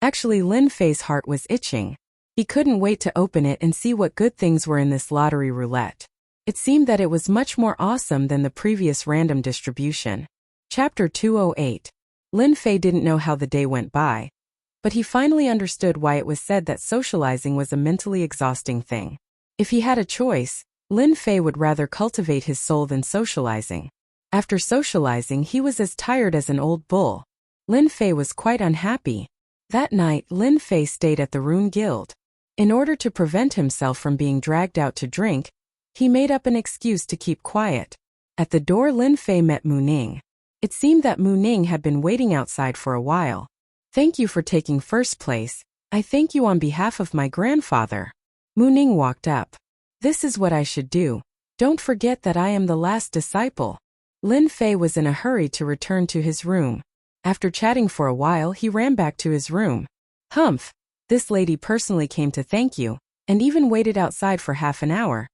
Actually, Lin Fei's heart was itching. He couldn't wait to open it and see what good things were in this lottery roulette. It seemed that it was much more awesome than the previous random distribution. Chapter 208. Lin Fei didn't know how the day went by, but he finally understood why it was said that socializing was a mentally exhausting thing. If he had a choice, Lin Fei would rather cultivate his soul than socializing. After socializing, he was as tired as an old bull. Lin Fei was quite unhappy. That night, Lin Fei stayed at the Rune Guild. In order to prevent himself from being dragged out to drink, he made up an excuse to keep quiet. At the door, Lin Fei met Mu Ning. It seemed that Mu Ning had been waiting outside for a while. Thank you for taking first place. I thank you on behalf of my grandfather. Mu Ning walked up. This is what I should do. Don't forget that I am the last disciple. Lin Fei was in a hurry to return to his room. After chatting for a while, he ran back to his room. Humph! This lady personally came to thank you, and even waited outside for half an hour.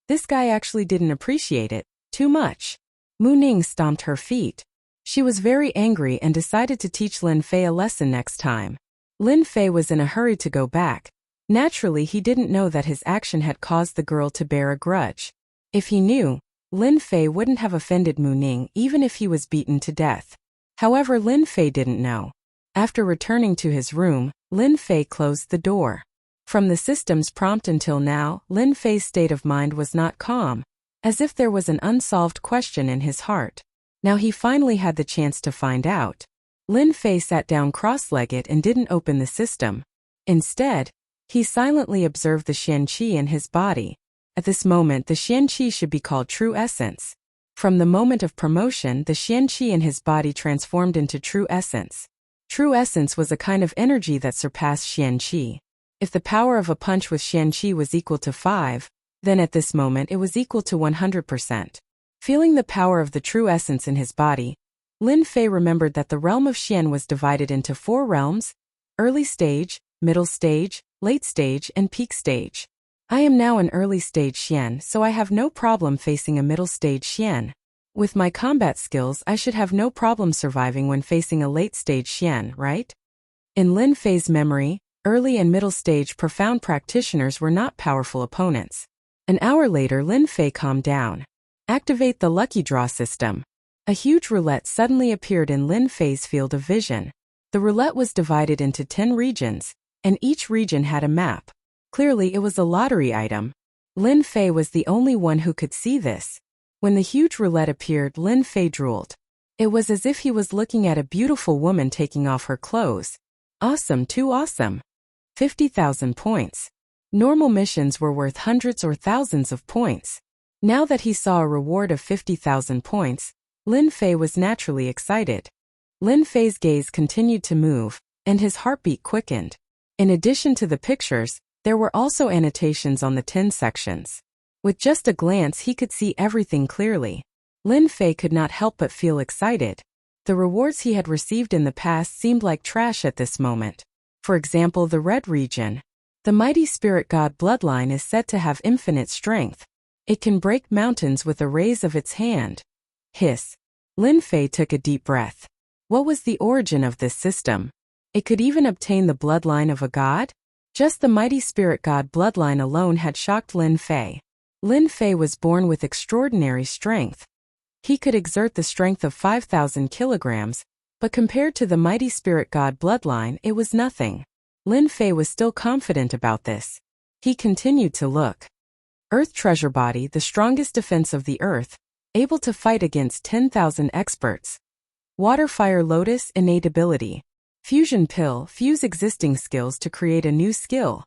This guy actually didn't appreciate it too much. Mu Ning stomped her feet. She was very angry and decided to teach Lin Fei a lesson next time. Lin Fei was in a hurry to go back. Naturally, he didn't know that his action had caused the girl to bear a grudge. If he knew, Lin Fei wouldn't have offended Mu Ning even if he was beaten to death. However, Lin Fei didn't know. After returning to his room, Lin Fei closed the door. From the system's prompt until now, Lin Fei's state of mind was not calm, as if there was an unsolved question in his heart. Now he finally had the chance to find out. Lin Fei sat down cross-legged and didn't open the system. Instead, he silently observed the Xian Qi in his body. At this moment, the Xian Qi should be called true essence. From the moment of promotion, the Xian Qi in his body transformed into true essence. True essence was a kind of energy that surpassed Xian Qi. If the power of a punch with Xian Qi was equal to 5, then at this moment it was equal to 100%. Feeling the power of the true essence in his body, Lin Fei remembered that the realm of Xian was divided into 4 realms: early stage, middle stage, late stage, and peak stage. I am now an early stage Xian, so I have no problem facing a middle stage Xian. With my combat skills, I should have no problem surviving when facing a late stage Xian, right? In Lin Fei's memory, early and middle stage profound practitioners were not powerful opponents. An hour later, Lin Fei calmed down. Activate the lucky draw system. A huge roulette suddenly appeared in Lin Fei's field of vision. The roulette was divided into 10 regions, and each region had a map. Clearly, it was a lottery item. Lin Fei was the only one who could see this. When the huge roulette appeared, Lin Fei drooled. It was as if he was looking at a beautiful woman taking off her clothes. Awesome, too awesome. 50,000 points. Normal missions were worth hundreds or thousands of points. Now that he saw a reward of 50,000 points, Lin Fei was naturally excited. Lin Fei's gaze continued to move, and his heartbeat quickened. In addition to the pictures, there were also annotations on the 10 sections. With just a glance, he could see everything clearly. Lin Fei could not help but feel excited. The rewards he had received in the past seemed like trash at this moment. For example, the red region. The mighty spirit god bloodline is said to have infinite strength. It can break mountains with a raise of its hand. Hiss. Lin Fei took a deep breath. What was the origin of this system? It could even obtain the bloodline of a god? Just the mighty spirit god bloodline alone had shocked Lin Fei. Lin Fei was born with extraordinary strength. He could exert the strength of 5,000 kilograms, but compared to the mighty spirit god bloodline, it was nothing. Lin Fei was still confident about this. He continued to look. Earth treasure body, the strongest defense of the earth, able to fight against 10,000 experts. Water fire lotus, innate ability. Fusion pill, fuse existing skills to create a new skill.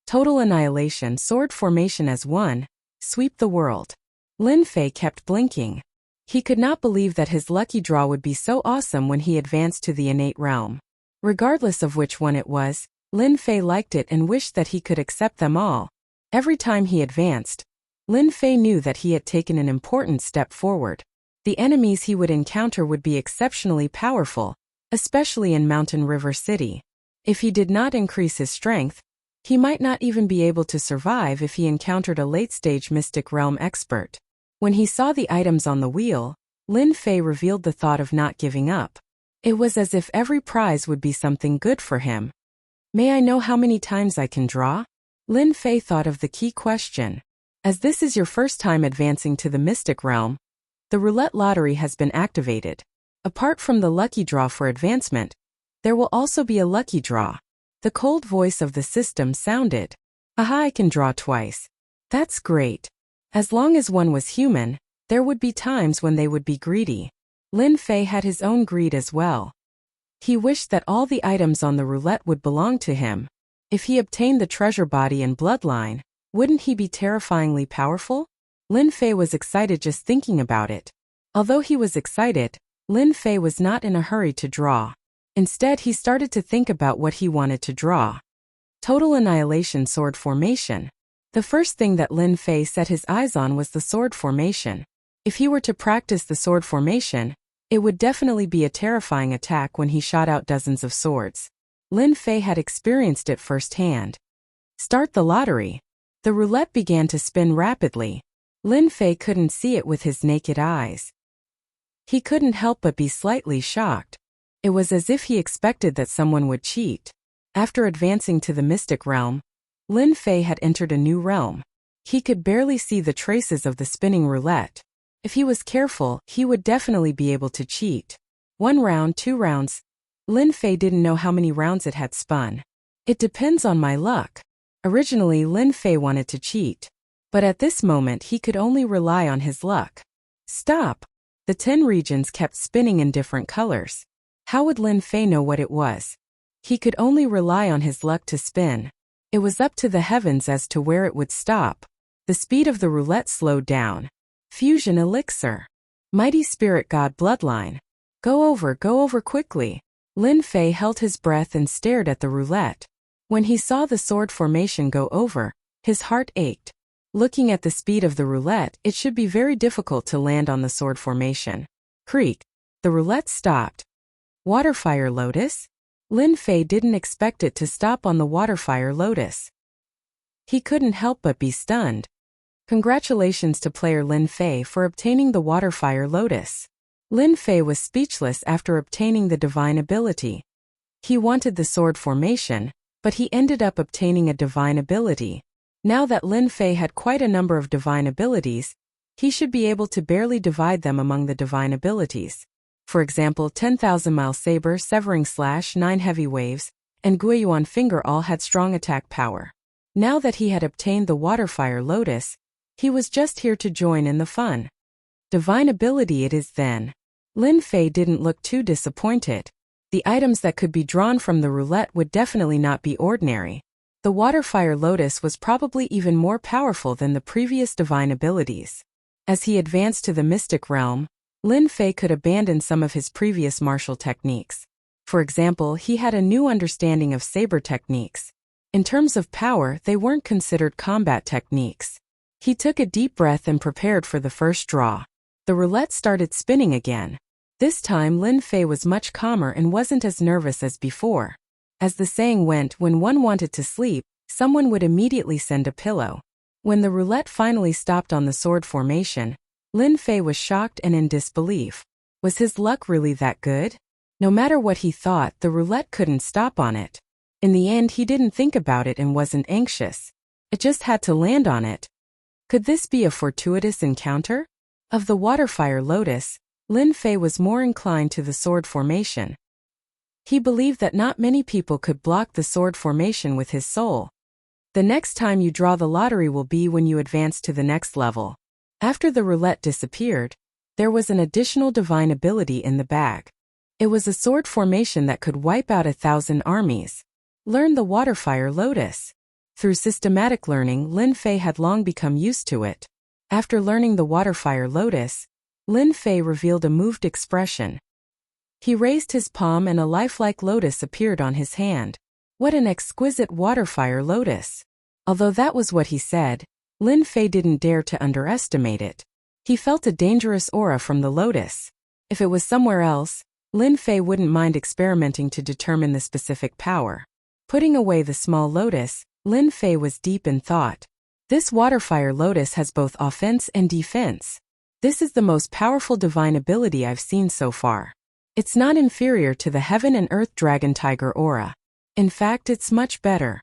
Total annihilation, sword formation as one, sweep the world. Lin Fei kept blinking. He could not believe that his lucky draw would be so awesome when he advanced to the innate realm. Regardless of which one it was, Lin Fei liked it and wished that he could accept them all. Every time he advanced, Lin Fei knew that he had taken an important step forward. The enemies he would encounter would be exceptionally powerful, especially in Mountain River City. If he did not increase his strength, he might not even be able to survive if he encountered a late-stage Mystic Realm expert. When he saw the items on the wheel, Lin Fei revealed the thought of not giving up. It was as if every prize would be something good for him. May I know how many times I can draw? Lin Fei thought of the key question. As this is your first time advancing to the Mystic Realm, the roulette lottery has been activated. Apart from the lucky draw for advancement, there will also be a lucky draw. The cold voice of the system sounded. Aha, I can draw twice. That's great. As long as one was human, there would be times when they would be greedy. Lin Fei had his own greed as well. He wished that all the items on the roulette would belong to him. If he obtained the treasure body and bloodline, wouldn't he be terrifyingly powerful? Lin Fei was excited just thinking about it. Although he was excited, Lin Fei was not in a hurry to draw. Instead, he started to think about what he wanted to draw. Total Annihilation Sword Formation. The first thing that Lin Fei set his eyes on was the sword formation. If he were to practice the sword formation, it would definitely be a terrifying attack when he shot out dozens of swords. Lin Fei had experienced it firsthand. Start the lottery. The roulette began to spin rapidly. Lin Fei couldn't see it with his naked eyes. He couldn't help but be slightly shocked. It was as if he expected that someone would cheat. After advancing to the mystic realm, Lin Fei had entered a new realm. He could barely see the traces of the spinning roulette. If he was careful, he would definitely be able to cheat. 1 round, 2 rounds. Lin Fei didn't know how many rounds it had spun. It depends on my luck. Originally, Lin Fei wanted to cheat. But at this moment he could only rely on his luck. Stop! The 10 regions kept spinning in different colors. How would Lin Fei know what it was? He could only rely on his luck to spin. It was up to the heavens as to where it would stop. The speed of the roulette slowed down. Fusion Elixir. Mighty Spirit God Bloodline. Go over quickly. Lin Fei held his breath and stared at the roulette. When he saw the sword formation go over, his heart ached. Looking at the speed of the roulette, it should be very difficult to land on the sword formation. Creak. The roulette stopped. Waterfire Lotus? Lin Fei didn't expect it to stop on the Waterfire Lotus. He couldn't help but be stunned. Congratulations to player Lin Fei for obtaining the Waterfire Lotus. Lin Fei was speechless after obtaining the divine ability. He wanted the sword formation, but he ended up obtaining a divine ability. Now that Lin Fei had quite a number of divine abilities, he should be able to barely divide them among the divine abilities. For example, 10,000-mile saber, severing slash, 9 heavy waves, and Guiyuan finger all had strong attack power. Now that he had obtained the Waterfire Lotus, he was just here to join in the fun. Divine ability it is then. Lin Fei didn't look too disappointed. The items that could be drawn from the roulette would definitely not be ordinary. The Waterfire Lotus was probably even more powerful than the previous divine abilities. As he advanced to the mystic realm, Lin Fei could abandon some of his previous martial techniques. For example, he had a new understanding of saber techniques. In terms of power, they weren't considered combat techniques. He took a deep breath and prepared for the first draw. The roulette started spinning again. This time Lin Fei was much calmer and wasn't as nervous as before. As the saying went, when one wanted to sleep, someone would immediately send a pillow. When the roulette finally stopped on the sword formation, Lin Fei was shocked and in disbelief. Was his luck really that good? No matter what he thought, the roulette couldn't stop on it. In the end, he didn't think about it and wasn't anxious. It just had to land on it. Could this be a fortuitous encounter? Of the Waterfire Lotus, Lin Fei was more inclined to the sword formation. He believed that not many people could block the sword formation with his soul. The next time you draw the lottery will be when you advance to the next level. After the roulette disappeared, there was an additional divine ability in the bag. It was a sword formation that could wipe out 1,000 armies. Learn the Waterfire Lotus. Through systematic learning, Lin Fei had long become used to it. After learning the Waterfire Lotus, Lin Fei revealed a moved expression. He raised his palm and a lifelike lotus appeared on his hand. What an exquisite Waterfire Lotus! Although that was what he said, Lin Fei didn't dare to underestimate it. He felt a dangerous aura from the lotus. If it was somewhere else, Lin Fei wouldn't mind experimenting to determine the specific power. Putting away the small lotus, Lin Fei was deep in thought. This Waterfire Lotus has both offense and defense. This is the most powerful divine ability I've seen so far. It's not inferior to the Heaven and Earth Dragon Tiger aura. In fact, it's much better.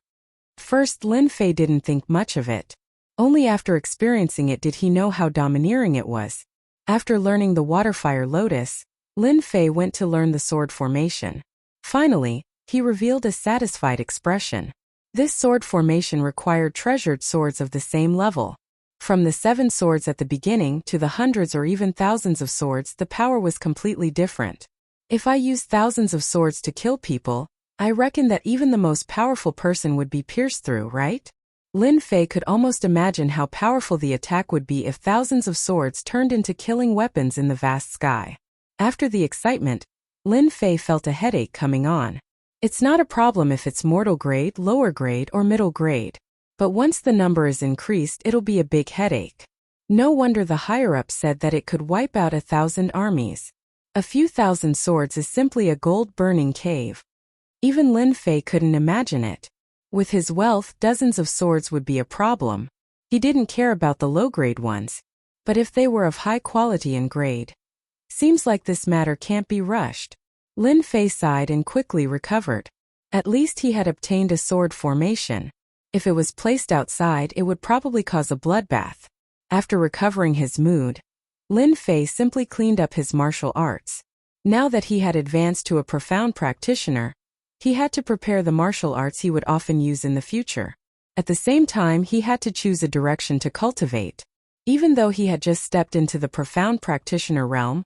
First, Lin Fei didn't think much of it. Only after experiencing it did he know how domineering it was. After learning the Waterfire Lotus, Lin Fei went to learn the sword formation. Finally, he revealed a satisfied expression. This sword formation required treasured swords of the same level. From the 7 swords at the beginning to the hundreds or even thousands of swords, the power was completely different. If I used thousands of swords to kill people, I reckon that even the most powerful person would be pierced through, right? Lin Fei could almost imagine how powerful the attack would be if thousands of swords turned into killing weapons in the vast sky. After the excitement, Lin Fei felt a headache coming on. It's not a problem if it's mortal grade, lower grade, or middle grade. But once the number is increased, it'll be a big headache. No wonder the higher-ups said that it could wipe out 1,000 armies. A few thousand swords is simply a gold-burning cave. Even Lin Fei couldn't imagine it. With his wealth, dozens of swords would be a problem. He didn't care about the low-grade ones. But if they were of high quality and grade. Seems like this matter can't be rushed. Lin Fei sighed and quickly recovered. At least he had obtained a sword formation. If it was placed outside, it would probably cause a bloodbath. After recovering his mood, Lin Fei simply cleaned up his martial arts. Now that he had advanced to a profound practitioner, he had to prepare the martial arts he would often use in the future. At the same time, he had to choose a direction to cultivate. Even though he had just stepped into the profound practitioner realm,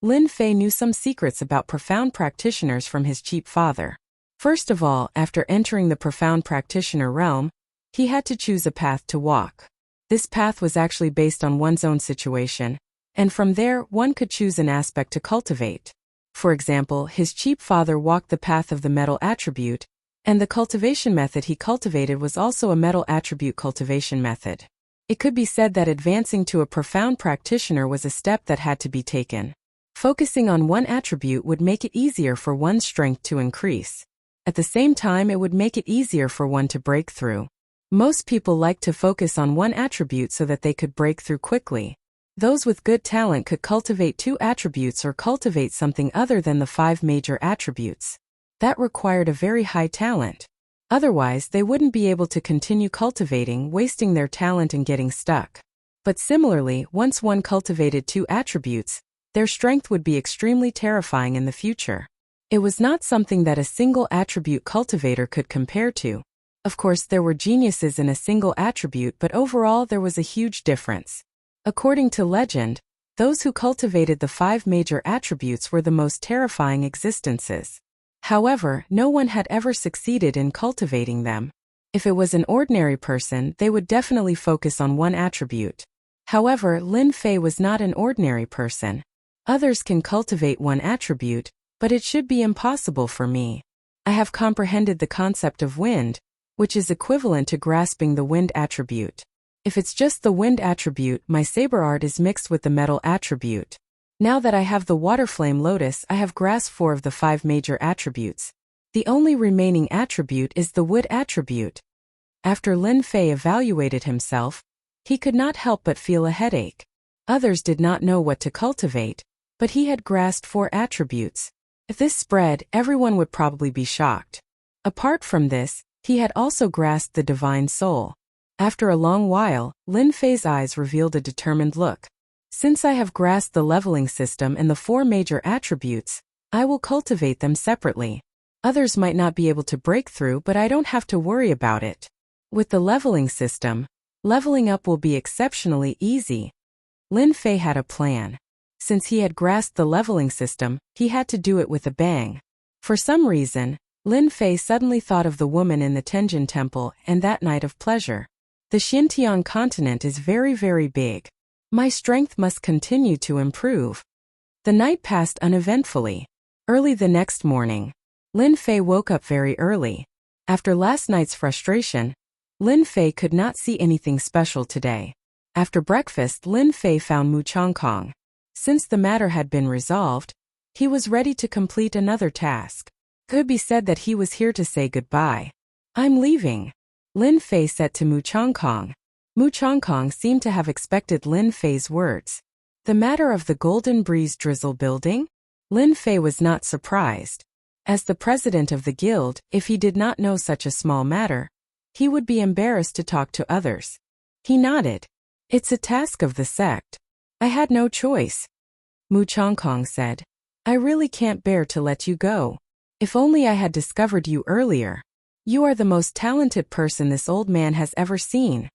Lin Fei knew some secrets about profound practitioners from his cheap father. First of all, after entering the profound practitioner realm, he had to choose a path to walk. This path was actually based on one's own situation, and from there one could choose an aspect to cultivate. For example, his cheap father walked the path of the metal attribute, and the cultivation method he cultivated was also a metal attribute cultivation method. It could be said that advancing to a profound practitioner was a step that had to be taken. Focusing on one attribute would make it easier for one's strength to increase. At the same time, it would make it easier for one to break through. Most people like to focus on one attribute so that they could break through quickly. Those with good talent could cultivate 2 attributes or cultivate something other than the 5 major attributes. That required a very high talent. Otherwise, they wouldn't be able to continue cultivating, wasting their talent and getting stuck. But similarly, once one cultivated 2 attributes, their strength would be extremely terrifying in the future. It was not something that a single attribute cultivator could compare to. Of course, there were geniuses in a single attribute, but overall there was a huge difference. According to legend, those who cultivated the 5 major attributes were the most terrifying existences. However, no one had ever succeeded in cultivating them. If it was an ordinary person, they would definitely focus on one attribute. However, Lin Fei was not an ordinary person. Others can cultivate one attribute, but it should be impossible for me. I have comprehended the concept of wind, which is equivalent to grasping the wind attribute. If it's just the wind attribute, my saber art is mixed with the metal attribute. Now that I have the water flame lotus, I have grasped 4 of the 5 major attributes. The only remaining attribute is the wood attribute. After Lin Fei evaluated himself, he could not help but feel a headache. Others did not know what to cultivate, but he had grasped 4 attributes. If this spread, everyone would probably be shocked. Apart from this, he had also grasped the divine soul. After a long while, Lin Fei's eyes revealed a determined look. Since I have grasped the leveling system and the 4 major attributes, I will cultivate them separately. Others might not be able to break through, but I don't have to worry about it. With the leveling system, leveling up will be exceptionally easy. Lin Fei had a plan. Since he had grasped the leveling system, he had to do it with a bang. For some reason, Lin Fei suddenly thought of the woman in the Tenjin temple and that night of pleasure. The Xinjiang continent is very, very big. My strength must continue to improve. The night passed uneventfully. Early the next morning, Lin Fei woke up very early. After last night's frustration, Lin Fei could not see anything special today. After breakfast, Lin Fei found Mu Changkong. Since the matter had been resolved, he was ready to complete another task. Could be said that he was here to say goodbye. I'm leaving, Lin Fei said to Mu Changkong. Mu Changkong seemed to have expected Lin Fei's words. The matter of the Golden Breeze Drizzle building? Lin Fei was not surprised. As the president of the guild, if he did not know such a small matter, he would be embarrassed to talk to others. He nodded. It's a task of the sect. I had no choice. Mu Changkong said. I really can't bear to let you go. If only I had discovered you earlier. You are the most talented person this old man has ever seen.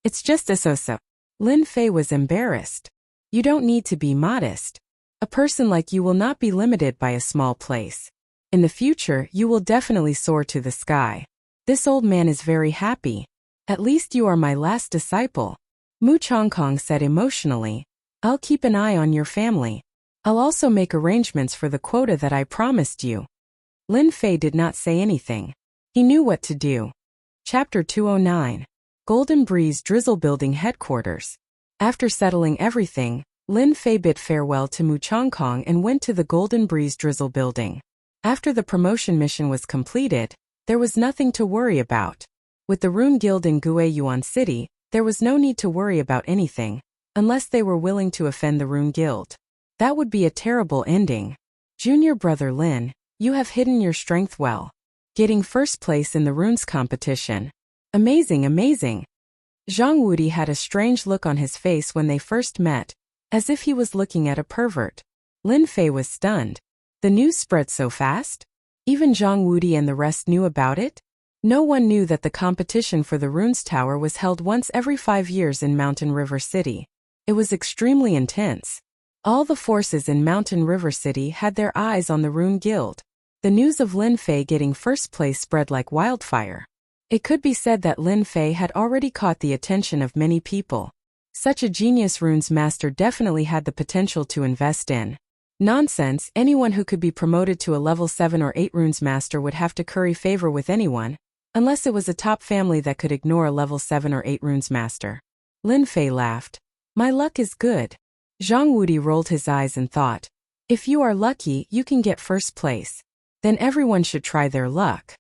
It's just a so-so. Lin Fei was embarrassed. You don't need to be modest. A person like you will not be limited by a small place. In the future, you will definitely soar to the sky. This old man is very happy. At least you are my last disciple. Mu Changkong said emotionally. I'll keep an eye on your family. I'll also make arrangements for the quota that I promised you. Lin Fei did not say anything. He knew what to do. Chapter 209. Golden Breeze Drizzle Building Headquarters. After settling everything, Lin Fei bid farewell to Mu Chongkong and went to the Golden Breeze Drizzle Building. After the promotion mission was completed, there was nothing to worry about. With the Rune Guild in Guiyuan City, there was no need to worry about anything, unless they were willing to offend the Rune Guild. That would be a terrible ending. Junior brother Lin, you have hidden your strength well. Getting first place in the runes competition. Amazing, amazing. Zhang Wudi had a strange look on his face when they first met, as if he was looking at a pervert. Lin Fei was stunned. The news spread so fast? Even Zhang Wudi and the rest knew about it? No one knew that the competition for the Runes Tower was held once every 5 years in Mountain River City. It was extremely intense. All the forces in Mountain River City had their eyes on the Rune Guild. The news of Lin Fei getting first place spread like wildfire. It could be said that Lin Fei had already caught the attention of many people. Such a genius runes master definitely had the potential to invest in. Nonsense, anyone who could be promoted to a level 7 or 8 runes master would have to curry favor with anyone, unless it was a top family that could ignore a level 7 or 8 runes master. Lin Fei laughed. My luck is good. Zhang Wudi rolled his eyes and thought, if you are lucky, you can get first place. Then everyone should try their luck.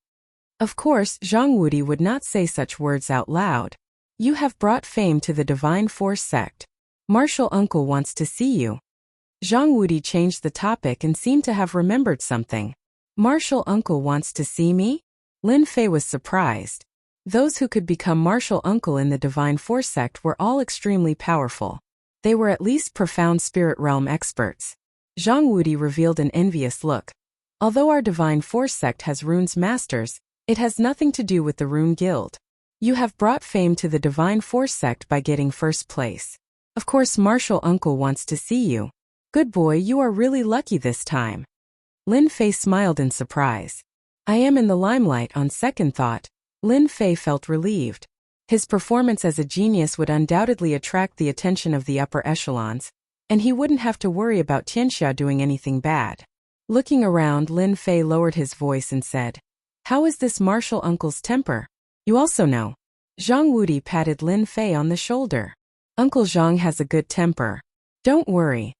Of course, Zhang Wudi would not say such words out loud. You have brought fame to the Divine Force sect. Martial Uncle wants to see you. Zhang Wudi changed the topic and seemed to have remembered something. Martial Uncle wants to see me? Lin Fei was surprised. Those who could become Martial Uncle in the Divine Force sect were all extremely powerful. They were at least profound spirit realm experts. Zhang Wudi revealed an envious look. Although our Divine Force sect has runes masters, it has nothing to do with the Rune Guild. You have brought fame to the Divine Force sect by getting first place. Of course, Martial Uncle wants to see you. Good boy, you are really lucky this time. Lin Fei smiled in surprise. I am in the limelight on second thought. Lin Fei felt relieved. His performance as a genius would undoubtedly attract the attention of the upper echelons, and he wouldn't have to worry about Tianxia doing anything bad. Looking around, Lin Fei lowered his voice and said, how is this Martial Uncle's temper? You also know. Zhang Wudi patted Lin Fei on the shoulder. Uncle Zhang has a good temper. Don't worry.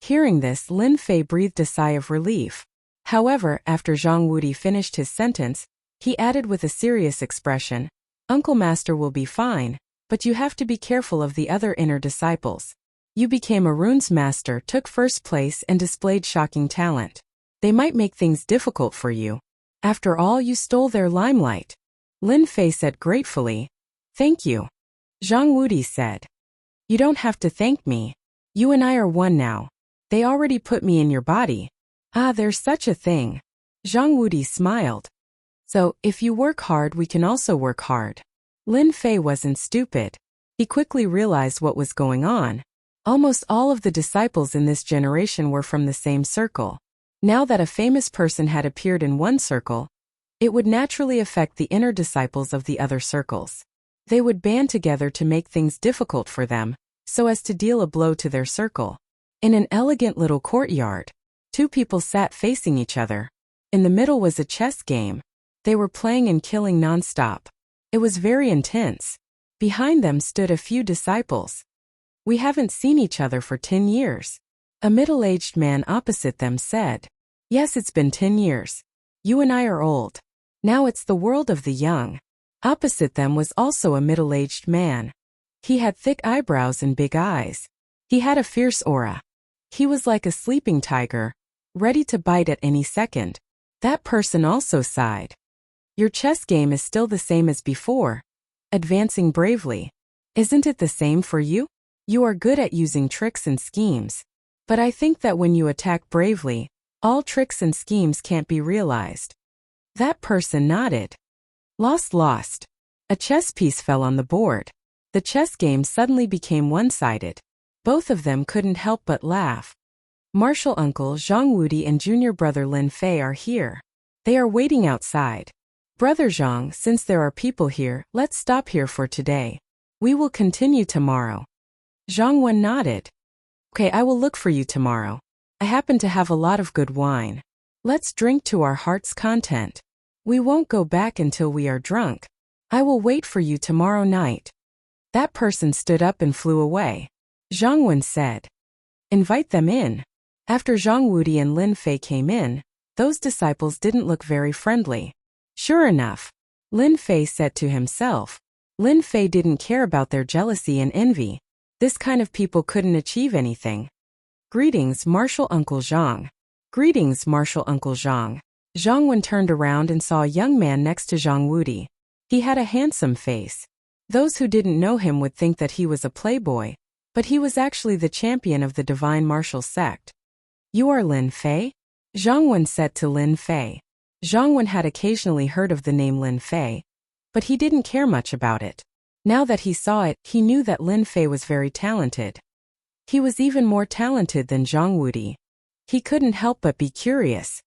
Hearing this, Lin Fei breathed a sigh of relief. However, after Zhang Wudi finished his sentence, he added with a serious expression, Uncle Master will be fine, but you have to be careful of the other inner disciples. You became a runes master, took first place and displayed shocking talent. They might make things difficult for you. After all, you stole their limelight. Lin Fei said gratefully, thank you. Zhang Wudi said, you don't have to thank me. You and I are one now. They already put me in your body. Ah, there's such a thing. Zhang Wudi smiled. So, if you work hard, we can also work hard. Lin Fei wasn't stupid. He quickly realized what was going on. Almost all of the disciples in this generation were from the same circle. Now that a famous person had appeared in one circle, it would naturally affect the inner disciples of the other circles. They would band together to make things difficult for them, so as to deal a blow to their circle. In an elegant little courtyard, 2 people sat facing each other. In the middle was a chess game. They were playing and killing non-stop. It was very intense. Behind them stood a few disciples. We haven't seen each other for 10 years. A middle-aged man opposite them said, yes, it's been 10 years. You and I are old. Now it's the world of the young. Opposite them was also a middle-aged man. He had thick eyebrows and big eyes. He had a fierce aura. He was like a sleeping tiger, ready to bite at any second. That person also sighed. Your chess game is still the same as before. Advancing bravely. Isn't it the same for you? You are good at using tricks and schemes. But I think that when you attack bravely, all tricks and schemes can't be realized. That person nodded. Lost. A chess piece fell on the board. The chess game suddenly became one-sided. Both of them couldn't help but laugh. Martial Uncle Zhang Wudi and junior brother Lin Fei are here. They are waiting outside. Brother Zhang, since there are people here, let's stop here for today. We will continue tomorrow. Zhang Wen nodded. Okay, I will look for you tomorrow. I happen to have a lot of good wine. Let's drink to our heart's content. We won't go back until we are drunk. I will wait for you tomorrow night. That person stood up and flew away. Zhang Wen said, invite them in. After Zhang Wudi and Lin Fei came in, those disciples didn't look very friendly. Sure enough, Lin Fei said to himself. Lin Fei didn't care about their jealousy and envy. This kind of people couldn't achieve anything. Greetings, Martial Uncle Zhang. Greetings, Martial Uncle Zhang. Zhang Wen turned around and saw a young man next to Zhang Wudi. He had a handsome face. Those who didn't know him would think that he was a playboy, but he was actually the champion of the divine martial sect. You are Lin Fei? Zhang Wen said to Lin Fei. Zhang Wen had occasionally heard of the name Lin Fei, but he didn't care much about it. Now that he saw it, he knew that Lin Fei was very talented. He was even more talented than Zhang Wudi. He couldn't help but be curious.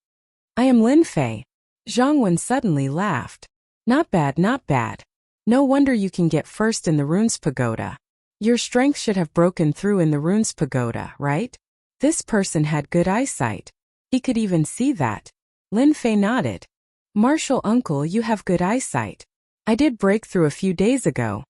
I am Lin Fei. Zhang Wen suddenly laughed. Not bad, not bad. No wonder you can get first in the runes pagoda. Your strength should have broken through in the runes pagoda, right? This person had good eyesight. He could even see that. Lin Fei nodded. Martial uncle, you have good eyesight. I did break through a few days ago.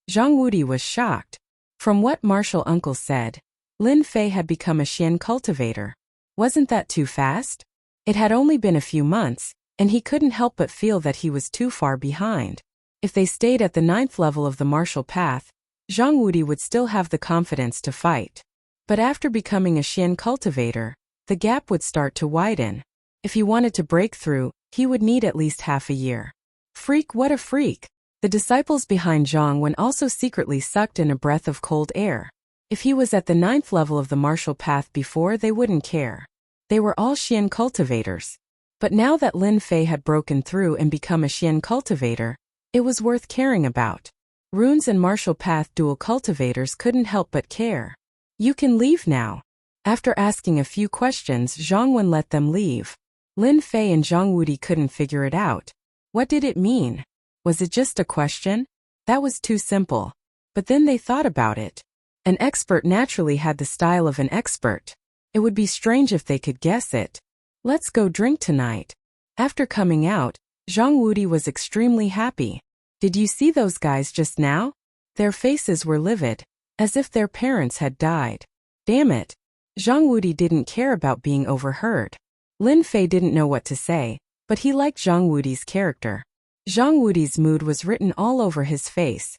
Zhang Wudi was shocked. From what martial uncle said, Lin Fei had become a Xian cultivator. Wasn't that too fast? It had only been a few months, and he couldn't help but feel that he was too far behind. If they stayed at the 9th level of the martial path, Zhang Wudi would still have the confidence to fight. But after becoming a Xian cultivator, the gap would start to widen. If he wanted to break through, he would need at least half a year. Freak, what a freak! The disciples behind Zhang Wen also secretly sucked in a breath of cold air. If he was at the 9th level of the martial path before, they wouldn't care. They were all Xian cultivators. But now that Lin Fei had broken through and become a Xian cultivator, it was worth caring about. Runes and martial path dual cultivators couldn't help but care. You can leave now. After asking a few questions, Zhang Wen let them leave. Lin Fei and Zhang Wudi couldn't figure it out. What did it mean? Was it just a question? That was too simple. But then they thought about it. An expert naturally had the style of an expert. It would be strange if they could guess it. Let's go drink tonight. After coming out, Zhang Wudi was extremely happy. Did you see those guys just now? Their faces were livid, as if their parents had died. Damn it. Zhang Wudi didn't care about being overheard. Lin Fei didn't know what to say, but he liked Zhang Wudi's character. Zhang Wudi's mood was written all over his face.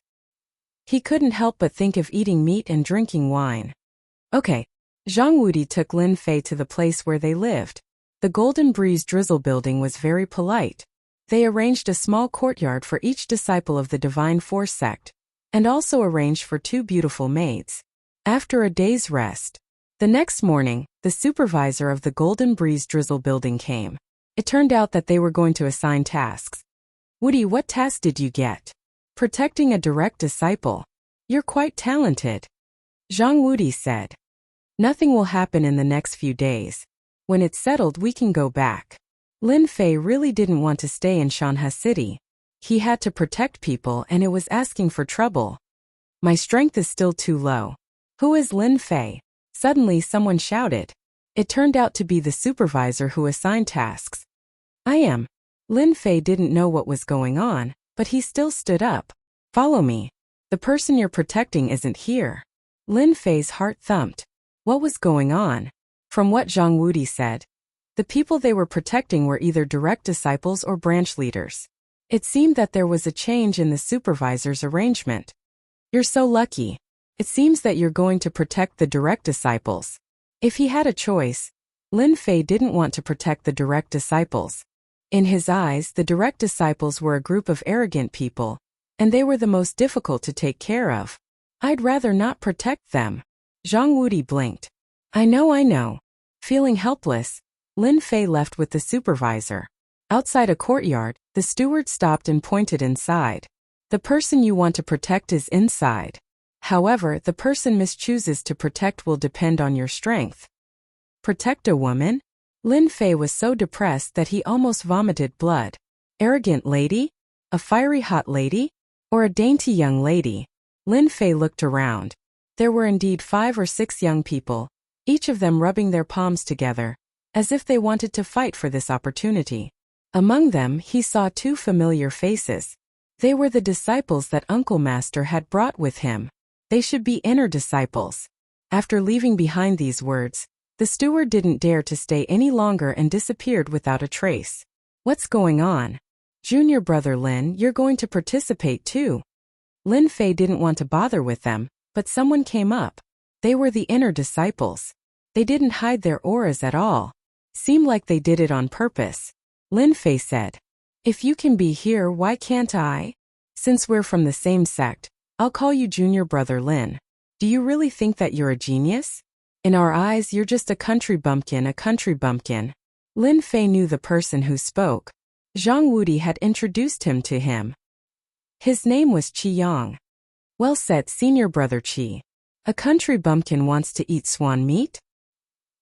He couldn't help but think of eating meat and drinking wine. Okay. Zhang Wudi took Lin Fei to the place where they lived. The Golden Breeze Drizzle building was very polite. They arranged a small courtyard for each disciple of the Divine Force sect, and also arranged for 2 beautiful maids. After a day's rest, the next morning, the supervisor of the Golden Breeze Drizzle building came. It turned out that they were going to assign tasks. Wudi, what task did you get? Protecting a direct disciple. You're quite talented. Zhang Wudi said. Nothing will happen in the next few days. When it's settled, we can go back. Lin Fei really didn't want to stay in Shanha City. He had to protect people and it was asking for trouble. My strength is still too low. Who is Lin Fei? Suddenly someone shouted. It turned out to be the supervisor who assigned tasks. I am. Lin Fei didn't know what was going on, but he still stood up. Follow me. The person you're protecting isn't here. Lin Fei's heart thumped. What was going on? From what Zhang Wudi said, the people they were protecting were either direct disciples or branch leaders. It seemed that there was a change in the supervisor's arrangement. You're so lucky. It seems that you're going to protect the direct disciples. If he had a choice, Lin Fei didn't want to protect the direct disciples. In his eyes, the direct disciples were a group of arrogant people, and they were the most difficult to take care of. I'd rather not protect them. Zhang Wudi blinked. I know. Feeling helpless, Lin Fei left with the supervisor. Outside a courtyard, the steward stopped and pointed inside. The person you want to protect is inside. However, the person mischooses to protect will depend on your strength. Protect a woman? Lin Fei was so depressed that he almost vomited blood. Arrogant lady? A fiery hot lady? Or a dainty young lady? Lin Fei looked around. There were indeed 5 or 6 young people, each of them rubbing their palms together. as if they wanted to fight for this opportunity. Among them, he saw two familiar faces. They were the disciples that Uncle Master had brought with him. They should be inner disciples. After leaving behind these words, the steward didn't dare to stay any longer and disappeared without a trace. What's going on? Junior brother Lin, you're going to participate too. Lin Fei didn't want to bother with them, but someone came up. They were the inner disciples. They didn't hide their auras at all. Seemed like they did it on purpose. Lin Fei said, "If you can be here, why can't I? Since we're from the same sect, I'll call you Junior Brother Lin. Do you really think that you're a genius? In our eyes, you're just a country bumpkin, a country bumpkin." Lin Fei knew the person who spoke. Zhang Wudi had introduced him to him. His name was Qi Yang. "Well said, Senior Brother Qi. A country bumpkin wants to eat swan meat?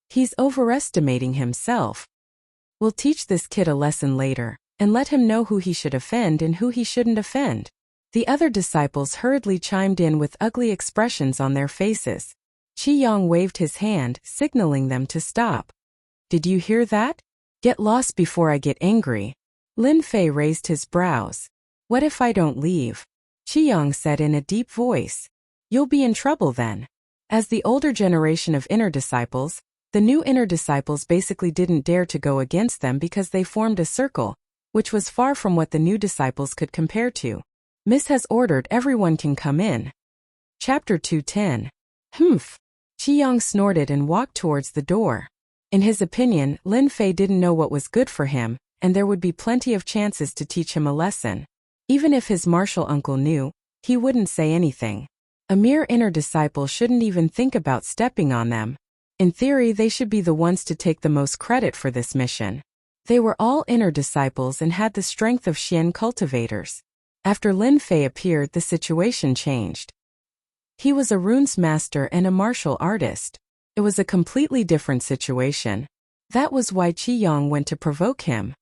He's overestimating himself. We'll teach this kid a lesson later, and let him know who he should offend and who he shouldn't offend." The other disciples hurriedly chimed in with ugly expressions on their faces. Qi Yang waved his hand, signaling them to stop. "Did you hear that? Get lost before I get angry." Lin Fei raised his brows. "What if I don't leave?" Qi Yang said in a deep voice. "You'll be in trouble then." As the older generation of inner disciples, the new inner disciples basically didn't dare to go against them because they formed a circle, which was far from what the new disciples could compare to. "Miss has ordered everyone can come in." Chapter 210. Humph. Qi Yang snorted and walked towards the door. In his opinion, Lin Fei didn't know what was good for him, and there would be plenty of chances to teach him a lesson. Even if his martial uncle knew, he wouldn't say anything. A mere inner disciple shouldn't even think about stepping on them. In theory, they should be the ones to take the most credit for this mission. They were all inner disciples and had the strength of Xian cultivators. After Lin Fei appeared, the situation changed. He was a runes master and a martial artist. It was a completely different situation. That was why Qi Yang went to provoke him.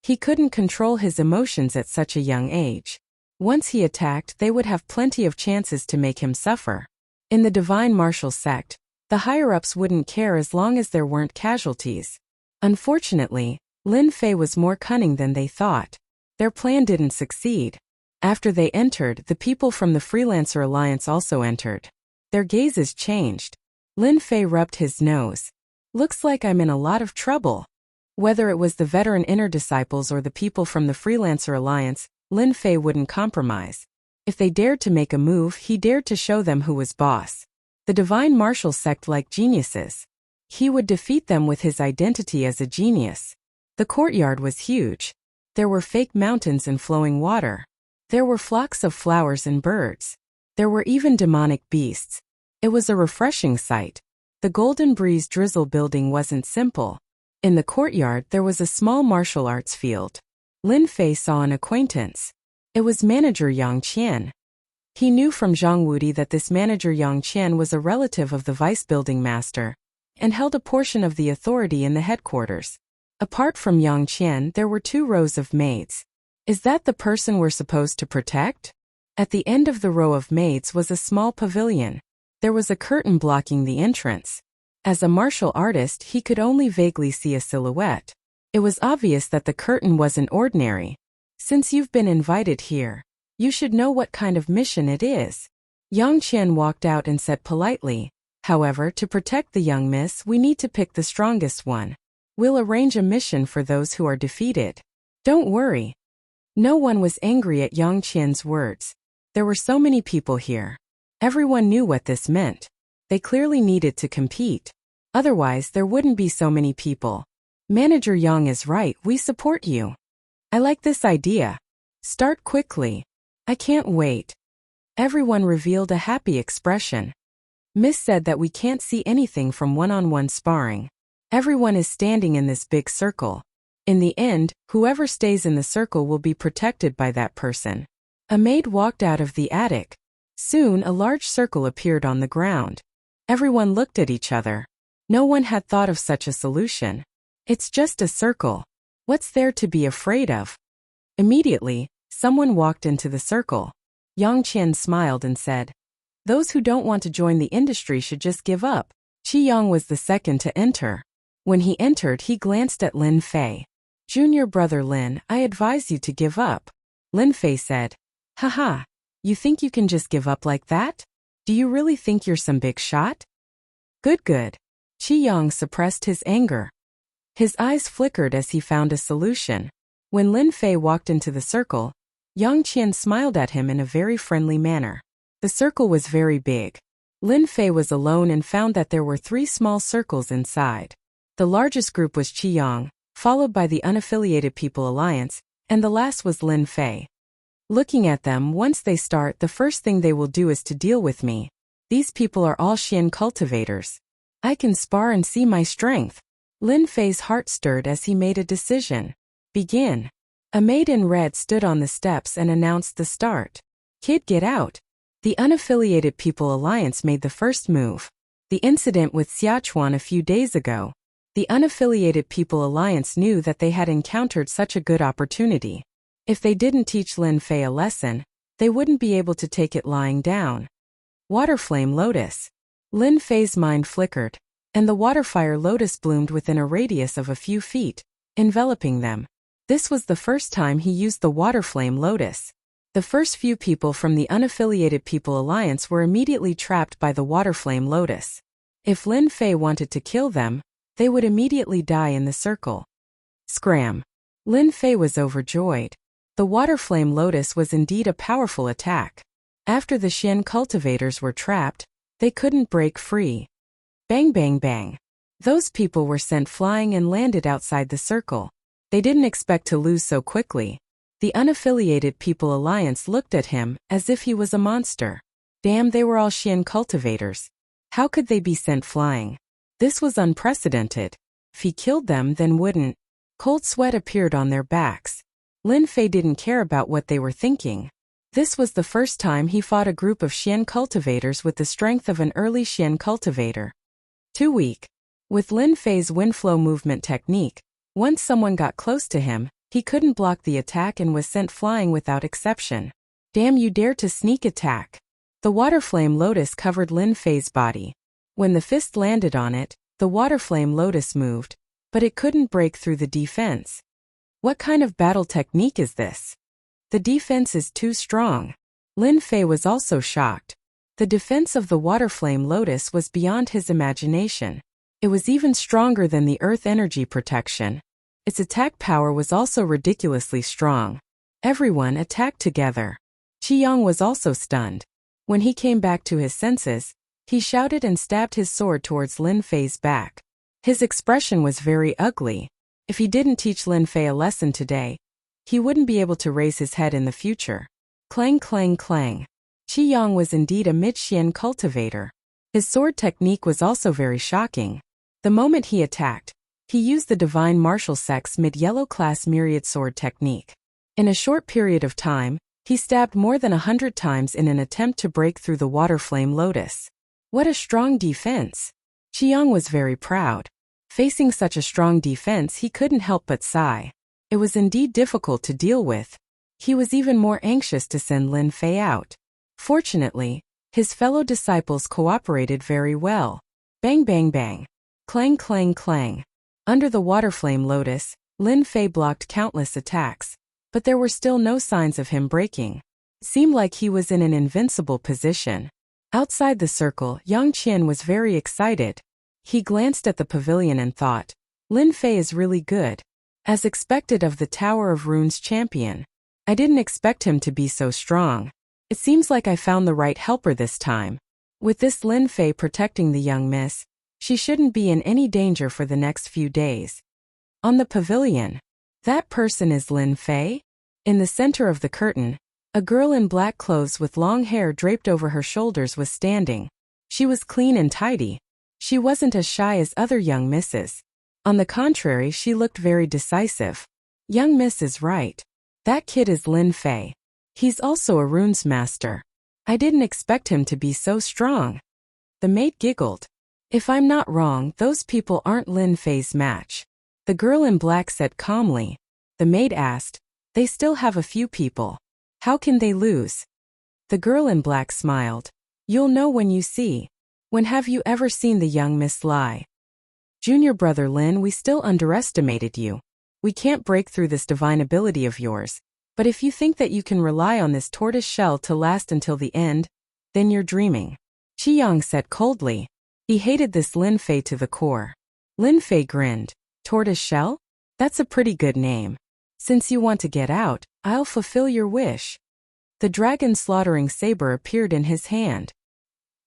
He couldn't control his emotions at such a young age. Once he attacked, they would have plenty of chances to make him suffer. In the divine martial sect, the higher-ups wouldn't care as long as there weren't casualties. Unfortunately, Lin Fei was more cunning than they thought. Their plan didn't succeed. After they entered, the people from the Freelancer Alliance also entered. Their gazes changed. Lin Fei rubbed his nose. "Looks like I'm in a lot of trouble." Whether it was the veteran inner disciples or the people from the Freelancer Alliance, Lin Fei wouldn't compromise. If they dared to make a move, he dared to show them who was boss. The divine martial sect liked geniuses. He would defeat them with his identity as a genius. The courtyard was huge. There were fake mountains and flowing water. There were flocks of flowers and birds. There were even demonic beasts. It was a refreshing sight. The Golden Breeze Drizzle building wasn't simple. In the courtyard, there was a small martial arts field. Lin Fei saw an acquaintance. It was manager Yang Qian. He knew from Zhang Wudi that this manager Yang Qian was a relative of the vice building master and held a portion of the authority in the headquarters. Apart from Yang Qian, there were 2 rows of maids. Is that the person we're supposed to protect? At the end of the row of maids was a small pavilion. There was a curtain blocking the entrance. As a martial artist, he could only vaguely see a silhouette. It was obvious that the curtain wasn't ordinary. "Since you've been invited here, you should know what kind of mission it is." Yang Qian walked out and said politely, "However, to protect the young miss, we need to pick the strongest one. We'll arrange a mission for those who are defeated. Don't worry." No one was angry at Yang Qian's words. There were so many people here. Everyone knew what this meant. They clearly needed to compete. Otherwise, there wouldn't be so many people. "Manager Yang is right, we support you. I like this idea. Start quickly. I can't wait." Everyone revealed a happy expression. Miss said that we can't see anything from one-on-one sparring. Everyone is standing in this big circle. In the end, whoever stays in the circle will be protected by that person. A maid walked out of the attic. Soon, a large circle appeared on the ground. Everyone looked at each other. No one had thought of such a solution. It's just a circle. What's there to be afraid of? Immediately, someone walked into the circle. Yang Qian smiled and said, "Those who don't want to join the industry should just give up." Qi Yang was the second to enter. When he entered, he glanced at Lin Fei. "Junior brother Lin, I advise you to give up." Lin Fei said. "Haha, you think you can just give up like that? Do you really think you're some big shot?" Good. Qi Yang suppressed his anger. His eyes flickered as he found a solution. When Lin Fei walked into the circle, Yang Qian smiled at him in a very friendly manner. The circle was very big. Lin Fei was alone and found that there were 3 small circles inside. The largest group was Qi Yang, followed by the Unaffiliated People Alliance, and the last was Lin Fei. Looking at them, once they start, the first thing they will do is to deal with me. These people are all Xian cultivators. I can spar and see my strength. Lin Fei's heart stirred as he made a decision. Begin. A maid in red stood on the steps and announced the start. Kid, get out. The Unaffiliated People Alliance made the first move. The incident with Xiachuan a few days ago. The Unaffiliated People Alliance knew that they had encountered such a good opportunity. If they didn't teach Lin Fei a lesson, they wouldn't be able to take it lying down. Waterflame Lotus. Lin Fei's mind flickered, and the waterfire lotus bloomed within a radius of a few feet, enveloping them. This was the first time he used the Waterflame Lotus. The first few people from the Unaffiliated People Alliance were immediately trapped by the Waterflame Lotus. If Lin Fei wanted to kill them, they would immediately die in the circle. Scram! Lin Fei was overjoyed. The Waterflame Lotus was indeed a powerful attack. After the Xian cultivators were trapped, they couldn't break free. Bang bang bang. Those people were sent flying and landed outside the circle. They didn't expect to lose so quickly. The Unaffiliated People Alliance looked at him as if he was a monster. Damn, they were all Xian cultivators. How could they be sent flying? This was unprecedented. If he killed them, then wouldn't. Cold sweat appeared on their backs. Lin Fei didn't care about what they were thinking. This was the first time he fought a group of Xian cultivators with the strength of an early Xian cultivator. Too weak. With Lin Fei's windflow movement technique, once someone got close to him, he couldn't block the attack and was sent flying without exception. Damn, you dare to sneak attack. The Waterflame Lotus covered Lin Fei's body. When the fist landed on it, the Waterflame Lotus moved, but it couldn't break through the defense. What kind of battle technique is this? The defense is too strong. Lin Fei was also shocked. The defense of the Waterflame Lotus was beyond his imagination. It was even stronger than the Earth energy protection. Its attack power was also ridiculously strong. Everyone attacked together. Qi Yang was also stunned. When he came back to his senses, he shouted and stabbed his sword towards Lin Fei's back. His expression was very ugly. If he didn't teach Lin Fei a lesson today, he wouldn't be able to raise his head in the future. Clang clang clang. Qi Yang was indeed a mid-Xian cultivator. His sword technique was also very shocking. The moment he attacked, he used the Divine Martial Sex mid-yellow class myriad sword technique. In a short period of time, he stabbed more than 100 times in an attempt to break through the Waterflame Lotus. What a strong defense! Qi Yang was very proud. Facing such a strong defense, he couldn't help but sigh. It was indeed difficult to deal with. He was even more anxious to send Lin Fei out. Fortunately, his fellow disciples cooperated very well. Bang bang bang. Clang clang clang. Under the Waterflame Lotus, Lin Fei blocked countless attacks, but there were still no signs of him breaking. It seemed like he was in an invincible position. Outside the circle, Yang Qian was very excited. He glanced at the pavilion and thought, Lin Fei is really good. As expected of the Tower of Runes champion. I didn't expect him to be so strong. It seems like I found the right helper this time. With this Lin Fei protecting the young miss, she shouldn't be in any danger for the next few days. On the pavilion. That person is Lin Fei? In the center of the curtain, a girl in black clothes with long hair draped over her shoulders was standing. She was clean and tidy. She wasn't as shy as other young misses. On the contrary, she looked very decisive. Young miss is right. That kid is Lin Fei. He's also a runes master. I didn't expect him to be so strong. The maid giggled. If I'm not wrong, those people aren't Lin Fei's match. The girl in black said calmly. The maid asked, they still have a few people. How can they lose? The girl in black smiled. You'll know when you see. When have you ever seen the young miss lie? Junior brother Lin, we still underestimated you. We can't break through this divine ability of yours. But if you think that you can rely on this tortoise shell to last until the end, then you're dreaming. Qi Yang said coldly. He hated this Lin Fei to the core. Lin Fei grinned. Tortoise shell? That's a pretty good name. Since you want to get out, I'll fulfill your wish. The dragon slaughtering saber appeared in his hand.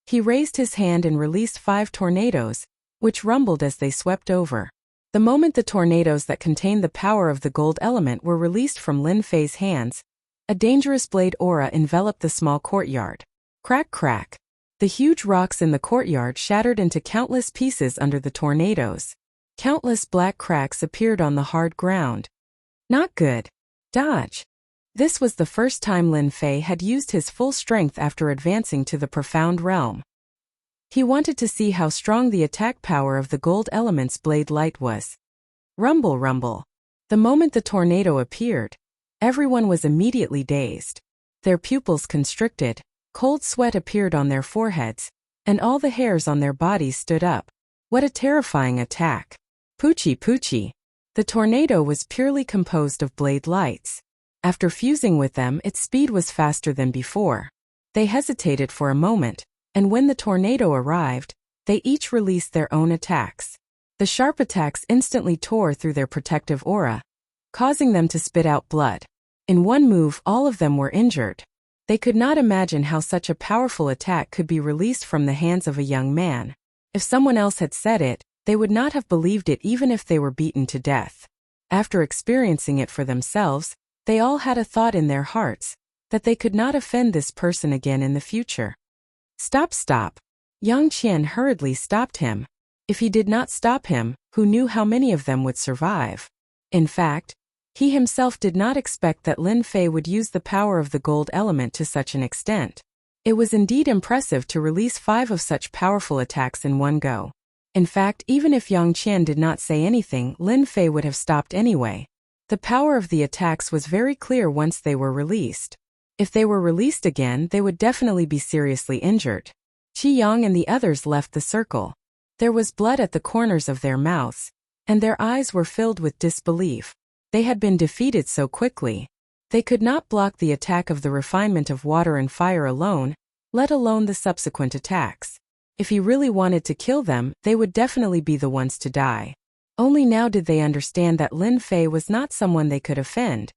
He raised his hand and released 5 tornadoes, which rumbled as they swept over. The moment the tornadoes that contained the power of the gold element were released from Lin Fei's hands, a dangerous blade aura enveloped the small courtyard. Crack, crack. The huge rocks in the courtyard shattered into countless pieces under the tornadoes. Countless black cracks appeared on the hard ground. Not good. Dodge. This was the first time Lin Fei had used his full strength after advancing to the profound realm. He wanted to see how strong the attack power of the gold element's blade light was. Rumble, rumble. The moment the tornado appeared, everyone was immediately dazed. Their pupils constricted, cold sweat appeared on their foreheads, and all the hairs on their bodies stood up. What a terrifying attack. Poochie, poochie. The tornado was purely composed of blade lights. After fusing with them, its speed was faster than before. They hesitated for a moment, and when the tornado arrived, they each released their own attacks. The sharp attacks instantly tore through their protective aura, causing them to spit out blood. In one move, all of them were injured. They could not imagine how such a powerful attack could be released from the hands of a young man. If someone else had said it, they would not have believed it even if they were beaten to death. After experiencing it for themselves, they all had a thought in their hearts, that they could not offend this person again in the future. Stop, stop. Yang Qian hurriedly stopped him. If he did not stop him, who knew how many of them would survive? In fact, he himself did not expect that Lin Fei would use the power of the gold element to such an extent. It was indeed impressive to release 5 of such powerful attacks in one go. In fact, even if Yang Qian did not say anything, Lin Fei would have stopped anyway. The power of the attacks was very clear once they were released. If they were released again, they would definitely be seriously injured. Qi Yang and the others left the circle. There was blood at the corners of their mouths, and their eyes were filled with disbelief. They had been defeated so quickly. They could not block the attack of the refinement of water and fire alone, let alone the subsequent attacks. If he really wanted to kill them, they would definitely be the ones to die. Only now did they understand that Lin Fei was not someone they could offend.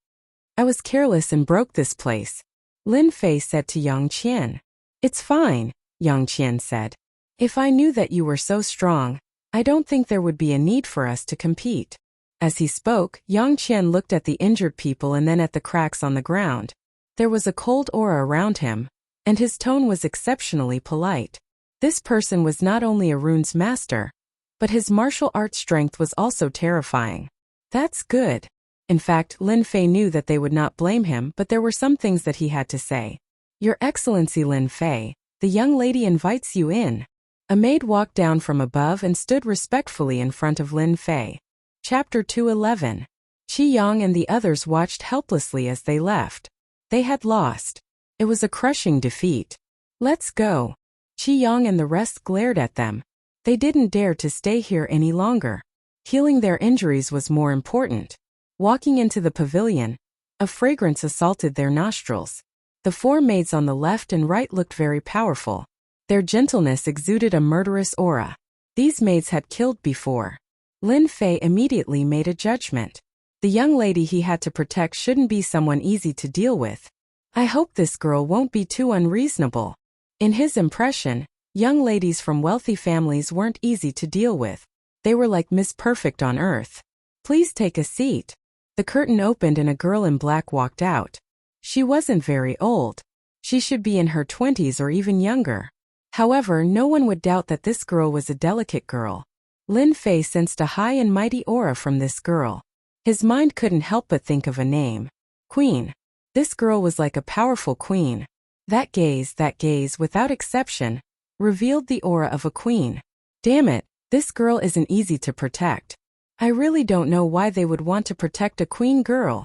I was careless and broke this place, Lin Fei said to Yang Qian. It's fine, Yang Qian said. If I knew that you were so strong, I don't think there would be a need for us to compete. As he spoke, Yang Qian looked at the injured people and then at the cracks on the ground. There was a cold aura around him, and his tone was exceptionally polite. This person was not only a runes master, but his martial arts strength was also terrifying. That's good. In fact, Lin Fei knew that they would not blame him, but there were some things that he had to say. Your Excellency Lin Fei, the young lady invites you in. A maid walked down from above and stood respectfully in front of Lin Fei. Chapter 211. Qi Yang and the others watched helplessly as they left. They had lost. It was a crushing defeat. Let's go. Qi Yang and the rest glared at them. They didn't dare to stay here any longer. Healing their injuries was more important. Walking into the pavilion, a fragrance assaulted their nostrils. The 4 maids on the left and right looked very powerful. Their gentleness exuded a murderous aura. These maids had killed before. Lin Fei immediately made a judgment. The young lady he had to protect shouldn't be someone easy to deal with. I hope this girl won't be too unreasonable. In his impression, young ladies from wealthy families weren't easy to deal with. They were like Miss Perfect on Earth. Please take a seat. The curtain opened and a girl in black walked out. She wasn't very old. She should be in her 20s or even younger. However, no one would doubt that this girl was a delicate girl. Lin Fei sensed a high and mighty aura from this girl. His mind couldn't help but think of a name. Queen. This girl was like a powerful queen. That gaze, without exception, revealed the aura of a queen. Damn it, this girl isn't easy to protect. I really don't know why they would want to protect a queen girl.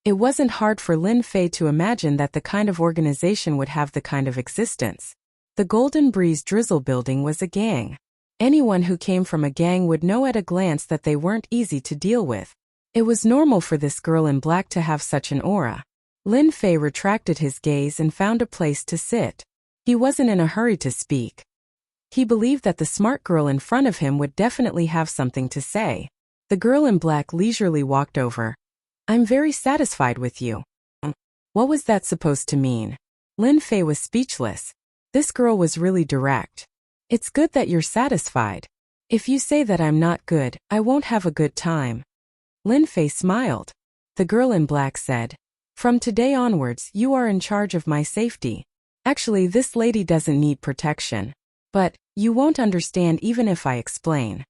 It wasn't hard for Lin Fei to imagine that the kind of organization would have the kind of existence. The Golden Breeze Drizzle building was a gang. Anyone who came from a gang would know at a glance that they weren't easy to deal with. It was normal for this girl in black to have such an aura. Lin Fei retracted his gaze and found a place to sit. He wasn't in a hurry to speak. He believed that the smart girl in front of him would definitely have something to say. The girl in black leisurely walked over. "I'm very satisfied with you." What was that supposed to mean? Lin Fei was speechless. This girl was really direct. "It's good that you're satisfied. If you say that I'm not good, I won't have a good time." Lin Fei smiled. The girl in black said, "From today onwards, you are in charge of my safety. Actually, this lady doesn't need protection. But you won't understand even if I explain."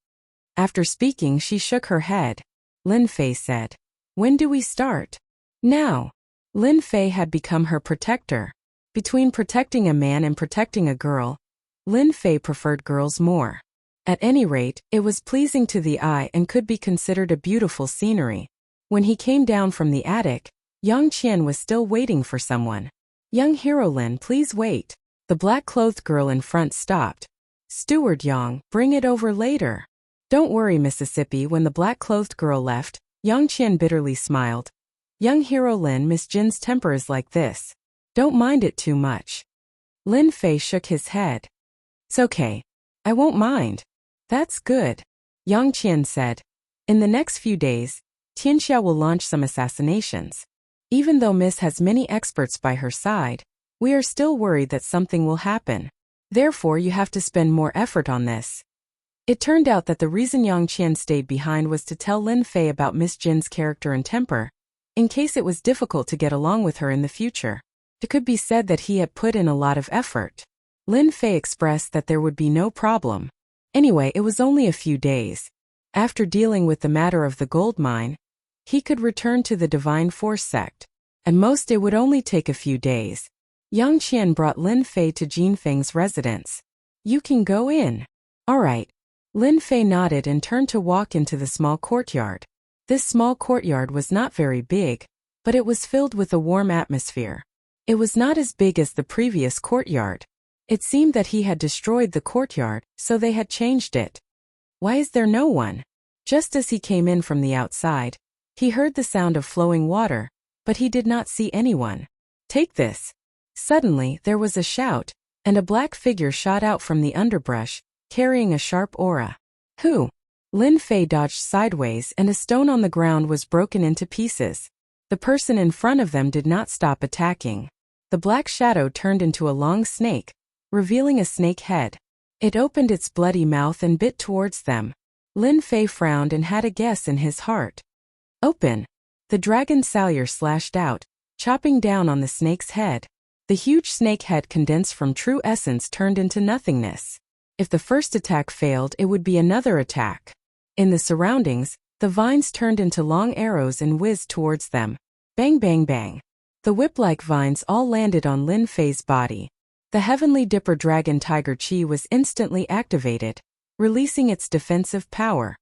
After speaking, she shook her head. Lin Fei said, "When do we start?" "Now." Lin Fei had become her protector. Between protecting a man and protecting a girl, Lin Fei preferred girls more. At any rate, it was pleasing to the eye and could be considered a beautiful scenery. When he came down from the attic, Yang Qian was still waiting for someone. "Young hero Lin, please wait." The black-clothed girl in front stopped. "Steward Yang, bring it over later." "Don't worry, Mississippi." When the black-clothed girl left, Yang Qian bitterly smiled. "Young hero Lin, Miss Jin's temper is like this. Don't mind it too much." Lin Fei shook his head. "It's okay. I won't mind." "That's good," Yang Qian said. "In the next few days, Tianxia will launch some assassinations. Even though Miss has many experts by her side, we are still worried that something will happen. Therefore, you have to spend more effort on this." It turned out that the reason Yang Qian stayed behind was to tell Lin Fei about Miss Jin's character and temper, in case it was difficult to get along with her in the future. It could be said that he had put in a lot of effort. Lin Fei expressed that there would be no problem. Anyway, it was only a few days. After dealing with the matter of the gold mine, he could return to the Divine Force sect. At most it would only take a few days. Yang Qian brought Lin Fei to Jin Feng's residence. "You can go in." "All right." Lin Fei nodded and turned to walk into the small courtyard. This small courtyard was not very big, but it was filled with a warm atmosphere. It was not as big as the previous courtyard. It seemed that he had destroyed the courtyard, so they had changed it. "Why is there no one?" Just as he came in from the outside, he heard the sound of flowing water, but he did not see anyone. "Take this." Suddenly, there was a shout, and a black figure shot out from the underbrush, carrying a sharp aura. "Who?" Lin Fei dodged sideways and a stone on the ground was broken into pieces. The person in front of them did not stop attacking. The black shadow turned into a long snake, revealing a snake head. It opened its bloody mouth and bit towards them. Lin Fei frowned and had a guess in his heart. "Open." The dragon Salyer slashed out, chopping down on the snake's head. The huge snake head condensed from true essence turned into nothingness. If the first attack failed, it would be another attack. In the surroundings, the vines turned into long arrows and whizzed towards them. Bang bang bang. The whip-like vines all landed on Lin Fei's body. The Heavenly Dipper Dragon Tiger Chi was instantly activated, releasing its defensive power.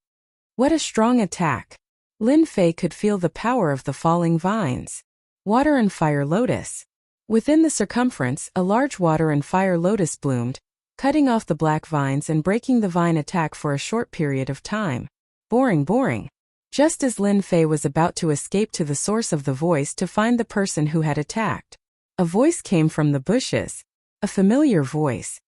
What a strong attack! Lin Fei could feel the power of the falling vines. Water and Fire Lotus. Within the circumference, a large water and fire lotus bloomed, cutting off the black vines and breaking the vine attack for a short period of time. Boring. Just as Lin Fei was about to escape to the source of the voice to find the person who had attacked, a voice came from the bushes. A familiar voice.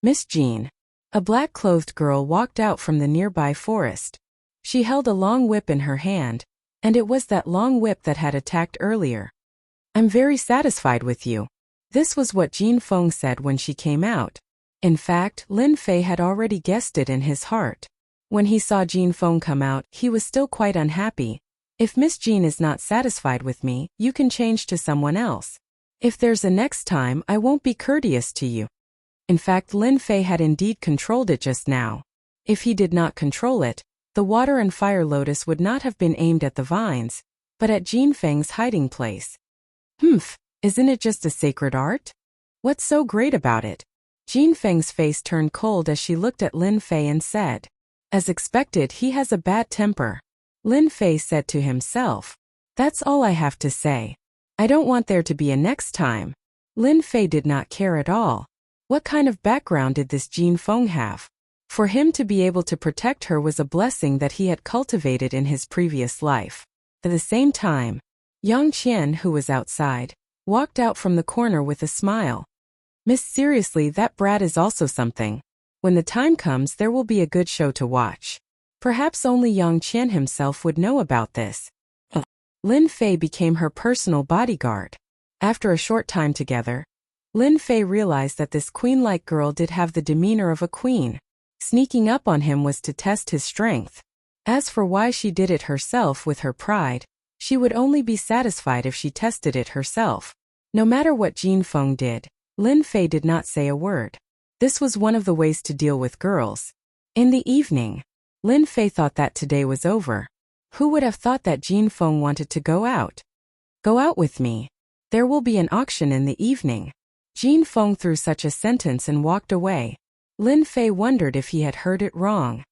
"Miss Jean." A black-clothed girl walked out from the nearby forest. She held a long whip in her hand, and it was that long whip that had attacked earlier. "I'm very satisfied with you." This was what Jin Feng said when she came out. In fact, Lin Fei had already guessed it in his heart. When he saw Jin Feng come out, he was still quite unhappy. "If Miss Jean is not satisfied with me, you can change to someone else. If there's a next time, I won't be courteous to you." In fact, Lin Fei had indeed controlled it just now. If he did not control it, the water and fire lotus would not have been aimed at the vines, but at Jin Feng's hiding place. Isn't it just a sacred art? What's so great about it? Jin Feng's face turned cold as she looked at Lin Fei and said, "As expected, he has a bad temper." Lin Fei said to himself, "That's all I have to say. I don't want there to be a next time." Lin Fei did not care at all. What kind of background did this Jin Feng have? For him to be able to protect her was a blessing that he had cultivated in his previous life. At the same time, Yang Qian, who was outside, walked out from the corner with a smile. Miss, seriously, that brat is also something. When the time comes, there will be a good show to watch. Perhaps only Yang Qian himself would know about this. Lin Fei became her personal bodyguard. After a short time together, Lin Fei realized that this queen-like girl did have the demeanor of a queen. Sneaking up on him was to test his strength. As for why she did it herself with her pride, she would only be satisfied if she tested it herself. No matter what Jin Feng did, Lin Fei did not say a word. This was one of the ways to deal with girls. In the evening, Lin Fei thought that today was over. Who would have thought that Jin Feng wanted to go out? Go out with me. There will be an auction in the evening. Jin Feng threw such a sentence and walked away. Lin Fei wondered if he had heard it wrong.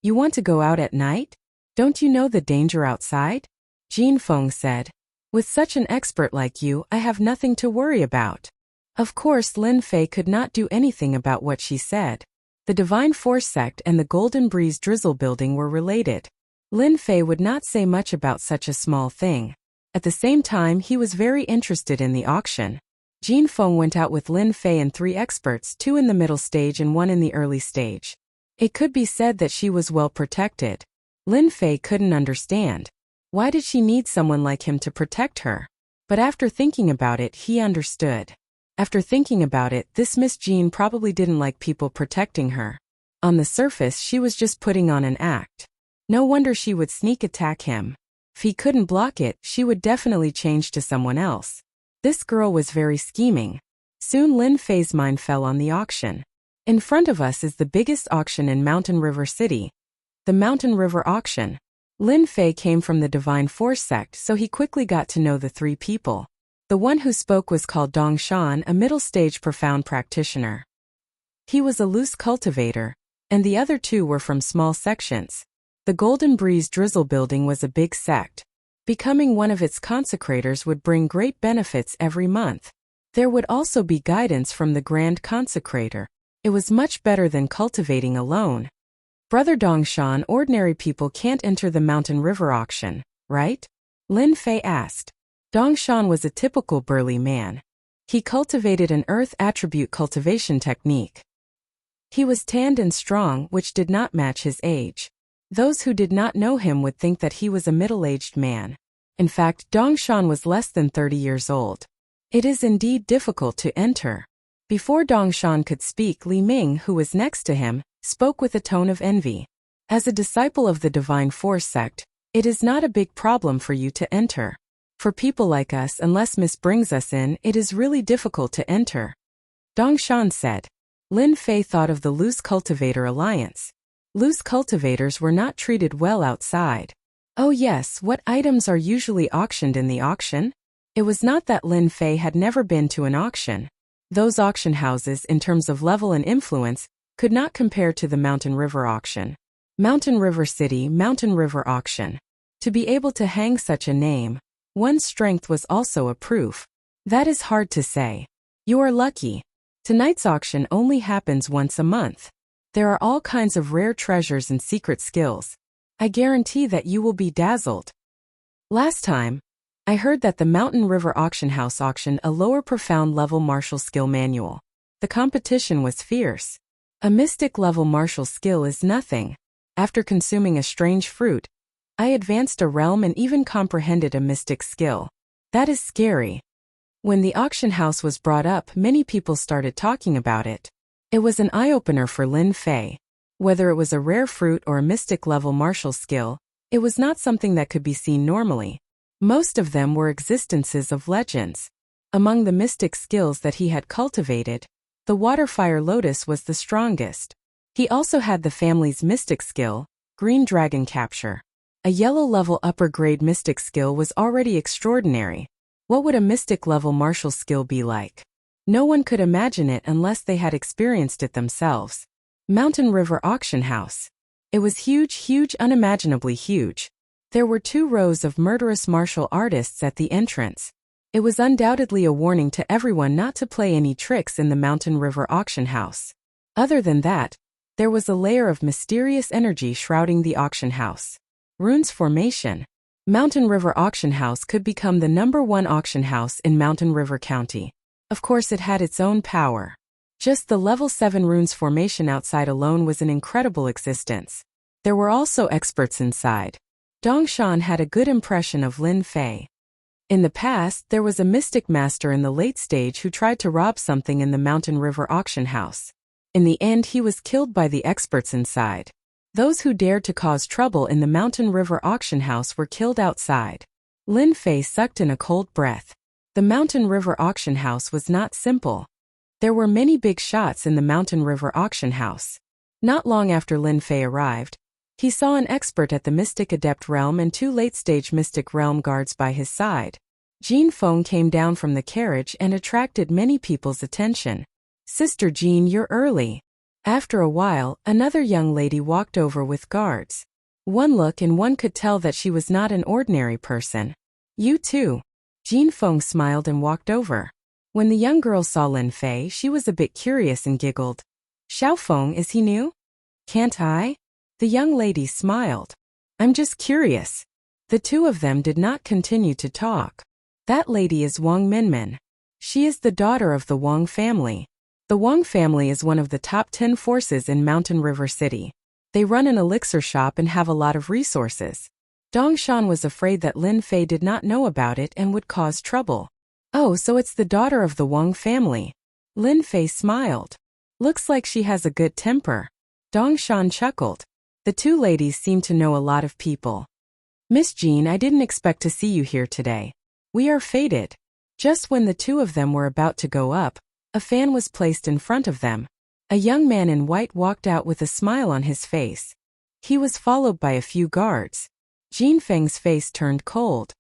You want to go out at night? Don't you know the danger outside? Jin Feng said. With such an expert like you, I have nothing to worry about. Of course, Lin Fei could not do anything about what she said. The Divine Force sect and the Golden Breeze Drizzle building were related. Lin Fei would not say much about such a small thing. At the same time, he was very interested in the auction. Jin Feng went out with Lin Fei and 3 experts, 2 in the middle stage and 1 in the early stage. It could be said that she was well protected. Lin Fei couldn't understand. Why did she need someone like him to protect her? But after thinking about it, he understood. After thinking about it, this Miss Jean probably didn't like people protecting her. On the surface, she was just putting on an act. No wonder she would sneak attack him. If he couldn't block it, she would definitely change to someone else. This girl was very scheming. Soon Lin Fei's mind fell on the auction. In front of us is the biggest auction in Mountain River City. The Mountain River Auction. Lin Fei came from the Divine Force sect, so he quickly got to know the 3 people. The one who spoke was called Dong Shan, a middle-stage profound practitioner. He was a loose cultivator, and the other 2 were from small sections. The Golden Breeze Drizzle building was a big sect. Becoming one of its consecrators would bring great benefits every month. There would also be guidance from the Grand Consecrator. It was much better than cultivating alone. Brother Dongshan, ordinary people can't enter the Mountain River auction, right? Lin Fei asked. Dongshan was a typical burly man. He cultivated an earth attribute cultivation technique. He was tanned and strong, which did not match his age. Those who did not know him would think that he was a middle-aged man. In fact, Dongshan was less than 30 years old. It is indeed difficult to enter. Before Dongshan could speak, Li Ming, who was next to him, spoke with a tone of envy. As a disciple of the Divine Force sect, it is not a big problem for you to enter. For people like us, unless Miss brings us in, it is really difficult to enter. Dongshan said. Lin Fei thought of the Loose Cultivator Alliance. Loose cultivators were not treated well outside. Oh yes, what items are usually auctioned in the auction? It was not that Lin Fei had never been to an auction. Those auction houses, in terms of level and influence, could not compare to the Mountain River auction. Mountain River City, Mountain River Auction. To be able to hang such a name, one's strength was also a proof. That is hard to say. You are lucky. Tonight's auction only happens once a month. There are all kinds of rare treasures and secret skills. I guarantee that you will be dazzled. Last time, I heard that the Mountain River Auction House auctioned a lower profound level martial skill manual. The competition was fierce. A mystic level martial skill is nothing. After consuming a strange fruit, I advanced a realm and even comprehended a mystic skill. That is scary. When the auction house was brought up, many people started talking about it. It was an eye-opener for Lin Fei. Whether it was a rare fruit or a mystic-level martial skill, it was not something that could be seen normally. Most of them were existences of legends. Among the mystic skills that he had cultivated, the Waterfire Lotus was the strongest. He also had the family's mystic skill, Green Dragon Capture. A yellow-level upper-grade mystic skill was already extraordinary. What would a mystic-level martial skill be like? No one could imagine it unless they had experienced it themselves. Mountain River Auction House. It was huge, unimaginably huge. There were 2 rows of murderous martial artists at the entrance. It was undoubtedly a warning to everyone not to play any tricks in the Mountain River Auction House. Other than that, There was a layer of mysterious energy shrouding the auction house. Runes formation. Mountain River Auction House could become the #1 auction house in Mountain River County. Of course, it had its own power. Just the level 7 runes formation outside alone was an incredible existence. There were also experts inside. Dongshan had a good impression of Lin Fei. In the past, there was a mystic master in the late stage who tried to rob something in the Mountain River Auction House. In the end, he was killed by the experts inside. Those who dared to cause trouble in the Mountain River Auction House were killed outside. Lin Fei sucked in a cold breath. The Mountain River Auction House was not simple. There were many big shots in the Mountain River Auction House. Not long after Lin Fei arrived, he saw an expert at the Mystic Adept Realm and 2 late-stage Mystic Realm guards by his side. Jean Feng came down from the carriage and attracted many people's attention. "Sister Jean, you're early." After a while, another young lady walked over with guards. One look and one could tell that she was not an ordinary person. "You too." Jean Feng smiled and walked over. When the young girl saw Lin Fei, she was a bit curious and giggled. "Xiao Feng, is he new?" "Can't I?" The young lady smiled. "I'm just curious." The two of them did not continue to talk. That lady is Wang Minmin. She is the daughter of the Wang family. The Wang family is one of the top 10 forces in Mountain River City. They run an elixir shop and have a lot of resources. Dongshan was afraid that Lin Fei did not know about it and would cause trouble. "Oh, so it's the daughter of the Wang family." Lin Fei smiled. "Looks like she has a good temper." Dongshan chuckled. The two ladies seemed to know a lot of people. "Miss Jean, I didn't expect to see you here today. We are fated." Just when the two of them were about to go up, a fan was placed in front of them. A young man in white walked out with a smile on his face. He was followed by a few guards. Jean Feng's face turned cold.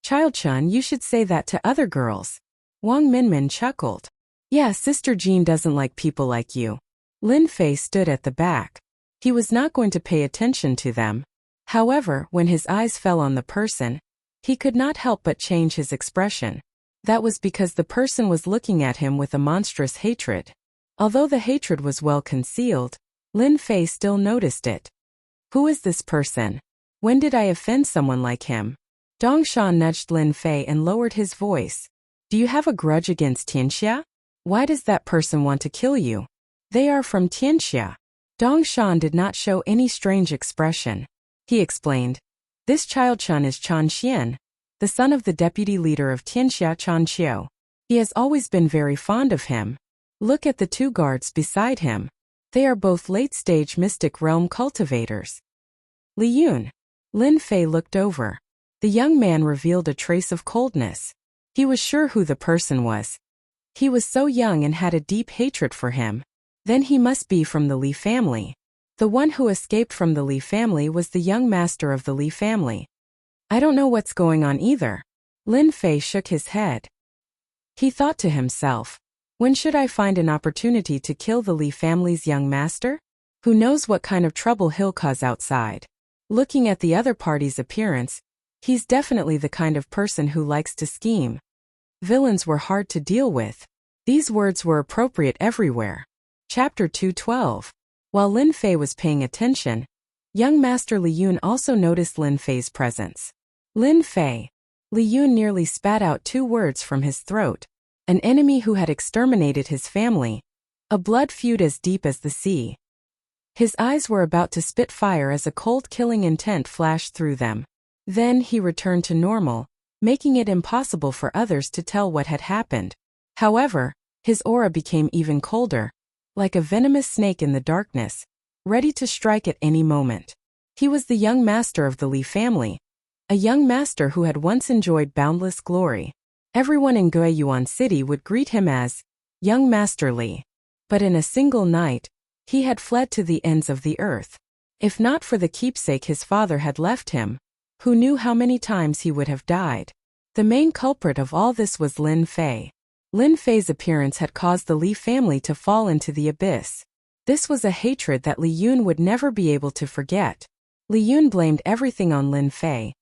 "Child Chun, you should say that to other girls." Wang Minmin chuckled. "Yeah, Sister Jean doesn't like people like you." Lin Fei stood at the back. He was not going to pay attention to them. However, when his eyes fell on the person, he could not help but change his expression. That was because the person was looking at him with a monstrous hatred. Although the hatred was well concealed, Lin Fei still noticed it. "Who is this person? When did I offend someone like him?" Dongshan nudged Lin Fei and lowered his voice. "Do you have a grudge against Tianxia? Why does that person want to kill you?" "They are from Tianxia." Dongshan did not show any strange expression. He explained, "This child Chun is Chan Xian, the son of the deputy leader of Tianxia, Chan Qiu. He has always been very fond of him. Look at the two guards beside him. They are both late-stage Mystic Realm cultivators." "Li Yun." Lin Fei looked over. The young man revealed a trace of coldness. He was sure who the person was. He was so young and had a deep hatred for him. Then he must be from the Li family. The one who escaped from the Li family was the young master of the Li family. "I don't know what's going on either." Lin Fei shook his head. He thought to himself, "When should I find an opportunity to kill the Li family's young master? Who knows what kind of trouble he'll cause outside." Looking at the other party's appearance, he's definitely the kind of person who likes to scheme. Villains were hard to deal with. These words were appropriate everywhere. Chapter 212. While Lin Fei was paying attention, young Master Li Yun also noticed Lin Fei's presence. "Lin Fei." Li Yun nearly spat out 2 words from his throat. An enemy who had exterminated his family. A blood feud as deep as the sea. His eyes were about to spit fire as a cold killing intent flashed through them. Then he returned to normal, making it impossible for others to tell what had happened. However, his aura became even colder, like a venomous snake in the darkness, ready to strike at any moment. He was the young master of the Li family, a young master who had once enjoyed boundless glory. Everyone in Guiyuan City would greet him as Young Master Li. But in a single night, he had fled to the ends of the earth. If not for the keepsake his father had left him, who knew how many times he would have died? The main culprit of all this was Lin Fei. Lin Fei's appearance had caused the Li family to fall into the abyss. This was a hatred that Li Yun would never be able to forget. Li Yun blamed everything on Lin Fei,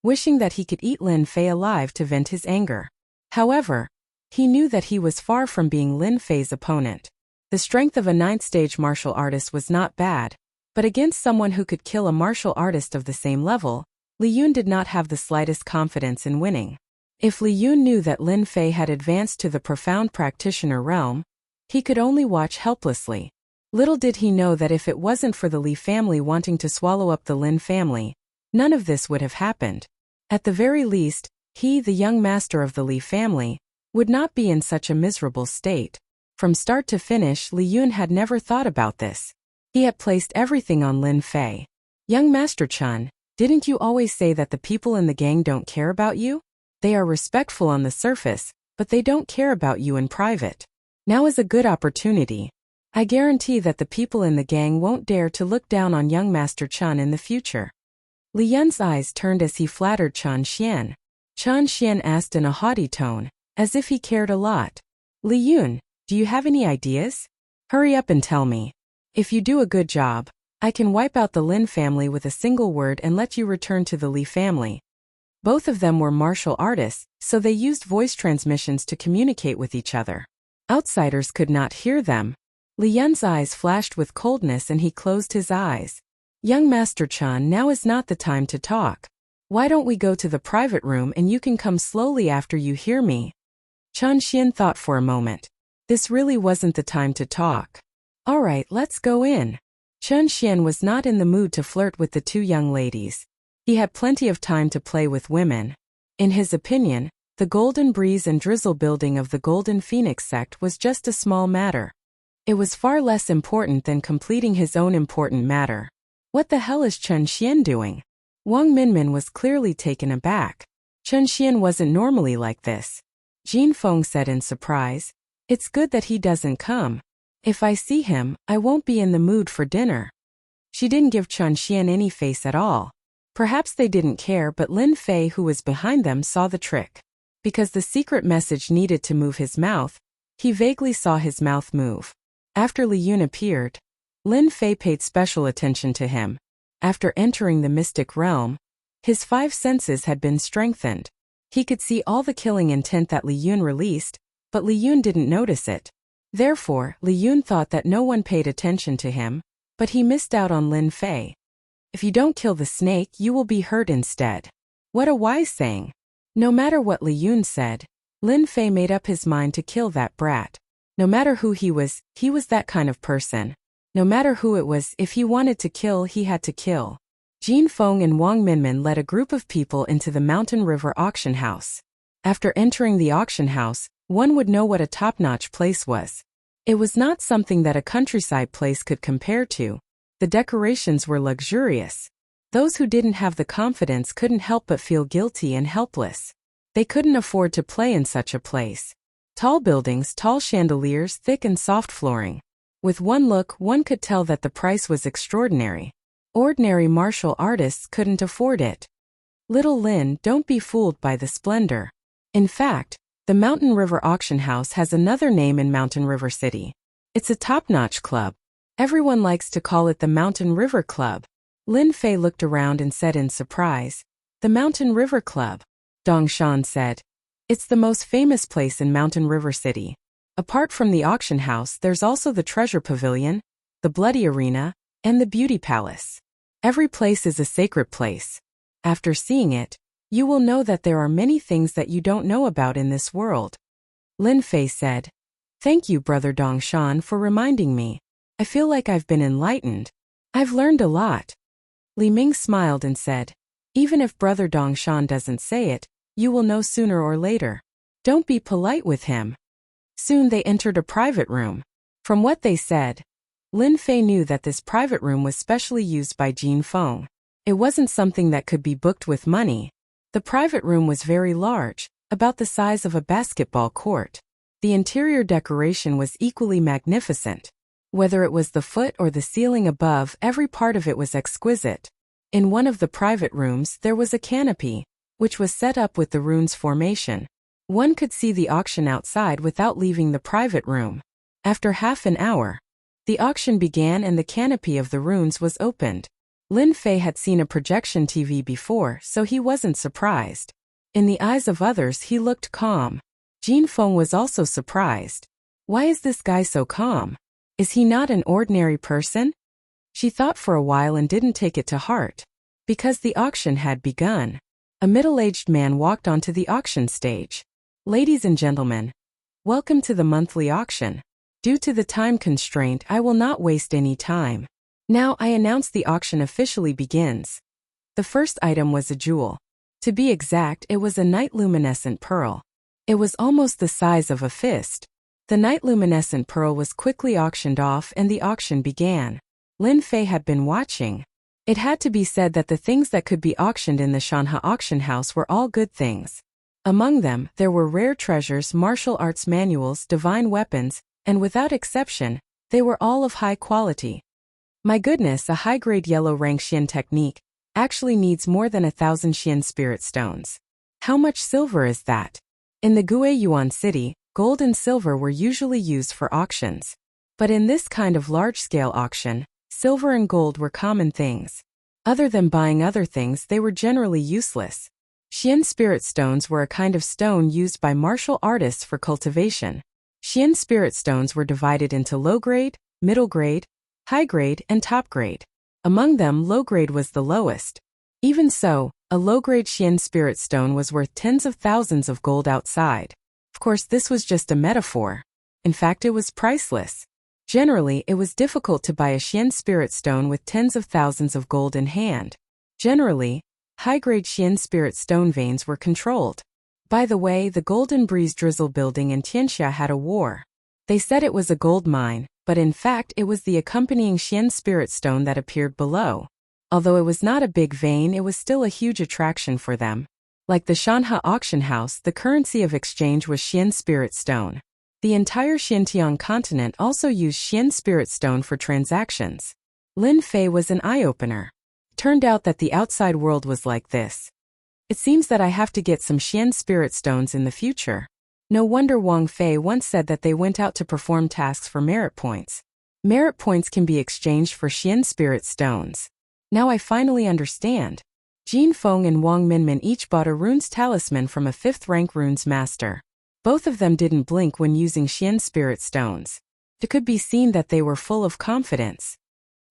wishing that he could eat Lin Fei alive to vent his anger. However, he knew that he was far from being Lin Fei's opponent. The strength of a ninth-stage martial artist was not bad, but against someone who could kill a martial artist of the same level, Li Yun did not have the slightest confidence in winning. If Li Yun knew that Lin Fei had advanced to the profound practitioner realm, he could only watch helplessly. Little did he know that if it wasn't for the Li family wanting to swallow up the Lin family, none of this would have happened. At the very least, he, the young master of the Li family, would not be in such a miserable state. From start to finish, Li Yun had never thought about this. He had placed everything on Lin Fei. Young Master Chun, didn't you always say that the people in the gang don't care about you? They are respectful on the surface, but they don't care about you in private. Now is a good opportunity. I guarantee that the people in the gang won't dare to look down on young Master Chun in the future. Li Yun's eyes turned as he flattered Chan Xian. Chan Xian asked in a haughty tone, as if he cared a lot. Li Yun, do you have any ideas? Hurry up and tell me. If you do a good job, I can wipe out the Lin family with a single word and let you return to the Li family. Both of them were martial artists, so they used voice transmissions to communicate with each other. Outsiders could not hear them. Li Yun's eyes flashed with coldness and he closed his eyes. Young Master Chan, now is not the time to talk. Why don't we go to the private room and you can come slowly after you hear me? Chan Xian thought for a moment. This really wasn't the time to talk. All right, let's go in. Chan Xian was not in the mood to flirt with the two young ladies. He had plenty of time to play with women. In his opinion, the Golden Breeze and Drizzle building of the Golden Phoenix sect was just a small matter. It was far less important than completing his own important matter. What the hell is Chen Xian doing? Wang Minmin was clearly taken aback. Chen Xian wasn't normally like this. Jin Feng said in surprise, "It's good that he doesn't come. If I see him, I won't be in the mood for dinner." She didn't give Chen Xian any face at all. Perhaps they didn't care, but Lin Fei, who was behind them, saw the trick. Because the secret message needed to move his mouth, he vaguely saw his mouth move. After Li Yun appeared, Lin Fei paid special attention to him. After entering the mystic realm, his 5 senses had been strengthened. He could see all the killing intent that Li Yun released, but Li Yun didn't notice it. Therefore, Li Yun thought that no one paid attention to him, but he missed out on Lin Fei. If you don't kill the snake, you will be hurt instead. What a wise saying. No matter what Li Yun said, Lin Fei made up his mind to kill that brat. No matter who he was that kind of person. No matter who it was, if he wanted to kill, he had to kill. Jin Feng and Wang Minmin led a group of people into the Mountain River auction house. After entering the auction house, one would know what a top-notch place was. It was not something that a countryside place could compare to. The decorations were luxurious. Those who didn't have the confidence couldn't help but feel guilty and helpless. They couldn't afford to play in such a place. Tall buildings, tall chandeliers, thick and soft flooring. With one look, one could tell that the price was extraordinary. Ordinary martial artists couldn't afford it. Little Lin, don't be fooled by the splendor. In fact, the Mountain River Auction House has another name in Mountain River City. It's a top-notch club. Everyone likes to call it the Mountain River Club. Lin Fei looked around and said in surprise, "The Mountain River Club." Dong Shan said, "It's the most famous place in Mountain River City. Apart from the auction house, there's also the Treasure Pavilion, the Bloody Arena, and the Beauty Palace. Every place is a sacred place. After seeing it, you will know that there are many things that you don't know about in this world." Lin Fei said, "Thank you, Brother Dong Shan, for reminding me. I feel like I've been enlightened. I've learned a lot." Li Ming smiled and said, "Even if Brother Dong Shan doesn't say it, you will know sooner or later. Don't be polite with him." Soon they entered a private room. From what they said, Lin Fei knew that this private room was specially used by Jin Feng. It wasn't something that could be booked with money. The private room was very large, about the size of a basketball court. The interior decoration was equally magnificent. Whether it was the foot or the ceiling above, every part of it was exquisite. In one of the private rooms, there was a canopy, which was set up with the rune's formation. One could see the auction outside without leaving the private room. After half an hour, the auction began and the canopy of the runes was opened. Lin Fei had seen a projection TV before, so he wasn't surprised. In the eyes of others, he looked calm. Jin Feng was also surprised. Why is this guy so calm? Is he not an ordinary person? She thought for a while and didn't take it to heart. Because the auction had begun. A middle-aged man walked onto the auction stage. Ladies and gentlemen, welcome to the monthly auction. Due to the time constraint, I will not waste any time. Now I announce the auction officially begins. The first item was a jewel. To be exact, it was a night-luminescent pearl. It was almost the size of a fist. The night-luminescent pearl was quickly auctioned off and the auction began. Lin Fei had been watching. It had to be said that the things that could be auctioned in the Shanha auction house were all good things. Among them, there were rare treasures, martial arts manuals, divine weapons, and without exception, they were all of high quality. My goodness, a high-grade yellow rank Xian technique actually needs more than 1,000 Xian spirit stones. How much silver is that? In the Guiyuan city, gold and silver were usually used for auctions. But in this kind of large-scale auction, silver and gold were common things. Other than buying other things, they were generally useless. Xian spirit stones were a kind of stone used by martial artists for cultivation. Xian spirit stones were divided into low-grade, middle-grade, high-grade, and top-grade. Among them, low-grade was the lowest. Even so, a low-grade Xian spirit stone was worth tens of thousands of gold outside. Of course, this was just a metaphor. In fact, it was priceless. Generally, it was difficult to buy a Xian spirit stone with tens of thousands of gold in hand. Generally, high-grade Xian spirit stone veins were controlled. By the way, the Golden Breeze Drizzle building in Tianxia had a war. They said it was a gold mine, but in fact it was the accompanying Xian spirit stone that appeared below. Although it was not a big vein, it was still a huge attraction for them. Like the Shanha auction house, the currency of exchange was Xian spirit stone. The entire Xinjiang continent also used Xian spirit stone for transactions. Lin Fei was an eye-opener. Turned out that the outside world was like this. It seems that I have to get some Xian spirit stones in the future. No wonder Wang Fei once said that they went out to perform tasks for merit points. Merit points can be exchanged for Xian spirit stones. Now I finally understand. Jin Feng and Wang Minmin each bought a runes talisman from a 5th-rank runes master. Both of them didn't blink when using Xian spirit stones. It could be seen that they were full of confidence.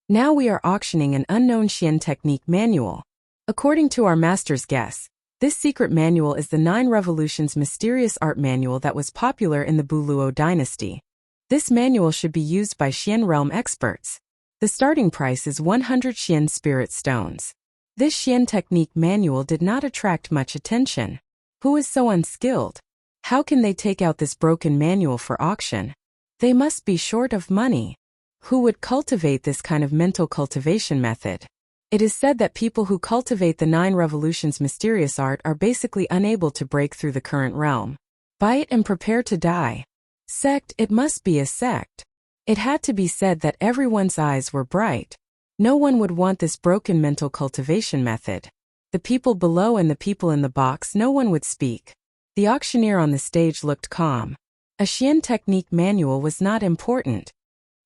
Now we are auctioning an unknown Xian technique manual. According to our master's guess, this secret manual is the 9 Revolutions mysterious art manual that was popular in the Buluo dynasty. This manual should be used by Xian realm experts. The starting price is 100 Xian spirit stones. This Xian technique manual did not attract much attention. Who is so unskilled? How can they take out this broken manual for auction? They must be short of money. Who would cultivate this kind of mental cultivation method? It is said that people who cultivate the 9 Revolutions mysterious art are basically unable to break through the current realm. Buy it and prepare to die. Sect, it must be a sect. It had to be said that everyone's eyes were bright. No one would want this broken mental cultivation method. The people below and the people in the box, no one would speak. The auctioneer on the stage looked calm. A Xian technique manual was not important.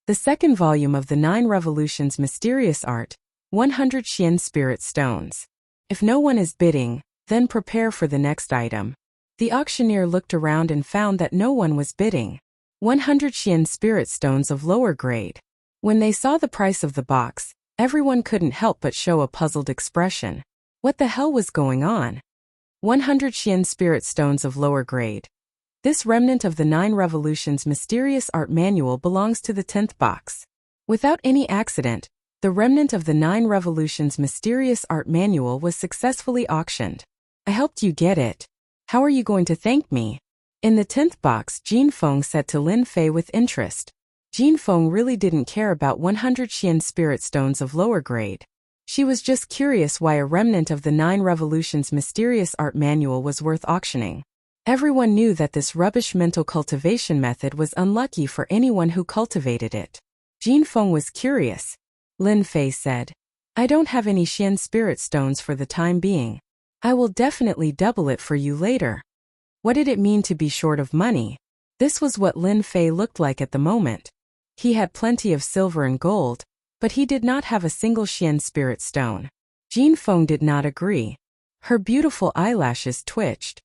The second volume of the 9 Revolutions mysterious art, 100 Xian spirit stones. If no one is bidding, then prepare for the next item. The auctioneer looked around and found that no one was bidding. 100 Xian spirit stones of lower grade. When they saw the price of the box, everyone couldn't help but show a puzzled expression. What the hell was going on? 100 Xian spirit stones of lower grade. This remnant of the 9 Revolutions mysterious art manual belongs to the 10th box. Without any accident, the remnant of the 9 Revolutions mysterious art manual was successfully auctioned. I helped you get it. How are you going to thank me? In the 10th box, Jin Feng said to Lin Fei with interest. Jin Feng really didn't care about 100 Xian spirit stones of lower grade. She was just curious why a remnant of the 9 Revolutions mysterious art manual was worth auctioning. Everyone knew that this rubbish mental cultivation method was unlucky for anyone who cultivated it. Jin Feng was curious. Lin Fei said, I don't have any Xian spirit stones for the time being. I will definitely double it for you later. What did it mean to be short of money? This was what Lin Fei looked like at the moment. He had plenty of silver and gold, but he did not have a single Xian spirit stone. Jin Feng did not agree. Her beautiful eyelashes twitched.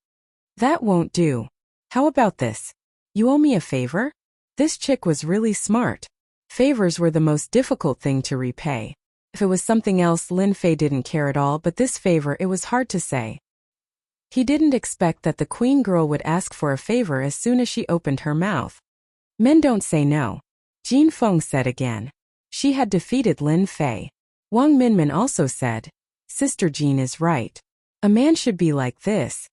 That won't do. How about this? You owe me a favor? This chick was really smart. Favors were the most difficult thing to repay. If it was something else, Lin Fei didn't care at all, but this favor, it was hard to say. He didn't expect that the queen girl would ask for a favor as soon as she opened her mouth. Men don't say no, Jin Feng said again. She had defeated Lin Fei. Wang Minmin also said, Sister Jin is right. A man should be like this.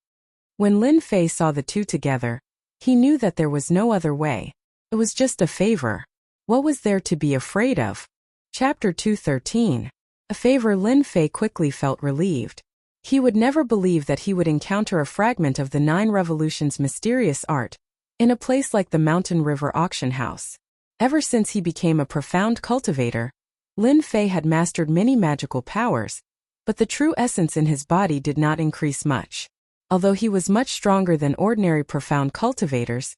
When Lin Fei saw the two together, he knew that there was no other way. It was just a favor. What was there to be afraid of? Chapter 213. A favor. Lin Fei quickly felt relieved. He would never believe that he would encounter a fragment of the 9 Revolutions' mysterious art in a place like the Mountain River Auction House. Ever since he became a profound cultivator, Lin Fei had mastered many magical powers, but the true essence in his body did not increase much. Although he was much stronger than ordinary profound cultivators,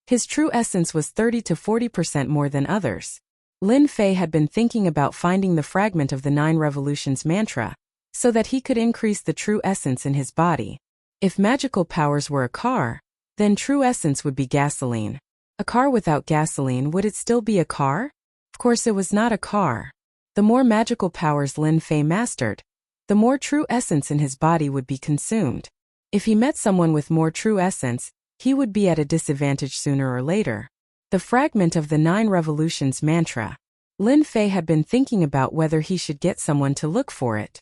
his true essence was 30 to 40% more than others. Lin Fei had been thinking about finding the fragment of the 9 Revolutions mantra, so that he could increase the true essence in his body. If magical powers were a car, then true essence would be gasoline. A car without gasoline, would it still be a car? Of course it was not a car. The more magical powers Lin Fei mastered, the more true essence in his body would be consumed. If he met someone with more true essence, he would be at a disadvantage sooner or later. The fragment of the 9 Revolutions mantra. Lin Fei had been thinking about whether he should get someone to look for it.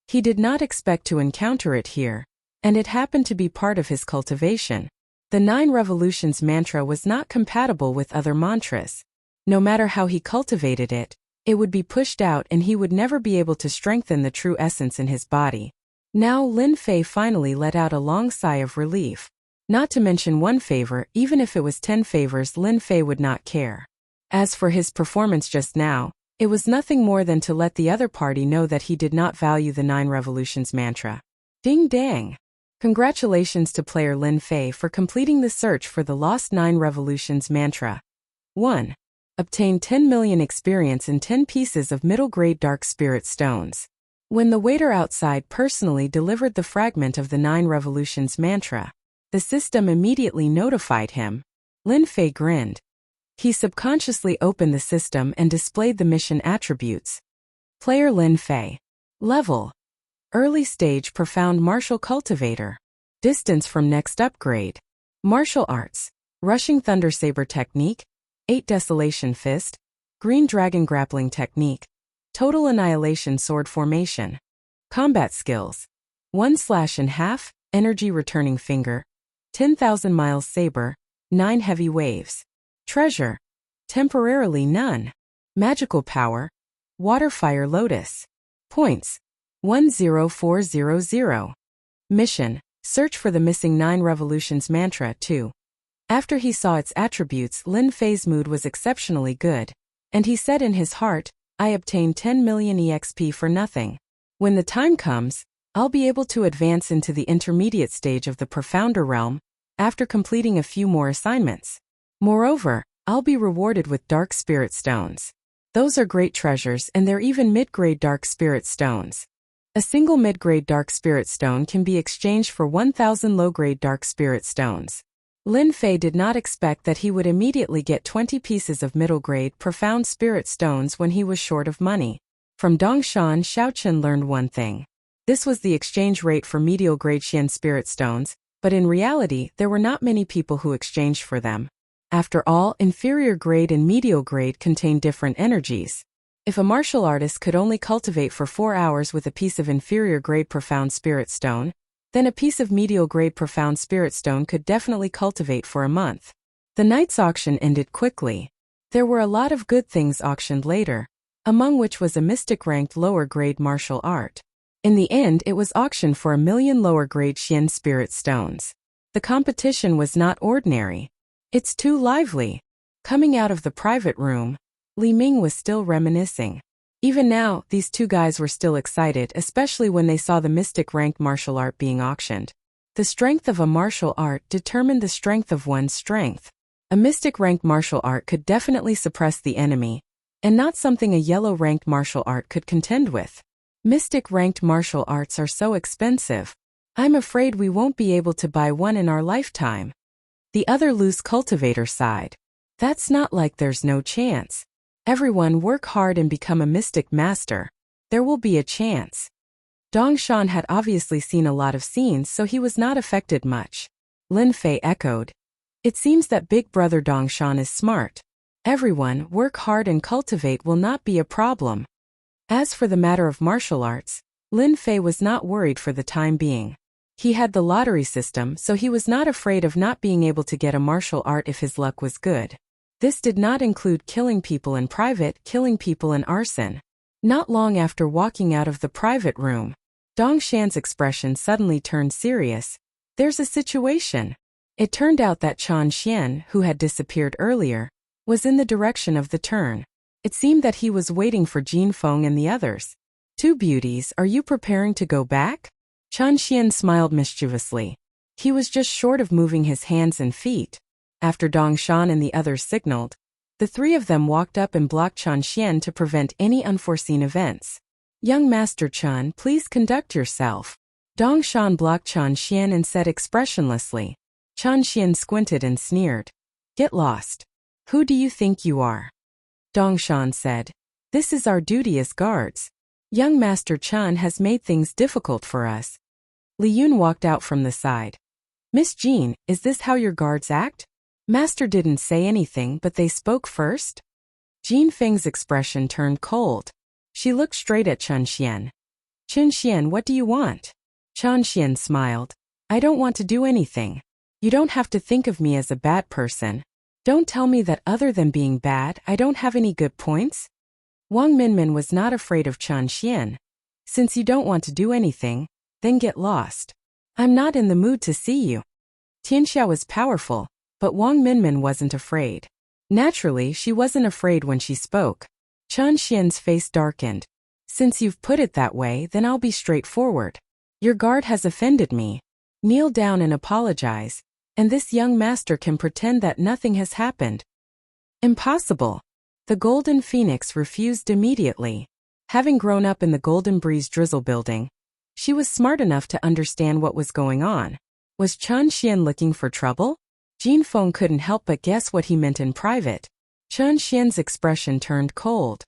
He did not expect to encounter it here, and it happened to be part of his cultivation. The 9 Revolutions mantra was not compatible with other mantras. No matter how he cultivated it, it would be pushed out and he would never be able to strengthen the true essence in his body. Now Lin Fei finally let out a long sigh of relief. Not to mention one favor, even if it was 10 favors, Lin Fei would not care. As for his performance just now, it was nothing more than to let the other party know that he did not value the 9 Revolutions mantra. Ding dang! Congratulations to player Lin Fei for completing the search for the lost 9 Revolutions mantra. 1. Obtain 10 million experience in 10 pieces of middle-grade dark spirit stones. When the waiter outside personally delivered the fragment of the 9 Revolutions mantra, the system immediately notified him. Lin Fei grinned. He subconsciously opened the system and displayed the mission attributes. Player Lin Fei. Level: Early stage profound martial cultivator. Distance from next upgrade. Martial arts. Rushing thunder saber technique. 8 desolation fist. Green dragon grappling technique. Total annihilation sword formation. Combat skills. 1 slash in half, energy returning finger. 10,000 miles saber. 9 heavy waves. Treasure. Temporarily none. Magical power. Water fire lotus. Points. 10400. Mission: search for the missing 9 Revolutions mantra 2. After he saw its attributes, Lin Fei's mood was exceptionally good, and he said in his heart, I obtained 10 million EXP for nothing. When the time comes, I'll be able to advance into the intermediate stage of the profounder realm, after completing a few more assignments. Moreover, I'll be rewarded with dark spirit stones. Those are great treasures, and they're even mid-grade dark spirit stones. A single mid-grade dark spirit stone can be exchanged for 1,000 low-grade dark spirit stones. Lin Fei did not expect that he would immediately get 20 pieces of middle-grade profound spirit stones when he was short of money. From Dongshan, Xiaochen learned one thing. This was the exchange rate for medial-grade Xian spirit stones, but in reality there were not many people who exchanged for them. After all, inferior grade and medial grade contain different energies. If a martial artist could only cultivate for 4 hours with a piece of inferior grade profound spirit stone, then a piece of medial grade profound spirit stone could definitely cultivate for a month. The night's auction ended quickly. There were a lot of good things auctioned later, among which was a mystic ranked lower grade martial art. In the end, it was auctioned for 1 million lower grade Xian spirit stones. The competition was not ordinary. It's too lively. Coming out of the private room, Li Ming was still reminiscing. Even now, these two guys were still excited, especially when they saw the mystic ranked martial art being auctioned. The strength of a martial art determined the strength of one's strength. A mystic ranked martial art could definitely suppress the enemy, and not something a yellow ranked martial art could contend with. Mystic ranked martial arts are so expensive. I'm afraid we won't be able to buy one in our lifetime. The other loose cultivator sighed. That's not like there's no chance. Everyone work hard and become a mystic master. There will be a chance. Dong Shan had obviously seen a lot of scenes, so he was not affected much. Lin Fei echoed. It seems that big brother Dong Shan is smart. Everyone work hard and cultivate will not be a problem. As for the matter of martial arts, Lin Fei was not worried for the time being. He had the lottery system, so he was not afraid of not being able to get a martial art if his luck was good. This did not include killing people in private, killing people in arson. Not long after walking out of the private room, Dong Shan's expression suddenly turned serious. There's a situation. It turned out that Chan Xian, who had disappeared earlier, was in the direction of the turn. It seemed that he was waiting for Jin Feng and the others. Two beauties, are you preparing to go back? Chan Xian smiled mischievously. He was just short of moving his hands and feet. After Dong Shan and the others signaled, the three of them walked up and blocked Chan Xian to prevent any unforeseen events. Young Master Chan, please conduct yourself. Dong Shan blocked Chan Xian and said expressionlessly. Chan Xian squinted and sneered. Get lost. Who do you think you are? Dong Shan said. This is our duty as guards. Young Master Chan has made things difficult for us. Li Yun walked out from the side. Miss Jean, is this how your guards act? Master didn't say anything, but they spoke first? Jin Feng's expression turned cold. She looked straight at Chan Xian. Chan Xian, what do you want? Chan Xian smiled. I don't want to do anything. You don't have to think of me as a bad person. Don't tell me that other than being bad, I don't have any good points. Wang Minmin was not afraid of Chan Xian. Since you don't want to do anything, then get lost. I'm not in the mood to see you. Tianxia was powerful, but Wang Minmin wasn't afraid. Naturally, she wasn't afraid when she spoke. Chan Xian's face darkened. Since you've put it that way, then I'll be straightforward. Your guard has offended me. Kneel down and apologize, and this young master can pretend that nothing has happened. Impossible. The Golden Phoenix refused immediately. Having grown up in the Golden Breeze Drizzle building, she was smart enough to understand what was going on. Was Chan Xian looking for trouble? Jin Feng couldn't help but guess what he meant in private. Chan Xian's expression turned cold.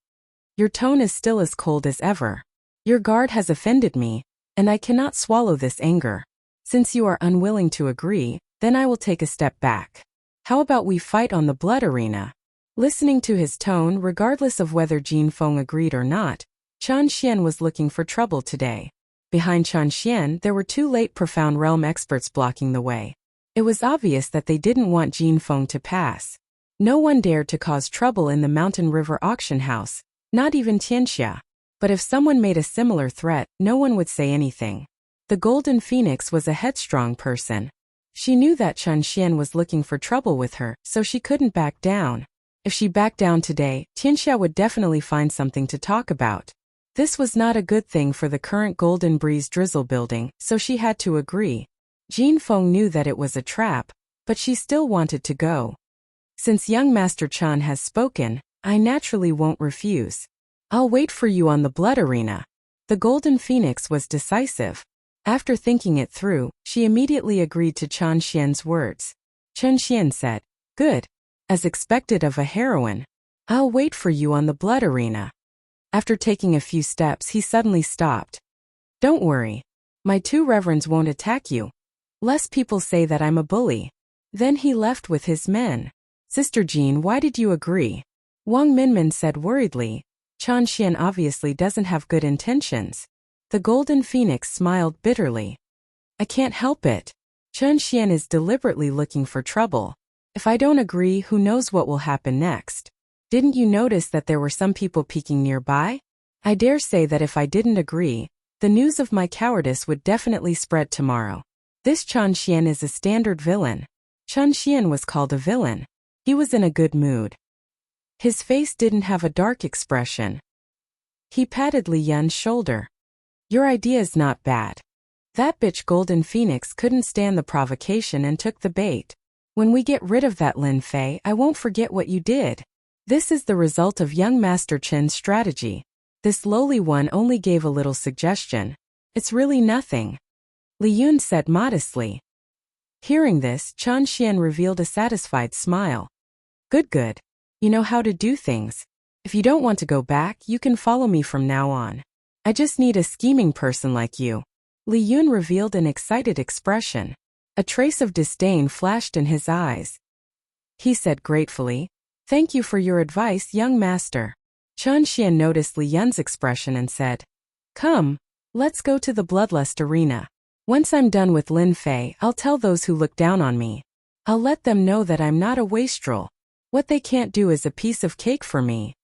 Your tone is still as cold as ever. Your guard has offended me, and I cannot swallow this anger. Since you are unwilling to agree, then I will take a step back. How about we fight on the blood arena? Listening to his tone, regardless of whether Jin Feng agreed or not, Chan Xian was looking for trouble today. Behind Chan Xian, there were two late Profound Realm experts blocking the way. It was obvious that they didn't want Jin Feng to pass. No one dared to cause trouble in the Mountain River auction house, not even Tianxia. But if someone made a similar threat, no one would say anything. The Golden Phoenix was a headstrong person. She knew that Chan Xian was looking for trouble with her, so she couldn't back down. If she backed down today, Tianxia would definitely find something to talk about. This was not a good thing for the current Golden Breeze Drizzle building, so she had to agree. Jin Feng knew that it was a trap, but she still wanted to go. Since young Master Chan has spoken, I naturally won't refuse. I'll wait for you on the blood arena. The Golden Phoenix was decisive. After thinking it through, she immediately agreed to Chan Xian's words. Chan Xian said, Good. As expected of a heroine. I'll wait for you on the blood arena. After taking a few steps, he suddenly stopped. Don't worry. My two reverends won't attack you. Less people say that I'm a bully. Then he left with his men. Sister Jean, why did you agree? Wang Minmin said worriedly. Chan Xian obviously doesn't have good intentions. The Golden Phoenix smiled bitterly. I can't help it. Chan Xian is deliberately looking for trouble. If I don't agree, who knows what will happen next? Didn't you notice that there were some people peeking nearby? I dare say that if I didn't agree, the news of my cowardice would definitely spread tomorrow. This Chan Xian is a standard villain. Chan Xian was called a villain. He was in a good mood. His face didn't have a dark expression. He patted Li Yun's shoulder. Your idea is not bad. That bitch Golden Phoenix couldn't stand the provocation and took the bait. When we get rid of that Lin Fei, I won't forget what you did. This is the result of young Master Chen's strategy. This lowly one only gave a little suggestion. It's really nothing. Li Yun said modestly. Hearing this, Chan Xian revealed a satisfied smile. Good. You know how to do things. If you don't want to go back, you can follow me from now on. I just need a scheming person like you. Li Yun revealed an excited expression. A trace of disdain flashed in his eyes. He said gratefully, "Thank you for your advice, young master." Chen Xian noticed Li Yun's expression and said, "Come, let's go to the bloodlust arena. Once I'm done with Lin Fei, I'll tell those who look down on me. I'll let them know that I'm not a wastrel. What they can't do is a piece of cake for me."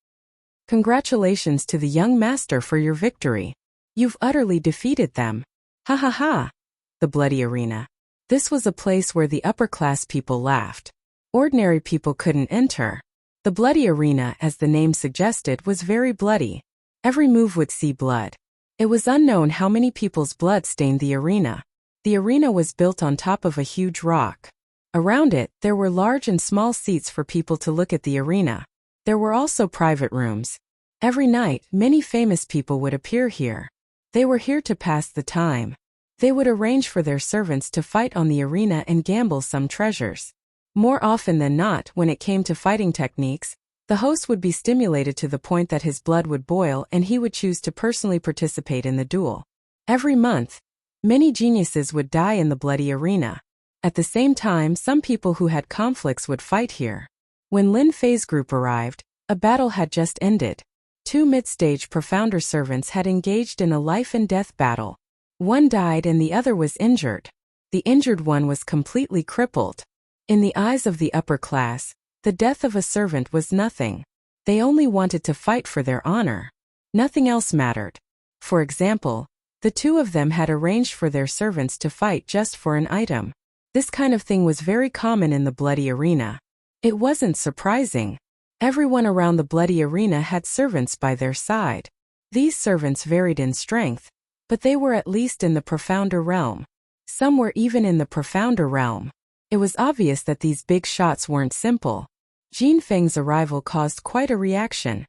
Congratulations to the young master for your victory. You've utterly defeated them. Ha ha ha. The bloody arena. This was a place where the upper-class people laughed. Ordinary people couldn't enter. The bloody arena, as the name suggested, was very bloody. Every move would see blood. It was unknown how many people's blood stained the arena. The arena was built on top of a huge rock. Around it, there were large and small seats for people to look at the arena. There were also private rooms. Every night, many famous people would appear here. They were here to pass the time. They would arrange for their servants to fight on the arena and gamble some treasures. More often than not, when it came to fighting techniques, the host would be stimulated to the point that his blood would boil and he would choose to personally participate in the duel. Every month, many geniuses would die in the bloody arena. At the same time, some people who had conflicts would fight here. When Lin Fei's group arrived, a battle had just ended. Two mid-stage profounder servants had engaged in a life-and-death battle. One died and the other was injured. The injured one was completely crippled. In the eyes of the upper class, the death of a servant was nothing. They only wanted to fight for their honor. Nothing else mattered. For example, the two of them had arranged for their servants to fight just for an item. This kind of thing was very common in the bloody arena. It wasn't surprising. Everyone around the bloody arena had servants by their side. These servants varied in strength, but they were at least in the profounder realm. Some were even in the profounder realm. It was obvious that these big shots weren't simple. Jean Feng's arrival caused quite a reaction.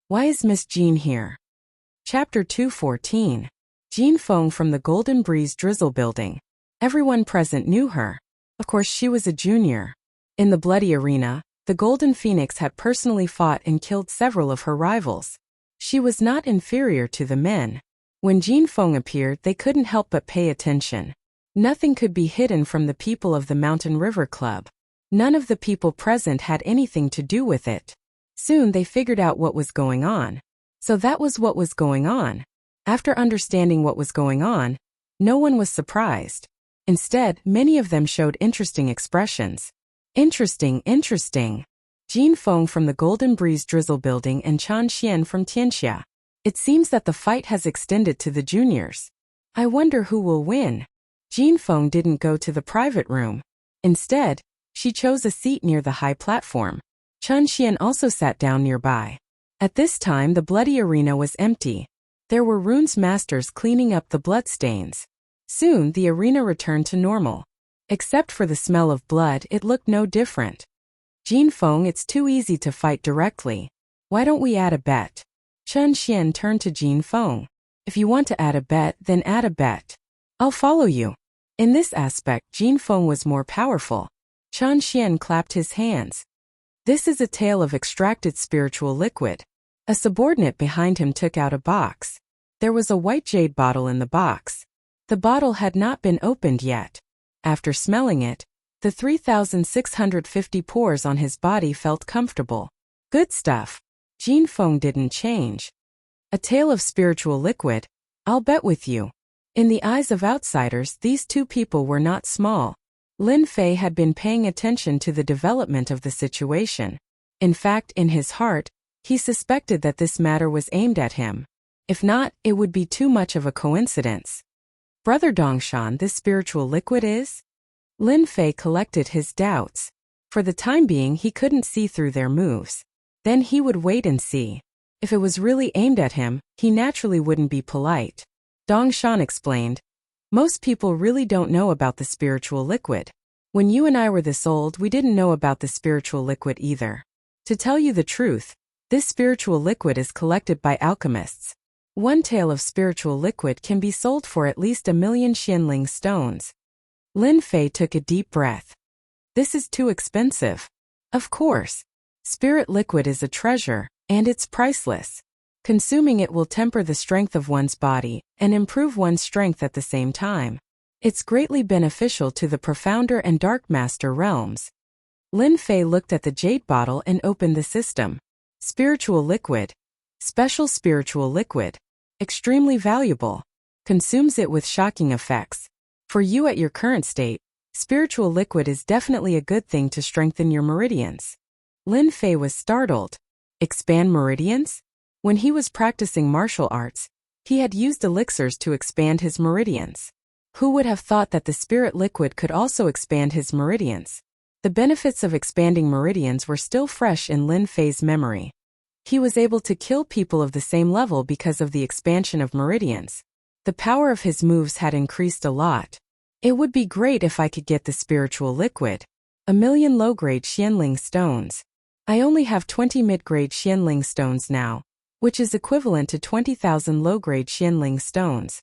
Why is Miss Jean here? Chapter 214. Jean Feng from the Golden Breeze Drizzle Building. Everyone present knew her. Of course, she was a junior. In the bloody arena, the Golden Phoenix had personally fought and killed several of her rivals. She was not inferior to the men. When Jean Feng appeared, they couldn't help but pay attention. Nothing could be hidden from the people of the Mountain River Club. None of the people present had anything to do with it. Soon they figured out what was going on. So that was what was going on. After understanding what was going on, no one was surprised. Instead, many of them showed interesting expressions. Interesting. Jean Feng from the Golden Breeze Drizzle Building and Chan Xian from Tianxia. It seems that the fight has extended to the juniors. I wonder who will win. Jean Feng didn't go to the private room. Instead, she chose a seat near the high platform. Chan Xian also sat down nearby. At this time, the bloody arena was empty. There were runes masters cleaning up the bloodstains. Soon, the arena returned to normal. Except for the smell of blood, it looked no different. Jean Feng, it's too easy to fight directly. Why don't we add a bet? Chen Xian turned to Jean Feng. If you want to add a bet, then add a bet. I'll follow you. In this aspect, Jean Feng was more powerful. Chen Xian clapped his hands. This is a tale of extracted spiritual liquid. A subordinate behind him took out a box. There was a white jade bottle in the box. The bottle had not been opened yet. After smelling it, the 3,650 pores on his body felt comfortable. Good stuff. Jean Feng didn't change. A tale of spiritual liquid. I'll bet with you. In the eyes of outsiders, these two people were not small. Lin Fei had been paying attention to the development of the situation. In fact, in his heart, he suspected that this matter was aimed at him. If not, it would be too much of a coincidence. Brother Dongshan, this spiritual liquid is? Lin Fei collected his doubts. For the time being, he couldn't see through their moves. Then he would wait and see. If it was really aimed at him, he naturally wouldn't be polite. Dongshan explained, most people really don't know about the spiritual liquid. When you and I were this old, we didn't know about the spiritual liquid either. To tell you the truth, this spiritual liquid is collected by alchemists. One tael of spiritual liquid can be sold for at least 1,000,000 Xianling stones. Lin Fei took a deep breath. This is too expensive. Of course. Spirit liquid is a treasure, and it's priceless. Consuming it will temper the strength of one's body and improve one's strength at the same time. It's greatly beneficial to the profounder and dark master realms. Lin Fei looked at the jade bottle and opened the system. Spiritual liquid. Special spiritual liquid. Extremely valuable. Consumes it with shocking effects. For you at your current state, spiritual liquid is definitely a good thing to strengthen your meridians. Lin Fei was startled. Expand meridians? When he was practicing martial arts, he had used elixirs to expand his meridians. Who would have thought that the spirit liquid could also expand his meridians? The benefits of expanding meridians were still fresh in Lin Fei's memory. He was able to kill people of the same level because of the expansion of meridians. The power of his moves had increased a lot. It would be great if I could get the spiritual liquid. 1,000,000 low-grade Xianling stones. I only have 20 mid-grade Xianling stones now, which is equivalent to 20,000 low-grade Xianling stones.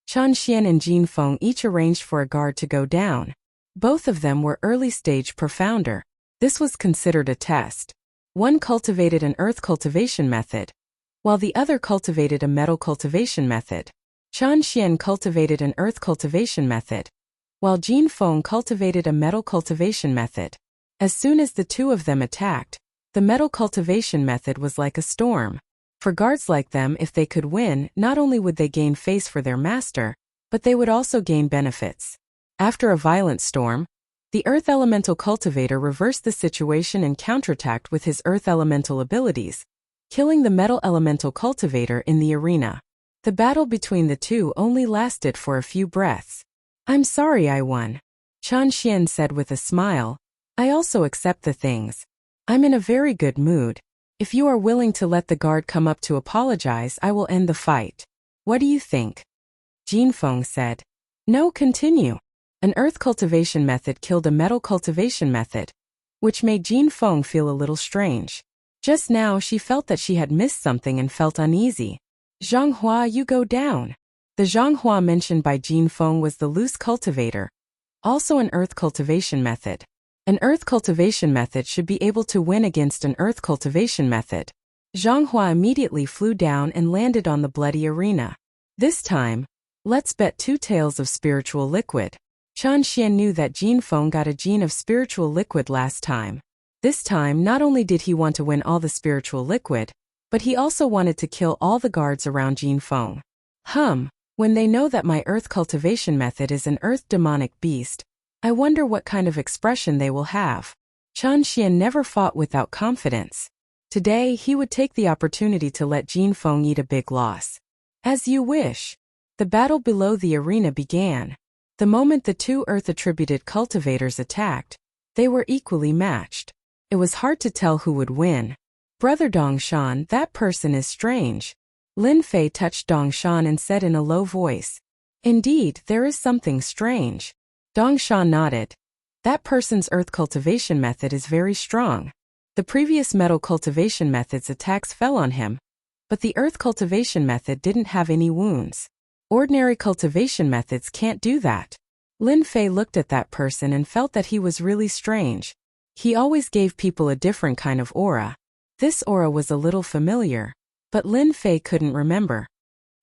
Chen Xian and Jin Feng each arranged for a guard to go down. Both of them were early-stage profounder. This was considered a test. One cultivated an earth cultivation method, while the other cultivated a metal cultivation method. Chen Xian cultivated an earth cultivation method, while Jin Feng cultivated a metal cultivation method. As soon as the two of them attacked, the metal cultivation method was like a storm. For guards like them, if they could win, not only would they gain face for their master, but they would also gain benefits. After a violent storm, the Earth Elemental Cultivator reversed the situation and counterattacked with his Earth Elemental abilities, killing the Metal Elemental Cultivator in the arena. The battle between the two only lasted for a few breaths. I'm sorry I won, Chen Xian said with a smile. I also accept the things. I'm in a very good mood. If you are willing to let the guard come up to apologize, I will end the fight. What do you think? Jin Feng said. No, continue. An earth cultivation method killed a metal cultivation method, which made Jin Feng feel a little strange. Just now she felt that she had missed something and felt uneasy. Zhanghua, you go down. The Zhanghua mentioned by Jin Feng was the loose cultivator, also an earth cultivation method. An earth cultivation method should be able to win against an earth cultivation method. Zhanghua immediately flew down and landed on the bloody arena. This time, let's bet 2 taels of spiritual liquid. Chen Xian knew that Jin Feng got a gene of spiritual liquid last time. This time, not only did he want to win all the spiritual liquid, but he also wanted to kill all the guards around Jin Feng. When they know that my earth cultivation method is an earth demonic beast, I wonder what kind of expression they will have. Chen Xian never fought without confidence. Today, he would take the opportunity to let Jin Feng eat a big loss. As you wish. The battle below the arena began. The moment the 2 earth-attributed cultivators attacked, they were equally matched. It was hard to tell who would win. Brother Dongshan, that person is strange. Lin Fei touched Dongshan and said in a low voice. Indeed, there is something strange. Dongshan nodded. That person's earth cultivation method is very strong. The previous metal cultivation method's attacks fell on him, but the earth cultivation method didn't have any wounds. Ordinary cultivation methods can't do that. Lin Fei looked at that person and felt that he was really strange. He always gave people a different kind of aura. This aura was a little familiar, but Lin Fei couldn't remember.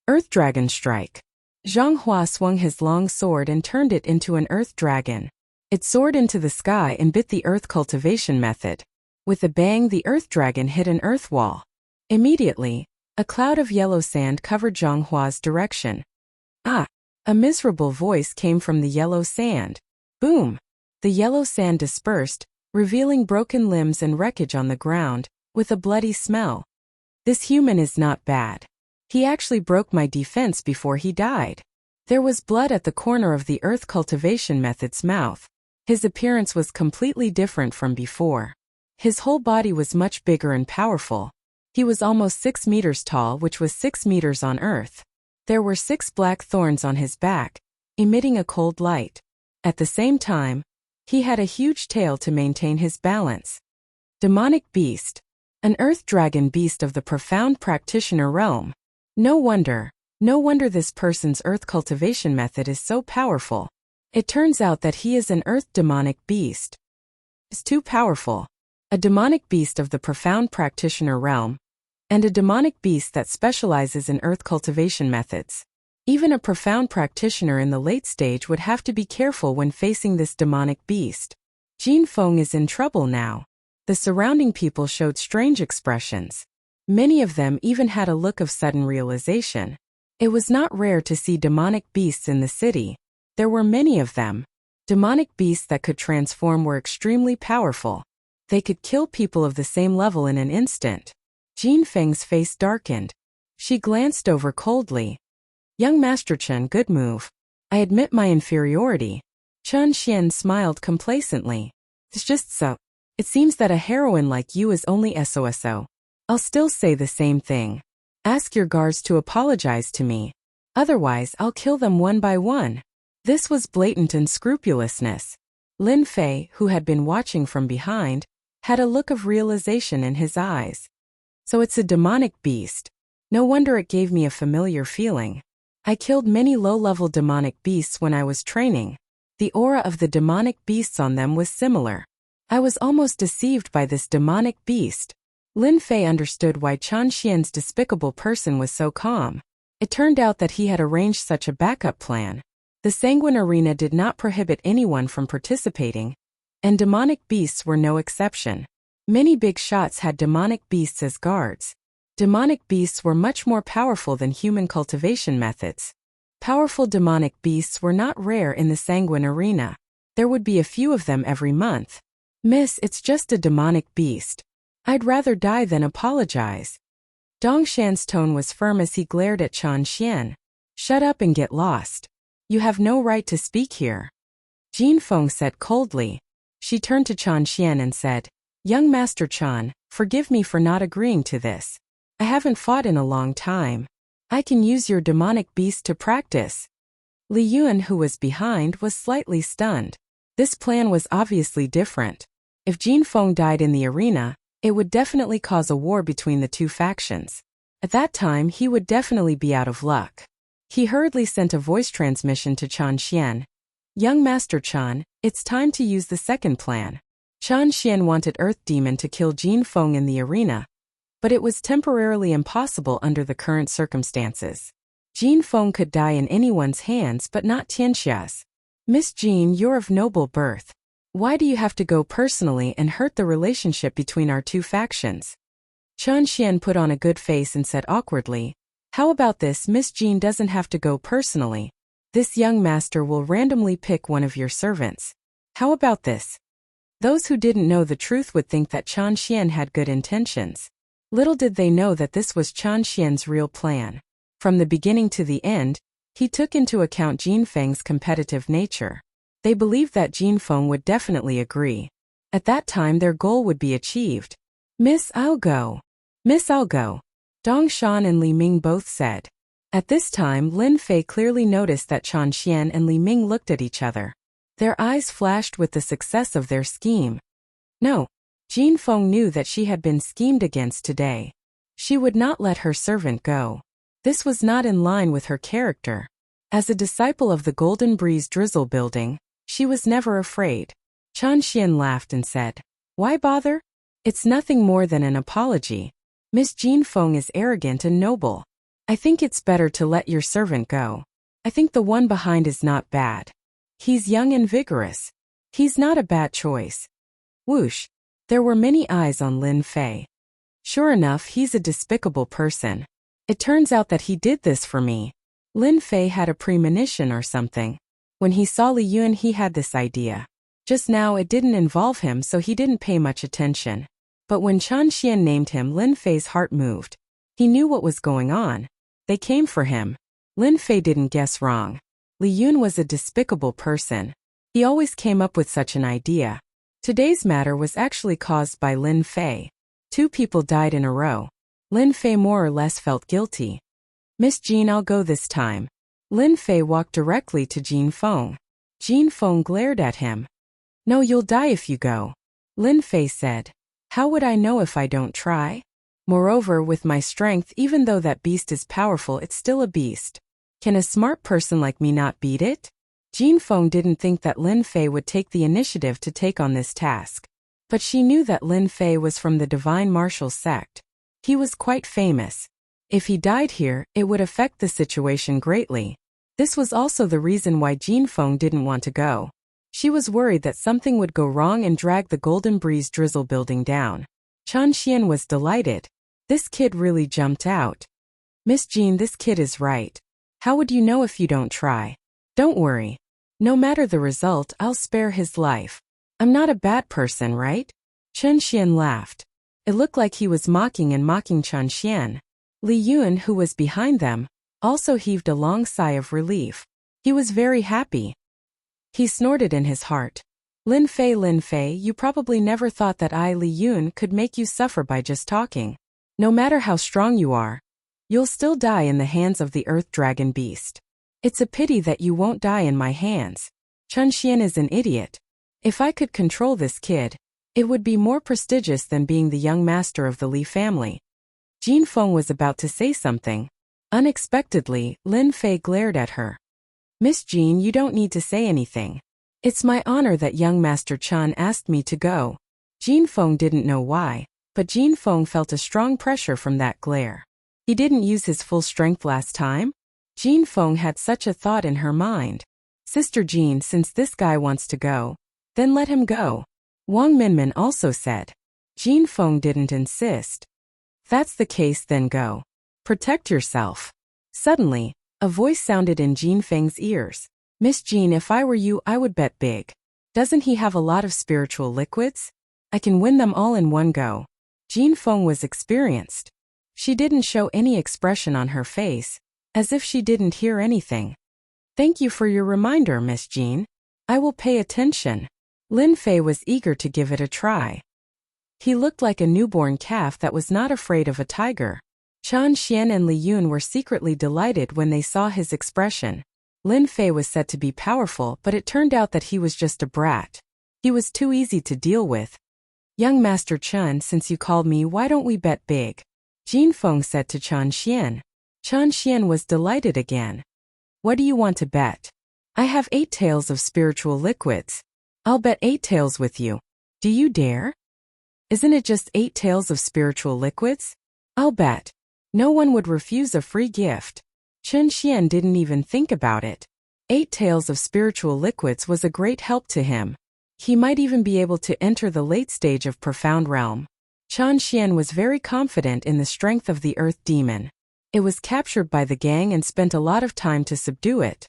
Earth Dragon Strike. Zhanghua swung his long sword and turned it into an earth dragon. It soared into the sky and bit the earth cultivation method. With a bang, the earth dragon hit an earth wall. Immediately, a cloud of yellow sand covered Zhanghua's direction. A miserable voice came from the yellow sand. Boom! The yellow sand dispersed, revealing broken limbs and wreckage on the ground, with a bloody smell. This human is not bad. He actually broke my defense before he died. There was blood at the corner of the earth cultivation method's mouth. His appearance was completely different from before. His whole body was much bigger and powerful. He was almost 6 meters tall, which was 6 meters on earth. There were 6 black thorns on his back, emitting a cold light. At the same time, he had a huge tail to maintain his balance. Demonic beast. An earth dragon beast of the profound practitioner realm. No wonder this person's earth cultivation method is so powerful. It turns out that he is an earth demonic beast. It's too powerful. A demonic beast of the profound practitioner realm. and a demonic beast that specializes in earth cultivation methods. Even a profound practitioner in the late stage would have to be careful when facing this demonic beast. Jin Feng is in trouble now. The surrounding people showed strange expressions. Many of them even had a look of sudden realization. It was not rare to see demonic beasts in the city. There were many of them. Demonic beasts that could transform were extremely powerful. They could kill people of the same level in an instant. Jin Feng's face darkened. She glanced over coldly. Young Master Chen, good move. I admit my inferiority. Chen Xian smiled complacently. It's just so. It seems that a heroine like you is only SOSO. I'll still say the same thing. Ask your guards to apologize to me. Otherwise, I'll kill them one by one. This was blatant unscrupulousness. Lin Fei, who had been watching from behind, had a look of realization in his eyes. So it's a demonic beast. No wonder it gave me a familiar feeling. I killed many low-level demonic beasts when I was training. The aura of the demonic beasts on them was similar. I was almost deceived by this demonic beast. Lin Fei understood why Chen Xian's despicable person was so calm. It turned out that he had arranged such a backup plan. The Sanguine Arena did not prohibit anyone from participating, and demonic beasts were no exception. Many big shots had demonic beasts as guards. Demonic beasts were much more powerful than human cultivation methods. Powerful demonic beasts were not rare in the Sanguine Arena. There would be a few of them every month. Miss, it's just a demonic beast. I'd rather die than apologize. Dongshan's tone was firm as he glared at Chen Xian. Shut up and get lost. You have no right to speak here. Jin Feng said coldly. She turned to Chen Xian and said, Young Master Chen, forgive me for not agreeing to this. I haven't fought in a long time. I can use your demonic beast to practice. Li Yuan, who was behind, was slightly stunned. This plan was obviously different. If Jin Feng died in the arena, it would definitely cause a war between the two factions. At that time, he would definitely be out of luck. He hurriedly sent a voice transmission to Chen Xian. Young Master Chen, it's time to use the second plan. Chen Xian wanted Earth Demon to kill Jin Feng in the arena, but it was temporarily impossible under the current circumstances. Jin Feng could die in anyone's hands but not Tianxia's. Miss Jin, you're of noble birth. Why do you have to go personally and hurt the relationship between our two factions? Chen Xian put on a good face and said awkwardly, How about this? Miss Jin doesn't have to go personally. This young master will randomly pick one of your servants. How about this? Those who didn't know the truth would think that Chen Xian had good intentions. Little did they know that this was Chen Xian's real plan. From the beginning to the end, he took into account Jin Feng's competitive nature. They believed that Jin Feng would definitely agree. At that time their goal would be achieved. Miss, I'll go. Miss, I'll go. Dong Shan and Li Ming both said. At this time Lin Fei clearly noticed that Chen Xian and Li Ming looked at each other. Their eyes flashed with the success of their scheme. No. Jin Feng knew that she had been schemed against today. She would not let her servant go. This was not in line with her character. As a disciple of the Golden Breeze Drizzle building, she was never afraid. Chen Xian laughed and said, Why bother? It's nothing more than an apology. Miss Jin Feng is arrogant and noble. I think it's better to let your servant go. I think the one behind is not bad. He's young and vigorous. He's not a bad choice. Whoosh. There were many eyes on Lin Fei. Sure enough, he's a despicable person. It turns out that he did this for me. Lin Fei had a premonition or something. When he saw Li Yuan, he had this idea. Just now it didn't involve him, so he didn't pay much attention. But when Chen Xian named him, Lin Fei's heart moved. He knew what was going on. They came for him. Lin Fei didn't guess wrong. Li Yuan was a despicable person. He always came up with such an idea. Today's matter was actually caused by Lin Fei. 2 people died in a row. Lin Fei more or less felt guilty. Miss Jin, I'll go this time. Lin Fei walked directly to Jin Feng. Jin Feng glared at him. No, you'll die if you go. Lin Fei said. How would I know if I don't try? Moreover, with my strength, even though that beast is powerful, it's still a beast. Can a smart person like me not beat it? Jin Feng didn't think that Lin Fei would take the initiative to take on this task. But she knew that Lin Fei was from the Divine Martial sect. He was quite famous. If he died here, it would affect the situation greatly. This was also the reason why Jin Feng didn't want to go. She was worried that something would go wrong and drag the Golden Breeze Drizzle building down. Chen Xian was delighted. This kid really jumped out. Miss Jean, this kid is right. How would you know if you don't try? Don't worry. No matter the result, I'll spare his life. I'm not a bad person, right? Chen Xian laughed. It looked like he was mocking Chen Xian. Li Yun, who was behind them, also heaved a long sigh of relief. He was very happy. He snorted in his heart. Lin Fei, you probably never thought that I, Li Yun, could make you suffer by just talking. No matter how strong you are, you'll still die in the hands of the Earth Dragon Beast. It's a pity that you won't die in my hands. Chen Xian is an idiot. If I could control this kid, it would be more prestigious than being the young master of the Li family. Jin Feng was about to say something. Unexpectedly, Lin Fei glared at her. Miss Jean, you don't need to say anything. It's my honor that young Master Chen asked me to go. Jin Feng didn't know why, but Jin Feng felt a strong pressure from that glare. He didn't use his full strength last time? Jin Feng had such a thought in her mind. Sister Jean, since this guy wants to go, then let him go. Wang Minmin also said. Jin Feng didn't insist. That's the case, then go. Protect yourself. Suddenly, a voice sounded in Jin Feng's ears. Miss Jean, if I were you, I would bet big. Doesn't he have a lot of spiritual liquids? I can win them all in one go. Jin Feng was experienced. She didn't show any expression on her face, as if she didn't hear anything. Thank you for your reminder, Miss Jean. I will pay attention. Lin Fei was eager to give it a try. He looked like a newborn calf that was not afraid of a tiger. Chen Xian and Li Yun were secretly delighted when they saw his expression. Lin Fei was said to be powerful, but it turned out that he was just a brat. He was too easy to deal with. Young Master Chen, since you called me, why don't we bet big? Jin Feng said to Chen Xian. Chen Xian was delighted again. What do you want to bet? I have 8 taels of spiritual liquids. I'll bet 8 taels with you. Do you dare? Isn't it just 8 taels of spiritual liquids? I'll bet. No one would refuse a free gift. Chen Xian didn't even think about it. 8 taels of spiritual liquids was a great help to him. He might even be able to enter the late stage of Profound Realm. Chen Xian was very confident in the strength of the Earth Demon. It was captured by the gang and spent a lot of time to subdue it.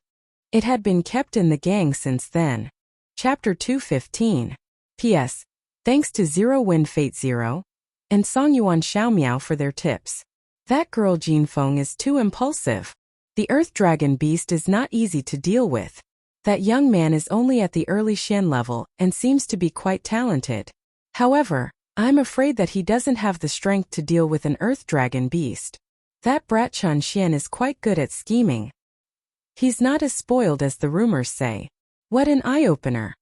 It had been kept in the gang since then. Chapter 215. P.S. Thanks to Zero Wind Fate Zero and Song Yuan Xiaomiao for their tips. That girl Jin Feng is too impulsive. The Earth Dragon Beast is not easy to deal with. That young man is only at the early Xian level and seems to be quite talented. However, I'm afraid that he doesn't have the strength to deal with an Earth Dragon Beast. That brat Chen Xian is quite good at scheming. He's not as spoiled as the rumors say. What an eye-opener.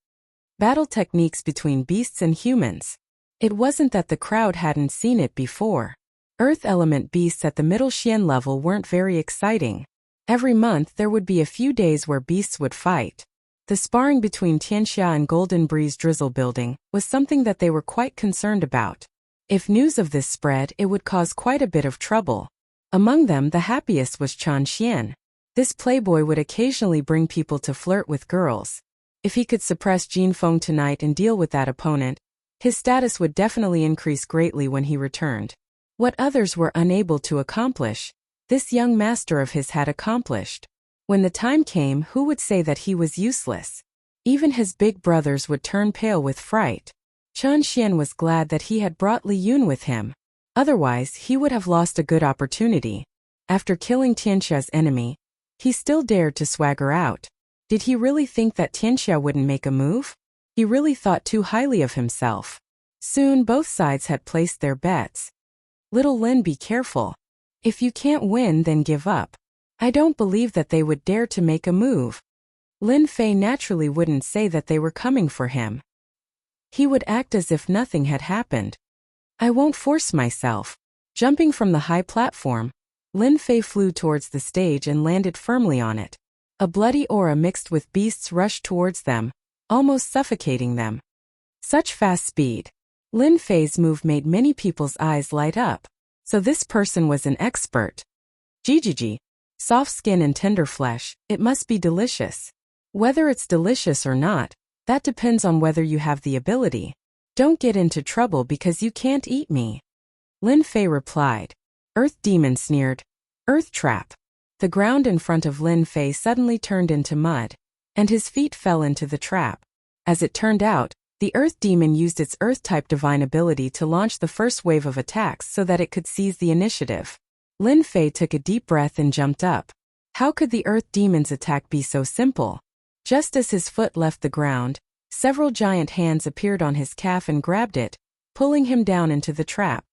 Battle techniques between beasts and humans. It wasn't that the crowd hadn't seen it before. Earth element beasts at the middle Xian level weren't very exciting. Every month there would be a few days where beasts would fight. The sparring between Tianxia and Golden Breeze Drizzle Building was something that they were quite concerned about. If news of this spread, it would cause quite a bit of trouble. Among them, the happiest was Chen Xian. This playboy would occasionally bring people to flirt with girls. If he could suppress Jin Feng tonight and deal with that opponent, his status would definitely increase greatly when he returned. What others were unable to accomplish, this young master of his had accomplished. When the time came, who would say that he was useless? Even his big brothers would turn pale with fright. Chen Xian was glad that he had brought Li Yun with him. Otherwise, he would have lost a good opportunity. After killing Tianxia's enemy, he still dared to swagger out. Did he really think that Tianxia wouldn't make a move? He really thought too highly of himself. Soon both sides had placed their bets. Little Lin, be careful. If you can't win, then give up. I don't believe that they would dare to make a move. Lin Fei naturally wouldn't say that they were coming for him. He would act as if nothing had happened. I won't force myself. Jumping from the high platform, Lin Fei flew towards the stage and landed firmly on it. A bloody aura mixed with beasts rushed towards them, almost suffocating them. Such fast speed. Lin Fei's move made many people's eyes light up. So this person was an expert. Jijiji. Soft skin and tender flesh, it must be delicious. Whether it's delicious or not, that depends on whether you have the ability. Don't get into trouble because you can't eat me. Lin Fei replied. Earth Demon sneered. Earth trap. The ground in front of Lin Fei suddenly turned into mud, and his feet fell into the trap. As it turned out, the Earth Demon used its Earth-type divine ability to launch the first wave of attacks so that it could seize the initiative. Lin Fei took a deep breath and jumped up. How could the Earth Demon's attack be so simple? Just as his foot left the ground, several giant hands appeared on his calf and grabbed it, pulling him down into the trap.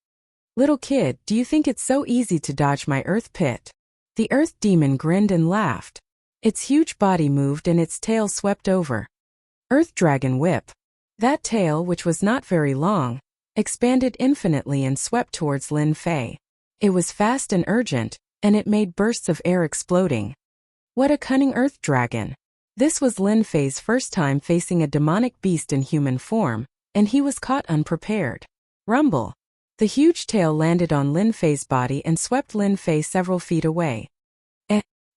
Little kid, do you think it's so easy to dodge my Earth pit? The Earth Demon grinned and laughed. Its huge body moved and its tail swept over. Earth Dragon Whip. That tail, which was not very long, expanded infinitely and swept towards Lin Fei. It was fast and urgent, and it made bursts of air exploding. What a cunning Earth Dragon! This was Lin Fei's first time facing a demonic beast in human form, and he was caught unprepared. Rumble! The huge tail landed on Lin Fei's body and swept Lin Fei several feet away.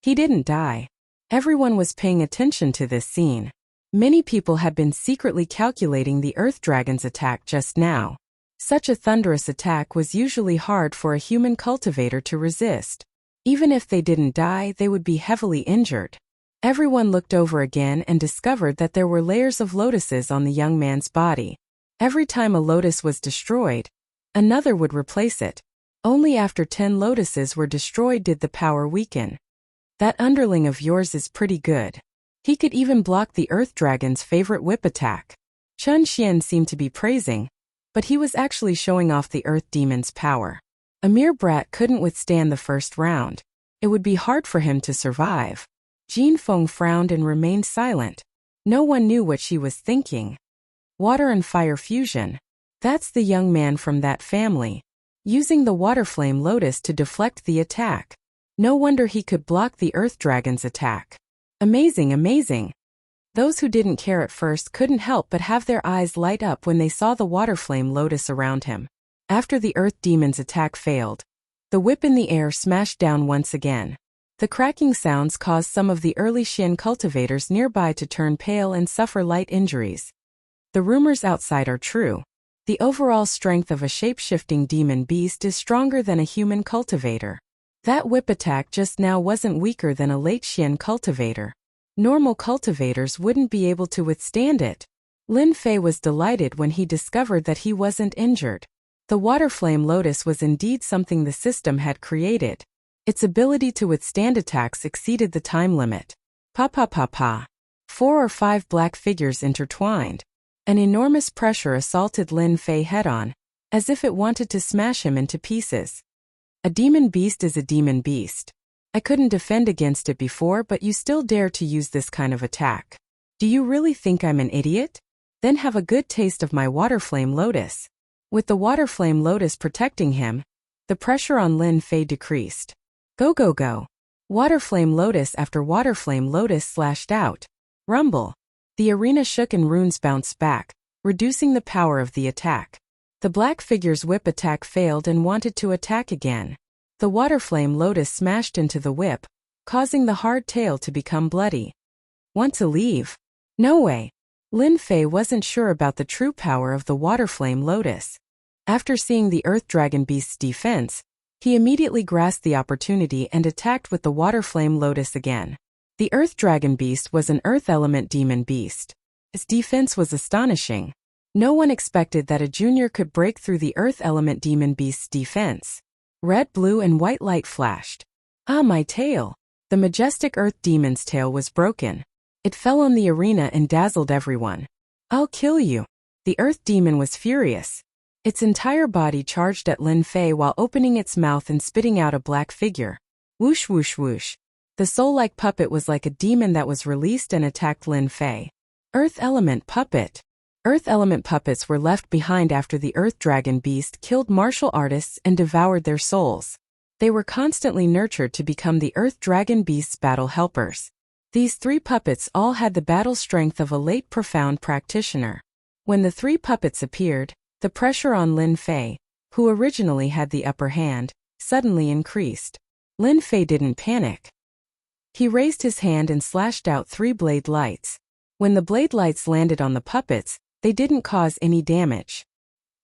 He didn't die. Everyone was paying attention to this scene. Many people had been secretly calculating the Earth Dragon's attack just now. Such a thunderous attack was usually hard for a human cultivator to resist. Even if they didn't die, they would be heavily injured. Everyone looked over again and discovered that there were layers of lotuses on the young man's body. Every time a lotus was destroyed, another would replace it. Only after 10 lotuses were destroyed did the power weaken. That underling of yours is pretty good. He could even block the Earth Dragon's favorite whip attack. Chun Xian seemed to be praising, but he was actually showing off the Earth Demon's power. A mere brat couldn't withstand the first round. It would be hard for him to survive. Jin Feng frowned and remained silent. No one knew what she was thinking. Water and fire fusion. That's the young man from that family, using the water flame lotus to deflect the attack. No wonder he could block the Earth Dragon's attack. Amazing, amazing. Those who didn't care at first couldn't help but have their eyes light up when they saw the water flame lotus around him. After the Earth Demon's attack failed, the whip in the air smashed down once again. The cracking sounds caused some of the early Xian cultivators nearby to turn pale and suffer light injuries. The rumors outside are true. The overall strength of a shape-shifting demon beast is stronger than a human cultivator. That whip attack just now wasn't weaker than a late Xian cultivator. Normal cultivators wouldn't be able to withstand it. Lin Fei was delighted when he discovered that he wasn't injured. The water flame lotus was indeed something the system had created. Its ability to withstand attacks exceeded the time limit. Pa pa pa pa. 4 or 5 black figures intertwined. An enormous pressure assaulted Lin Fei head-on, as if it wanted to smash him into pieces. A demon beast is a demon beast. I couldn't defend against it before, but you still dare to use this kind of attack. Do you really think I'm an idiot? Then have a good taste of my water flame lotus. With the water flame lotus protecting him, the pressure on Lin Fei decreased. Go go go. Water flame lotus after water flame lotus slashed out. Rumble. The arena shook and runes bounced back, reducing the power of the attack. The black figure's whip attack failed and wanted to attack again. The water flame lotus smashed into the whip, causing the hard tail to become bloody. Want to leave? No way. Lin Fei wasn't sure about the true power of the water flame lotus. After seeing the Earth Dragon Beast's defense, he immediately grasped the opportunity and attacked with the water flame lotus again. The Earth Dragon Beast was an Earth Element Demon Beast. Its defense was astonishing. No one expected that a junior could break through the Earth Element Demon Beast's defense. Red, blue, and white light flashed. Ah, my tail! The majestic Earth Demon's tail was broken. It fell on the arena and dazzled everyone. I'll kill you! The Earth Demon was furious. Its entire body charged at Lin Fei while opening its mouth and spitting out a black figure. Whoosh whoosh whoosh. The soul-like puppet was like a demon that was released and attacked Lin Fei. Earth Element Puppet. Earth Element puppets were left behind after the Earth Dragon Beast killed martial artists and devoured their souls. They were constantly nurtured to become the Earth Dragon Beast's battle helpers. These 3 puppets all had the battle strength of a late profound practitioner. When the 3 puppets appeared, the pressure on Lin Fei, who originally had the upper hand, suddenly increased. Lin Fei didn't panic. He raised his hand and slashed out 3 blade lights. When the blade lights landed on the puppets, they didn't cause any damage.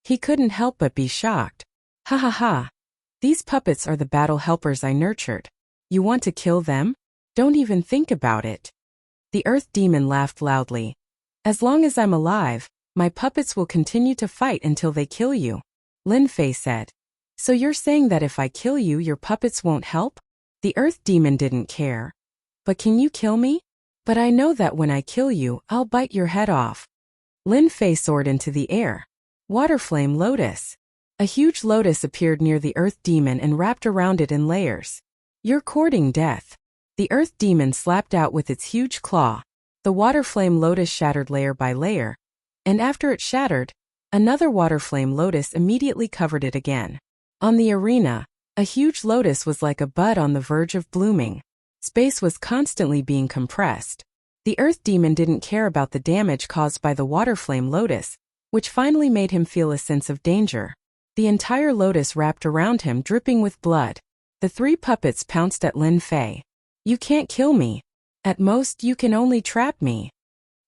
He couldn't help but be shocked. Ha ha ha. These puppets are the battle helpers I nurtured. You want to kill them? Don't even think about it. The Earth Demon laughed loudly. As long as I'm alive, my puppets will continue to fight until they kill you, Lin Fei said. So you're saying that if I kill you, your puppets won't help? The Earth Demon didn't care. But can you kill me? But I know that when I kill you, I'll bite your head off. Lin Fei soared into the air. Waterflame Lotus. A huge lotus appeared near the Earth Demon and wrapped around it in layers. You're courting death. The Earth Demon slapped out with its huge claw. The Waterflame Lotus shattered layer by layer, and after it shattered, another Waterflame Lotus immediately covered it again. On the arena, a huge lotus was like a bud on the verge of blooming. Space was constantly being compressed. The Earth Demon didn't care about the damage caused by the Waterflame Lotus, which finally made him feel a sense of danger. The entire lotus wrapped around him, dripping with blood. The 3 puppets pounced at Lin Fei. You can't kill me. At most, you can only trap me.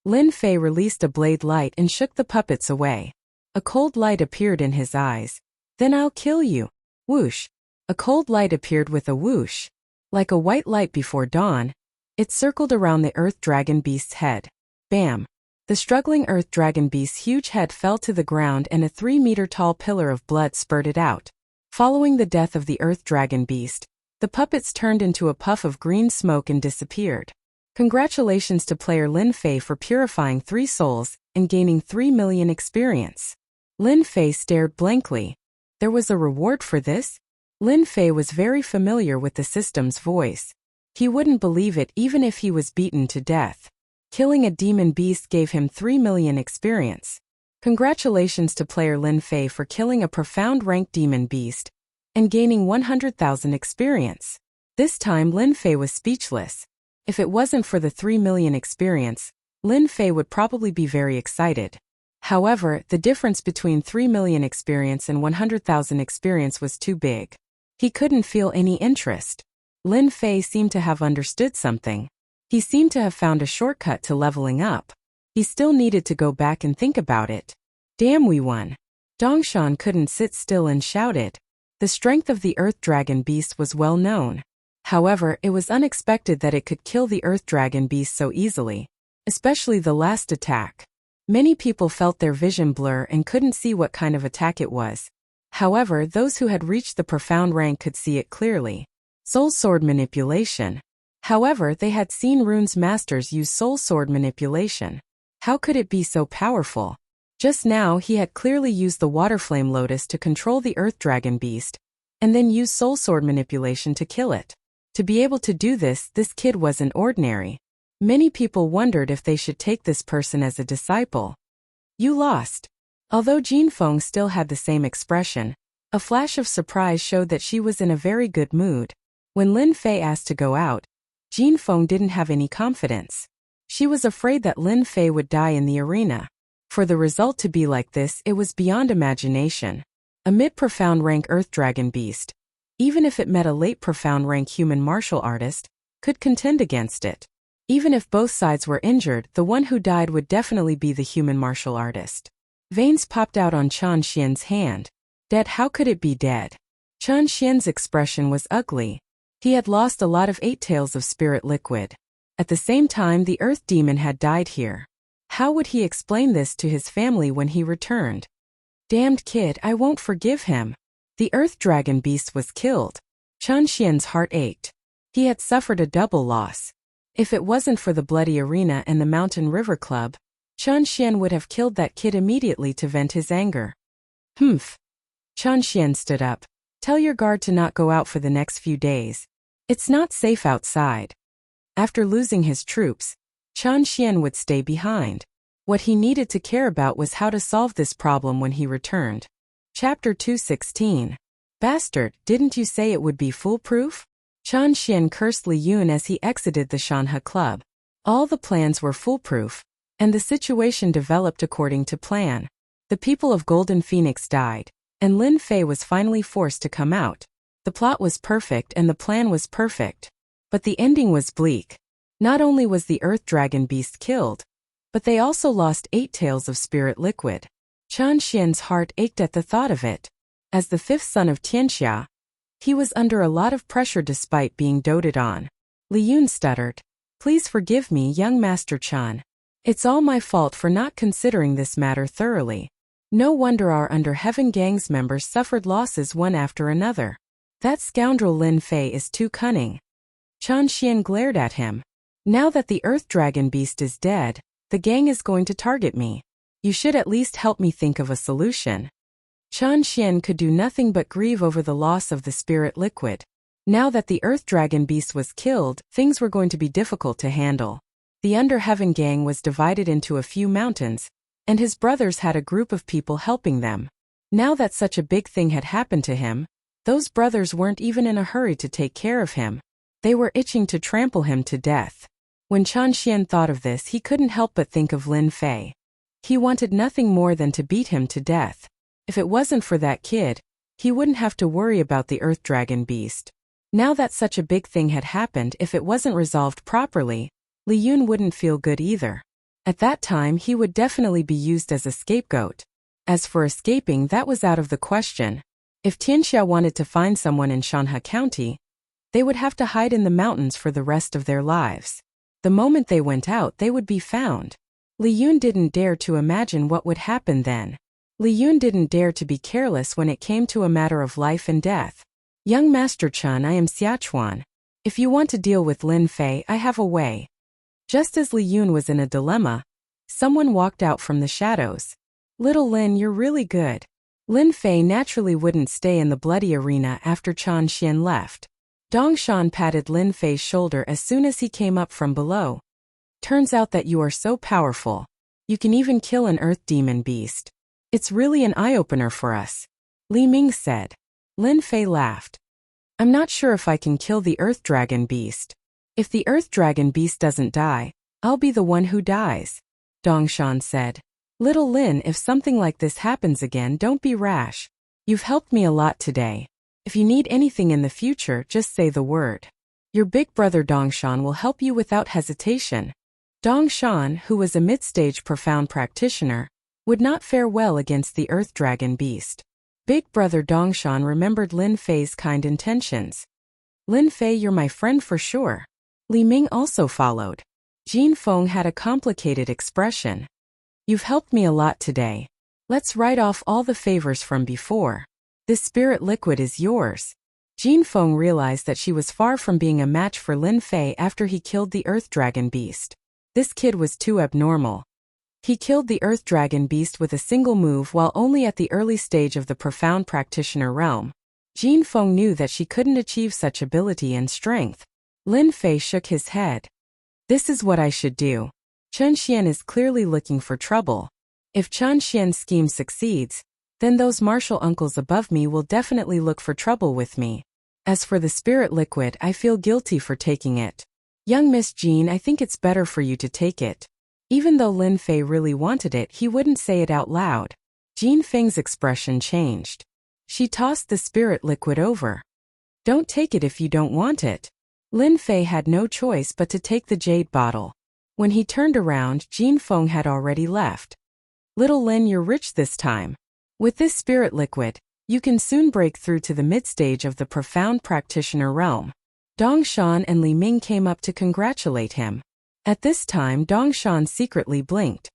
Lin Fei released a blade light and shook the puppets away. A cold light appeared in his eyes. Then I'll kill you. Whoosh. A cold light appeared with a whoosh. Like a white light before dawn, it circled around the Earth Dragon Beast's head. Bam. The struggling Earth Dragon Beast's huge head fell to the ground and a 3-meter-tall pillar of blood spurted out. Following the death of the Earth Dragon Beast, the puppets turned into a puff of green smoke and disappeared. Congratulations to player Lin Fei for purifying 3 souls and gaining 3 million experience. Lin Fei stared blankly. There was a reward for this? Lin Fei was very familiar with the system's voice. He wouldn't believe it even if he was beaten to death. Killing a demon beast gave him 3 million experience. Congratulations to player Lin Fei for killing a profound rank demon beast and gaining 100,000 experience. This time Lin Fei was speechless. If it wasn't for the 3 million experience, Lin Fei would probably be very excited. However, the difference between 3 million experience and 100,000 experience was too big. He couldn't feel any interest. Lin Fei seemed to have understood something. He seemed to have found a shortcut to leveling up. He still needed to go back and think about it. Damn, we won. Dongshan couldn't sit still and shouted. The strength of the Earth Dragon Beast was well known. However, it was unexpected that it could kill the Earth Dragon Beast so easily, especially the last attack. Many people felt their vision blur and couldn't see what kind of attack it was. However, those who had reached the profound rank could see it clearly. Soul Sword Manipulation. However, they had seen Rune's masters use Soul Sword Manipulation. How could it be so powerful? Just now he had clearly used the Waterflame Lotus to control the Earth Dragon Beast, and then used Soul Sword Manipulation to kill it. To be able to do this kid wasn't ordinary. Many people wondered if they should take this person as a disciple. You lost. Although Jinfeng still had the same expression, a flash of surprise showed that she was in a very good mood. When Lin Fei asked to go out, Jinfeng didn't have any confidence. She was afraid that Lin Fei would die in the arena. For the result to be like this, it was beyond imagination. A mid-profound rank Earth Dragon Beast, even if it met a late profound rank human martial artist, could contend against it. Even if both sides were injured, the one who died would definitely be the human martial artist. Veins popped out on Chen Xian's hand. Dead? How could it be dead? Chen Xian's expression was ugly. He had lost a lot of 8 tails of spirit liquid. At the same time, the Earth Demon had died here. How would he explain this to his family when he returned? Damned kid, I won't forgive him. The Earth Dragon Beast was killed. Chen Xian's heart ached. He had suffered a double loss. If it wasn't for the bloody arena and the Mountain River Club, Chen Xian would have killed that kid immediately to vent his anger. Humph. Chen Xian stood up. Tell your guard to not go out for the next few days. It's not safe outside. After losing his troops, Chen Xian would stay behind. What he needed to care about was how to solve this problem when he returned. Chapter 216. Bastard, didn't you say it would be foolproof? Chen Xian cursed Li Yun as he exited the Shanhe Club. All the plans were foolproof, and the situation developed according to plan. The people of Golden Phoenix died, and Lin Fei was finally forced to come out. The plot was perfect and the plan was perfect. But the ending was bleak. Not only was the Earth Dragon Beast killed, but they also lost 8 tails of spirit liquid. Chen Xian's heart ached at the thought of it. As the 5th son of Tianxia, he was under a lot of pressure despite being doted on. Li Yun stuttered. Please forgive me, young Master Chen. It's all my fault for not considering this matter thoroughly. No wonder our Under Heaven Gang's members suffered losses one after another. That scoundrel Lin Fei is too cunning. Chen Xian glared at him. Now that the Earth Dragon Beast is dead, the gang is going to target me. You should at least help me think of a solution. Chen Xian could do nothing but grieve over the loss of the spirit liquid. Now that the Earth Dragon Beast was killed, things were going to be difficult to handle. The Under Heaven Gang was divided into a few mountains, and his brothers had a group of people helping them. Now that such a big thing had happened to him, those brothers weren't even in a hurry to take care of him. They were itching to trample him to death. When Chen Xian thought of this, he couldn't help but think of Lin Fei. He wanted nothing more than to beat him to death. If it wasn't for that kid, he wouldn't have to worry about the Earth Dragon Beast. Now that such a big thing had happened, if it wasn't resolved properly, Li Yun wouldn't feel good either. At that time, he would definitely be used as a scapegoat. As for escaping, that was out of the question. If Tianxia wanted to find someone in Shanhe County, they would have to hide in the mountains for the rest of their lives. The moment they went out, they would be found. Li Yun didn't dare to imagine what would happen then. Li Yun didn't dare to be careless when it came to a matter of life and death. Young Master Chen, I am Xiachuan. If you want to deal with Lin Fei, I have a way. Just as Li Yun was in a dilemma, someone walked out from the shadows. Little Lin, you're really good. Lin Fei naturally wouldn't stay in the bloody arena after Chen Xian left. Dongshan patted Lin Fei's shoulder as soon as he came up from below. Turns out that you are so powerful. You can even kill an earth demon beast. It's really an eye-opener for us. Li Ming said. Lin Fei laughed. I'm not sure if I can kill the Earth Dragon Beast. If the Earth Dragon Beast doesn't die, I'll be the one who dies, Dongshan said. Little Lin, if something like this happens again, don't be rash. You've helped me a lot today. If you need anything in the future, just say the word. Your big brother Dongshan will help you without hesitation. Dongshan, who was a mid-stage profound practitioner, would not fare well against the Earth Dragon Beast. Big brother Dongshan remembered Lin Fei's kind intentions. Lin Fei, you're my friend for sure. Li Ming also followed. Jin Feng had a complicated expression. You've helped me a lot today. Let's write off all the favors from before. This spirit liquid is yours. Jin Feng realized that she was far from being a match for Lin Fei after he killed the Earth Dragon Beast. This kid was too abnormal. He killed the Earth Dragon Beast with a single move while only at the early stage of the profound practitioner realm. Jin Feng knew that she couldn't achieve such ability and strength. Lin Fei shook his head. This is what I should do. Chen Xian is clearly looking for trouble. If Chen Xian's scheme succeeds, then those martial uncles above me will definitely look for trouble with me. As for the spirit liquid, I feel guilty for taking it. Young Miss Jean, I think it's better for you to take it. Even though Lin Fei really wanted it, he wouldn't say it out loud. Jin Feng's expression changed. She tossed the spirit liquid over. Don't take it if you don't want it. Lin Fei had no choice but to take the jade bottle. When he turned around, Jin Feng had already left. Little Lin, you're rich this time. With this spirit liquid, you can soon break through to the mid-stage of the profound practitioner realm. Dongshan and Li Ming came up to congratulate him. At this time, Dongshan secretly blinked.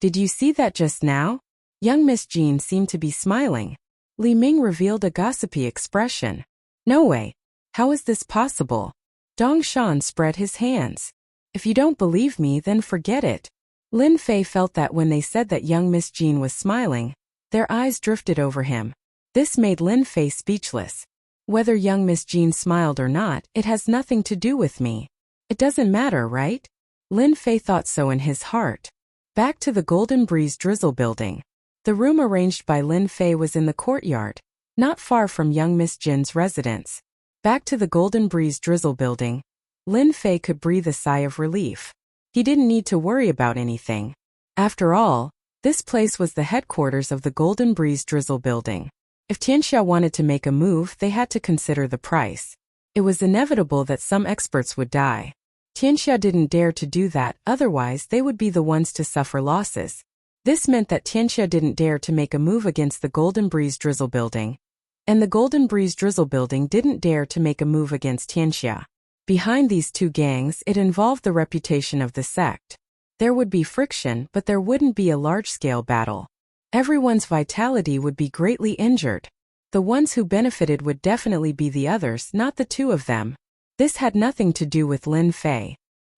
Did you see that just now? Young Miss Jean seemed to be smiling. Li Ming revealed a gossipy expression. No way. How is this possible? Dongshan spread his hands. If you don't believe me, then forget it. Lin Fei felt that when they said that young Miss Jean was smiling, their eyes drifted over him. This made Lin Fei speechless. Whether young Miss Jean smiled or not, it has nothing to do with me. It doesn't matter, right? Lin Fei thought so in his heart. Back to the Golden Breeze Drizzle building. The room arranged by Lin Fei was in the courtyard, not far from young Miss Jin's residence. Back to the Golden Breeze Drizzle building. Lin Fei could breathe a sigh of relief. He didn't need to worry about anything. After all, this place was the headquarters of the Golden Breeze Drizzle building. If Tianxia wanted to make a move, they had to consider the price. It was inevitable that some experts would die. Tianxia didn't dare to do that, otherwise they would be the ones to suffer losses. This meant that Tianxia didn't dare to make a move against the Golden Breeze Drizzle Building. And the Golden Breeze Drizzle Building didn't dare to make a move against Tianxia. Behind these two gangs, it involved the reputation of the sect. There would be friction, but there wouldn't be a large-scale battle. Everyone's vitality would be greatly injured. The ones who benefited would definitely be the others, not the two of them. This had nothing to do with Lin Fei.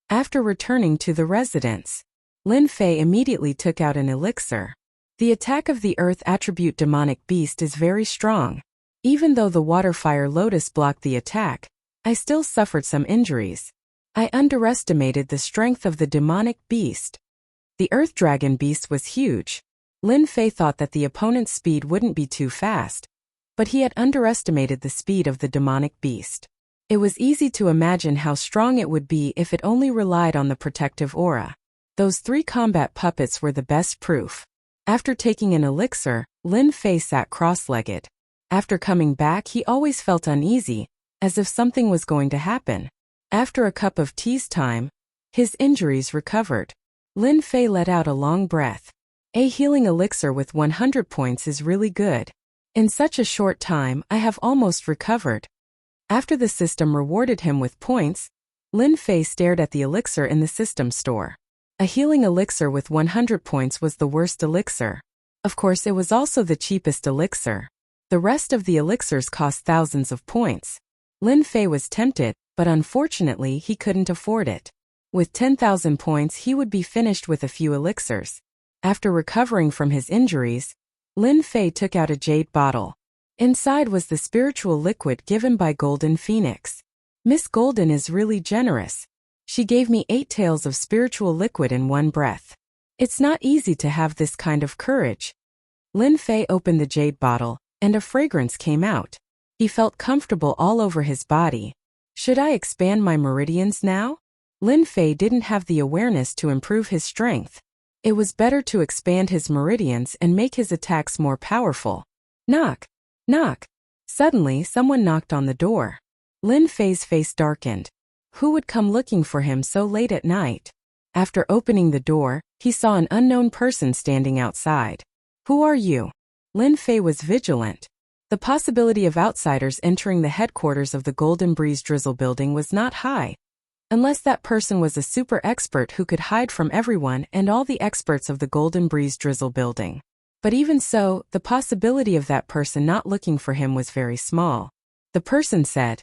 After returning to the residence, Lin Fei immediately took out an elixir. The attack of the earth attribute demonic beast is very strong. Even though the water fire lotus blocked the attack, I still suffered some injuries. I underestimated the strength of the demonic beast. The earth dragon beast was huge. Lin Fei thought that the opponent's speed wouldn't be too fast, but he had underestimated the speed of the demonic beast. It was easy to imagine how strong it would be if it only relied on the protective aura. Those 3 combat puppets were the best proof. After taking an elixir, Lin Fei sat cross-legged. After coming back, he always felt uneasy, as if something was going to happen. After a cup of tea's time, his injuries recovered. Lin Fei let out a long breath. A healing elixir with 100 points is really good. In such a short time, I have almost recovered. After the system rewarded him with points, Lin Fei stared at the elixir in the system store. A healing elixir with 100 points was the worst elixir. Of course, it was also the cheapest elixir. The rest of the elixirs cost thousands of points. Lin Fei was tempted, but unfortunately he couldn't afford it. With 10,000 points he would be finished with a few elixirs. After recovering from his injuries, Lin Fei took out a jade bottle. Inside was the spiritual liquid given by Golden Phoenix. Miss Golden is really generous. She gave me 8 tails of spiritual liquid in one breath. It's not easy to have this kind of courage. Lin Fei opened the jade bottle, and a fragrance came out. He felt comfortable all over his body. Should I expand my meridians now? Lin Fei didn't have the awareness to improve his strength. It was better to expand his meridians and make his attacks more powerful. Knock! Knock! Suddenly, someone knocked on the door. Lin Fei's face darkened. Who would come looking for him so late at night? After opening the door, he saw an unknown person standing outside. Who are you? Lin Fei was vigilant. The possibility of outsiders entering the headquarters of the Golden Breeze Drizzle Building was not high. Unless that person was a super expert who could hide from everyone and all the experts of the Golden Breeze Drizzle Building. But even so, the possibility of that person not looking for him was very small. The person said,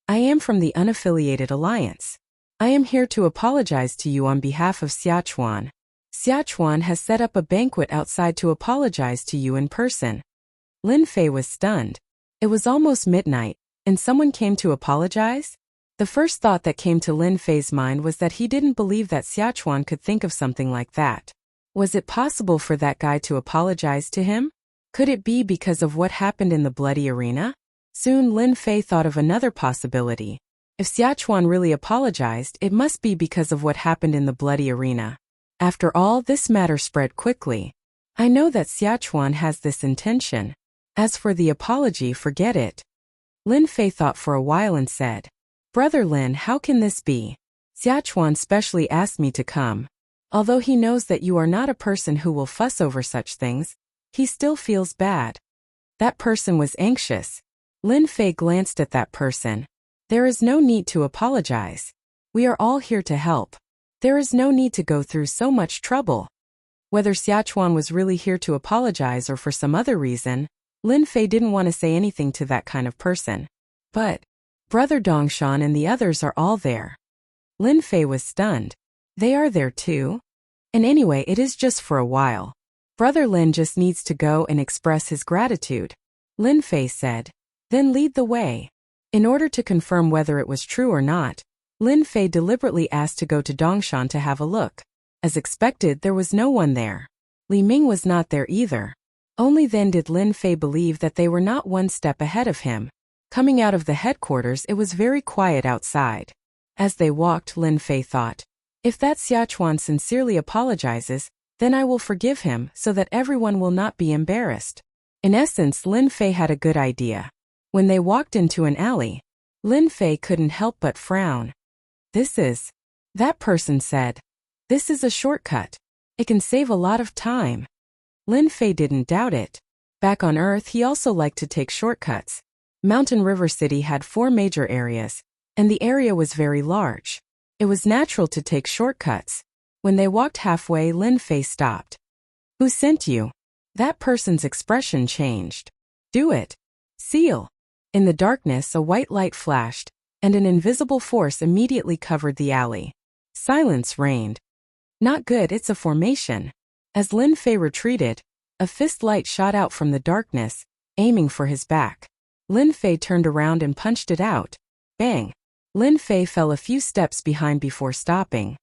I am from the Unaffiliated Alliance. I am here to apologize to you on behalf of Xiachuan. Xiachuan has set up a banquet outside to apologize to you in person. Lin Fei was stunned. It was almost midnight, and someone came to apologize? The first thought that came to Lin Fei's mind was that he didn't believe that Xiachuan could think of something like that. Was it possible for that guy to apologize to him? Could it be because of what happened in the bloody arena? Soon Lin Fei thought of another possibility. If Xiachuan really apologized, it must be because of what happened in the bloody arena. After all, this matter spread quickly. I know that Xiachuan has this intention. As for the apology, forget it. Lin Fei thought for a while and said, Brother Lin, how can this be? Xiachuan specially asked me to come. Although he knows that you are not a person who will fuss over such things, he still feels bad. That person was anxious. Lin Fei glanced at that person. There is no need to apologize. We are all here to help. There is no need to go through so much trouble. Whether Xiachuan was really here to apologize or for some other reason, Lin Fei didn't want to say anything to that kind of person. But Brother Dongshan and the others are all there. Lin Fei was stunned. They are there too? And anyway, it is just for a while. Brother Lin just needs to go and express his gratitude. Lin Fei said. Then lead the way. In order to confirm whether it was true or not, Lin Fei deliberately asked to go to Dongshan to have a look. As expected, there was no one there. Li Ming was not there either. Only then did Lin Fei believe that they were not one step ahead of him. Coming out of the headquarters, it was very quiet outside. As they walked, Lin Fei thought, if that Xiachuan sincerely apologizes, then I will forgive him so that everyone will not be embarrassed. In essence, Lin Fei had a good idea. When they walked into an alley, Lin Fei couldn't help but frown. That person said. This is a shortcut. It can save a lot of time. Lin Fei didn't doubt it. Back on Earth, he also liked to take shortcuts. Mountain River City had 4 major areas, and the area was very large. It was natural to take shortcuts. When they walked halfway, Lin Fei stopped. Who sent you? That person's expression changed. Do it. Seal. In the darkness, a white light flashed, and an invisible force immediately covered the alley. Silence reigned. Not good, it's a formation. As Lin Fei retreated, a fist light shot out from the darkness, aiming for his back. Lin Fei turned around and punched it out. Bang! Lin Fei fell a few steps behind before stopping.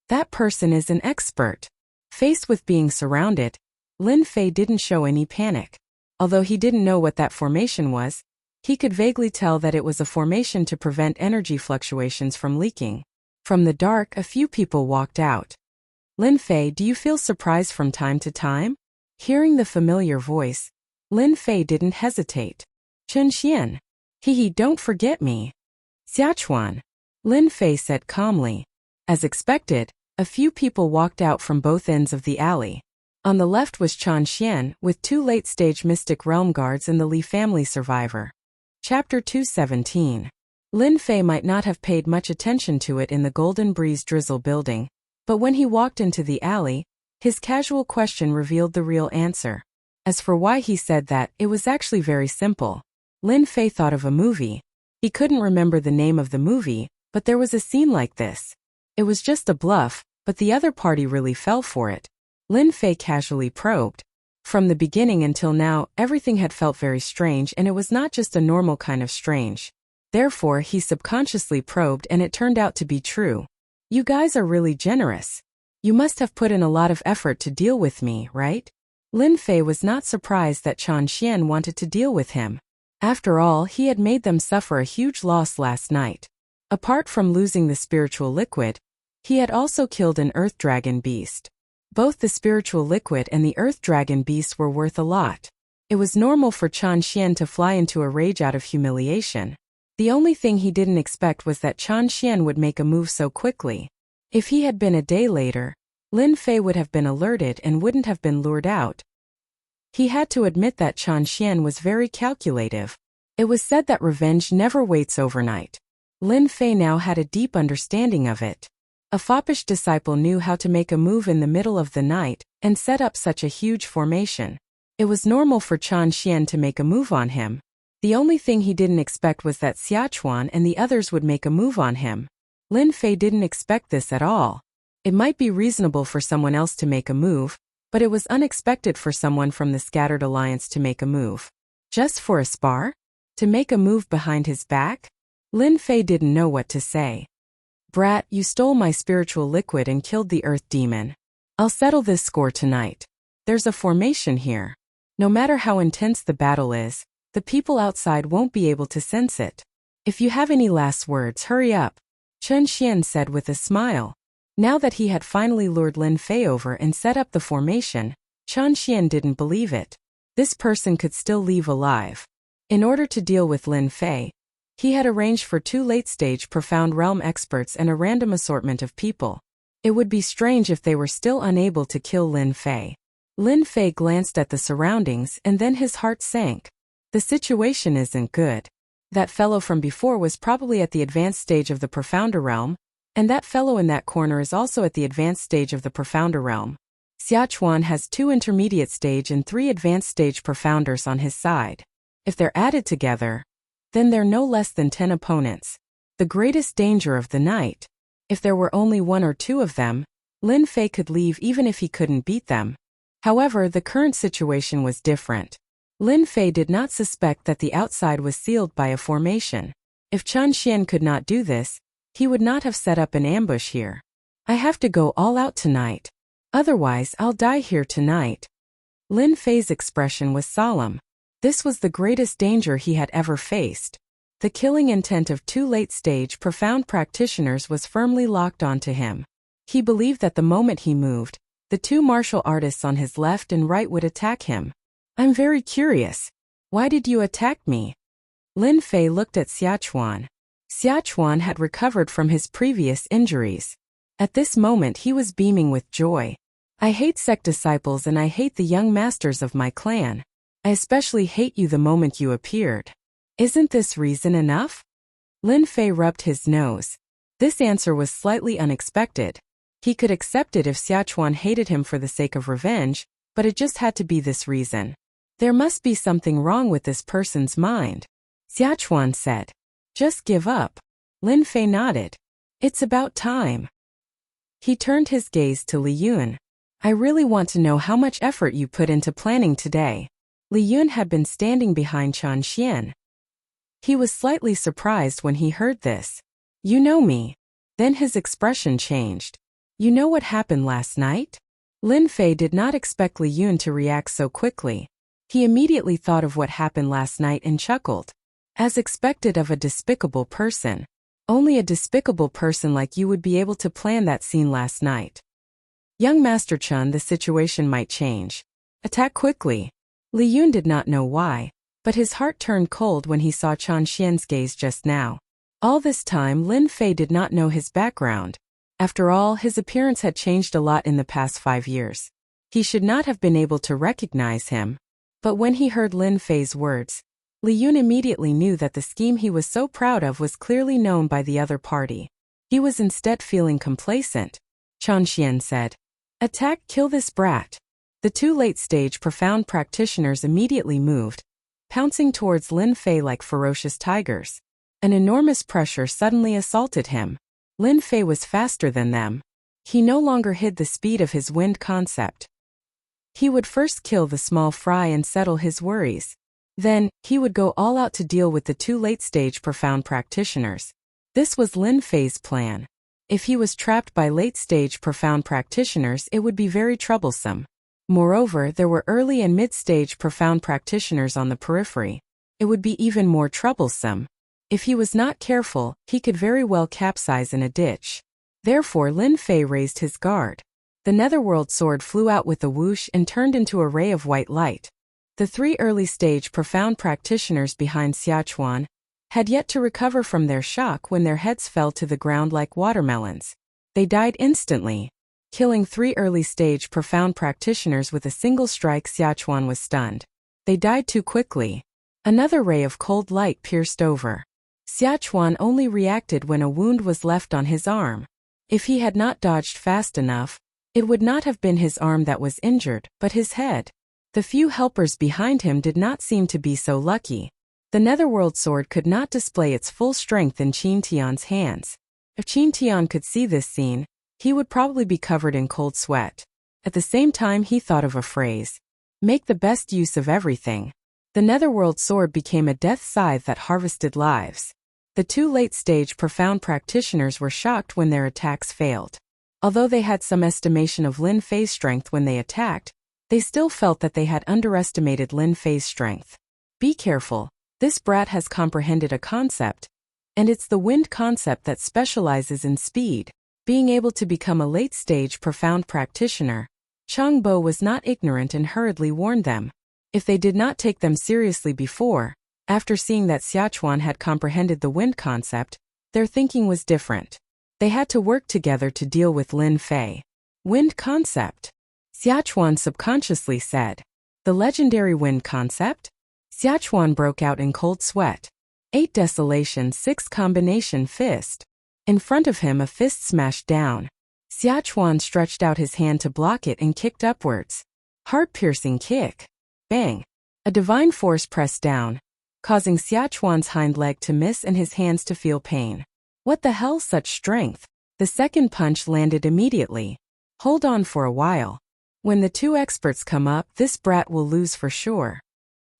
That person is an expert. Faced with being surrounded, Lin Fei didn't show any panic. Although he didn't know what that formation was, he could vaguely tell that it was a formation to prevent energy fluctuations from leaking. From the dark, a few people walked out. Lin Fei, do you feel surprised from time to time? Hearing the familiar voice, Lin Fei didn't hesitate. Chun Xian. Don't forget me. Xiachuan. Lin Fei said calmly. As expected, a few people walked out from both ends of the alley. On the left was Chan Xian, with 2 late-stage Mystic Realm guards and the Li family survivor. Chapter 217. Lin Fei might not have paid much attention to it in the Golden Breeze Drizzle building, but when he walked into the alley, his casual question revealed the real answer. As for why he said that, it was actually very simple. Lin Fei thought of a movie. He couldn't remember the name of the movie, but there was a scene like this. It was just a bluff, but the other party really fell for it. Lin Fei casually probed. From the beginning until now, everything had felt very strange, and it was not just a normal kind of strange. Therefore, he subconsciously probed, and it turned out to be true. You guys are really generous. You must have put in a lot of effort to deal with me, right? Lin Fei was not surprised that Chan Xian wanted to deal with him. After all, he had made them suffer a huge loss last night. Apart from losing the spiritual liquid, he had also killed an earth dragon beast. Both the spiritual liquid and the earth dragon beast were worth a lot. It was normal for Chan Xian to fly into a rage out of humiliation. The only thing he didn't expect was that Chan Xian would make a move so quickly. If he had been a day later, Lin Fei would have been alerted and wouldn't have been lured out. He had to admit that Chan Xian was very calculative. It was said that revenge never waits overnight. Lin Fei now had a deep understanding of it. A foppish disciple knew how to make a move in the middle of the night and set up such a huge formation. It was normal for Chan Xian to make a move on him. The only thing he didn't expect was that Xiachuan and the others would make a move on him. Lin Fei didn't expect this at all. It might be reasonable for someone else to make a move, but it was unexpected for someone from the Scattered Alliance to make a move. Just for a spar? To make a move behind his back? Lin Fei didn't know what to say. Brat, you stole my spiritual liquid and killed the earth demon. I'll settle this score tonight. There's a formation here. No matter how intense the battle is, the people outside won't be able to sense it. If you have any last words, hurry up. Chun Xian said with a smile. Now that he had finally lured Lin Fei over and set up the formation, Chan Xian didn't believe it. This person could still leave alive. In order to deal with Lin Fei, he had arranged for 2 late-stage Profound Realm experts and a random assortment of people. It would be strange if they were still unable to kill Lin Fei. Lin Fei glanced at the surroundings and then his heart sank. The situation isn't good. That fellow from before was probably at the advanced stage of the Profounder Realm, and that fellow in that corner is also at the advanced stage of the Profounder Realm. Xiachuan has 2 intermediate stage and 3 advanced stage Profounders on his side. If they're added together, then they're no less than 10 opponents. The greatest danger of the night. If there were only 1 or 2 of them, Lin Fei could leave even if he couldn't beat them. However, the current situation was different. Lin Fei did not suspect that the outside was sealed by a formation. If Chan Xian could not do this, he would not have set up an ambush here. I have to go all out tonight. Otherwise, I'll die here tonight. Lin Fei's expression was solemn. This was the greatest danger he had ever faced. The killing intent of 2 late-stage profound practitioners was firmly locked onto him. He believed that the moment he moved, the 2 martial artists on his left and right would attack him. I'm very curious. Why did you attack me? Lin Fei looked at Xiachuan. Xiachuan had recovered from his previous injuries. At this moment he was beaming with joy. I hate sect disciples and I hate the young masters of my clan. I especially hate you the moment you appeared. Isn't this reason enough? Lin Fei rubbed his nose. This answer was slightly unexpected. He could accept it if Xiachuan hated him for the sake of revenge, but it just had to be this reason. There must be something wrong with this person's mind. Xiachuan said. Just give up. Lin Fei nodded. It's about time. He turned his gaze to Li Yun. I really want to know how much effort you put into planning today. Li Yun had been standing behind Chan Xian. He was slightly surprised when he heard this. You know me. Then his expression changed. You know what happened last night? Lin Fei did not expect Li Yun to react so quickly. He immediately thought of what happened last night and chuckled. As expected of a despicable person. Only a despicable person like you would be able to plan that scene last night. Young Master Chun, the situation might change. Attack quickly. Li Yun did not know why, but his heart turned cold when he saw Chan Xian's gaze just now. All this time Lin Fei did not know his background. After all, his appearance had changed a lot in the past 5 years. He should not have been able to recognize him. But when he heard Lin Fei's words, Li Yun immediately knew that the scheme he was so proud of was clearly known by the other party. He was instead feeling complacent. Chan Xian said, Attack, kill this brat. The two late-stage profound practitioners immediately moved, pouncing towards Lin Fei like ferocious tigers. An enormous pressure suddenly assaulted him. Lin Fei was faster than them. He no longer hid the speed of his wind concept. He would first kill the small fry and settle his worries. Then, he would go all out to deal with the two late-stage profound practitioners. This was Lin Fei's plan. If he was trapped by late-stage profound practitioners, it would be very troublesome. Moreover, there were early and mid-stage profound practitioners on the periphery. It would be even more troublesome. If he was not careful, he could very well capsize in a ditch. Therefore Lin Fei raised his guard. The netherworld sword flew out with a whoosh and turned into a ray of white light. The three early-stage profound practitioners behind Xiachuan had yet to recover from their shock when their heads fell to the ground like watermelons. They died instantly. Killing three early-stage profound practitioners with a single strike, Xiachuan was stunned. They died too quickly. Another ray of cold light pierced over. Xiachuan only reacted when a wound was left on his arm. If he had not dodged fast enough, it would not have been his arm that was injured, but his head. The few helpers behind him did not seem to be so lucky. The netherworld sword could not display its full strength in Qin Tian's hands. If Qin Tian could see this scene, he would probably be covered in cold sweat. At the same time he thought of a phrase. Make the best use of everything. The netherworld sword became a death scythe that harvested lives. The two late-stage profound practitioners were shocked when their attacks failed. Although they had some estimation of Lin Fei's strength when they attacked, they still felt that they had underestimated Lin Fei's strength. Be careful, this brat has comprehended a concept, and it's the wind concept that specializes in speed. Being able to become a late-stage profound practitioner, Chang Bo was not ignorant and hurriedly warned them. If they did not take them seriously before, after seeing that Xiachuan had comprehended the wind concept, their thinking was different. They had to work together to deal with Lin Fei. Wind concept? Xiachuan subconsciously said. The legendary wind concept? Xiachuan broke out in cold sweat. 8 desolation 6 combination fist. In front of him a fist smashed down. Xiachuan stretched out his hand to block it and kicked upwards. Heart-piercing kick. Bang. A divine force pressed down, causing Xiachuan's hind leg to miss and his hands to feel pain. What the hell, such strength? The second punch landed immediately. Hold on for a while. When the two experts come up, this brat will lose for sure.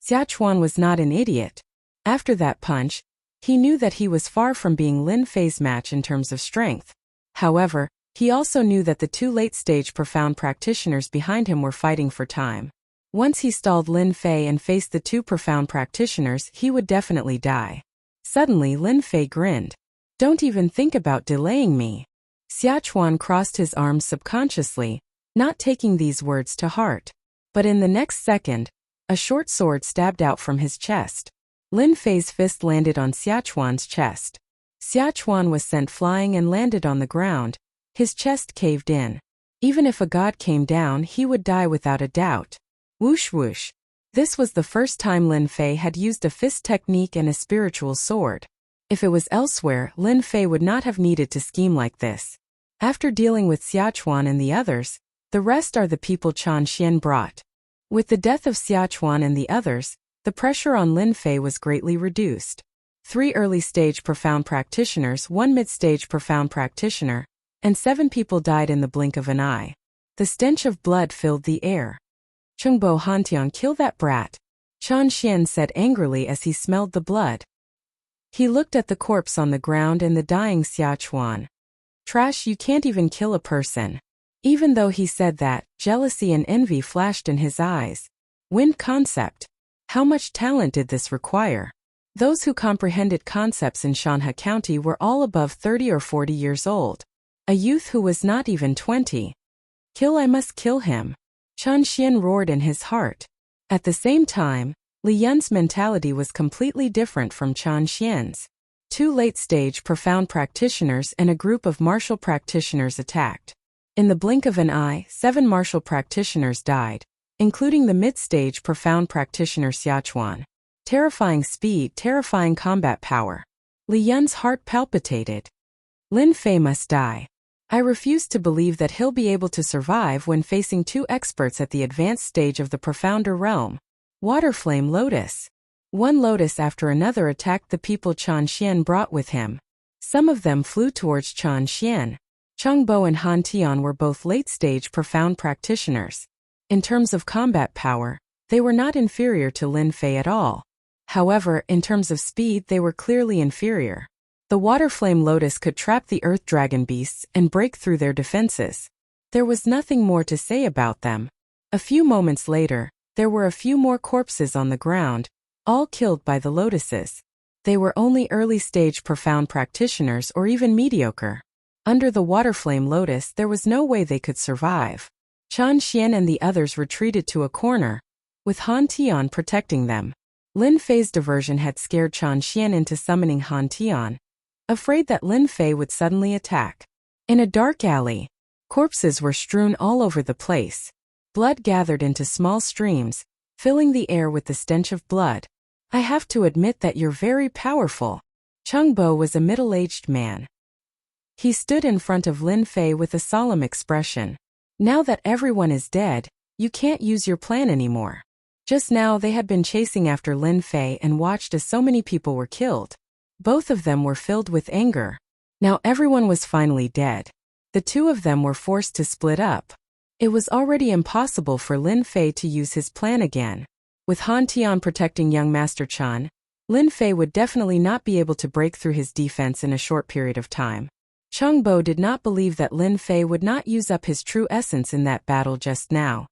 Xiachuan was not an idiot. After that punch, he knew that he was far from being Lin Fei's match in terms of strength. However, he also knew that the two late-stage profound practitioners behind him were fighting for time. Once he stalled Lin Fei and faced the two profound practitioners, he would definitely die. Suddenly Lin Fei grinned. Don't even think about delaying me. Xiachuan crossed his arms subconsciously, not taking these words to heart. But in the next second, A short sword stabbed out from his chest. Lin Fei's fist landed on Xiachuan's chest. Xiachuan was sent flying and landed on the ground. His chest caved in. Even if a god came down, he would die without a doubt. Whoosh whoosh. This was the first time Lin Fei had used a fist technique and a spiritual sword. If it was elsewhere, Lin Fei would not have needed to scheme like this. After dealing with Xiachuan and the others, the rest are the people Chen Xian brought. With the death of Xiachuan and the others, the pressure on Lin Fei was greatly reduced. 3 early-stage profound practitioners, 1 mid-stage profound practitioner, and 7 people died in the blink of an eye. The stench of blood filled the air. Chengbo Hantian, kill that brat, Chen Xian said angrily as he smelled the blood. He looked at the corpse on the ground and the dying Xiachuan. Trash, you can't even kill a person. Even though he said that, jealousy and envy flashed in his eyes. Wind concept. How much talent did this require? Those who comprehended concepts in Shanhe County were all above 30 or 40 years old. A youth who was not even 20. Kill, I must kill him. Chen Xian roared in his heart. At the same time, Li Yun's mentality was completely different from Chen Xian's. 2 late-stage profound practitioners and a group of martial practitioners attacked. In the blink of an eye, 7 martial practitioners died, including the mid-stage profound practitioner Xiachuan. Terrifying speed, terrifying combat power. Li Yun's heart palpitated. Lin Fei must die. I refuse to believe that he'll be able to survive when facing 2 experts at the advanced stage of the profounder realm. Waterflame Lotus. One lotus after another attacked the people Chen Xian brought with him. Some of them flew towards Chen Xian. Chengbo and Han Tian were both late-stage profound practitioners. In terms of combat power, they were not inferior to Lin Fei at all. However, in terms of speed, they were clearly inferior. The Waterflame Lotus could trap the Earth Dragon beasts and break through their defenses. There was nothing more to say about them. A few moments later, there were a few more corpses on the ground, all killed by the lotuses. They were only early-stage profound practitioners or even mediocre. Under the Waterflame Lotus, there was no way they could survive. Chen Xian and the others retreated to a corner, with Han Tian protecting them. Lin Fei's diversion had scared Chen Xian into summoning Han Tian, afraid that Lin Fei would suddenly attack. In a dark alley, corpses were strewn all over the place. Blood gathered into small streams, filling the air with the stench of blood. I have to admit that you're very powerful. Chengbo was a middle-aged man. He stood in front of Lin Fei with a solemn expression. Now that everyone is dead, you can't use your plan anymore. Just now they had been chasing after Lin Fei and watched as so many people were killed. Both of them were filled with anger. Now everyone was finally dead. The 2 of them were forced to split up. It was already impossible for Lin Fei to use his plan again. With Han Tian protecting young Master Chen, Lin Fei would definitely not be able to break through his defense in a short period of time. Chengbo did not believe that Lin Fei would not use up his true essence in that battle just now.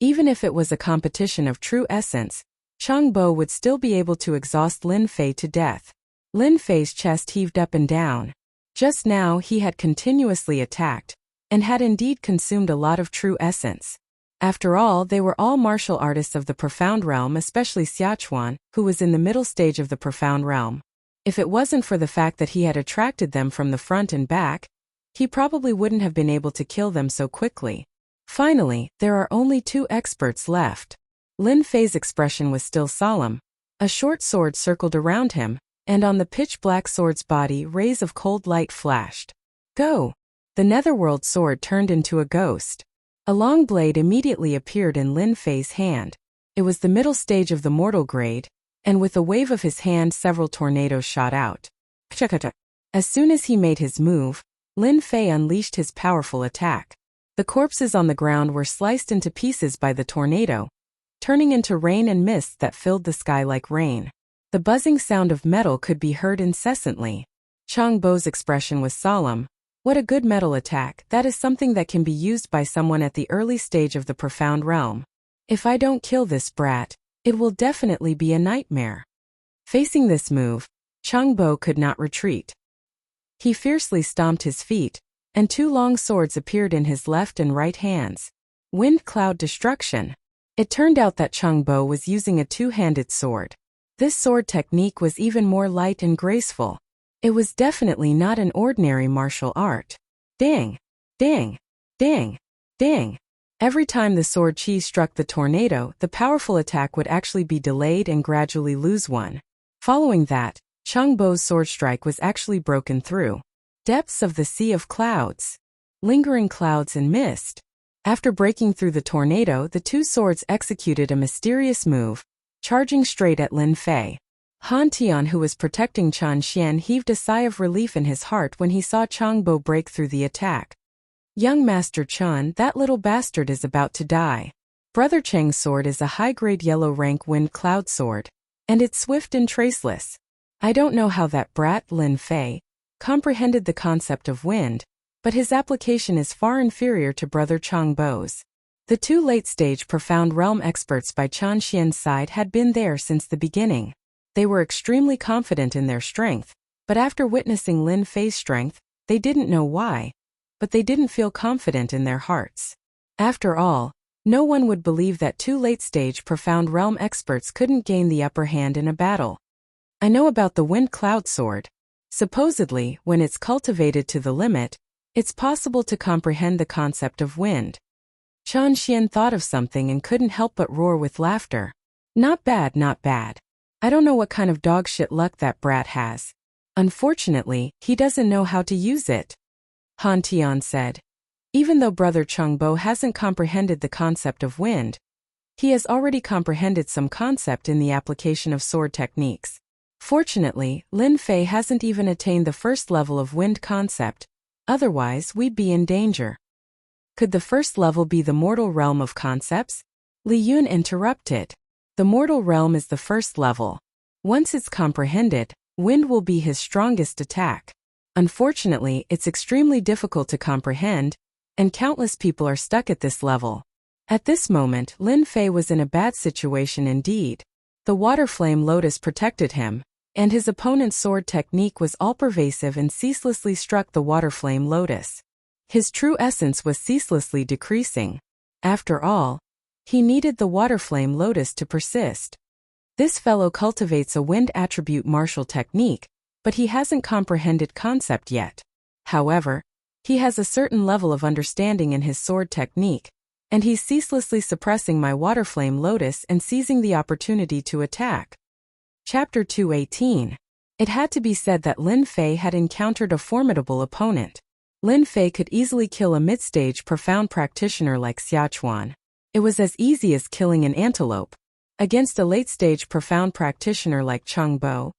Even if it was a competition of true essence, Chengbo would still be able to exhaust Lin Fei to death. Lin Fei's chest heaved up and down. Just now he had continuously attacked, and had indeed consumed a lot of true essence. After all, they were all martial artists of the profound realm, especially Xiachuan, who was in the middle stage of the profound realm. If it wasn't for the fact that he had attracted them from the front and back, he probably wouldn't have been able to kill them so quickly. Finally, there are only 2 experts left. Lin Fei's expression was still solemn. A short sword circled around him, and on the pitch-black sword's body rays of cold light flashed. Go! The netherworld sword turned into a ghost. A long blade immediately appeared in Lin Fei's hand. It was the middle stage of the mortal grade, and with a wave of his hand several tornadoes shot out. As soon as he made his move, Lin Fei unleashed his powerful attack. The corpses on the ground were sliced into pieces by the tornado, turning into rain and mist that filled the sky like rain. The buzzing sound of metal could be heard incessantly. Chengbo's expression was solemn. What a good metal attack! That is something that can be used by someone at the early stage of the profound realm. If I don't kill this brat, it will definitely be a nightmare. Facing this move, Chengbo could not retreat. He fiercely stomped his feet, and 2 long swords appeared in his left and right hands. Wind cloud destruction. It turned out that Changbo was using a two-handed sword. This sword technique was even more light and graceful. It was definitely not an ordinary martial art. Ding! Ding! Ding! Ding! Every time the sword chi struck the tornado, the powerful attack would actually be delayed and gradually lose one. Following that, Changbo's sword strike was actually broken through. Depths of the sea of clouds. Lingering clouds and mist. After breaking through the tornado, the two swords executed a mysterious move, charging straight at Lin Fei. Han Tian, who was protecting Chan Xian, heaved a sigh of relief in his heart when he saw Changbo break through the attack. Young Master Chan, that little bastard is about to die. Brother Cheng's sword is a high-grade yellow rank wind cloud sword, and it's swift and traceless. I don't know how that brat, Lin Fei, comprehended the concept of wind, but his application is far inferior to Brother Changbo's. The two late-stage Profound Realm experts by Chan Xian's side had been there since the beginning. They were extremely confident in their strength, but after witnessing Lin Fei's strength, they didn't know why, but they didn't feel confident in their hearts. After all, no one would believe that two late-stage Profound Realm experts couldn't gain the upper hand in a battle. I know about the Wind Cloud Sword. Supposedly, when it's cultivated to the limit, it's possible to comprehend the concept of wind. Chan Xian thought of something and couldn't help but roar with laughter. Not bad, not bad. I don't know what kind of dogshit luck that brat has. Unfortunately, he doesn't know how to use it. Han Tian said. Even though Brother Changbo hasn't comprehended the concept of wind, he has already comprehended some concept in the application of sword techniques. Fortunately, Lin Fei hasn't even attained the first level of wind concept, otherwise we'd be in danger. Could the first level be the mortal realm of concepts? Li Yun interrupted. The mortal realm is the first level. Once it's comprehended, wind will be his strongest attack. Unfortunately, it's extremely difficult to comprehend, and countless people are stuck at this level. At this moment, Lin Fei was in a bad situation indeed. The water flame lotus protected him, and his opponent's sword technique was all-pervasive and ceaselessly struck the water flame lotus. His true essence was ceaselessly decreasing. After all, he needed the water flame lotus to persist. This fellow cultivates a wind attribute martial technique, but he hasn't comprehended concept yet. However, he has a certain level of understanding in his sword technique, and he's ceaselessly suppressing my water flame lotus and seizing the opportunity to attack. Chapter 218. It had to be said that Lin Fei had encountered a formidable opponent. Lin Fei could easily kill a mid-stage profound practitioner like Xiachuan. It was as easy as killing an antelope. Against a late-stage profound practitioner like Changbo,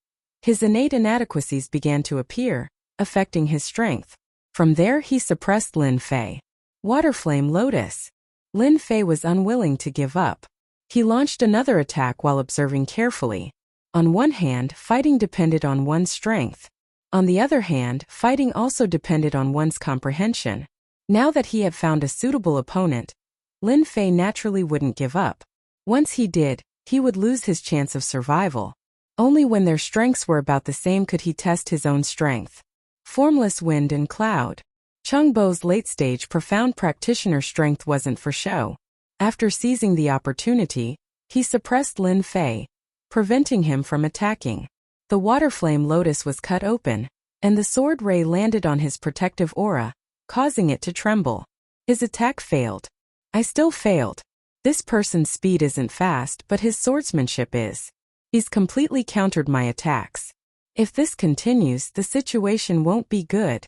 his innate inadequacies began to appear, affecting his strength. From there he suppressed Lin Fei. Water Flame Lotus. Lin Fei was unwilling to give up. He launched another attack while observing carefully. On one hand, fighting depended on one's strength. On the other hand, fighting also depended on one's comprehension. Now that he had found a suitable opponent, Lin Fei naturally wouldn't give up. Once he did, he would lose his chance of survival. Only when their strengths were about the same could he test his own strength. Formless wind and cloud. Changbo's late-stage profound practitioner strength wasn't for show. After seizing the opportunity, he suppressed Lin Fei, preventing him from attacking. The water flame lotus was cut open, and the sword ray landed on his protective aura, causing it to tremble. His attack failed. I still failed. This person's speed isn't fast, but his swordsmanship is. He's completely countered my attacks. If this continues, the situation won't be good.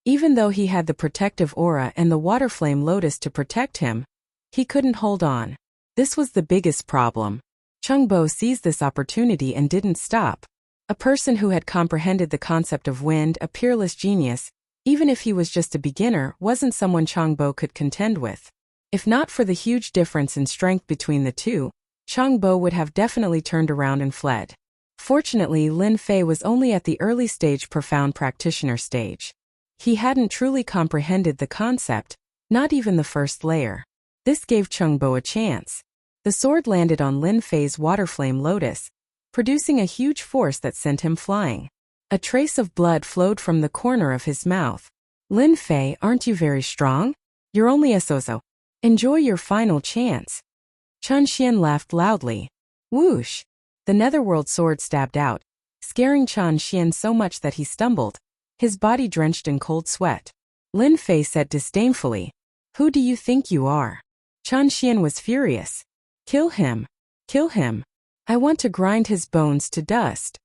Even though he had the protective aura and the water flame lotus to protect him, he couldn't hold on. This was the biggest problem. Changbo seized this opportunity and didn't stop. A person who had comprehended the concept of wind, a peerless genius, even if he was just a beginner, wasn't someone Changbo could contend with. If not for the huge difference in strength between the two, Changbo would have definitely turned around and fled. Fortunately, Lin Fei was only at the early stage profound practitioner stage. He hadn't truly comprehended the concept, not even the first layer. This gave Changbo a chance. The sword landed on Lin Fei's water flame lotus, producing a huge force that sent him flying. A trace of blood flowed from the corner of his mouth. Lin Fei, aren't you very strong? You're only a sozo. Enjoy your final chance. Chen Xian laughed loudly. Whoosh! The netherworld sword stabbed out, scaring Chen Xian so much that he stumbled, his body drenched in cold sweat. Lin Fei said disdainfully, "Who do you think you are?" Chen Xian was furious. "Kill him! Kill him! I want to grind his bones to dust."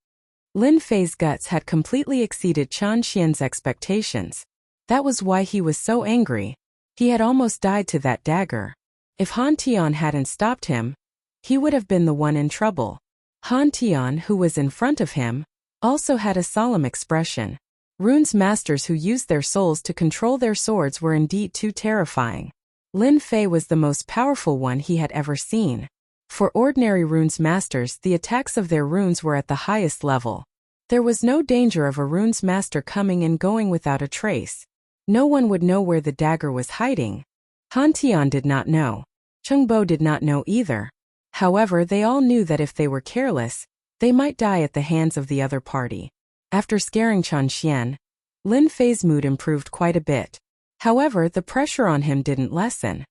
Lin Fei's guts had completely exceeded Chen Xian's expectations. That was why he was so angry. He had almost died to that dagger. If Han Tian hadn't stopped him, he would have been the one in trouble. Han Tian, who was in front of him, also had a solemn expression. Rune's masters who used their souls to control their swords were indeed too terrifying. Lin Fei was the most powerful one he had ever seen. For ordinary runes masters, the attacks of their runes were at the highest level. There was no danger of a runes master coming and going without a trace. No one would know where the dagger was hiding. Han Tian did not know. Cheng Bo did not know either. However, they all knew that if they were careless, they might die at the hands of the other party. After scaring Chen Xian, Lin Fei's mood improved quite a bit. However, the pressure on him didn't lessen.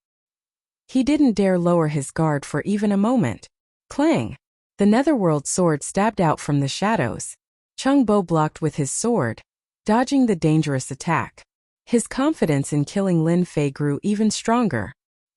He didn't dare lower his guard for even a moment. Clang! The netherworld sword stabbed out from the shadows. Cheng Bo blocked with his sword, dodging the dangerous attack. His confidence in killing Lin Fei grew even stronger.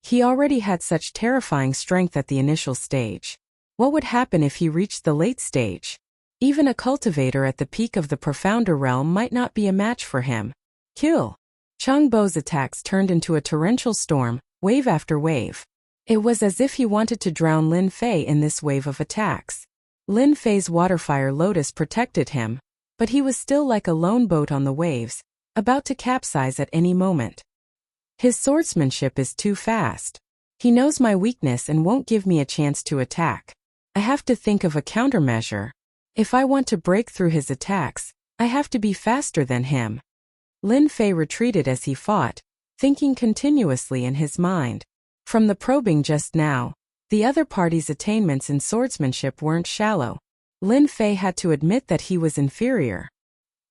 He already had such terrifying strength at the initial stage. What would happen if he reached the late stage? Even a cultivator at the peak of the profounder realm might not be a match for him. Kill! Cheng Bo's attacks turned into a torrential storm, wave after wave. It was as if he wanted to drown Lin Fei in this wave of attacks. Lin Fei's waterfire lotus protected him, but he was still like a lone boat on the waves, about to capsize at any moment. His swordsmanship is too fast. He knows my weakness and won't give me a chance to attack. I have to think of a countermeasure. If I want to break through his attacks, I have to be faster than him. Lin Fei retreated as he fought, thinking continuously in his mind. From the probing just now, the other party's attainments in swordsmanship weren't shallow. Lin Fei had to admit that he was inferior.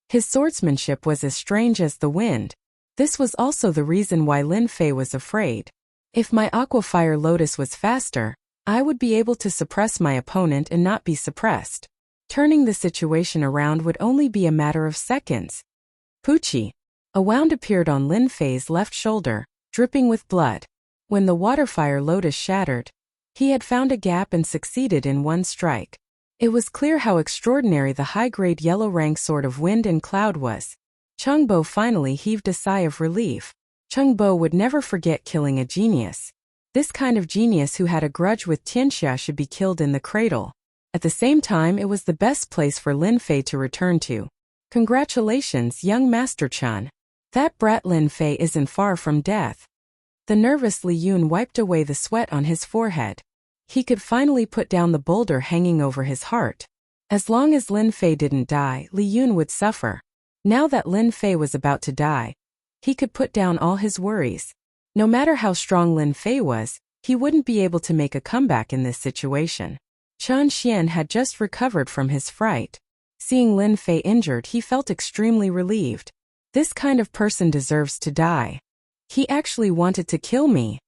His swordsmanship was as strange as the wind. This was also the reason why Lin Fei was afraid. If my Aquafire Lotus was faster, I would be able to suppress my opponent and not be suppressed. Turning the situation around would only be a matter of seconds. Poochie! A wound appeared on Lin Fei's left shoulder, dripping with blood. When the Waterfire Lotus shattered, he had found a gap and succeeded in one strike. It was clear how extraordinary the high-grade yellow rank sword of wind and cloud was. Cheng Bo finally heaved a sigh of relief. Cheng Bo would never forget killing a genius. This kind of genius who had a grudge with Tianxia should be killed in the cradle. At the same time, it was the best place for Lin Fei to return to. Congratulations, young Master Chen. That brat Lin Fei isn't far from death. The nervous Li Yun wiped away the sweat on his forehead. He could finally put down the boulder hanging over his heart. As long as Lin Fei didn't die, Li Yun would suffer. Now that Lin Fei was about to die, he could put down all his worries. No matter how strong Lin Fei was, he wouldn't be able to make a comeback in this situation. Chen Xian had just recovered from his fright. Seeing Lin Fei injured, he felt extremely relieved. This kind of person deserves to die. He actually wanted to kill me.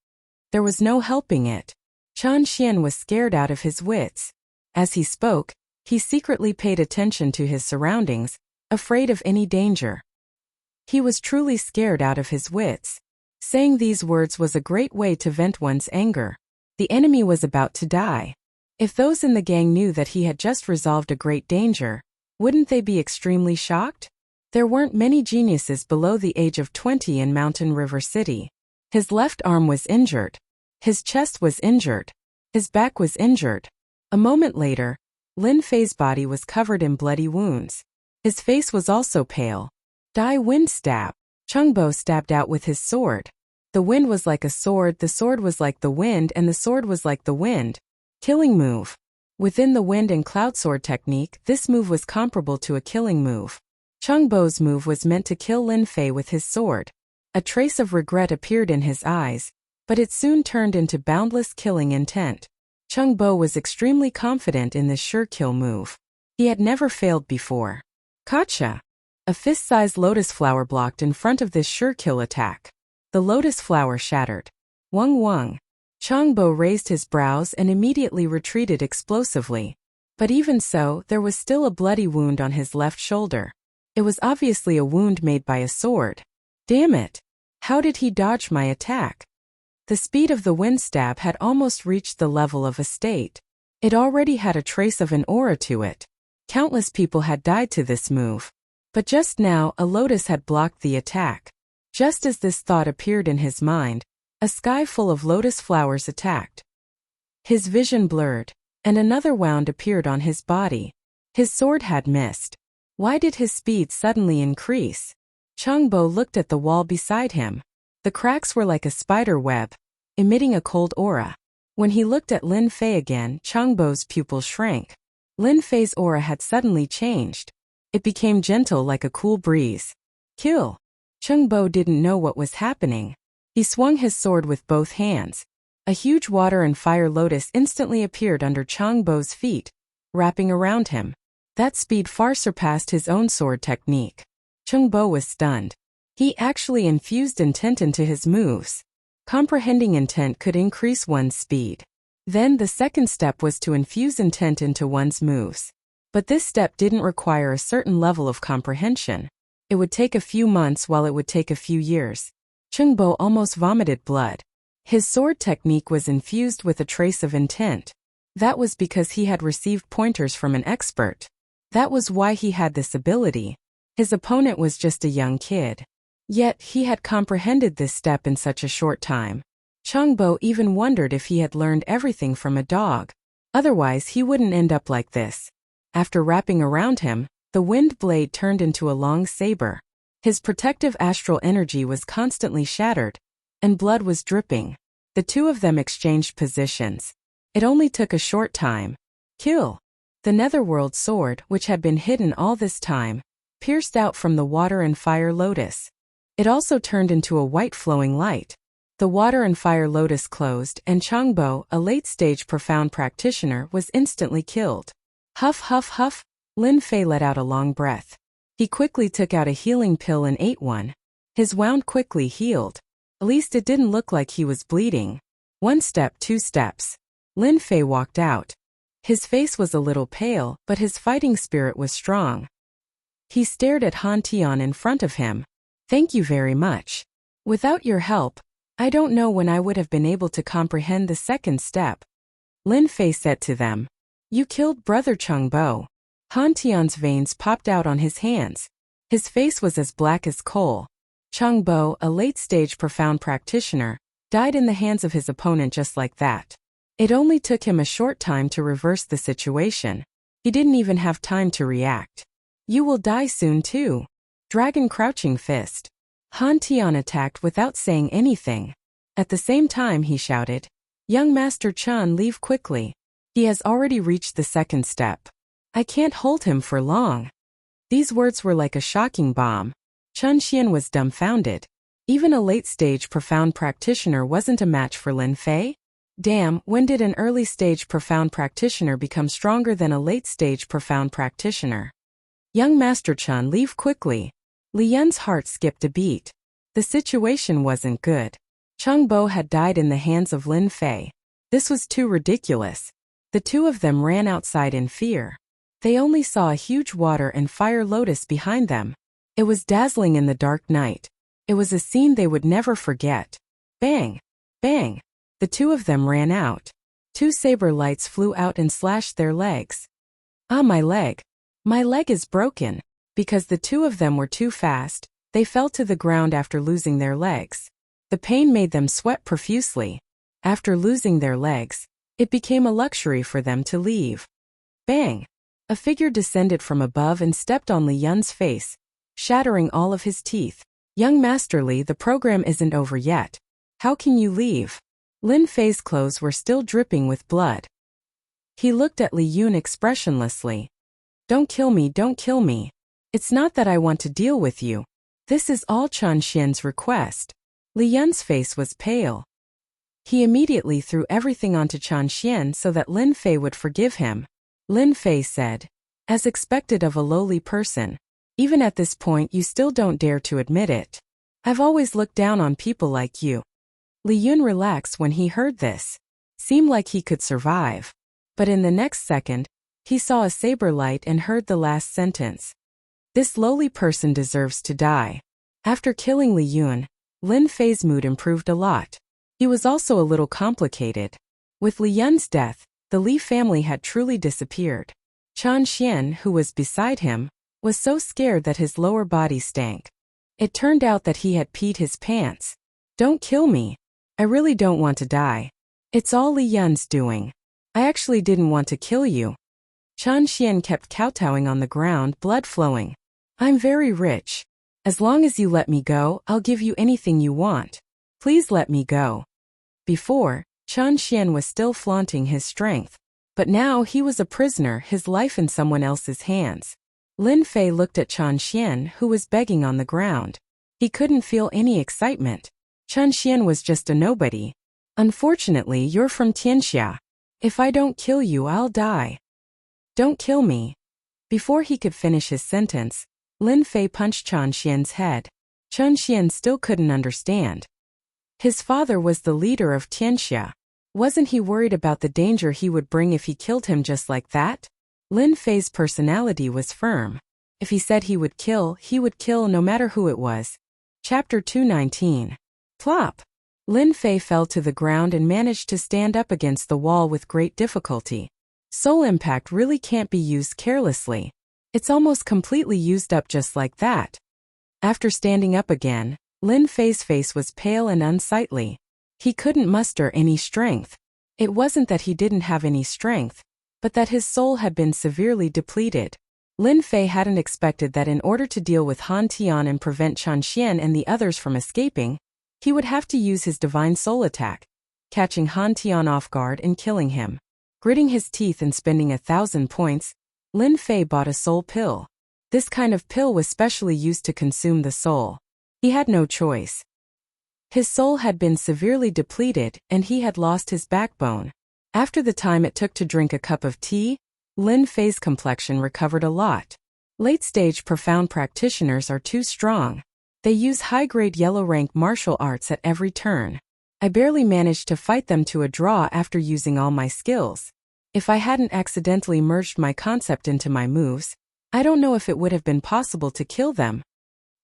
There was no helping it. Chen Xian was scared out of his wits. As he spoke, he secretly paid attention to his surroundings, afraid of any danger. He was truly scared out of his wits. Saying these words was a great way to vent one's anger. The enemy was about to die. If those in the gang knew that he had just resolved a great danger, wouldn't they be extremely shocked? There weren't many geniuses below the age of 20 in Mountain River City. His left arm was injured. His chest was injured. His back was injured. A moment later, Lin Fei's body was covered in bloody wounds. His face was also pale. Die wind stab. Cheng Bo stabbed out with his sword. The wind was like a sword, the sword was like the wind, and the sword was like the wind. Killing move. Within the wind and cloud sword technique, this move was comparable to a killing move. Cheng Bo's move was meant to kill Lin Fei with his sword. A trace of regret appeared in his eyes, but it soon turned into boundless killing intent. Cheng Bo was extremely confident in this sure kill move. He had never failed before. Gotcha! A fist-sized lotus flower blocked in front of this sure kill attack. The lotus flower shattered. Wung wung. Changbo raised his brows and immediately retreated explosively. But even so, there was still a bloody wound on his left shoulder. It was obviously a wound made by a sword. Damn it! How did he dodge my attack? The speed of the wind stab had almost reached the level of a state. It already had a trace of an aura to it. Countless people had died to this move. But just now, a lotus had blocked the attack. Just as this thought appeared in his mind, a sky full of lotus flowers attacked. His vision blurred, and another wound appeared on his body. His sword had missed. Why did his speed suddenly increase? Changbo looked at the wall beside him. The cracks were like a spider web, emitting a cold aura. When he looked at Lin Fei again, Changbo's pupils shrank. Lin Fei's aura had suddenly changed. It became gentle like a cool breeze. Kill! Changbo didn't know what was happening. He swung his sword with both hands. A huge water and fire lotus instantly appeared under Changbo's feet, wrapping around him. That speed far surpassed his own sword technique. Changbo was stunned. He actually infused intent into his moves. Comprehending intent could increase one's speed. Then the second step was to infuse intent into one's moves. But this step didn't require a certain level of comprehension. It would take a few months while it would take a few years. Changbo almost vomited blood. His sword technique was infused with a trace of intent. That was because he had received pointers from an expert. That was why he had this ability. His opponent was just a young kid. Yet, he had comprehended this step in such a short time. Changbo even wondered if he had learned everything from a dog. Otherwise, he wouldn't end up like this. After wrapping around him, the wind blade turned into a long saber. His protective astral energy was constantly shattered, and blood was dripping. The two of them exchanged positions. It only took a short time. Kill! The netherworld sword, which had been hidden all this time, pierced out from the water and fire lotus. It also turned into a white flowing light. The water and fire lotus closed, and Changbo, a late-stage profound practitioner, was instantly killed. Huff huff huff, Lin Fei let out a long breath. He quickly took out a healing pill and ate one. His wound quickly healed. At least it didn't look like he was bleeding. 1 step, 2 steps. Lin Fei walked out. His face was a little pale, but his fighting spirit was strong. He stared at Han Tian in front of him. Thank you very much. Without your help, I don't know when I would have been able to comprehend the second step. Lin Fei said to them. You killed Brother Changbo. Han Tian's veins popped out on his hands. His face was as black as coal. Changbo, a late-stage profound practitioner, died in the hands of his opponent just like that. It only took him a short time to reverse the situation. He didn't even have time to react. You will die soon too. Dragon crouching fist. Han Tian attacked without saying anything. At the same time he shouted, Young Master Chun, leave quickly. He has already reached the second step. I can't hold him for long. These words were like a shocking bomb. Chun Xian was dumbfounded. Even a late-stage profound practitioner wasn't a match for Lin Fei? Damn, when did an early-stage profound practitioner become stronger than a late-stage profound practitioner? Young Master Chun, leave quickly. Li Yun's heart skipped a beat. The situation wasn't good. Changbo had died in the hands of Lin Fei. This was too ridiculous. The two of them ran outside in fear. They only saw a huge water and fire lotus behind them. It was dazzling in the dark night. It was a scene they would never forget. Bang! Bang! The two of them ran out. 2 saber lights flew out and slashed their legs. Ah, my leg! My leg is broken. Because the two of them were too fast, they fell to the ground after losing their legs. The pain made them sweat profusely. After losing their legs, it became a luxury for them to leave. Bang! A figure descended from above and stepped on Li Yun's face, shattering all of his teeth. Young Master Li, the program isn't over yet. How can you leave? Lin Fei's clothes were still dripping with blood. He looked at Li Yun expressionlessly. Don't kill me, don't kill me. It's not that I want to deal with you. This is all Chun Xian's request. Li Yun's face was pale. He immediately threw everything onto Chun Xian so that Lin Fei would forgive him. Lin Fei said, as expected of a lowly person. Even at this point you still don't dare to admit it. I've always looked down on people like you. Li Yun relaxed when he heard this. Seemed like he could survive. But in the next second, he saw a saber light and heard the last sentence. This lowly person deserves to die. After killing Li Yun, Lin Fei's mood improved a lot. He was also a little complicated. With Li Yun's death, the Li family had truly disappeared. Chen Xian, who was beside him, was so scared that his lower body stank. It turned out that he had peed his pants. Don't kill me. I really don't want to die. It's all Li Yun's doing. I actually didn't want to kill you. Chen Xian kept kowtowing on the ground, blood flowing. I'm very rich. As long as you let me go, I'll give you anything you want. Please let me go. Before, Chen Xian was still flaunting his strength. But now he was a prisoner, his life in someone else's hands. Lin Fei looked at Chen Xian, who was begging on the ground. He couldn't feel any excitement. Chen Xian was just a nobody. Unfortunately, you're from Tianxia. If I don't kill you, I'll die. Don't kill me. Before he could finish his sentence, Lin Fei punched Chen Xian's head. Chen Xian still couldn't understand. His father was the leader of Tianxia. Wasn't he worried about the danger he would bring if he killed him just like that? Lin Fei's personality was firm. If he said he would kill no matter who it was. Chapter 219. Plop! Lin Fei fell to the ground and managed to stand up against the wall with great difficulty. Soul impact really can't be used carelessly. It's almost completely used up just like that. After standing up again, Lin Fei's face was pale and unsightly. He couldn't muster any strength. It wasn't that he didn't have any strength, but that his soul had been severely depleted. Lin Fei hadn't expected that in order to deal with Han Tian and prevent Chen Xian and the others from escaping, he would have to use his divine soul attack, catching Han Tian off guard and killing him. Gritting his teeth and spending 1,000 points, Lin Fei bought a soul pill. This kind of pill was specially used to consume the soul. He had no choice. His soul had been severely depleted and he had lost his backbone. After the time it took to drink a cup of tea, Lin Fei's complexion recovered a lot. Late-stage profound practitioners are too strong. They use high-grade yellow-rank martial arts at every turn. I barely managed to fight them to a draw after using all my skills. If I hadn't accidentally merged my concept into my moves, I don't know if it would have been possible to kill them.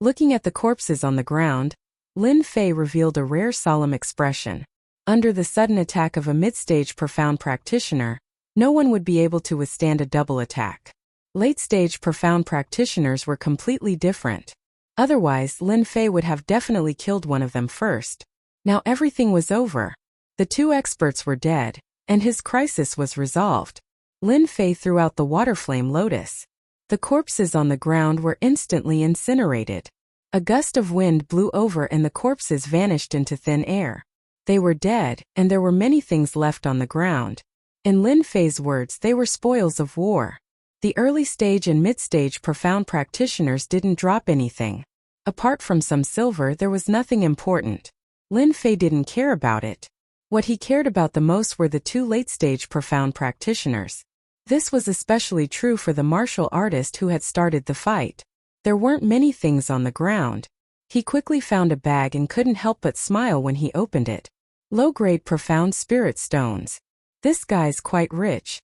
Looking at the corpses on the ground, Lin Fei revealed a rare solemn expression. Under the sudden attack of a mid-stage profound practitioner, no one would be able to withstand a double attack. Late-stage profound practitioners were completely different. Otherwise, Lin Fei would have definitely killed one of them first. Now everything was over. The two experts were dead, and his crisis was resolved. Lin Fei threw out the water flame lotus. The corpses on the ground were instantly incinerated. A gust of wind blew over and the corpses vanished into thin air. They were dead, and there were many things left on the ground. In Lin Fei's words, they were spoils of war. The early stage and mid-stage profound practitioners didn't drop anything. Apart from some silver, there was nothing important. Lin Fei didn't care about it. What he cared about the most were the two late-stage profound practitioners. This was especially true for the martial artist who had started the fight. There weren't many things on the ground. He quickly found a bag and couldn't help but smile when he opened it. Low-grade profound spirit stones. This guy's quite rich.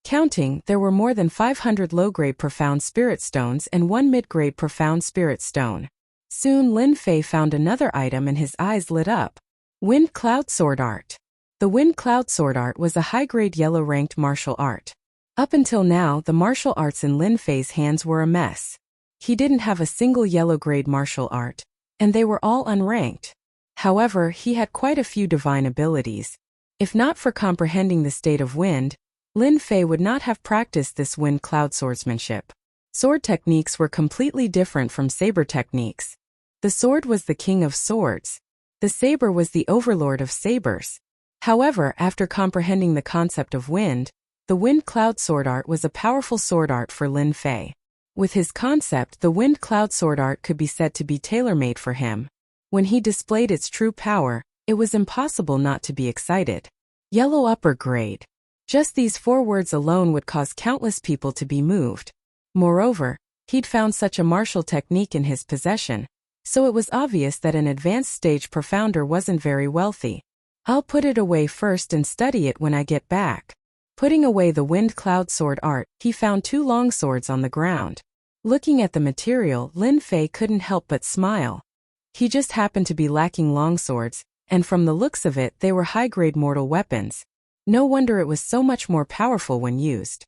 Counting, there were more than 500 low-grade profound spirit stones and one mid-grade profound spirit stone. Soon Lin Fei found another item and his eyes lit up. Wind Cloud Sword Art. The Wind Cloud Sword Art was a high-grade yellow-ranked martial art. Up until now, the martial arts in Lin Fei's hands were a mess. He didn't have a single yellow-grade martial art, and they were all unranked. However, he had quite a few divine abilities. If not for comprehending the state of wind, Lin Fei would not have practiced this wind cloud swordsmanship. Sword techniques were completely different from saber techniques. The sword was the king of swords. The saber was the overlord of sabers. However, after comprehending the concept of wind, the wind cloud sword art was a powerful sword art for Lin Fei. With his concept, the wind cloud sword art could be said to be tailor-made for him. When he displayed its true power, it was impossible not to be excited. Yellow upper grade. Just these 4 words alone would cause countless people to be moved. Moreover, he'd found such a martial technique in his possession. So it was obvious that an advanced stage profounder wasn't very wealthy. I'll put it away first and study it when I get back. Putting away the wind cloud sword art, he found 2 long swords on the ground. Looking at the material, Lin Fei couldn't help but smile. He just happened to be lacking long swords, and from the looks of it, they were high-grade mortal weapons. No wonder it was so much more powerful when used.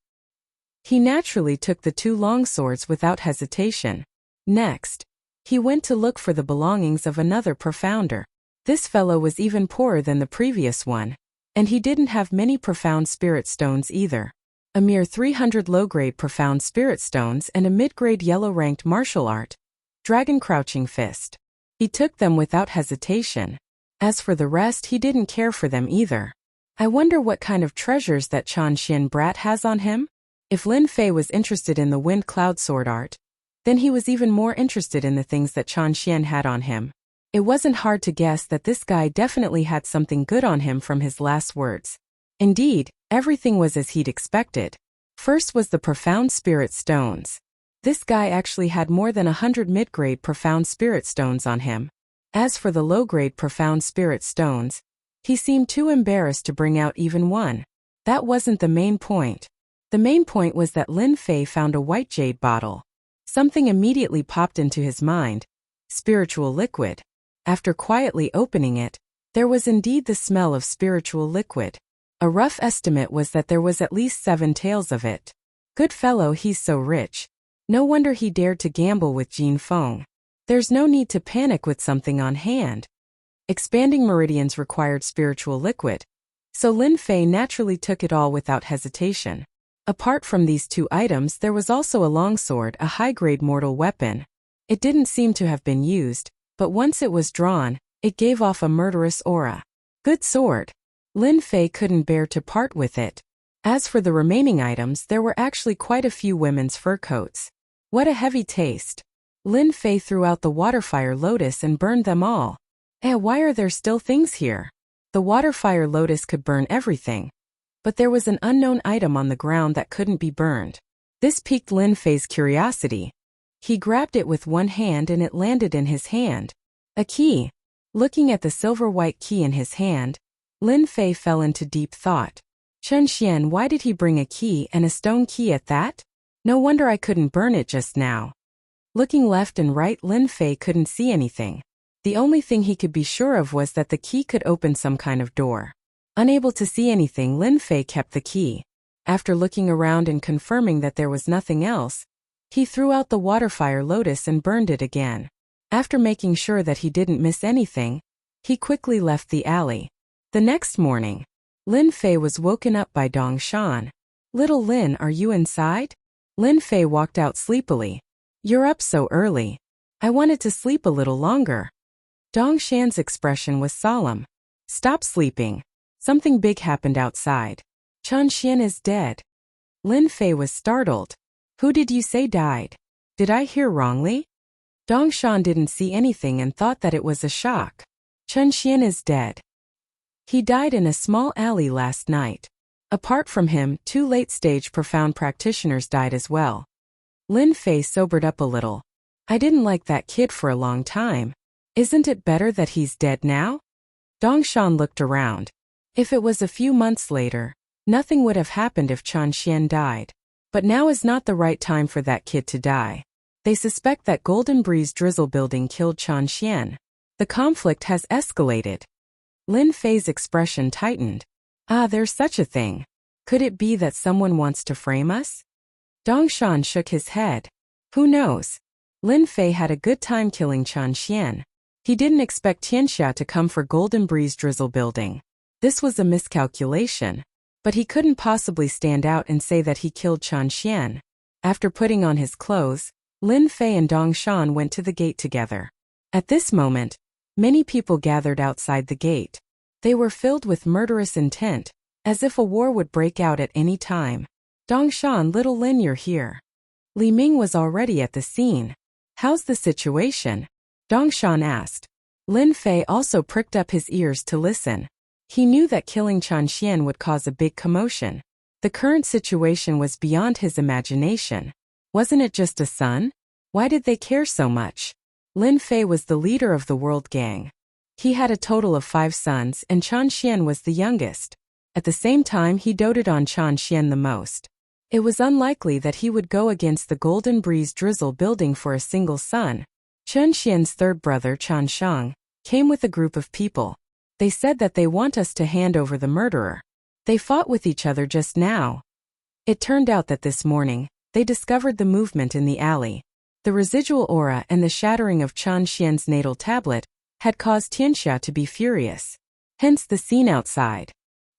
He naturally took the 2 long swords without hesitation. Next, he went to look for the belongings of another profounder. This fellow was even poorer than the previous one, and he didn't have many profound spirit stones either. A mere 300 low-grade profound spirit stones and a mid-grade yellow-ranked martial art, Dragon Crouching Fist. He took them without hesitation. As for the rest, he didn't care for them either. I wonder what kind of treasures that Chan Xian brat has on him? If Lin Fei was interested in the wind cloud sword art, then he was even more interested in the things that Chan Xian had on him. It wasn't hard to guess that this guy definitely had something good on him from his last words. Indeed, everything was as he'd expected. First was the profound spirit stones. This guy actually had more than 100 mid-grade profound spirit stones on him. As for the low-grade profound spirit stones, he seemed too embarrassed to bring out even one. That wasn't the main point. The main point was that Lin Fei found a white jade bottle. Something immediately popped into his mind. Spiritual liquid. After quietly opening it, there was indeed the smell of spiritual liquid. A rough estimate was that there was at least 7 taels of it. Good fellow, he's so rich. No wonder he dared to gamble with Jin Feng. There's no need to panic with something on hand. Expanding meridians required spiritual liquid, so Lin Fei naturally took it all without hesitation. Apart from these 2 items, there was also a longsword, a high-grade mortal weapon. It didn't seem to have been used, but once it was drawn, it gave off a murderous aura. Good sword. Lin Fei couldn't bear to part with it. As for the remaining items, there were actually quite a few women's fur coats. What a heavy taste. Lin Fei threw out the waterfire lotus and burned them all. Why are there still things here? The waterfire lotus could burn everything. But there was an unknown item on the ground that couldn't be burned. This piqued Lin Fei's curiosity. He grabbed it with one hand and it landed in his hand. A key. Looking at the silver-white key in his hand, Lin Fei fell into deep thought. Chen Xian, why did he bring a key and a stone key at that? No wonder I couldn't burn it just now. Looking left and right, Lin Fei couldn't see anything. The only thing he could be sure of was that the key could open some kind of door. Unable to see anything, Lin Fei kept the key. After looking around and confirming that there was nothing else, he threw out the waterfire lotus and burned it again. After making sure that he didn't miss anything, he quickly left the alley. The next morning, Lin Fei was woken up by Dong Shan. Little Lin, are you inside? Lin Fei walked out sleepily. You're up so early. I wanted to sleep a little longer. Dong Shan's expression was solemn. Stop sleeping. Something big happened outside. Chan Xian is dead. Lin Fei was startled. Who did you say died? Did I hear wrongly? Dong Shan didn't see anything and thought that it was a shock. Chen Xian is dead. He died in a small alley last night. Apart from him, 2 late-stage profound practitioners died as well. Lin Fei sobered up a little. I didn't like that kid for a long time. Isn't it better that he's dead now? Dong Shan looked around. If it was a few months later, nothing would have happened if Chan Xian died. But now is not the right time for that kid to die. They suspect that Golden Breeze Drizzle Building killed Chan Xian. The conflict has escalated. Lin Fei's expression tightened. There's such a thing. Could it be that someone wants to frame us? Dong Shan shook his head. Who knows? Lin Fei had a good time killing Chan Xian. He didn't expect Tianxia to come for Golden Breeze Drizzle Building. This was a miscalculation. But he couldn't possibly stand out and say that he killed Chan Xian. After putting on his clothes, Lin Fei and Dong Shan went to the gate together. At this moment, many people gathered outside the gate. They were filled with murderous intent, as if a war would break out at any time. Dong Shan, little Lin, you're here. Li Ming was already at the scene. How's the situation? Dong Shan asked. Lin Fei also pricked up his ears to listen. He knew that killing Chan Xian would cause a big commotion. The current situation was beyond his imagination. Wasn't it just a son? Why did they care so much? Lin Fei was the leader of the World Gang. He had a total of 5 sons and Chen Xian was the youngest. At the same time he doted on Chen Xian the most. It was unlikely that he would go against the Golden Breeze Drizzle building for a single son. Chen Xian's third brother Chen Shang came with a group of people. They said that they want us to hand over the murderer. They fought with each other just now. It turned out that this morning, they discovered the movement in the alley. The residual aura and the shattering of Chen Xian's natal tablet had caused Tianxia to be furious. Hence the scene outside.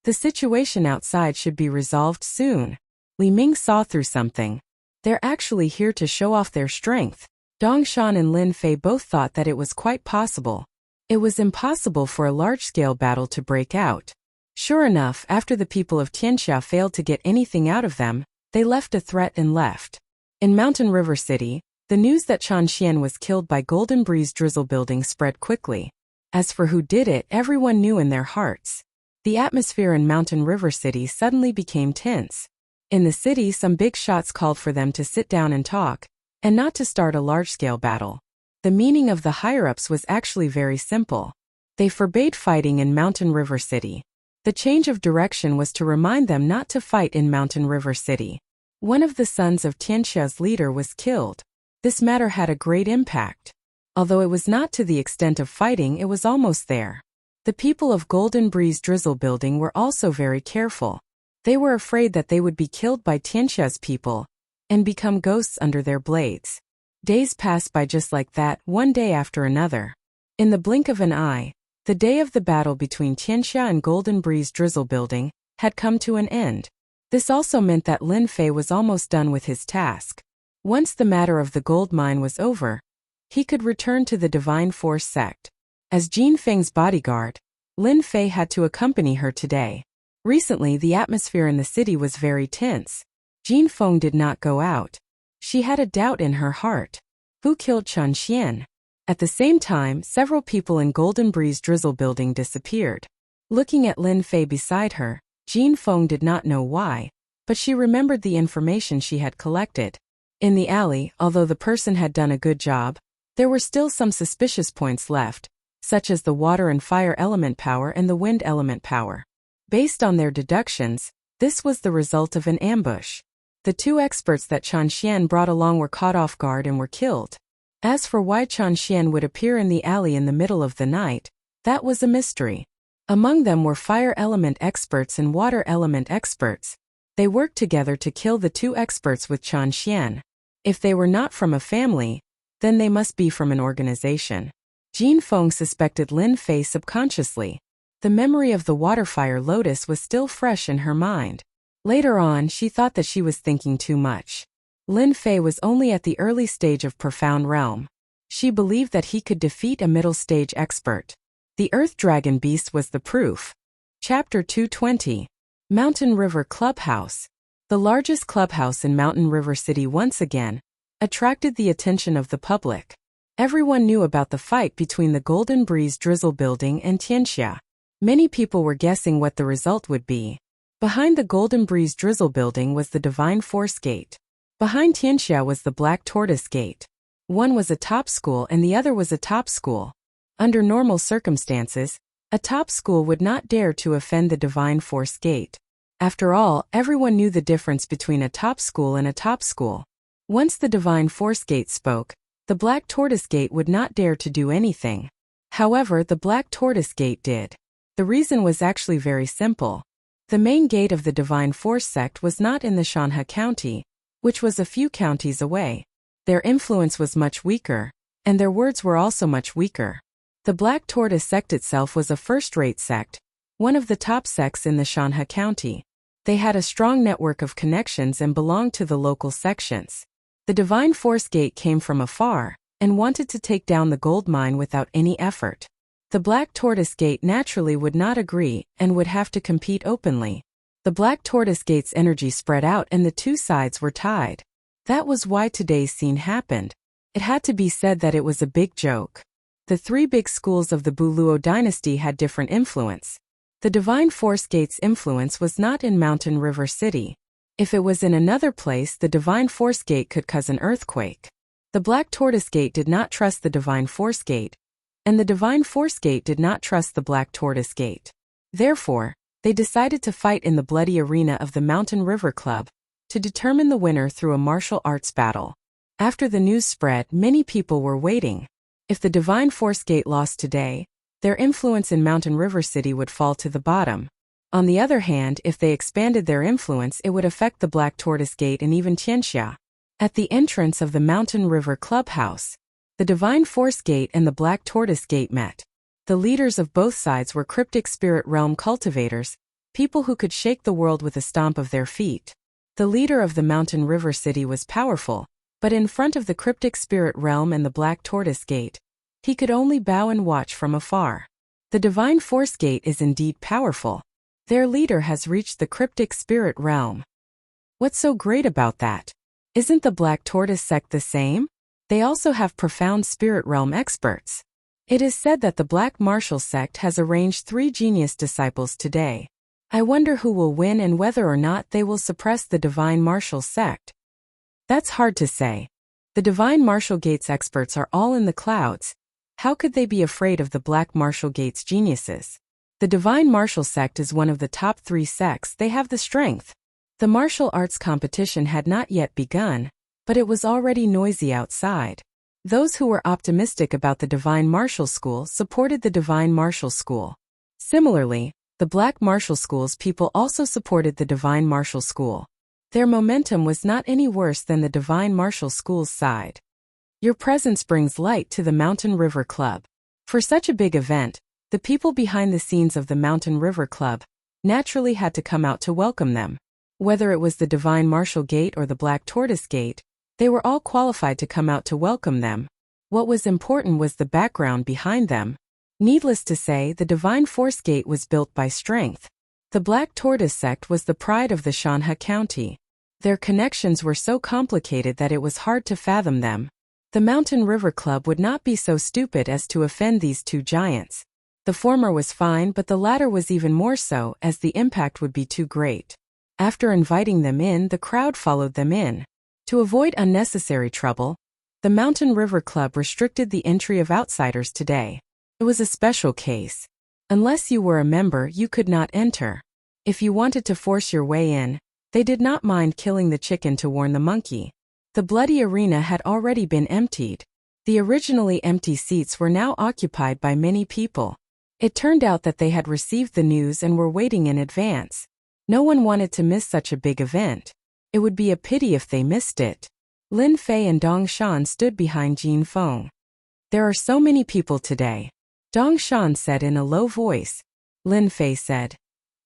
The situation outside should be resolved soon. Li Ming saw through something. They're actually here to show off their strength. Dong Shan and Lin Fei both thought that it was quite possible. It was impossible for a large-scale battle to break out. Sure enough, after the people of Tianxia failed to get anything out of them, they left a threat and left. In Mountain River City, the news that Chen Xian was killed by Golden Breeze Drizzle building spread quickly. As for who did it, everyone knew in their hearts. The atmosphere in Mountain River City suddenly became tense. In the city, some big shots called for them to sit down and talk, and not to start a large-scale battle. The meaning of the higher-ups was actually very simple. They forbade fighting in Mountain River City. The change of direction was to remind them not to fight in Mountain River City. One of the sons of Tianxia's leader was killed. This matter had a great impact. Although it was not to the extent of fighting, it was almost there. The people of Golden Breeze Drizzle building were also very careful. They were afraid that they would be killed by Tianxia's people and become ghosts under their blades. Days passed by just like that, one day after another. In the blink of an eye, the day of the battle between Tianxia and Golden Breeze Drizzle building had come to an end. This also meant that Lin Fei was almost done with his task. Once the matter of the gold mine was over, he could return to the Divine Force sect. As Jin Feng's bodyguard, Lin Fei had to accompany her today. Recently, the atmosphere in the city was very tense. Jin Feng did not go out. She had a doubt in her heart. Who killed Chen Xian? At the same time, several people in Golden Breeze Drizzle building disappeared. Looking at Lin Fei beside her, Jin Feng did not know why, but she remembered the information she had collected. In the alley, although the person had done a good job, there were still some suspicious points left, such as the water and fire element power and the wind element power. Based on their deductions, this was the result of an ambush. The 2 experts that Chen Xian brought along were caught off guard and were killed. As for why Chen Xian would appear in the alley in the middle of the night, that was a mystery. Among them were fire element experts and water element experts. They worked together to kill the 2 experts with Chen Xian. If they were not from a family, then they must be from an organization. Jin Feng suspected Lin Fei subconsciously. The memory of the water-fire lotus was still fresh in her mind. Later on, she thought that she was thinking too much. Lin Fei was only at the early stage of Profound Realm. She believed that he could defeat a middle-stage expert. The Earth Dragon Beast was the proof. Chapter 220. Mountain River Clubhouse. The largest clubhouse in Mountain River City once again attracted the attention of the public. Everyone knew about the fight between the Golden Breeze Drizzle building and Tianxia. Many people were guessing what the result would be. Behind the Golden Breeze Drizzle building was the Divine Force Gate. Behind Tianxia was the Black Tortoise Gate. One was a top school and the other was a top school. Under normal circumstances, a top school would not dare to offend the Divine Force Gate. After all, everyone knew the difference between a top school and a top school. Once the Divine Force Gate spoke, the Black Tortoise Gate would not dare to do anything. However, the Black Tortoise Gate did. The reason was actually very simple. The main gate of the Divine Force sect was not in the Shanhe County, which was a few counties away. Their influence was much weaker, and their words were also much weaker. The Black Tortoise sect itself was a first-rate sect, one of the top sects in the Shanhe County. They had a strong network of connections and belonged to the local sections. The Divine Force Gate came from afar and wanted to take down the gold mine without any effort. The Black Tortoise Gate naturally would not agree and would have to compete openly. The Black Tortoise Gate's energy spread out and the 2 sides were tied. That was why today's scene happened. It had to be said that it was a big joke. The 3 big schools of the Buluo dynasty had different influence. The Divine Force Gate's influence was not in Mountain River City. If it was in another place, the Divine Force Gate could cause an earthquake. The Black Tortoise Gate did not trust the Divine Force Gate, and the Divine Force Gate did not trust the Black Tortoise Gate. Therefore, they decided to fight in the bloody arena of the Mountain River Club to determine the winner through a martial arts battle. After the news spread, many people were waiting. If the Divine Force Gate lost today, their influence in Mountain River City would fall to the bottom. On the other hand, if they expanded their influence, it would affect the Black Tortoise Gate and even Tianxia. At the entrance of the Mountain River Clubhouse, the Divine Force Gate and the Black Tortoise Gate met. The leaders of both sides were cryptic spirit realm cultivators, people who could shake the world with a stomp of their feet. The leader of the Mountain River City was powerful, but in front of the cryptic spirit realm and the Black Tortoise Gate, he could only bow and watch from afar. The Divine Force Gate is indeed powerful. Their leader has reached the cryptic spirit realm. What's so great about that? Isn't the Black Tortoise sect the same? They also have profound spirit realm experts. It is said that the Black Martial sect has arranged 3 genius disciples today. I wonder who will win and whether or not they will suppress the Divine Martial sect. That's hard to say. The Divine Martial Gate's experts are all in the clouds. How could they be afraid of the Black Martial Gate's geniuses? The Divine Martial sect is one of the top 3 sects. They have the strength. The martial arts competition had not yet begun, but it was already noisy outside. Those who were optimistic about the Divine Martial School supported the Divine Martial School. Similarly, the Black Martial School's people also supported the Divine Martial School. Their momentum was not any worse than the Divine Martial School's side. Your presence brings light to the Mountain River Club. For such a big event, the people behind the scenes of the Mountain River Club naturally had to come out to welcome them. Whether it was the Divine Martial Gate or the Black Tortoise Gate, they were all qualified to come out to welcome them. What was important was the background behind them. Needless to say, the Divine Force Gate was built by strength. The Black Tortoise sect was the pride of the Shanha County. Their connections were so complicated that it was hard to fathom them. The Mountain River Club would not be so stupid as to offend these 2 giants. The former was fine, but the latter was even more so, as the impact would be too great. After inviting them in, the crowd followed them in. To avoid unnecessary trouble, the Mountain River Club restricted the entry of outsiders today. It was a special case. Unless you were a member, you could not enter. If you wanted to force your way in, they did not mind killing the chicken to warn the monkey. The bloody arena had already been emptied. The originally empty seats were now occupied by many people. It turned out that they had received the news and were waiting in advance. No one wanted to miss such a big event. It would be a pity if they missed it. Lin Fei and Dong Shan stood behind Jin Feng. There are so many people today, Dong Shan said in a low voice. Lin Fei said,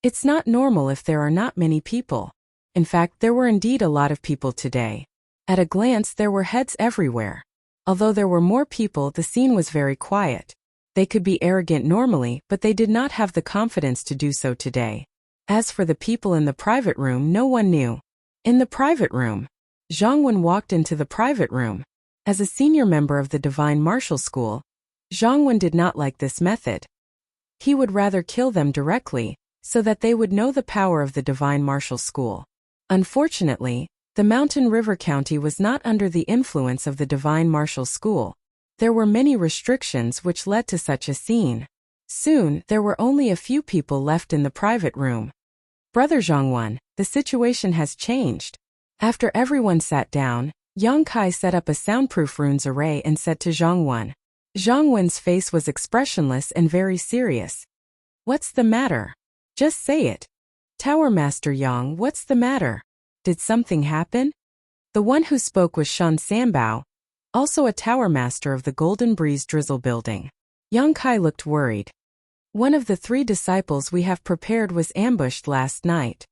"It's not normal if there are not many people." In fact, there were indeed a lot of people today. At a glance, there were heads everywhere. Although there were more people, the scene was very quiet. They could be arrogant normally, but they did not have the confidence to do so today. As for the people in the private room, no one knew. In the private room, Zhang Wen walked into the private room. As a senior member of the Divine Martial School, Zhang Wen did not like this method. He would rather kill them directly, so that they would know the power of the Divine Martial School. Unfortunately, the Mountain River County was not under the influence of the Divine Martial School. There were many restrictions which led to such a scene. Soon, there were only a few people left in the private room. "Brother Zhangwan, the situation has changed." After everyone sat down, Yang Kai set up a soundproof runes array and said to Zhangwan. Zhangwan's face was expressionless and very serious. "What's the matter? Just say it." "Tower Master Yang, what's the matter? Did something happen?" The one who spoke was Shan Sanbao, also a tower master of the Golden Breeze Drizzle building. Yang Kai looked worried. "One of the 3 disciples we have prepared was ambushed last night.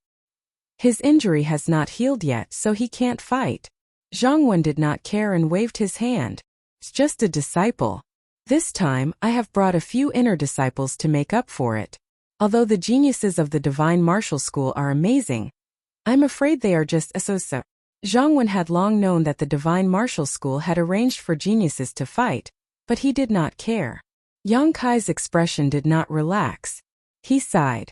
His injury has not healed yet, so he can't fight." Zhang Wen did not care and waved his hand. "It's just a disciple. This time, I have brought a few inner disciples to make up for it. Although the geniuses of the Divine Martial School are amazing, I'm afraid they are just so-so." Zhang Wen had long known that the Divine Martial School had arranged for geniuses to fight, but he did not care. Yang Kai's expression did not relax. He sighed.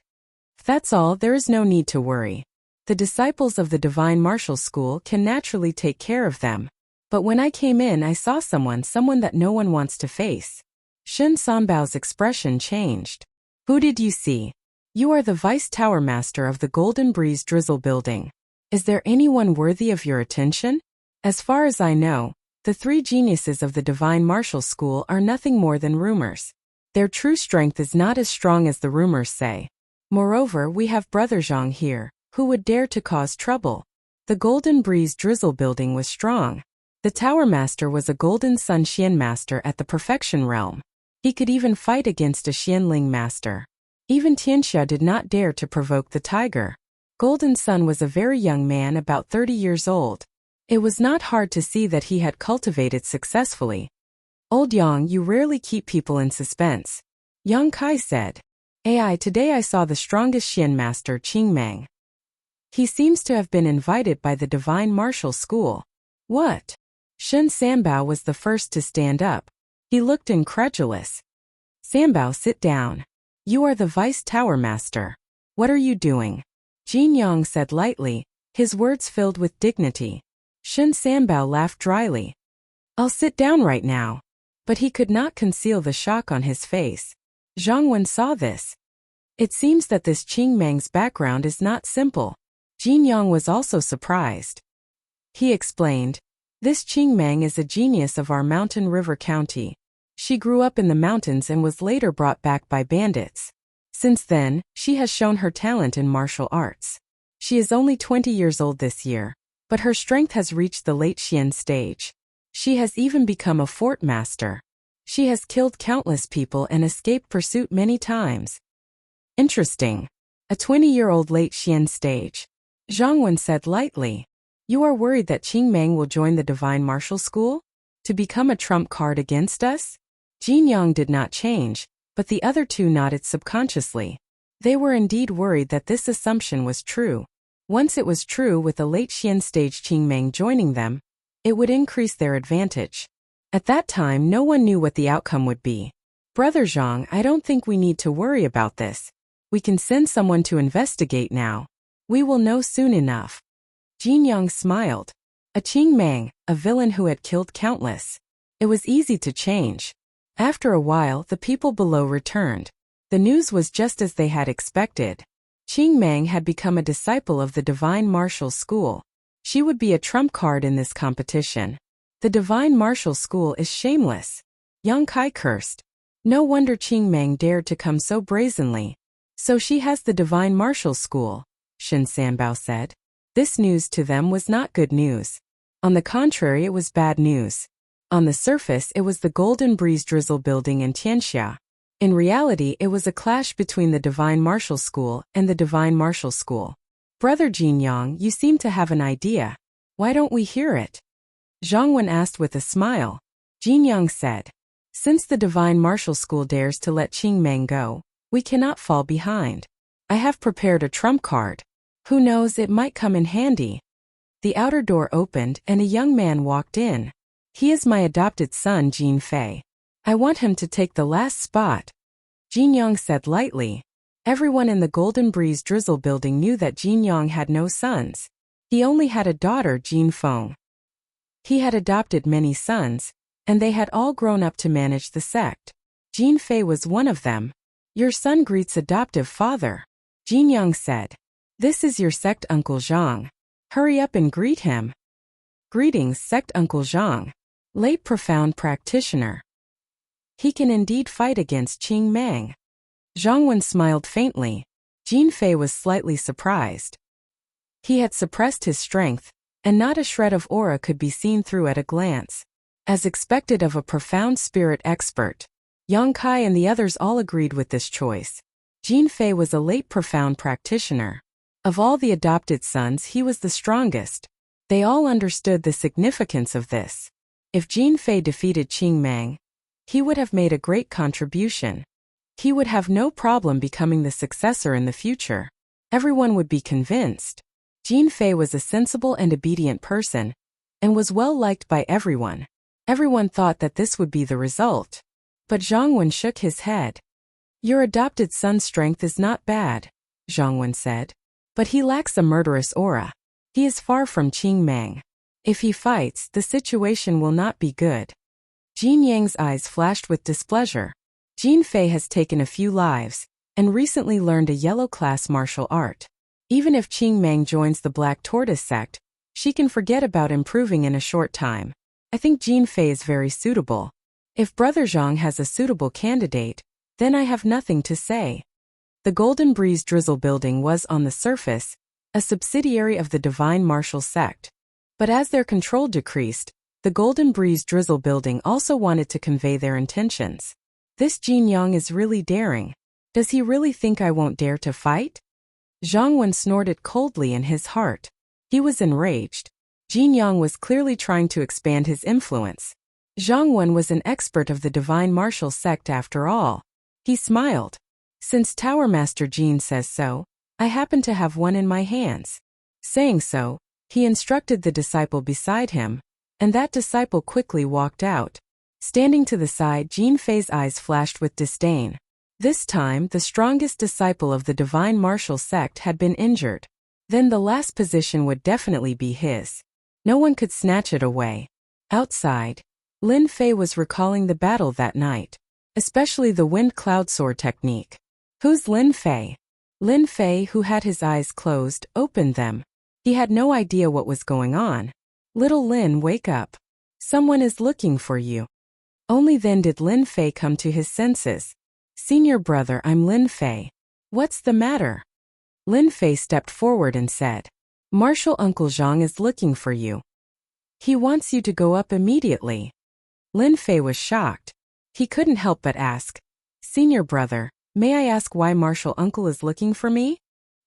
"If that's all, there is no need to worry. The disciples of the Divine Martial School can naturally take care of them. But when I came in, I saw someone that no one wants to face. Shen Sanbao's expression changed. Who did you see? You are the Vice Tower Master of the Golden Breeze Drizzle Building. Is there anyone worthy of your attention? As far as I know, the three geniuses of the Divine Martial School are nothing more than rumors. Their true strength is not as strong as the rumors say. Moreover, we have Brother Zhang here, who would dare to cause trouble. The Golden Breeze Drizzle Building was strong. The Tower Master was a Golden Sun Xian Master at the Perfection Realm. He could even fight against a Xianling Master. Even Tianxia did not dare to provoke the tiger. Golden Sun was a very young man, about 30 years old. It was not hard to see that he had cultivated successfully. Old Yang, you rarely keep people in suspense. Yang Kai said. Today I saw the strongest Xian Master, Qing Mang. He seems to have been invited by the Divine Martial School. What? Shen Sanbao was the first to stand up. He looked incredulous. Sanbao, sit down. You are the Vice Tower Master. What are you doing? Jin Yang said lightly, his words filled with dignity. Shen Sanbao laughed dryly. I'll sit down right now. But he could not conceal the shock on his face. Zhang Wen saw this. It seems that this Qing Mang's background is not simple. Jin Yang was also surprised. He explained, this Qing Mang is a genius of our Mountain River County. She grew up in the mountains and was later brought back by bandits. Since then, she has shown her talent in martial arts. She is only 20 years old this year, but her strength has reached the late Xian stage. She has even become a fort master. She has killed countless people and escaped pursuit many times. Interesting. A 20-year-old late Xian stage. Zhang Wen said lightly. You are worried that Qing Mang will join the Divine Martial School? To become a trump card against us? Jin Yang did not change, but the other two nodded subconsciously. They were indeed worried that this assumption was true. Once it was true, with the late Xian stage Qing Mang joining them, it would increase their advantage. At that time, no one knew what the outcome would be. Brother Zhang, I don't think we need to worry about this. We can send someone to investigate now. We will know soon enough. Jin Yang smiled. A Qing Mang, a villain who had killed countless. It was easy to change. After a while, the people below returned. The news was just as they had expected. Qing Mang had become a disciple of the Divine Martial School. She would be a trump card in this competition. The Divine Martial School is shameless. Yang Kai cursed. No wonder Qing Mang dared to come so brazenly. So she has the Divine Martial School, Shen Sanbao said. This news to them was not good news. On the contrary, it was bad news. On the surface, it was the Golden Breeze Drizzle Building in Tianxia. In reality, it was a clash between the Divine Martial School and the Divine Martial School. Brother Jin Yang, you seem to have an idea. Why don't we hear it? Zhang Wen asked with a smile. Jin Yang said, since the Divine Martial School dares to let Qing Mang go, we cannot fall behind. I have prepared a trump card. Who knows, it might come in handy. The outer door opened and a young man walked in. He is my adopted son, Jin Fei. I want him to take the last spot. Jin Yang said lightly. Everyone in the Golden Breeze Drizzle Building knew that Jin Yang had no sons. He only had a daughter, Jin Feng. He had adopted many sons, and they had all grown up to manage the sect. Jin Fei was one of them. Your son greets adoptive father. Jin Yang said. This is your sect Uncle Zhang. Hurry up and greet him. Greetings, sect Uncle Zhang. Late profound practitioner. He can indeed fight against Qing Mang. Zhang Wen smiled faintly. Jin Fei was slightly surprised. He had suppressed his strength, and not a shred of aura could be seen through at a glance. As expected of a profound spirit expert, Yang Kai and the others all agreed with this choice. Jin Fei was a late profound practitioner. Of all the adopted sons, he was the strongest. They all understood the significance of this. If Jin Fei defeated Qing Mang, he would have made a great contribution. He would have no problem becoming the successor in the future. Everyone would be convinced. Jin Fei was a sensible and obedient person, and was well liked by everyone. Everyone thought that this would be the result. But Zhang Wen shook his head. Your adopted son's strength is not bad, Zhang Wen said. But he lacks a murderous aura. He is far from Qing Mang. If he fights, the situation will not be good. Jin Yang's eyes flashed with displeasure. Jin Fei has taken a few lives, and recently learned a yellow-class martial art. Even if Qing Meng joins the Black Tortoise sect, she can forget about improving in a short time. I think Jin Fei is very suitable. If Brother Zhang has a suitable candidate, then I have nothing to say. The Golden Breeze Drizzle Building was, on the surface, a subsidiary of the Divine Martial Sect. But as their control decreased, the Golden Breeze Drizzle Building also wanted to convey their intentions. This Jin Yang is really daring. Does he really think I won't dare to fight? Zhang Wen snorted coldly in his heart. He was enraged. Jin Yang was clearly trying to expand his influence. Zhang Wen was an expert of the Divine Martial Sect after all. He smiled. Since Tower Master Jin says so, I happen to have one in my hands. Saying so, he instructed the disciple beside him, and that disciple quickly walked out. Standing to the side, Jin Fei's eyes flashed with disdain. This time, the strongest disciple of the Divine Martial Sect had been injured. Then the last position would definitely be his. No one could snatch it away. Outside, Lin Fei was recalling the battle that night, especially the wind cloud sword technique. Who's Lin Fei? Lin Fei, who had his eyes closed, opened them. He had no idea what was going on. Little Lin, wake up. Someone is looking for you. Only then did Lin Fei come to his senses. Senior brother, I'm Lin Fei. What's the matter? Lin Fei stepped forward and said, Martial Uncle Zhang is looking for you. He wants you to go up immediately. Lin Fei was shocked. He couldn't help but ask, Senior brother, may I ask why Martial Uncle is looking for me?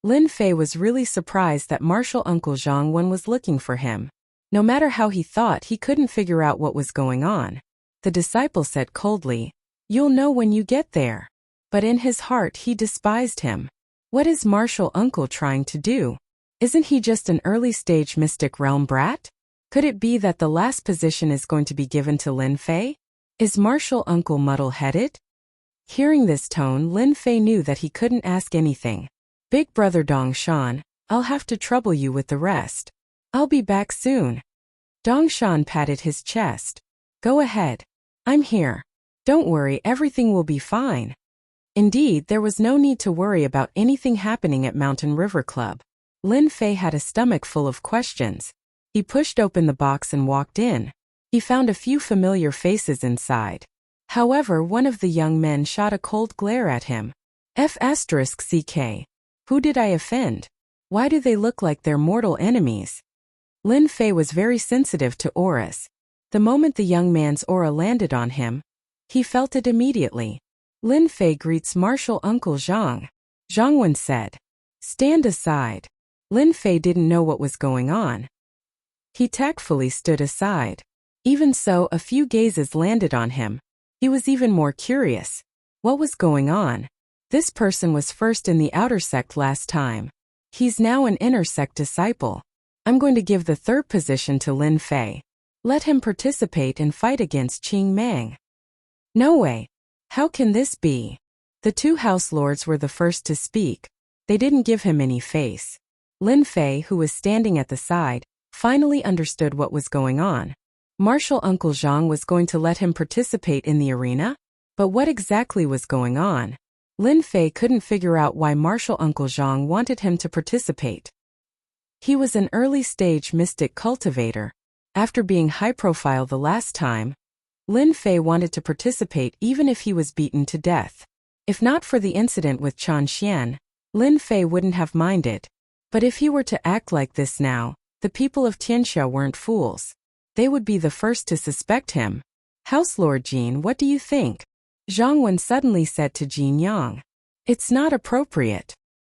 Lin Fei was really surprised that Martial Uncle Zhang Wen was looking for him. No matter how he thought, he couldn't figure out what was going on. The disciple said coldly, You'll know when you get there. But in his heart he despised him. What is Martial Uncle trying to do? Isn't he just an early-stage mystic realm brat? Could it be that the last position is going to be given to Lin Fei? Is Martial Uncle muddle-headed? Hearing this tone, Lin Fei knew that he couldn't ask anything. Big brother Dong Shan, I'll have to trouble you with the rest. I'll be back soon. Dong Shan patted his chest. Go ahead. I'm here. Don't worry, everything will be fine. Indeed, there was no need to worry about anything happening at Mountain River Club. Lin Fei had a stomach full of questions. He pushed open the box and walked in. He found a few familiar faces inside. However, one of the young men shot a cold glare at him. F***CK. Who did I offend? Why do they look like they're mortal enemies? Lin Fei was very sensitive to auras. The moment the young man's aura landed on him, he felt it immediately. Lin Fei greets Martial Uncle Zhang. Zhang Wen said, Stand aside. Lin Fei didn't know what was going on. He tactfully stood aside. Even so, a few gazes landed on him. He was even more curious. What was going on? This person was first in the outer sect last time. He's now an inner sect disciple. I'm going to give the third position to Lin Fei. Let him participate and fight against Qing Meng. No way. How can this be? The two house lords were the first to speak. They didn't give him any face. Lin Fei, who was standing at the side, finally understood what was going on. Martial Uncle Zhang was going to let him participate in the arena? But what exactly was going on? Lin Fei couldn't figure out why Martial Uncle Zhang wanted him to participate. He was an early-stage mystic cultivator. After being high-profile the last time, Lin Fei wanted to participate even if he was beaten to death. If not for the incident with Chan Xian, Lin Fei wouldn't have minded. But if he were to act like this now, the people of Tianxia weren't fools. They would be the first to suspect him. House Lord Jin, what do you think? Zhang Wen suddenly said to Jin Yang. It's not appropriate.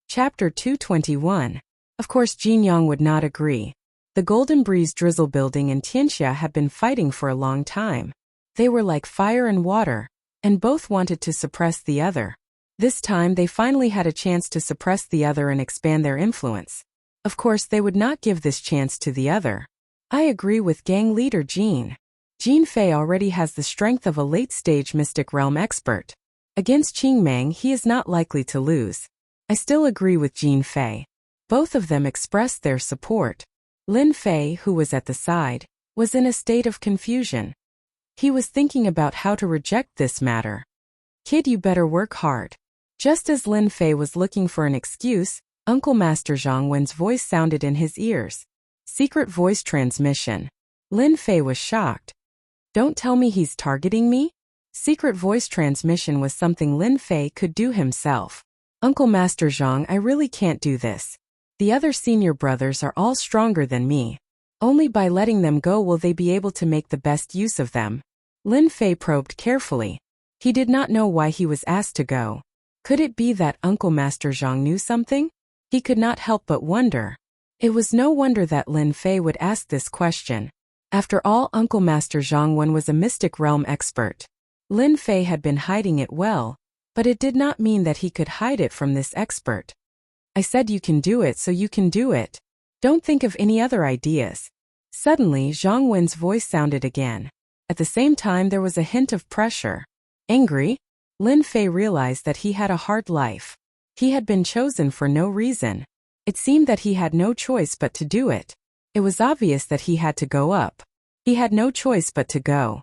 Chapter 221. Of course Jin Yang would not agree. The Golden Breeze Drizzle Building and Tianxia had been fighting for a long time. They were like fire and water, and both wanted to suppress the other. This time they finally had a chance to suppress the other and expand their influence. Of course they would not give this chance to the other. I agree with gang leader Jin. Jin Fei already has the strength of a late-stage mystic realm expert. Against Qing Meng he is not likely to lose. I still agree with Jin Fei. Both of them expressed their support. Lin Fei, who was at the side, was in a state of confusion. He was thinking about how to reject this matter. Kid, you better work hard. Just as Lin Fei was looking for an excuse, Uncle Master Zhang Wen's voice sounded in his ears. Secret voice transmission. Lin Fei was shocked. Don't tell me he's targeting me? Secret voice transmission was something Lin Fei could do himself. Uncle Master Zhang, I really can't do this. The other senior brothers are all stronger than me. Only by letting them go will they be able to make the best use of them. Lin Fei probed carefully. He did not know why he was asked to go. Could it be that Uncle Master Zhang knew something? He could not help but wonder. It was no wonder that Lin Fei would ask this question. After all, Uncle Master Zhang Wen was a mystic realm expert. Lin Fei had been hiding it well, but it did not mean that he could hide it from this expert. I said you can do it, so you can do it. Don't think of any other ideas. Suddenly, Zhang Wen's voice sounded again. At the same time, there was a hint of pressure. Angry? Lin Fei realized that he had a hard life. He had been chosen for no reason. It seemed that he had no choice but to do it. It was obvious that he had to go up. He had no choice but to go.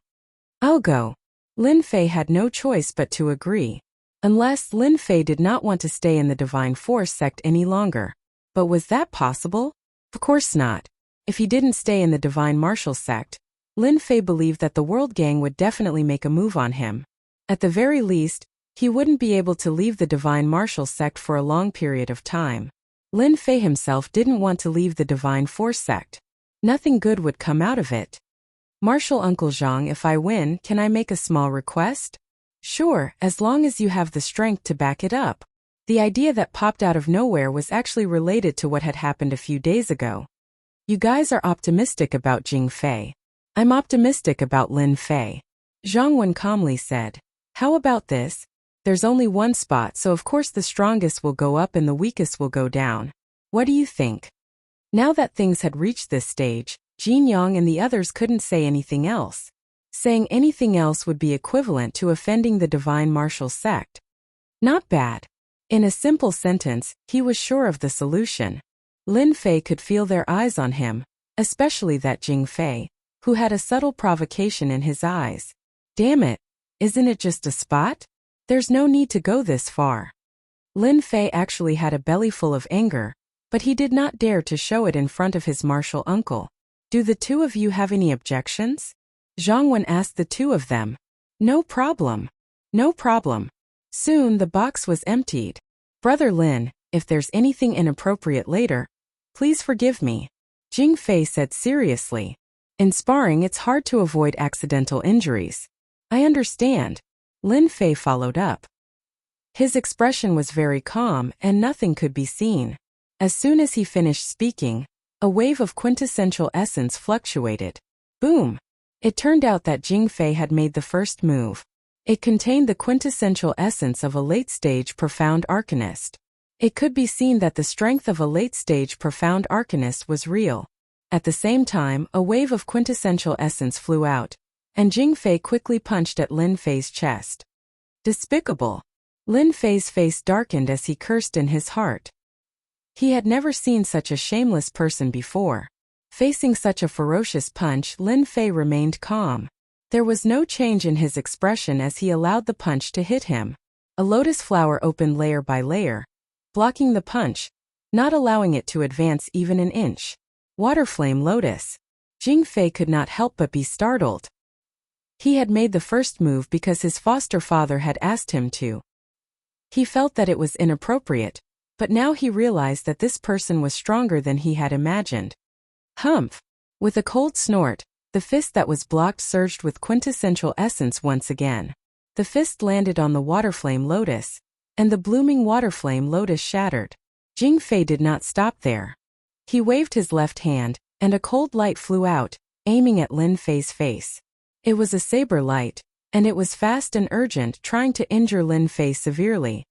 I'll go. Lin Fei had no choice but to agree. Unless Lin Fei did not want to stay in the Divine Force sect any longer. But was that possible? Of course not. If he didn't stay in the Divine Martial sect, Lin Fei believed that the World Gang would definitely make a move on him. At the very least, he wouldn't be able to leave the Divine Martial sect for a long period of time. Lin Fei himself didn't want to leave the Divine Force sect. Nothing good would come out of it. Martial Uncle Zhang, if I win, can I make a small request? Sure, as long as you have the strength to back it up. The idea that popped out of nowhere was actually related to what had happened a few days ago. You guys are optimistic about Jing Fei. I'm optimistic about Lin Fei. Zhang Wen calmly said. How about this? There's only one spot, so of course the strongest will go up and the weakest will go down. What do you think? Now that things had reached this stage, Jin Yang and the others couldn't say anything else. Saying anything else would be equivalent to offending the Divine Martial sect. Not bad. In a simple sentence, he was sure of the solution. Lin Fei could feel their eyes on him, especially that Jing Fei, who had a subtle provocation in his eyes. Damn it, isn't it just a spot? There's no need to go this far. Lin Fei actually had a belly full of anger, but he did not dare to show it in front of his martial uncle. Do the two of you have any objections? Zhang Wen asked the two of them. No problem. No problem. Soon the box was emptied. Brother Lin, if there's anything inappropriate later, please forgive me. Jing Fei said seriously. In sparring, it's hard to avoid accidental injuries. I understand. Lin Fei followed up. His expression was very calm and nothing could be seen. As soon as he finished speaking, a wave of quintessential essence fluctuated. Boom! It turned out that Jing Fei had made the first move. It contained the quintessential essence of a late-stage profound arcanist. It could be seen that the strength of a late-stage profound arcanist was real. At the same time, a wave of quintessential essence flew out, and Jing Fei quickly punched at Lin Fei's chest. Despicable! Lin Fei's face darkened as he cursed in his heart. He had never seen such a shameless person before. Facing such a ferocious punch, Lin Fei remained calm. There was no change in his expression as he allowed the punch to hit him. A lotus flower opened layer by layer, blocking the punch, not allowing it to advance even an inch. Water flame lotus. Jing Fei could not help but be startled. He had made the first move because his foster father had asked him to. He felt that it was inappropriate, but now he realized that this person was stronger than he had imagined. Humph! With a cold snort, the fist that was blocked surged with quintessential essence once again. The fist landed on the water flame lotus, and the blooming water flame lotus shattered. Jing Fei did not stop there. He waved his left hand, and a cold light flew out, aiming at Lin Fei's face. It was a saber light, and it was fast and urgent, trying to injure Lin Fei severely.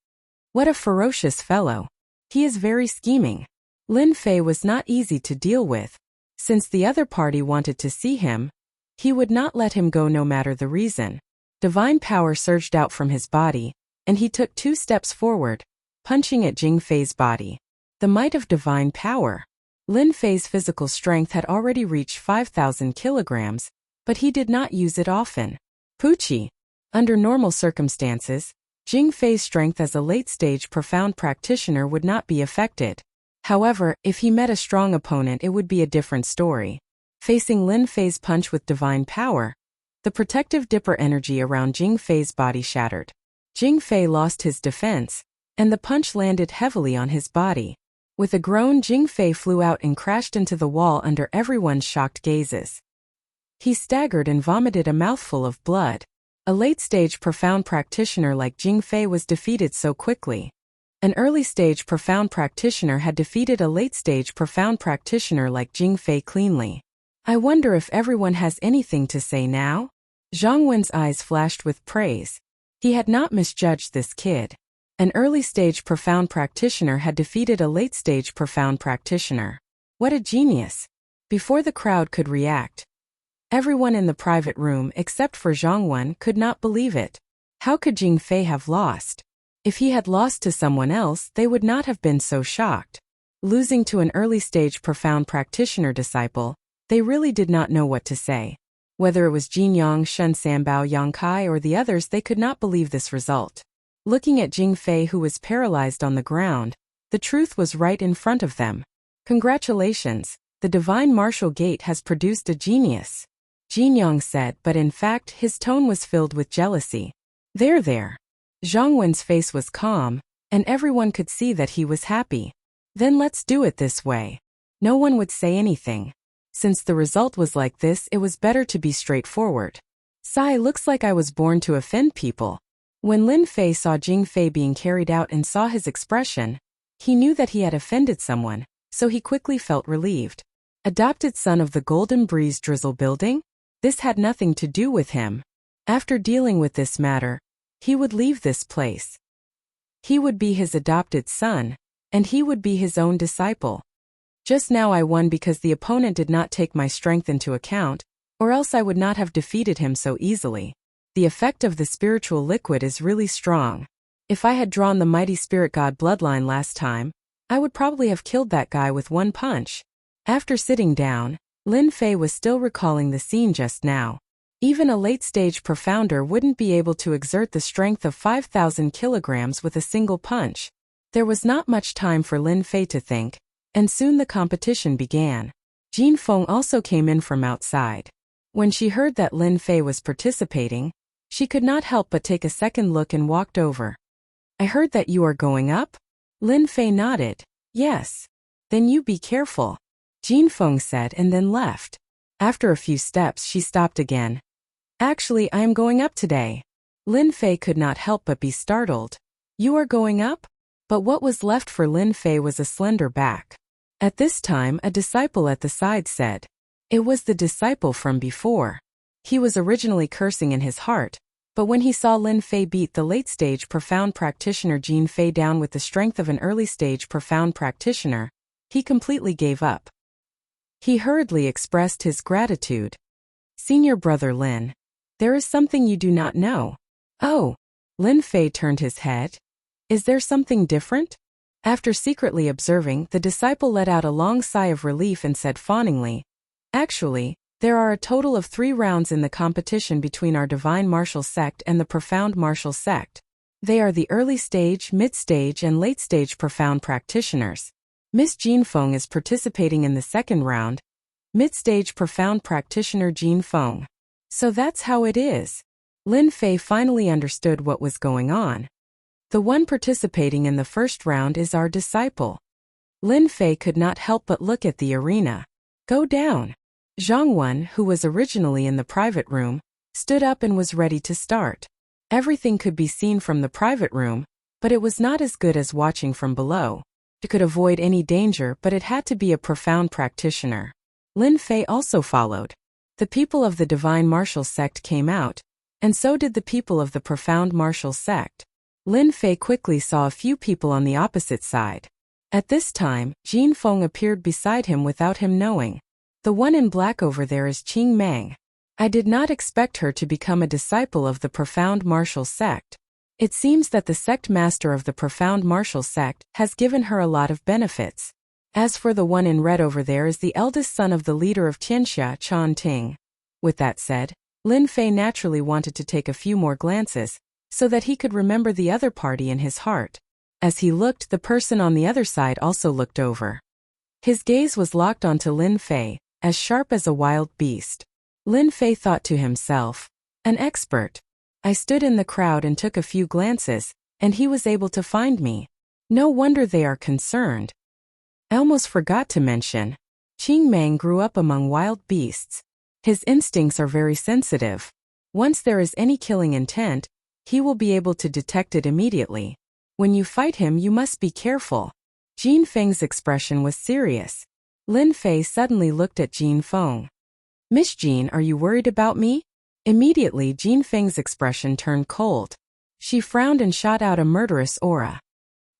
What a ferocious fellow. He is very scheming. Lin Fei was not easy to deal with. Since the other party wanted to see him, he would not let him go no matter the reason. Divine power surged out from his body, and he took 2 steps forward, punching at Jing Fei's body. The might of divine power. Lin Fei's physical strength had already reached 5,000 kilograms, but he did not use it often. Pucci. Under normal circumstances, Jing Fei's strength as a late-stage profound practitioner would not be affected. However, if he met a strong opponent, it would be a different story. Facing Lin Fei's punch with divine power, the protective dipper energy around Jing Fei's body shattered. Jing Fei lost his defense, and the punch landed heavily on his body. With a groan, Jing Fei flew out and crashed into the wall under everyone's shocked gazes. He staggered and vomited a mouthful of blood. A late-stage profound practitioner like Jing Fei was defeated so quickly. An early-stage profound practitioner had defeated a late-stage profound practitioner like Jing Fei cleanly. I wonder if everyone has anything to say now? Zhang Wen's eyes flashed with praise. He had not misjudged this kid. An early-stage profound practitioner had defeated a late-stage profound practitioner. What a genius! Before the crowd could react, everyone in the private room except for Zhang Wen could not believe it. How could Jing Fei have lost? If he had lost to someone else, they would not have been so shocked. Losing to an early-stage profound practitioner disciple, they really did not know what to say. Whether it was Jin Yang, Shen Sanbao, Yang Kai, or the others, they could not believe this result. Looking at Jing Fei, who was paralyzed on the ground, the truth was right in front of them. Congratulations, the divine martial gate has produced a genius, Jin Yang said, but in fact his tone was filled with jealousy. There. Zhang Wen's face was calm, and everyone could see that he was happy. Then let's do it this way. No one would say anything. Since the result was like this, it was better to be straightforward. Sai, looks like I was born to offend people. When Lin Fei saw Jing Fei being carried out and saw his expression, he knew that he had offended someone, so he quickly felt relieved. Adopted son of the Golden Breeze Drizzle building? This had nothing to do with him. After dealing with this matter, he would leave this place. He would be his adopted son, and he would be his own disciple. Just now I won because the opponent did not take my strength into account, or else I would not have defeated him so easily. The effect of the spiritual liquid is really strong. If I had drawn the mighty spirit god bloodline last time, I would probably have killed that guy with one punch. After sitting down, Lin Fei was still recalling the scene just now. Even a late-stage profounder wouldn't be able to exert the strength of 5,000 kilograms with a single punch. There was not much time for Lin Fei to think, and soon the competition began. Jin Feng also came in from outside. When she heard that Lin Fei was participating, she could not help but take a second look and walked over. I heard that you are going up? Lin Fei nodded. Yes. Then you be careful, Jin Feng said and then left. After a few steps she stopped again. Actually, I am going up today. Lin Fei could not help but be startled. You are going up? But what was left for Lin Fei was a slender back. At this time a disciple at the side said. It was the disciple from before. He was originally cursing in his heart, but when he saw Lin Fei beat the late-stage profound practitioner Jin Fei down with the strength of an early-stage profound practitioner, he completely gave up. He hurriedly expressed his gratitude. Senior brother Lin, there is something you do not know. Oh, Lin Fei turned his head. Is there something different? After secretly observing, the disciple let out a long sigh of relief and said fawningly, Actually, there are a total of 3 rounds in the competition between our Divine Martial Sect and the Profound Martial Sect. They are the early stage, mid-stage and late-stage profound practitioners. Miss Jin Feng is participating in the second round, mid-stage profound practitioner Jin Feng. So that's how it is. Lin Fei finally understood what was going on. The one participating in the first round is our disciple. Lin Fei could not help but look at the arena. Go down. Zhang Wen, who was originally in the private room, stood up and was ready to start. Everything could be seen from the private room, but it was not as good as watching from below. It could avoid any danger, but it had to be a profound practitioner. Lin Fei also followed. The people of the Divine Martial Sect came out, and so did the people of the Profound Martial Sect. Lin Fei quickly saw a few people on the opposite side. At this time, Jin Feng appeared beside him without him knowing. The one in black over there is Qing Meng. I did not expect her to become a disciple of the Profound Martial Sect. It seems that the sect master of the Profound Martial Sect has given her a lot of benefits. As for the one in red over there is the eldest son of the leader of Tianxia, Chan Ting. With that said, Lin Fei naturally wanted to take a few more glances, so that he could remember the other party in his heart. As he looked, the person on the other side also looked over. His gaze was locked onto Lin Fei, as sharp as a wild beast. Lin Fei thought to himself, an expert. I stood in the crowd and took a few glances, and he was able to find me. No wonder they are concerned. I almost forgot to mention, Qing Mang grew up among wild beasts. His instincts are very sensitive. Once there is any killing intent, he will be able to detect it immediately. When you fight him, you must be careful. Jin Feng's expression was serious. Lin Fei suddenly looked at Jin Feng. Miss Jin, are you worried about me? Immediately, Jin Feng's expression turned cold. She frowned and shot out a murderous aura.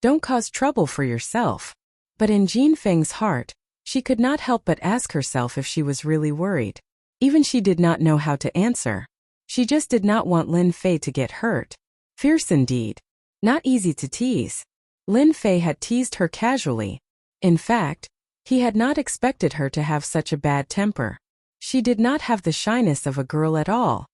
Don't cause trouble for yourself. But in Jin Feng's heart, she could not help but ask herself if she was really worried. Even she did not know how to answer. She just did not want Lin Fei to get hurt. Fierce indeed. Not easy to tease. Lin Fei had teased her casually. In fact, he had not expected her to have such a bad temper. She did not have the shyness of a girl at all.